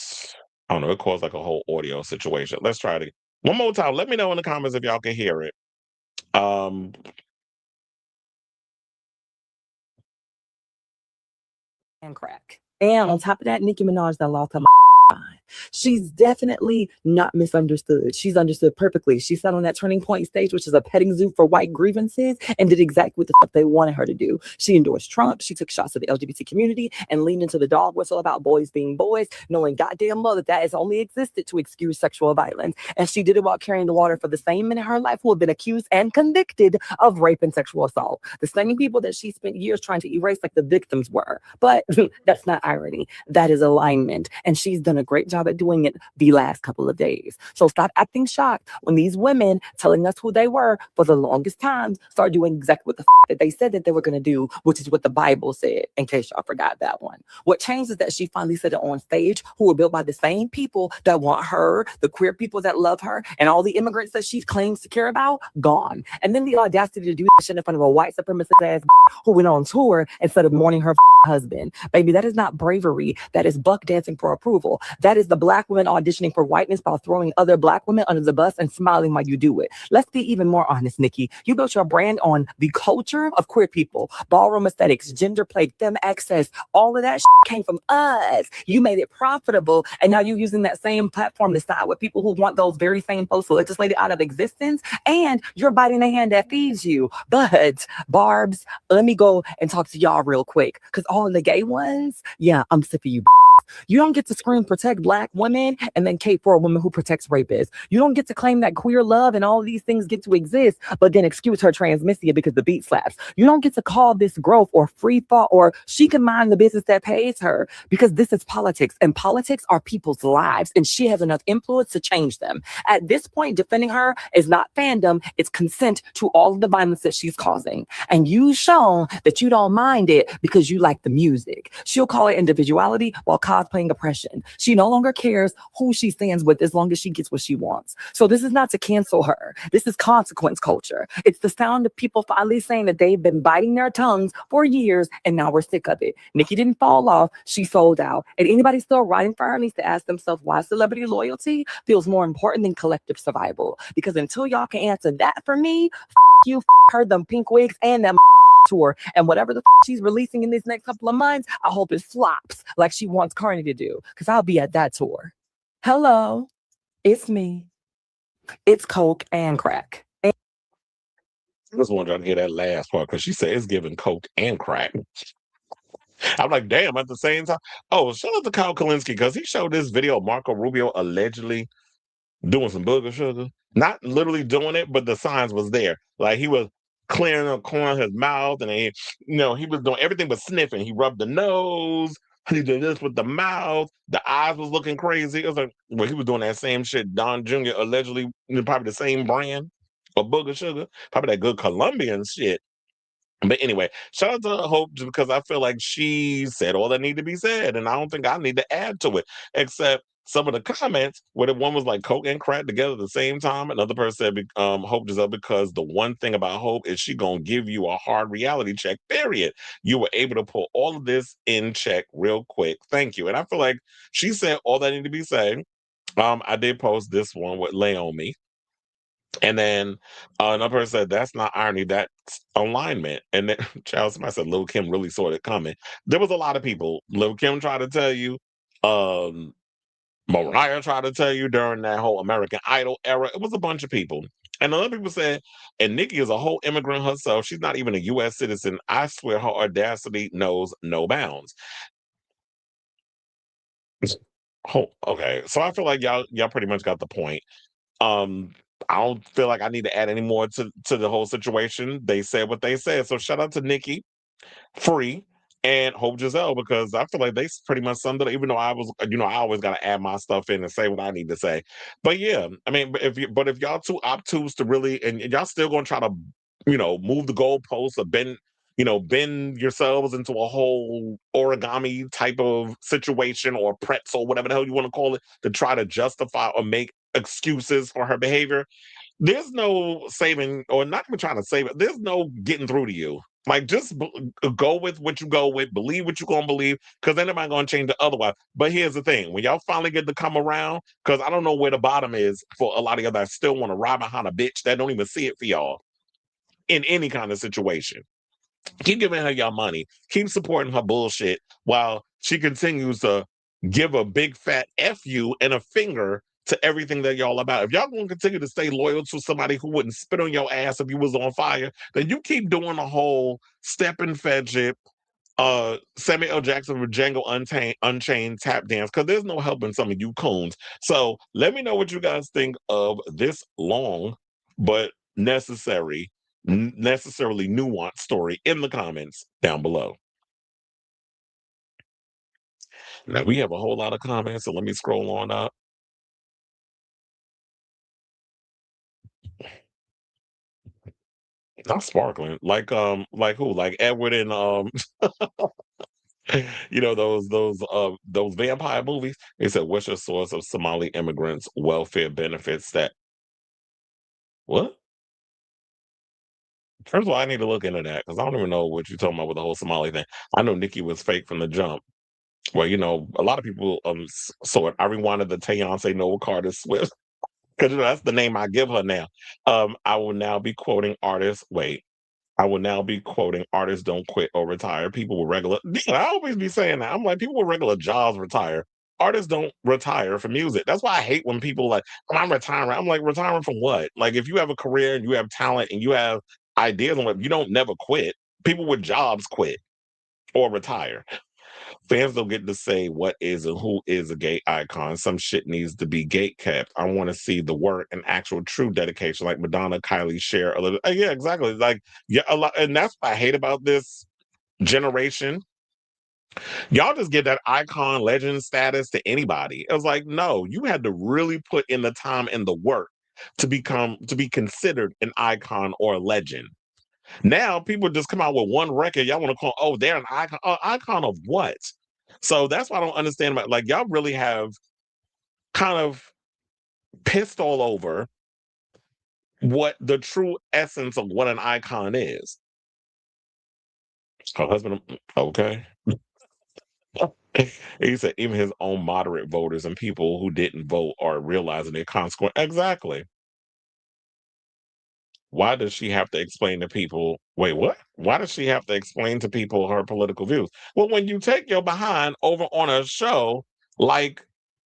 I don't know, it caused like a whole audio situation. Let's try it one more time. Let me know in the comments if y'all can hear it. Um, And crack. And on top of that, Nicki Minaj done lost her mind. She's definitely not misunderstood. She's understood perfectly. She sat on that Turning Point stage, which is a petting zoo for white grievances, and did exactly what the stuff they wanted her to do. She endorsed Trump. She took shots at the LGBT community and leaned into the dog whistle about boys being boys, knowing goddamn well that has only existed to excuse sexual violence. And she did it while carrying the water for the same men in her life who have been accused and convicted of rape and sexual assault. The same people that she spent years trying to erase like the victims were. But that's not irony. That is alignment. And she's done a great job at doing it the last couple of days. So stop acting shocked when these women telling us who they were for the longest time start doing exactly what the that they said that they were going to do, which is what the Bible said, in case y'all forgot that one. What changed is that she finally said it on stage, who were built by the same people that want her, the queer people that love her, and all the immigrants that she claims to care about, gone. And then the audacity to do that shit in front of a white supremacist ass who went on tour instead of mourning her husband. Baby, that is not bravery. That is buck dancing for approval. That is the black women auditioning for whiteness while throwing other black women under the bus and smiling while you do it. Let's be even more honest, Nicki. You built your brand on the culture of queer people, ballroom aesthetics, gender play, femme access. All of that came from us. You made it profitable, and now you're using that same platform to side with people who want those very same folks legislated out of existence, and you're biting the hand that feeds you. But, Barbs, let me go and talk to y'all real quick, because all of the gay ones, yeah, I'm sick of you. You don't get to scream protect black women and then cape for a woman who protects rapists. You don't get to claim that queer love and all these things get to exist, but then excuse her transmisia because the beat slaps. You don't get to call this growth or free thought, or she can mind the business that pays her, because this is politics, and politics are people's lives, and she has enough influence to change them. At this point, defending her is not fandom, it's consent to all of the violence that she's causing. And you've shown that you don't mind it because you like the music. She'll call it individuality while cosplaying oppression. She no longer cares who she stands with as long as she gets what she wants. So this is not to cancel her. This is consequence culture. It's the sound of people finally saying that they've been biting their tongues for years and now we're sick of it. Nicki didn't fall off. She sold out. And anybody still writing for her needs to ask themselves why celebrity loyalty feels more important than collective survival. Because until y'all can answer that for me, you heard them pink wigs and them tour, and whatever the she's releasing in these next couple of months, I hope it flops like she wants Carney to do, because I'll be at that tour. Hello, it's me. It's coke and crack. I just wanted y'all to hear that last part because she said it's giving coke and crack. I'm like, damn, at the same time. Oh, shout out to Kyle Kalinske because he showed this video of Marco Rubio allegedly doing some booger sugar. Not literally doing it, but the signs was there. Like he was clearing the corner of his mouth, and he was doing everything but sniffing. He rubbed the nose, he did this with the mouth, the eyes was looking crazy. It was like, well, he was doing that same shit Don Jr. allegedly, probably the same brand of booger sugar, probably that good Colombian shit. But anyway, shout out to Hope just because I feel like she said all that need to be said, and I don't think I need to add to it, except some of the comments where the one was like Coke and crack together at the same time. Another person said, Hope Giselle, because the one thing about Hope is she gonna give you a hard reality check, period. You were able to pull all of this in check real quick. Thank you. And I feel like she said all that need to be said. I did post this one with Lay on Me. And then another person said, that's not irony, that's alignment. And then Charles somebody said, Lil Kim really saw it coming. There was a lot of people. Lil Kim tried to tell you, Mariah tried to tell you during that whole American Idol era. It was a bunch of people. And other people said, and Nicki is a whole immigrant herself. She's not even a U.S. citizen. I swear her audacity knows no bounds. Oh, okay. So I feel like y'all pretty much got the point. I don't feel like I need to add any more to the whole situation. They said what they said. So shout out to Nicki, Free, and Hope Giselle, because I feel like they pretty much summed it up, even though I was, I always got to add my stuff in and say what I need to say. But yeah, I mean, if y'all too obtuse to really, and y'all still going to try to, move the goalposts or bend yourselves into a whole origami type of situation or pretzel, whatever the hell you want to call it, to try to justify or make excuses for her behavior, there's no saving, or not even trying to save it, there's no getting through to you. Like, just go with what you go with, believe what you're gonna believe, because anybody gonna change it otherwise. But here's the thing: when y'all finally get to come around, because I don't know where the bottom is for a lot of y'all that still want to ride behind a bitch that don't even see it for y'all in any kind of situation. Keep giving her y'all money. Keep supporting her bullshit while she continues to give a big fat F you and a finger to everything that y'all about. If y'all gonna continue to stay loyal to somebody who wouldn't spit on your ass if you was on fire, then you keep doing the whole step and fetch it, Samuel L. Jackson with Django Unchained tap dance, because there's no helping some of you coons. So let me know what you guys think of this long but necessarily nuanced story in the comments down below. Now we have a whole lot of comments, so let me scroll on up. Not sparkling, like who? Like Edward and you know those vampire movies. They said, "What's your source of Somali immigrants' welfare benefits?" That what? First of all, I need to look into that because I don't even know what you're talking about with the whole Somali thing. I know Nicki was fake from the jump. Well, you know, a lot of people so I rewinded the Tayonce Noah Carter Swift because you know that's the name I give her now. I will now be quoting artists. Wait, I will now be quoting artists don't quit or retire. People with regular. I always be saying that. I'm like, people with regular jobs retire. Artists don't retire for music. That's why I hate when people like, oh, I'm retiring. I'm like, retiring from what? Like, if you have a career and you have talent and you have ideas and what, you don't never quit. People with jobs quit or retire. Fans don't get to say what is and who is a gay icon. Some shit needs to be gate kept. I want to see the work and actual true dedication, like Madonna, Kylie share a little. Yeah, exactly. Like, yeah, a lot, and that's what I hate about this generation. Y'all just give that icon legend status to anybody. It was like, no, you had to really put in the time and the work to be considered an icon or a legend. Now people just come out with one record. Y'all want to call, oh, they're an icon. Icon of what? So that's why I don't understand about, like, y'all really have kind of pissed all over what the true essence of what an icon is. Her husband, okay. He said even his own moderate voters and people who didn't vote are realizing their consequence. Exactly. Why does she have to explain to people? Wait, what? Why does she have to explain to people her political views? Well, when you take your behind over on a show like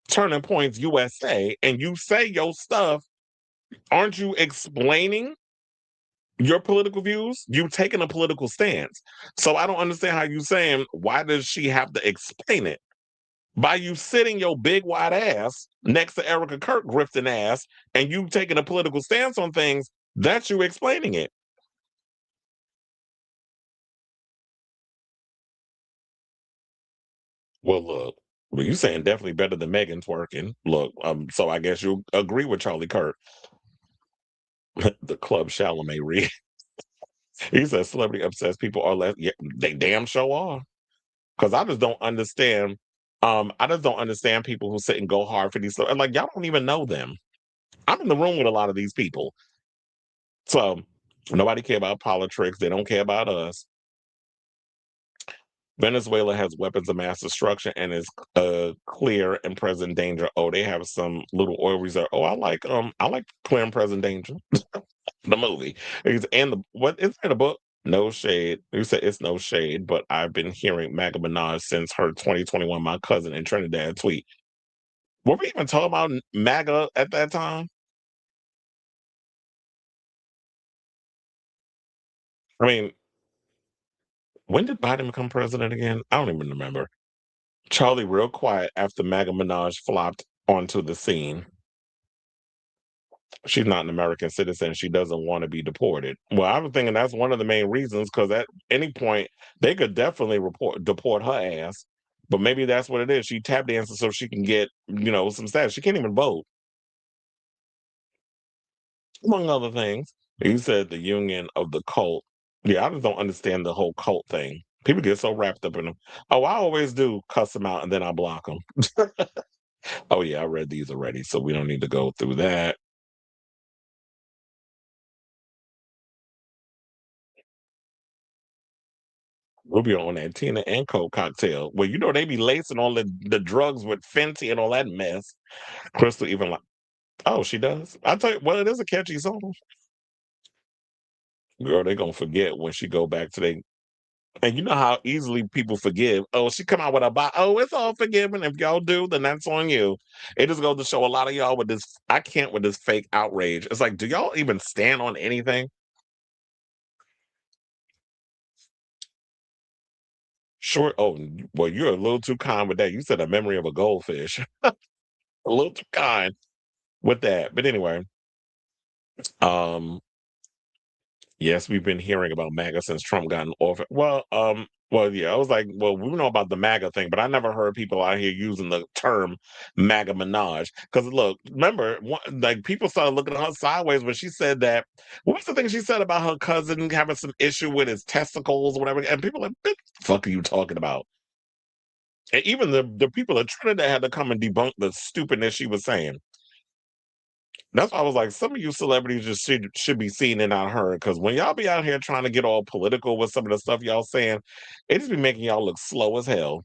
Turning Points USA and you say your stuff, aren't you explaining your political views? You taking a political stance. So I don't understand how you saying, why does she have to explain it? By you sitting your big wide ass next to Erica Kirk grifting ass and you taking a political stance on things, that's you explaining it. Well, look, well, you saying definitely better than Megan's working. Look, so I guess you agree with Charlie Kirk. The club Chalamet read. He says celebrity obsessed people are less. Yeah, they damn sure are. Because I just don't understand. I just don't understand people who sit and go hard for these. And like, y'all don't even know them. I'm in the room with a lot of these people. So nobody care about politics. They don't care about us. Venezuela has weapons of mass destruction and is clear and present danger. Oh, they have some little oil reserve. Oh, I like Clear and Present Danger, the movie. And what is that a book? No shade. You said it's no shade, but I've been hearing MAGA Minaj since her 2021 My Cousin in Trinidad tweet. Were we even talking about MAGA at that time? I mean, when did Biden become president again? I don't even remember. Charlie real quiet after MAGA Minaj flopped onto the scene. She's not an American citizen. She doesn't want to be deported. Well, I was thinking that's one of the main reasons, because at any point they could definitely deport her ass. But maybe that's what it is. She tap dances so she can get, some status. She can't even vote, among other things. You said the union of the cult. Yeah, I just don't understand the whole cult thing. People get so wrapped up in them. Oh, I always do cuss them out and then I block them. Oh yeah, I read these already, so we don't need to go through that. Rubio on that Tina and Coke cocktail. Well, you know they be lacing all the drugs with Fenty and all that mess. Crystal even like, oh, she does. I tell you, well, it is a catchy song. Girl, they gonna forget when she go back to they. And you know how easily people forgive. Oh, she come out with a oh, it's all forgiven. If y'all do, then that's on you. It just goes to show a lot of y'all with this. I can't with this fake outrage. It's like, do y'all even stand on anything? Sure. Oh, well, you're a little too kind with that. You said a memory of a goldfish. A little too kind with that. But anyway, um, yes, we've been hearing about MAGA since Trump got in office. Well, yeah, I was like, well, we know about the MAGA thing, but I never heard people out here using the term MAGA Minaj. Because look, remember, like people started looking at her sideways when she said that. What was the thing she said about her cousin having some issue with his testicles or whatever? And people are like, what the fuck are you talking about? And even the people at Trinidad had to come and debunk the stupidness she was saying. That's why I was like, some of you celebrities just should be seen and not heard. Because when y'all be out here trying to get all political with some of the stuff y'all saying, it just be making y'all look slow as hell.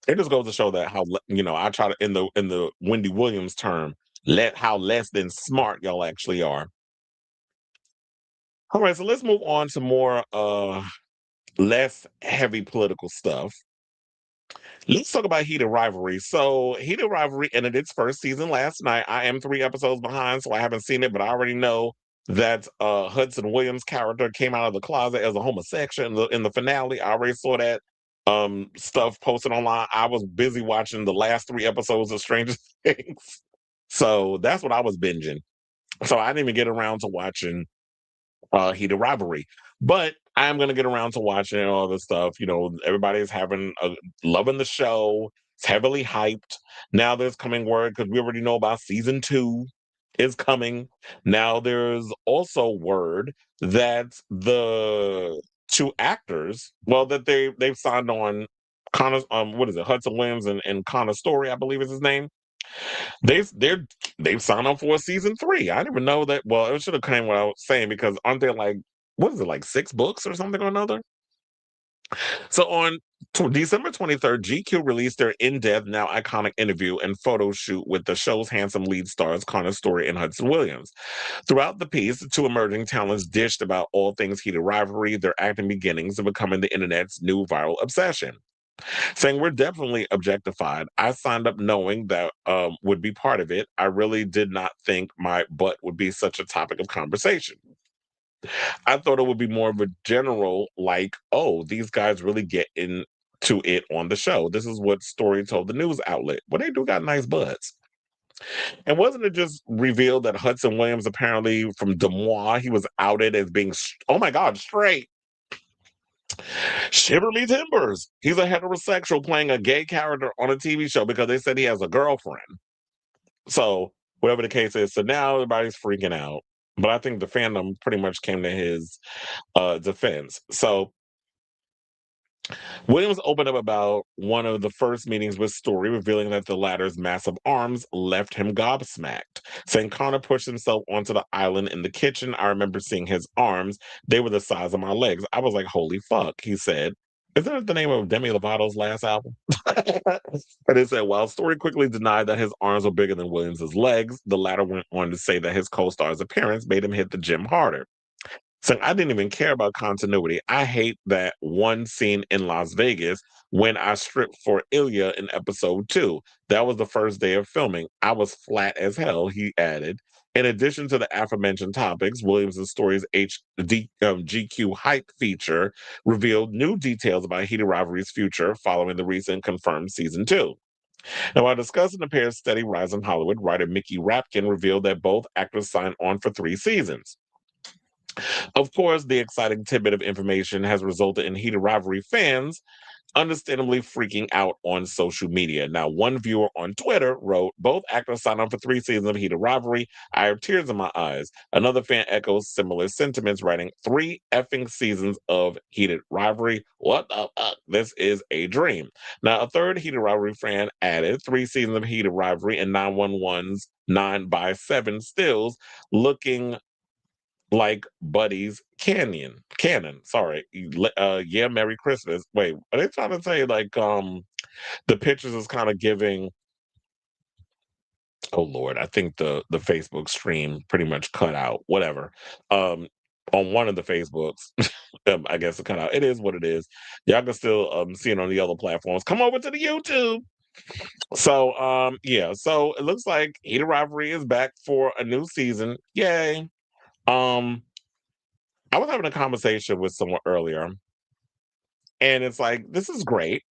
It just goes to show that how I try to in the Wendy Williams term, let how less than smart y'all actually are. All right, so let's move on to more less heavy political stuff. Let's talk about Heated Rivalry. So, Heated Rivalry ended its first season last night. I am 3 episodes behind, so I haven't seen it, but I already know that Hudson Williams' character came out of the closet as a homosexual in the finale. I already saw that stuff posted online. I was busy watching the last 3 episodes of Stranger Things. So, that's what I was binging. So, I didn't even get around to watching Heated Rivalry. But I am going to get around to watching all this stuff. Everybody's loving the show. It's heavily hyped. Now there's coming word because we already know about season 2 is coming. Now there's also word that the 2 actors, well, that they've signed on Connor, what is it, Hudson Williams and Connor Storrie, I believe is his name. They've signed on for a season 3. I didn't even know that. Well, it should have came what I was saying because aren't there like what is it like 6 books or something or another? So on December 23rd, GQ released their in-depth, now iconic interview and photo shoot with the show's handsome lead stars Connor Storrie and Hudson Williams. Throughout the piece, the 2 emerging talents dished about all things Heated Rivalry, their acting beginnings, and becoming the internet's new viral obsession. Saying we're definitely objectified. I signed up knowing that would be part of it. I really did not think my butt would be such a topic of conversation. I thought it would be more of a general, like, oh, these guys really get into it on the show. This is what Storrie told the news outlet. Well, they do got nice butts. And wasn't it just revealed that Hudson Williams, apparently from Des Moines, he was outed as being, oh my God, straight? Shiver me timbers. He's a heterosexual playing a gay character on a TV show because they said he has a girlfriend. So, whatever the case is, so now everybody's freaking out. But I think the fandom pretty much came to his defense. So, Williams opened up about one of the first meetings with Storrie, revealing that the latter's massive arms left him gobsmacked. Saying Connor pushed himself onto the island in the kitchen. I remember seeing his arms. They were the size of my legs. I was like, holy fuck, he said. Isn't that the name of Demi Lovato's last album? And it said, while Storrie quickly denied that his arms were bigger than Williams' legs, the latter went on to say that his co-star's appearance made him hit the gym harder. So I didn't even care about continuity. I hate that one scene in Las Vegas when I stripped for Ilya in episode 2. That was the first day of filming. I was flat as hell, he added. In addition to the aforementioned topics, Williams and Storrie's GQ hype feature revealed new details about Heated Rivalry's future following the recent confirmed season 2. Now, while discussing the pair's steady rise in Hollywood, writer Mickey Rapkin revealed that both actors signed on for 3 seasons. Of course, the exciting tidbit of information has resulted in Heated Rivalry fans understandably freaking out on social media. Now, one viewer on Twitter wrote, both actors signed on for 3 seasons of Heated Rivalry. I have tears in my eyes. Another fan echoes similar sentiments, writing 3 effing seasons of Heated Rivalry. What the fuck? This is a dream. Now, a third Heated Rivalry fan added 3 seasons of Heated Rivalry and 911's 9x7 stills looking like Buddy's Canon. Sorry. Yeah, Merry Christmas. Wait, are they trying to say like the pictures is kind of giving? Oh Lord, I think the Facebook stream pretty much cut out. Whatever. On one of the Facebooks, I guess it cut out. It is what it is. Y'all can still see it on the other platforms. Come over to the YouTube. So yeah, so it looks like Heated Rivalry is back for a new season. Yay. Um I was having a conversation with someone earlier, and it's like, this is great.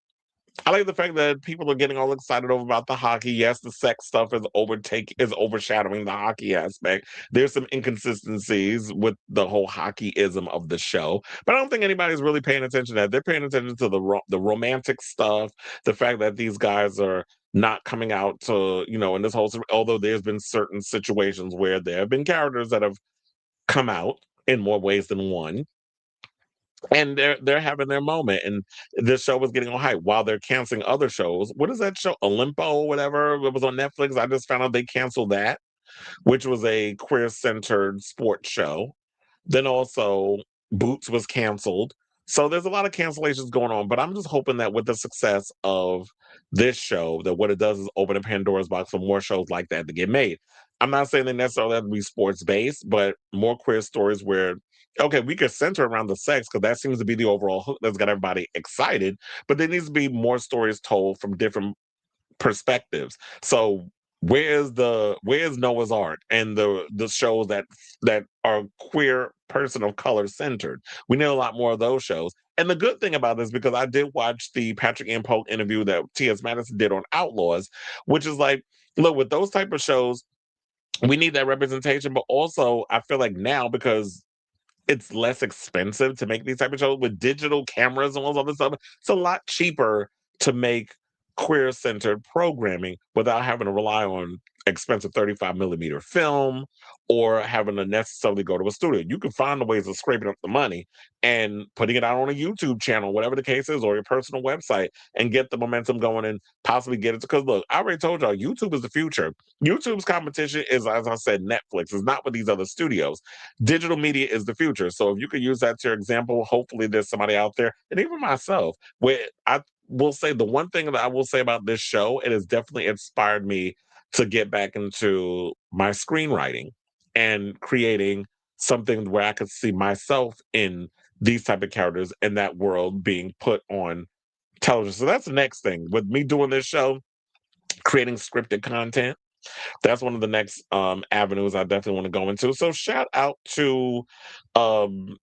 I like the fact that people are getting all excited over about the hockey. Yes, the sex stuff is overshadowing the hockey aspect. There's some inconsistencies with the whole hockeyism of the show, but I don't think anybody's really paying attention to that. They're paying attention to the romantic stuff, the fact that these guys are not coming out to, in this whole, although there's been certain situations where there have been characters that have come out in more ways than one, and they're having their moment, and this show was getting on hype while they're canceling other shows. What is that show, Olympo or whatever, it was on Netflix? I just found out they canceled that, which was a queer centered sports show. Then also Boots was canceled. So there's a lot of cancellations going on, but I'm just hoping that with the success of this show, that what it does is open a Pandora's box for more shows like that to get made. I'm not saying they necessarily have to be sports based, but more queer stories where, okay, we could center around the sex because that seems to be the overall hook that's got everybody excited, but there needs to be more stories told from different perspectives. So where's Noah's Ark and the shows that are queer person of color centered? We need a lot more of those shows. And the good thing about this, because I did watch the Patrick Ian Polk interview that T.S. Madison did on Outlaws, which is like, look, with those type of shows, we need that representation, but also I feel like now, because it's less expensive to make these type of shows with digital cameras and all this other stuff, it's a lot cheaper to make queer centered programming without having to rely on expensive 35 millimeter film or having to necessarily go to a studio. You can find the ways of scraping up the money and putting it out on a YouTube channel, whatever the case is, or your personal website, and get the momentum going and possibly get it. Because look, I already told y'all, YouTube is the future. YouTube's competition is, as I said, Netflix. It's not with these other studios. Digital media is the future. So if you could use that to your example, hopefully there's somebody out there, and even myself, where I will say the one thing that I will say about this show, it has definitely inspired me to get back into my screenwriting and creating something where I could see myself in these type of characters and that world being put on television. So that's the next thing with me doing this show, creating scripted content. That's one of the next avenues I definitely want to go into. So shout out to um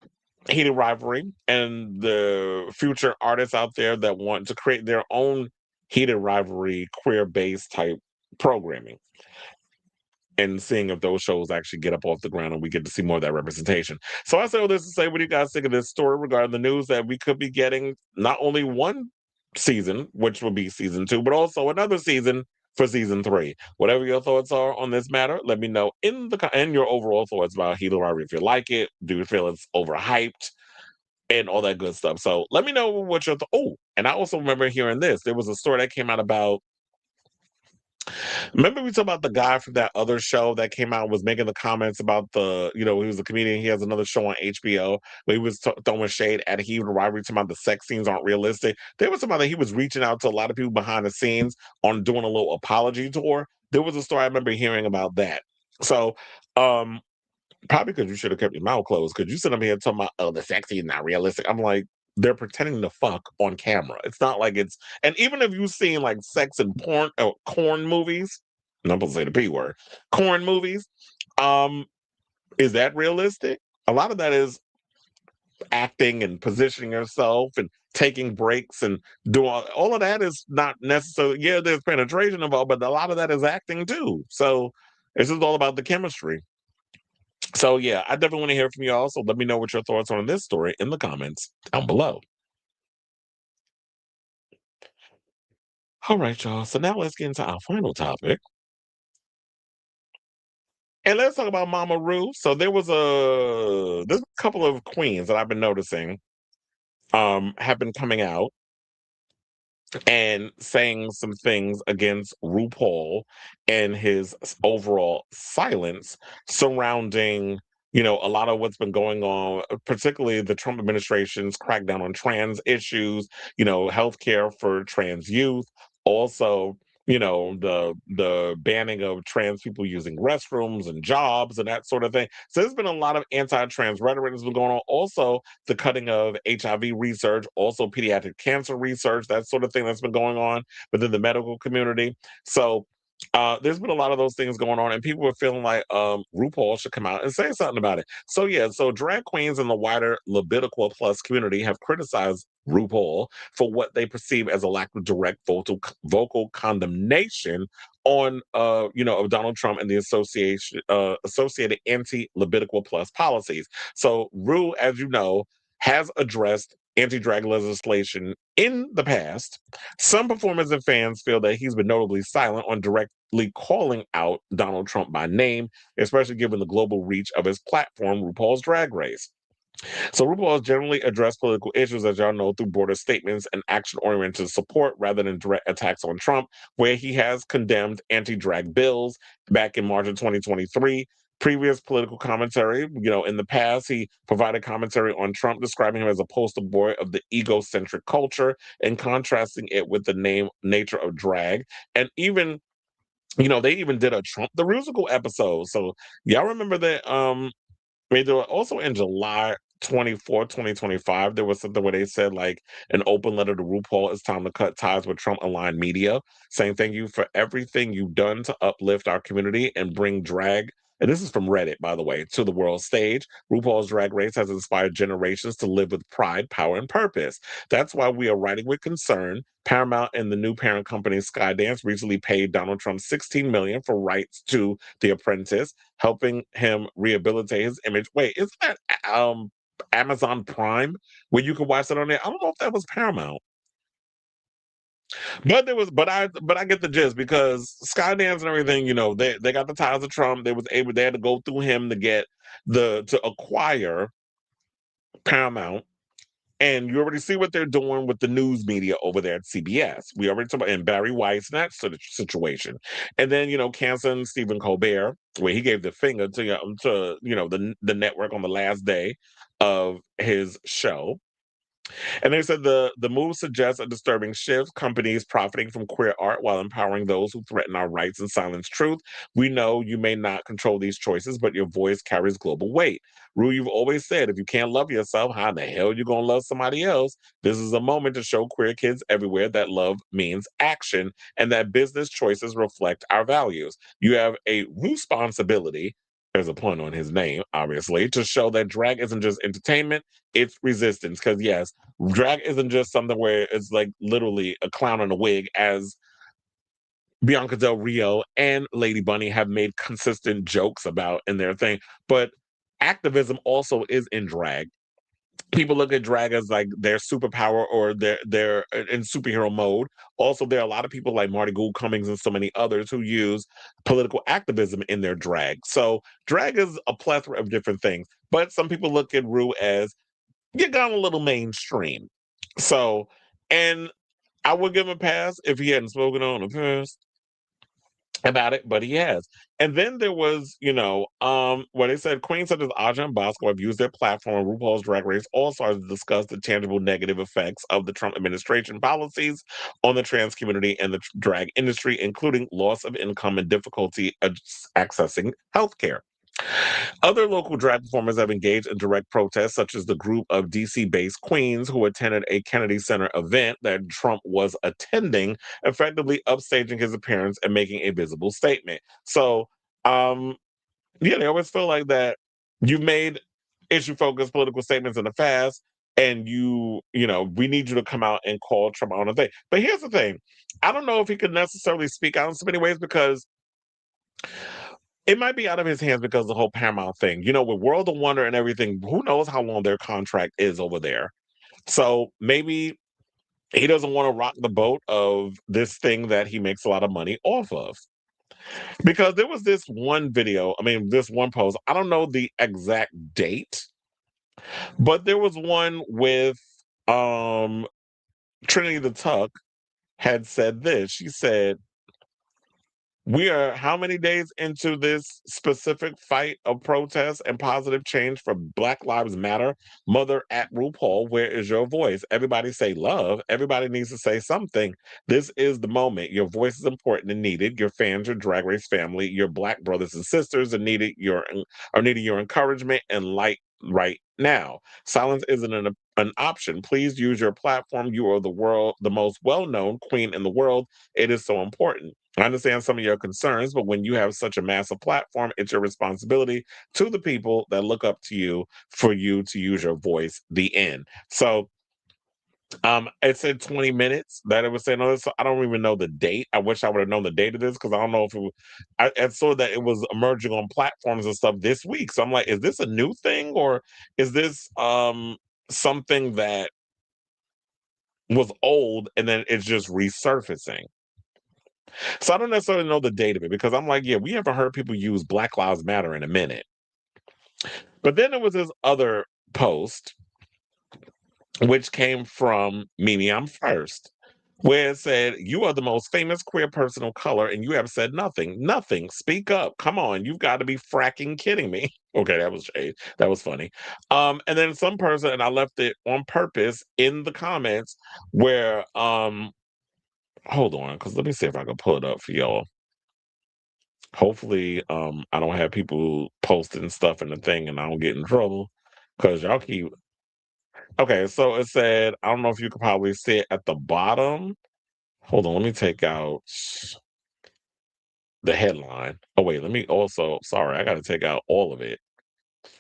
Heated Rivalry and the future artists out there that want to create their own Heated Rivalry queer-based type programming, and seeing if those shows actually get up off the ground and we get to see more of that representation. So I say all this to say, what do you guys think of this story regarding the news that we could be getting not only one season, which will be season 2, but also another season for season 3? Whatever your thoughts are on this matter, let me know in your overall thoughts about Heated Rivalry. If you like it, do you feel it's overhyped, and all that good stuff. So let me know what your oh, and I also remember hearing this. There was a story that came out about. Remember we talked about the guy from that other show that came out, was making the comments about he was a comedian. He has another show on HBO, but he was throwing shade at Heated Rivalry, talking about the sex scenes aren't realistic. There was somebody, he was reaching out to a lot of people behind the scenes on doing a little apology tour. There was a story I remember hearing about that. So probably because you should have kept your mouth closed, because you sit up here talking about, oh, the sex is not realistic. I'm like, they're pretending to fuck on camera. It's not like it's, and even if you've seen like sex and porn or corn movies, and I'm gonna say the P word, corn movies, um, is that realistic? A lot of that is acting and positioning yourself and taking breaks and doing all of that is not necessarily, yeah, there's penetration involved, but a lot of that is acting too. So it's just all about the chemistry. So yeah, I definitely want to hear from y'all. So let me know what your thoughts are on this story in the comments down below. All right, y'all. So now let's get into our final topic. And let's talk about Mama Ru. So there's a couple of queens that I've been noticing have been coming out and saying some things against RuPaul and his overall silence surrounding you know, a lot of what's been going on, particularly the Trump administration's crackdown on trans issues, you know, healthcare for trans youth, also, you know, the banning of trans people using restrooms and jobs and that sort of thing. So there's been a lot of anti-trans rhetoric that's been going on. Also, the cutting of HIV research, also pediatric cancer research, that sort of thing that's been going on within the medical community. So there's been a lot of those things going on, and people were feeling like RuPaul should come out and say something about it. So yeah, so drag queens in the wider Levitical plus community have criticized RuPaul for what they perceive as a lack of direct vocal condemnation on you know, of Donald Trump and the associated anti-Levitical plus policies. So Ru, as you know, has addressed anti-drag legislation in the past. Some performers and fans feel that he's been notably silent on directly calling out Donald Trump by name, especially given the global reach of his platform, RuPaul's Drag Race. So RuPaul has generally addressed political issues, as y'all know, through broader statements and action-oriented support rather than direct attacks on Trump, where he has condemned anti-drag bills back in March of 2023. Previous political commentary, you know, in the past, he provided commentary on Trump, describing him as a poster boy of the egocentric culture and contrasting it with the nature of drag. And even, you know, they even did a Trump the Musical episode. So y'all remember that I mean, there were also in July 24, 2025, there was something where they said, like, an open letter to RuPaul, it's time to cut ties with Trump aligned media, saying thank you for everything you've done to uplift our community and bring drag. And this is from Reddit, by the way, to the world stage. RuPaul's Drag Race has inspired generations to live with pride, power, and purpose. That's why we are writing with concern. Paramount and the new parent company Skydance recently paid Donald Trump $16 million for rights to The Apprentice, helping him rehabilitate his image. Wait, isn't that Amazon Prime where you can watch it on there? I don't know if that was Paramount, but there was. But I get the gist because Skydance and everything. You know, they got the ties of Trump. They had to go through him to get to acquire Paramount. And you already see what they're doing with the news media over there at CBS. We already talked about and Barry Weiss and that sort of situation. And then, you know, canceling Stephen Colbert, where he gave the finger to you know, the network on the last day of his show. And they said the move suggests a disturbing shift, companies profiting from queer art while empowering those who threaten our rights and silence truth. We know you may not control these choices, but your voice carries global weight. Rue, you've always said if you can't love yourself, how the hell you gonna love somebody else? This is a moment to show queer kids everywhere that love means action and that business choices reflect our values. You have a responsibility, there's a pun on his name, obviously, to show that drag isn't just entertainment, it's resistance. Because yes, drag isn't just something where it's like literally a clown in a wig, as Bianca Del Rio and Lady Bunny have made consistent jokes about in their thing. But activism also is in drag. People look at drag as like their superpower or they're in superhero mode. Also, there are a lot of people like Marty Gould Cummings and so many others who use political activism in their drag. So drag is a plethora of different things. But some people look at Rue as you gone a little mainstream. So, and I would give him a pass if he hadn't spoken on it first about it, but he has. And then there was, you know, where they said queens such as Aja and Bosco have used their platform on RuPaul's Drag Race also to discuss the tangible negative effects of the Trump administration policies on the trans community and the drag industry, including loss of income and difficulty accessing healthcare. Other local drag performers have engaged in direct protests, such as the group of DC based queens who attended a Kennedy Center event that Trump was attending, effectively upstaging his appearance and making a visible statement. So, yeah, they always feel like that you've made issue focused political statements in the past. And you know, we need you to come out and call Trump on a thing. But here's the thing I don't know if he could necessarily speak out in so many ways because it might be out of his hands because of the whole Paramount thing. You know, with World of Wonder and everything, who knows how long their contract is over there. So maybe he doesn't want to rock the boat of this thing that he makes a lot of money off of. Because there was this one video, I mean, this one post, I don't know the exact date, but there was one with um Trinity the Tuck had said this. She said, We are how many days into this specific fight of protest and positive change for Black Lives Matter? Mother at RuPaul, where is your voice? Everybody say love. Everybody needs to say something. This is the moment. Your voice is important and needed. Your fans, your Drag Race family, your Black brothers and sisters are needing your encouragement and light right now. Silence isn't an option. Please use your platform. You are the most well-known queen in the world. It is so important. I understand some of your concerns, but when you have such a massive platform, it's your responsibility to the people that look up to you for you to use your voice. The end. So it said 20 minutes that it was saying, oh, I don't even know the date. I wish I would have known the date of this because I don't know if I saw that it was emerging on platforms and stuff this week. So I'm like, is this a new thing or is this something that was old and then it's just resurfacing? So I don't necessarily know the date of it because I'm like, yeah, we haven't heard people use Black Lives Matter in a minute. But then there was this other post, which came from Mimi I'm First, where it said, you are the most famous queer person of color and you have said nothing. Nothing. Speak up. Come on. You've got to be fracking kidding me. Okay, that was shade. That was funny. And then some person, and I left it on purpose in the comments where hold on, because let me see if I can pull it up for y'all. Hopefully, I don't have people posting stuff in the thing and I don't get in trouble because y'all keep. Okay, so it said, I don't know if you could probably see it at the bottom. Hold on, let me take out the headline. Oh, wait, let me also, sorry, I got to take out all of it.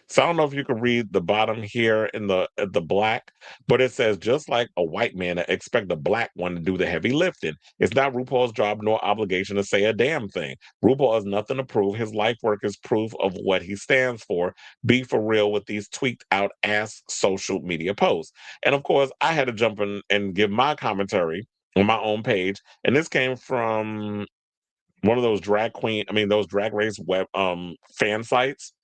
So I don't know if you can read the bottom here in the black, but it says just like a white man, I expect a black one to do the heavy lifting. It's not RuPaul's job nor obligation to say a damn thing. RuPaul has nothing to prove. His life work is proof of what he stands for. Be for real with these tweaked out ass social media posts. And of course, I had to jump in and give my commentary on my own page, and this came from one of those those drag race web fan sites.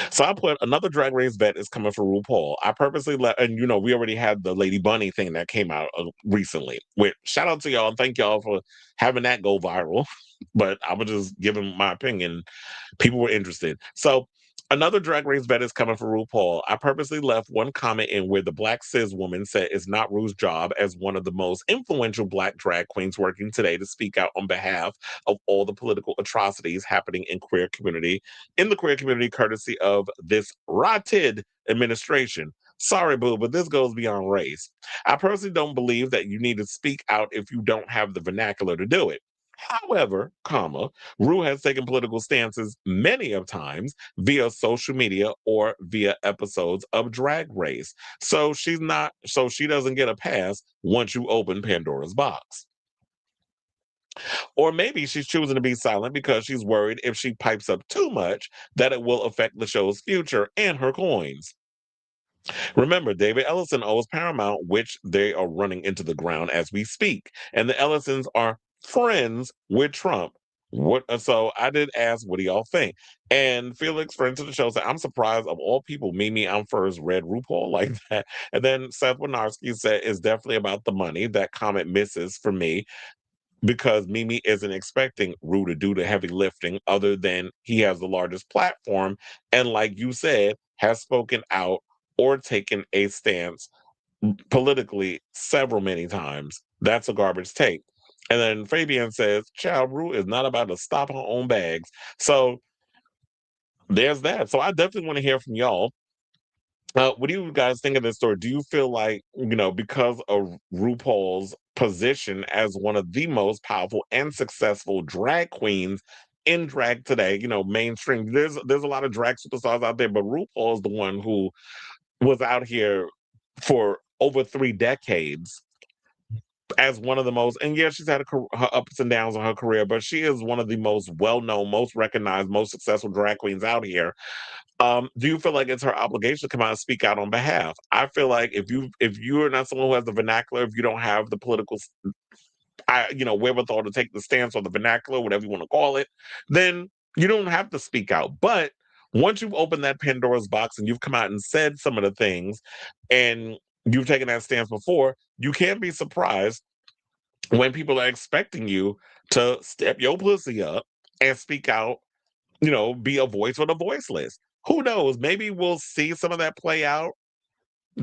So I put another Drag Race vet is coming for RuPaul. I purposely and we already had the Lady Bunny thing that came out recently. Which shout out to y'all and thank y'all for having that go viral. But I was just giving my opinion. People were interested. So another Drag Race vet is coming for RuPaul. I purposely left one comment in where the black cis woman said it's not Ru's job as one of the most influential black drag queens working today to speak out on behalf of all the political atrocities happening in the queer community, courtesy of this rotted administration. Sorry, boo, but this goes beyond race. I personally don't believe that you need to speak out if you don't have the vernacular to do it. However, Ru has taken political stances many of times via social media or via episodes of Drag Race. So she doesn't get a pass once you open Pandora's box. Or maybe she's choosing to be silent because she's worried if she pipes up too much that it will affect the show's future and her coins. Remember, David Ellison owes Paramount, which they are running into the ground as we speak. And the Ellisons are friends with Trump. So I did ask, what do y'all think? And Felix, friend to the show, said, I'm surprised of all people, Mimi, I'm first read RuPaul like that. And then Seth Winarski said, it's definitely about the money. That comment misses for me because Mimi isn't expecting Ru to do the heavy lifting other than he has the largest platform. And like you said, has spoken out or taken a stance politically many times. That's a garbage take. And then Fabian says, Child Ru is not about to stop her own bags. So there's that. So I definitely want to hear from y'all. What do you guys think of this story? Do you feel like, because of RuPaul's position as one of the most powerful and successful drag queens in drag today, mainstream, there's a lot of drag superstars out there, but RuPaul is the one who was out here for over 3 decades as one of the most, and yeah, she's had her ups and downs on her career, but she is one of the most well-known, most recognized, most successful drag queens out here. Do you feel like it's her obligation to come out and speak out on behalf? I feel like if you're not someone who has the vernacular, if you don't have the political, wherewithal to take the stance on the vernacular, whatever you want to call it, then you don't have to speak out. But once you've opened that Pandora's box and you've come out and said some of the things, and you've taken that stance before, you can't be surprised when people are expecting you to step your pussy up and speak out, be a voice for the voiceless. Who knows? Maybe we'll see some of that play out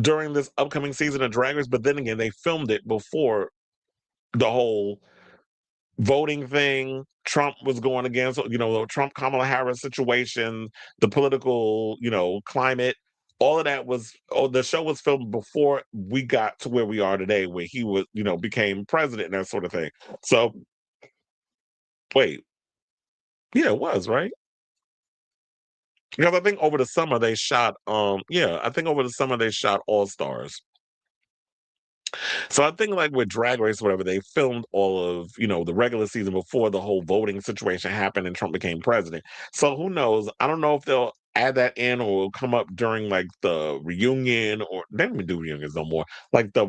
during this upcoming season of Drag Race, but then again, they filmed it before the whole voting thing. Trump was going against, the Trump Kamala Harris situation, the political, climate. All of that the show was filmed before we got to where we are today, where he was, became president and that sort of thing. So, wait, yeah, it was, right? Because I think over the summer they shot, I think over the summer they shot All Stars. So I think like with Drag Race, whatever, they filmed all of, the regular season before the whole voting situation happened and Trump became president. So who knows? I don't know if they'll add that in or it'll come up during like the reunion, or they don't even do reunions no more. Like the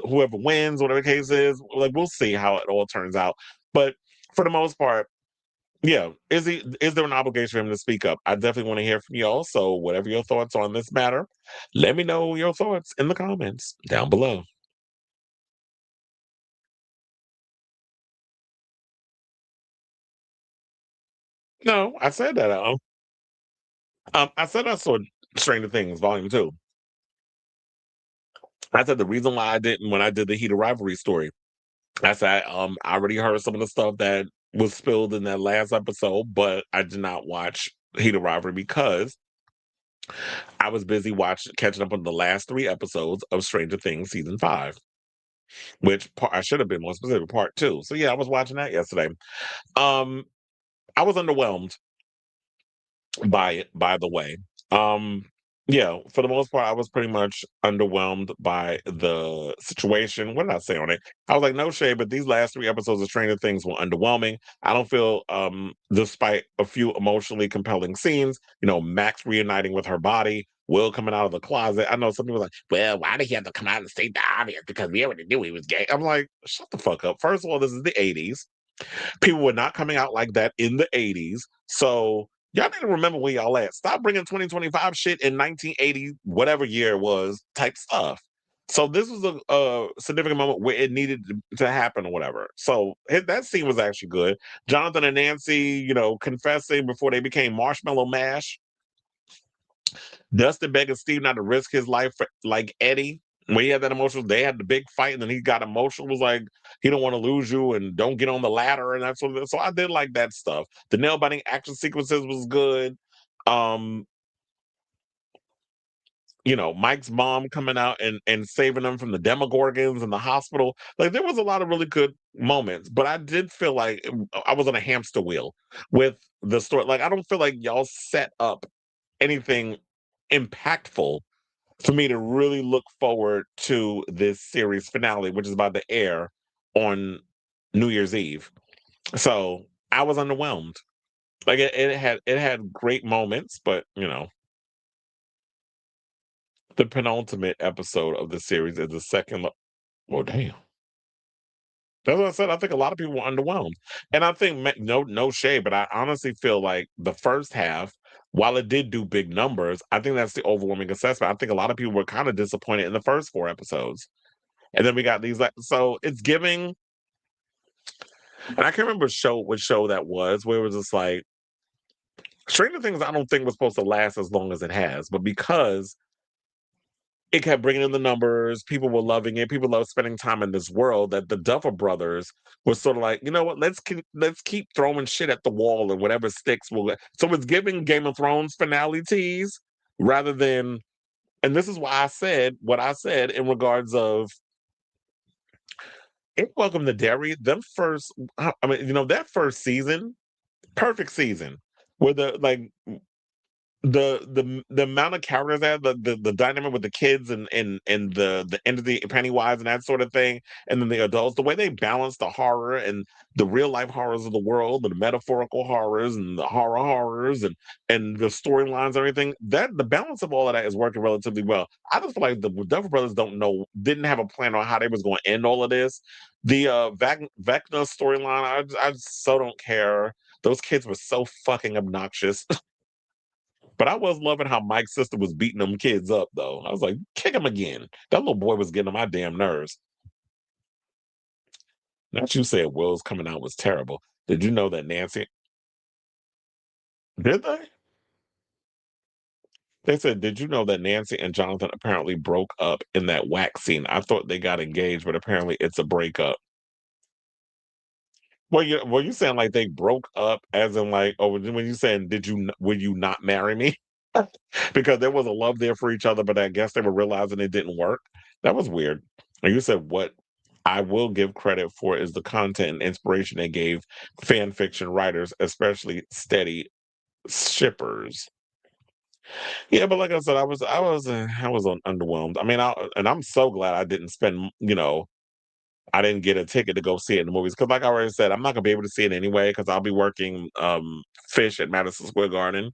whoever wins, whatever the case is, like we'll see how it all turns out. But for the most part, yeah, is there an obligation for him to speak up? I definitely want to hear from y'all. So whatever your thoughts on this matter, let me know your thoughts in the comments down below. No, I said that. I said I saw Stranger Things Volume 2. I said the reason why I didn't when I did the Heat of Rivalry story. I said I already heard some of the stuff that was spilled in that last episode, but I did not watch Heat of Rivalry because I was busy catching up on the last 3 episodes of Stranger Things season 5, which I should have been more specific, part 2. So yeah, I was watching that yesterday. I was underwhelmed by it, by the way. Yeah, for the most part, I was pretty much underwhelmed by the situation. What did I say on it? I was like, no shade, but these last 3 episodes of Stranger Things were underwhelming. I don't feel, despite a few emotionally compelling scenes, Max reuniting with her body, Will coming out of the closet. I know some people are like, well, why did he have to come out and state the obvious? Because we already knew he was gay. I'm like, shut the fuck up. First of all, this is the 80s. People were not coming out like that in the 80s. So y'all need to remember where y'all at. Stop bringing 2025 shit in 1980, whatever year it was, type stuff. So this was a significant moment where it needed to happen or whatever. So that scene was actually good. Jonathan and Nancy, confessing before they became Marshmallow Mash. Dustin begging Steve not to risk his life for, like Eddie. When he had that emotional, they had the big fight, and then he got emotional. Was like, he don't want to lose you, and don't get on the ladder, and that sort of. So I did like that stuff. The nail biting action sequences was good. Mike's mom coming out and saving them from the Demogorgons in the hospital. Like there was a lot of really good moments, but I did feel like I was on a hamster wheel with the story. Like I don't feel like y'all set up anything impactful for me to really look forward to this series finale, which is about to air on New Year's Eve. So I was underwhelmed. Like it had great moments, but the penultimate episode of the series is the second. Oh damn! That's what I said. I think a lot of people were underwhelmed, and I think no shade, but I honestly feel like the first half, while it did do big numbers, I think that's the overwhelming assessment. I think a lot of people were kind of disappointed in the first 4 episodes, and then we got these so it's giving. And I can't remember what show that was, where it was just like Stranger Things. I don't think was supposed to last as long as it has, but because it kept bringing in the numbers. People were loving it. People love spending time in this world. That the Duffer Brothers were sort of like, you know what? Let's keep throwing shit at the wall, and whatever sticks will. So it's giving Game of Thrones finale tease rather than. And this is why I said what I said in regards of. It Welcome to Derry. Them first, I mean, that first season, perfect season, where the amount of characters that the dynamic with the kids and the entity Pennywise and that sort of thing, and then the adults, the way they balance the horror and the real life horrors of the world, and the metaphorical horrors and the horrors and the storylines and everything, that the balance of all of that is working relatively well. I just feel like the Duffer Brothers didn't have a plan on how they was going to end all of this. The Vecna storyline, I just so don't care. Those kids were so fucking obnoxious. But I was loving how Mike's sister was beating them kids up, though. I was like, kick him again. That little boy was getting on my damn nerves. That you said Will's coming out was terrible. Did you know that Nancy? Did they? They said, did you know that Nancy and Jonathan apparently broke up in that wax scene? I thought they got engaged, but apparently it's a breakup. Well, were you saying like they broke up as in like, oh, when you saying, will you not marry me? Because there was a love there for each other, but I guess they were realizing it didn't work. That was weird. And you said what I will give credit for is the content and inspiration they gave fan fiction writers, especially steady shippers. Yeah, but like I said, I was underwhelmed. I mean, I'm so glad I didn't spend, I didn't get a ticket to go see it in the movies because, like I already said, I'm not gonna be able to see it anyway because I'll be working fish at Madison Square Garden.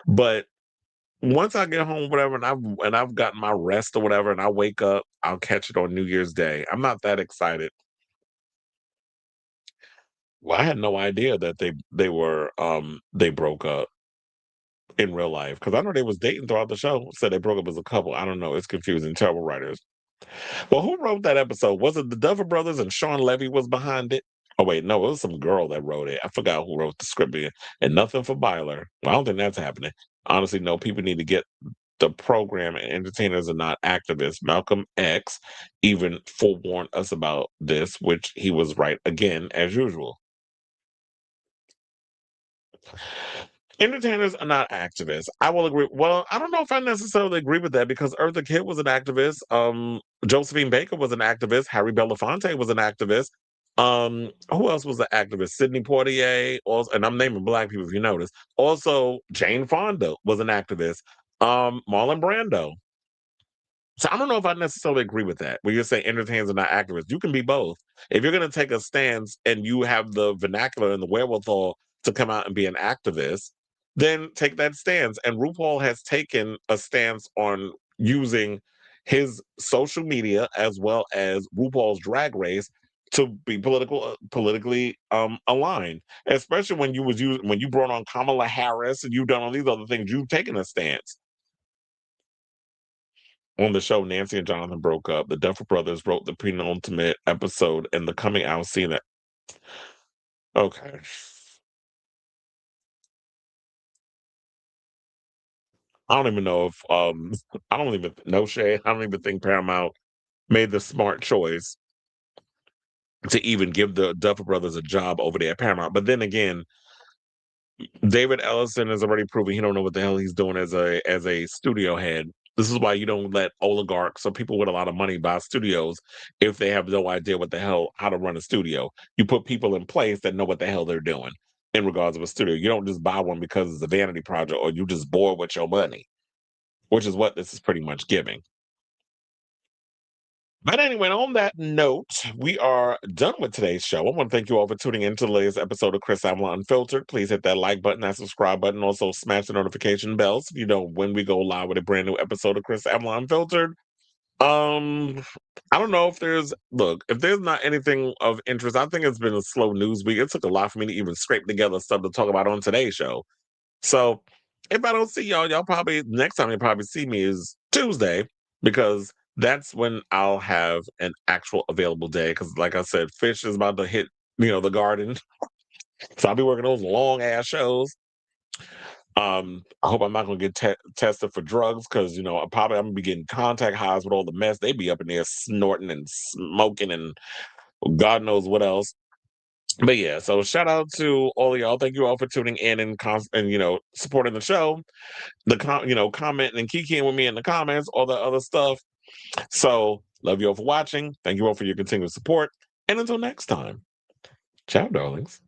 But once I get home, whatever, and I've gotten my rest or whatever, and I wake up, I'll catch it on New Year's Day. I'm not that excited. Well, I had no idea that they broke up in real life because I know they was dating throughout the show. Said they broke up as a couple. I don't know. It's confusing. Terrible writers. Well, who wrote that episode? Was it the Duffer Brothers and Sean Levy was behind it? Oh wait, no, it was some girl that wrote it. I forgot who wrote the script. And nothing for Byler. Well, I don't think that's happening. Honestly, no. People need to get the program, and entertainers are not activists. Malcolm X even forewarned us about this, which he was right again as usual. Entertainers are not activists. I will agree. Well, I don't know if I necessarily agree with that because Eartha Kitt was an activist. Josephine Baker was an activist. Harry Belafonte was an activist. Who else was an activist? Sidney Poitier, also, and I'm naming black people if you notice. Also, Jane Fonda was an activist. Marlon Brando. So I don't know if I necessarily agree with that. When you're saying entertainers are not activists, you can be both. If you're going to take a stance and you have the vernacular and the wherewithal to come out and be an activist, then take that stance. And RuPaul has taken a stance on using his social media as well as RuPaul's Drag Race to be politically aligned. Especially when when you brought on Kamala Harris and you've done all these other things, you've taken a stance. On the show, Nancy and Jonathan broke up. The Duffer Brothers wrote the penultimate episode and the coming out scene. Okay. I don't even know if I don't even no shade. I don't even think Paramount made the smart choice to even give the Duffer Brothers a job over there at Paramount. But then again, David Ellison has already proven he don't know what the hell he's doing as a studio head. This is why you don't let oligarchs or people with a lot of money buy studios if they have no idea what the hell how to run a studio. You put people in place that know what the hell they're doing in regards of a studio. You don't just buy one because it's a vanity project or you just bored with your money, which is what this is pretty much giving. But anyway, on that note, we are done with today's show. I want to thank you all for tuning in to the latest episode of Chris Avalon Unfiltered. Please hit that like button, that subscribe button. Also, smash the notification bell so you know when we go live with a brand new episode of Chris Avalon Unfiltered. I don't know if there's not anything of interest. I think it's been a slow news week. It took a lot for me to even scrape together stuff to talk about on today's show. So if I don't see y'all probably next time you probably see me is Tuesday because that's when I'll have an actual available day. Because like I said, Fish is about to hit the garden, so I'll be working those long ass shows. I hope I'm not gonna get tested for drugs because I'm gonna be getting contact highs with all the mess. They be up in there snorting and smoking and God knows what else. But yeah, so shout out to all of y'all. Thank you all for tuning in and supporting the show. Commenting and kikiing with me in the comments, all the other stuff. So love you all for watching. Thank you all for your continued support. And until next time, ciao, darlings.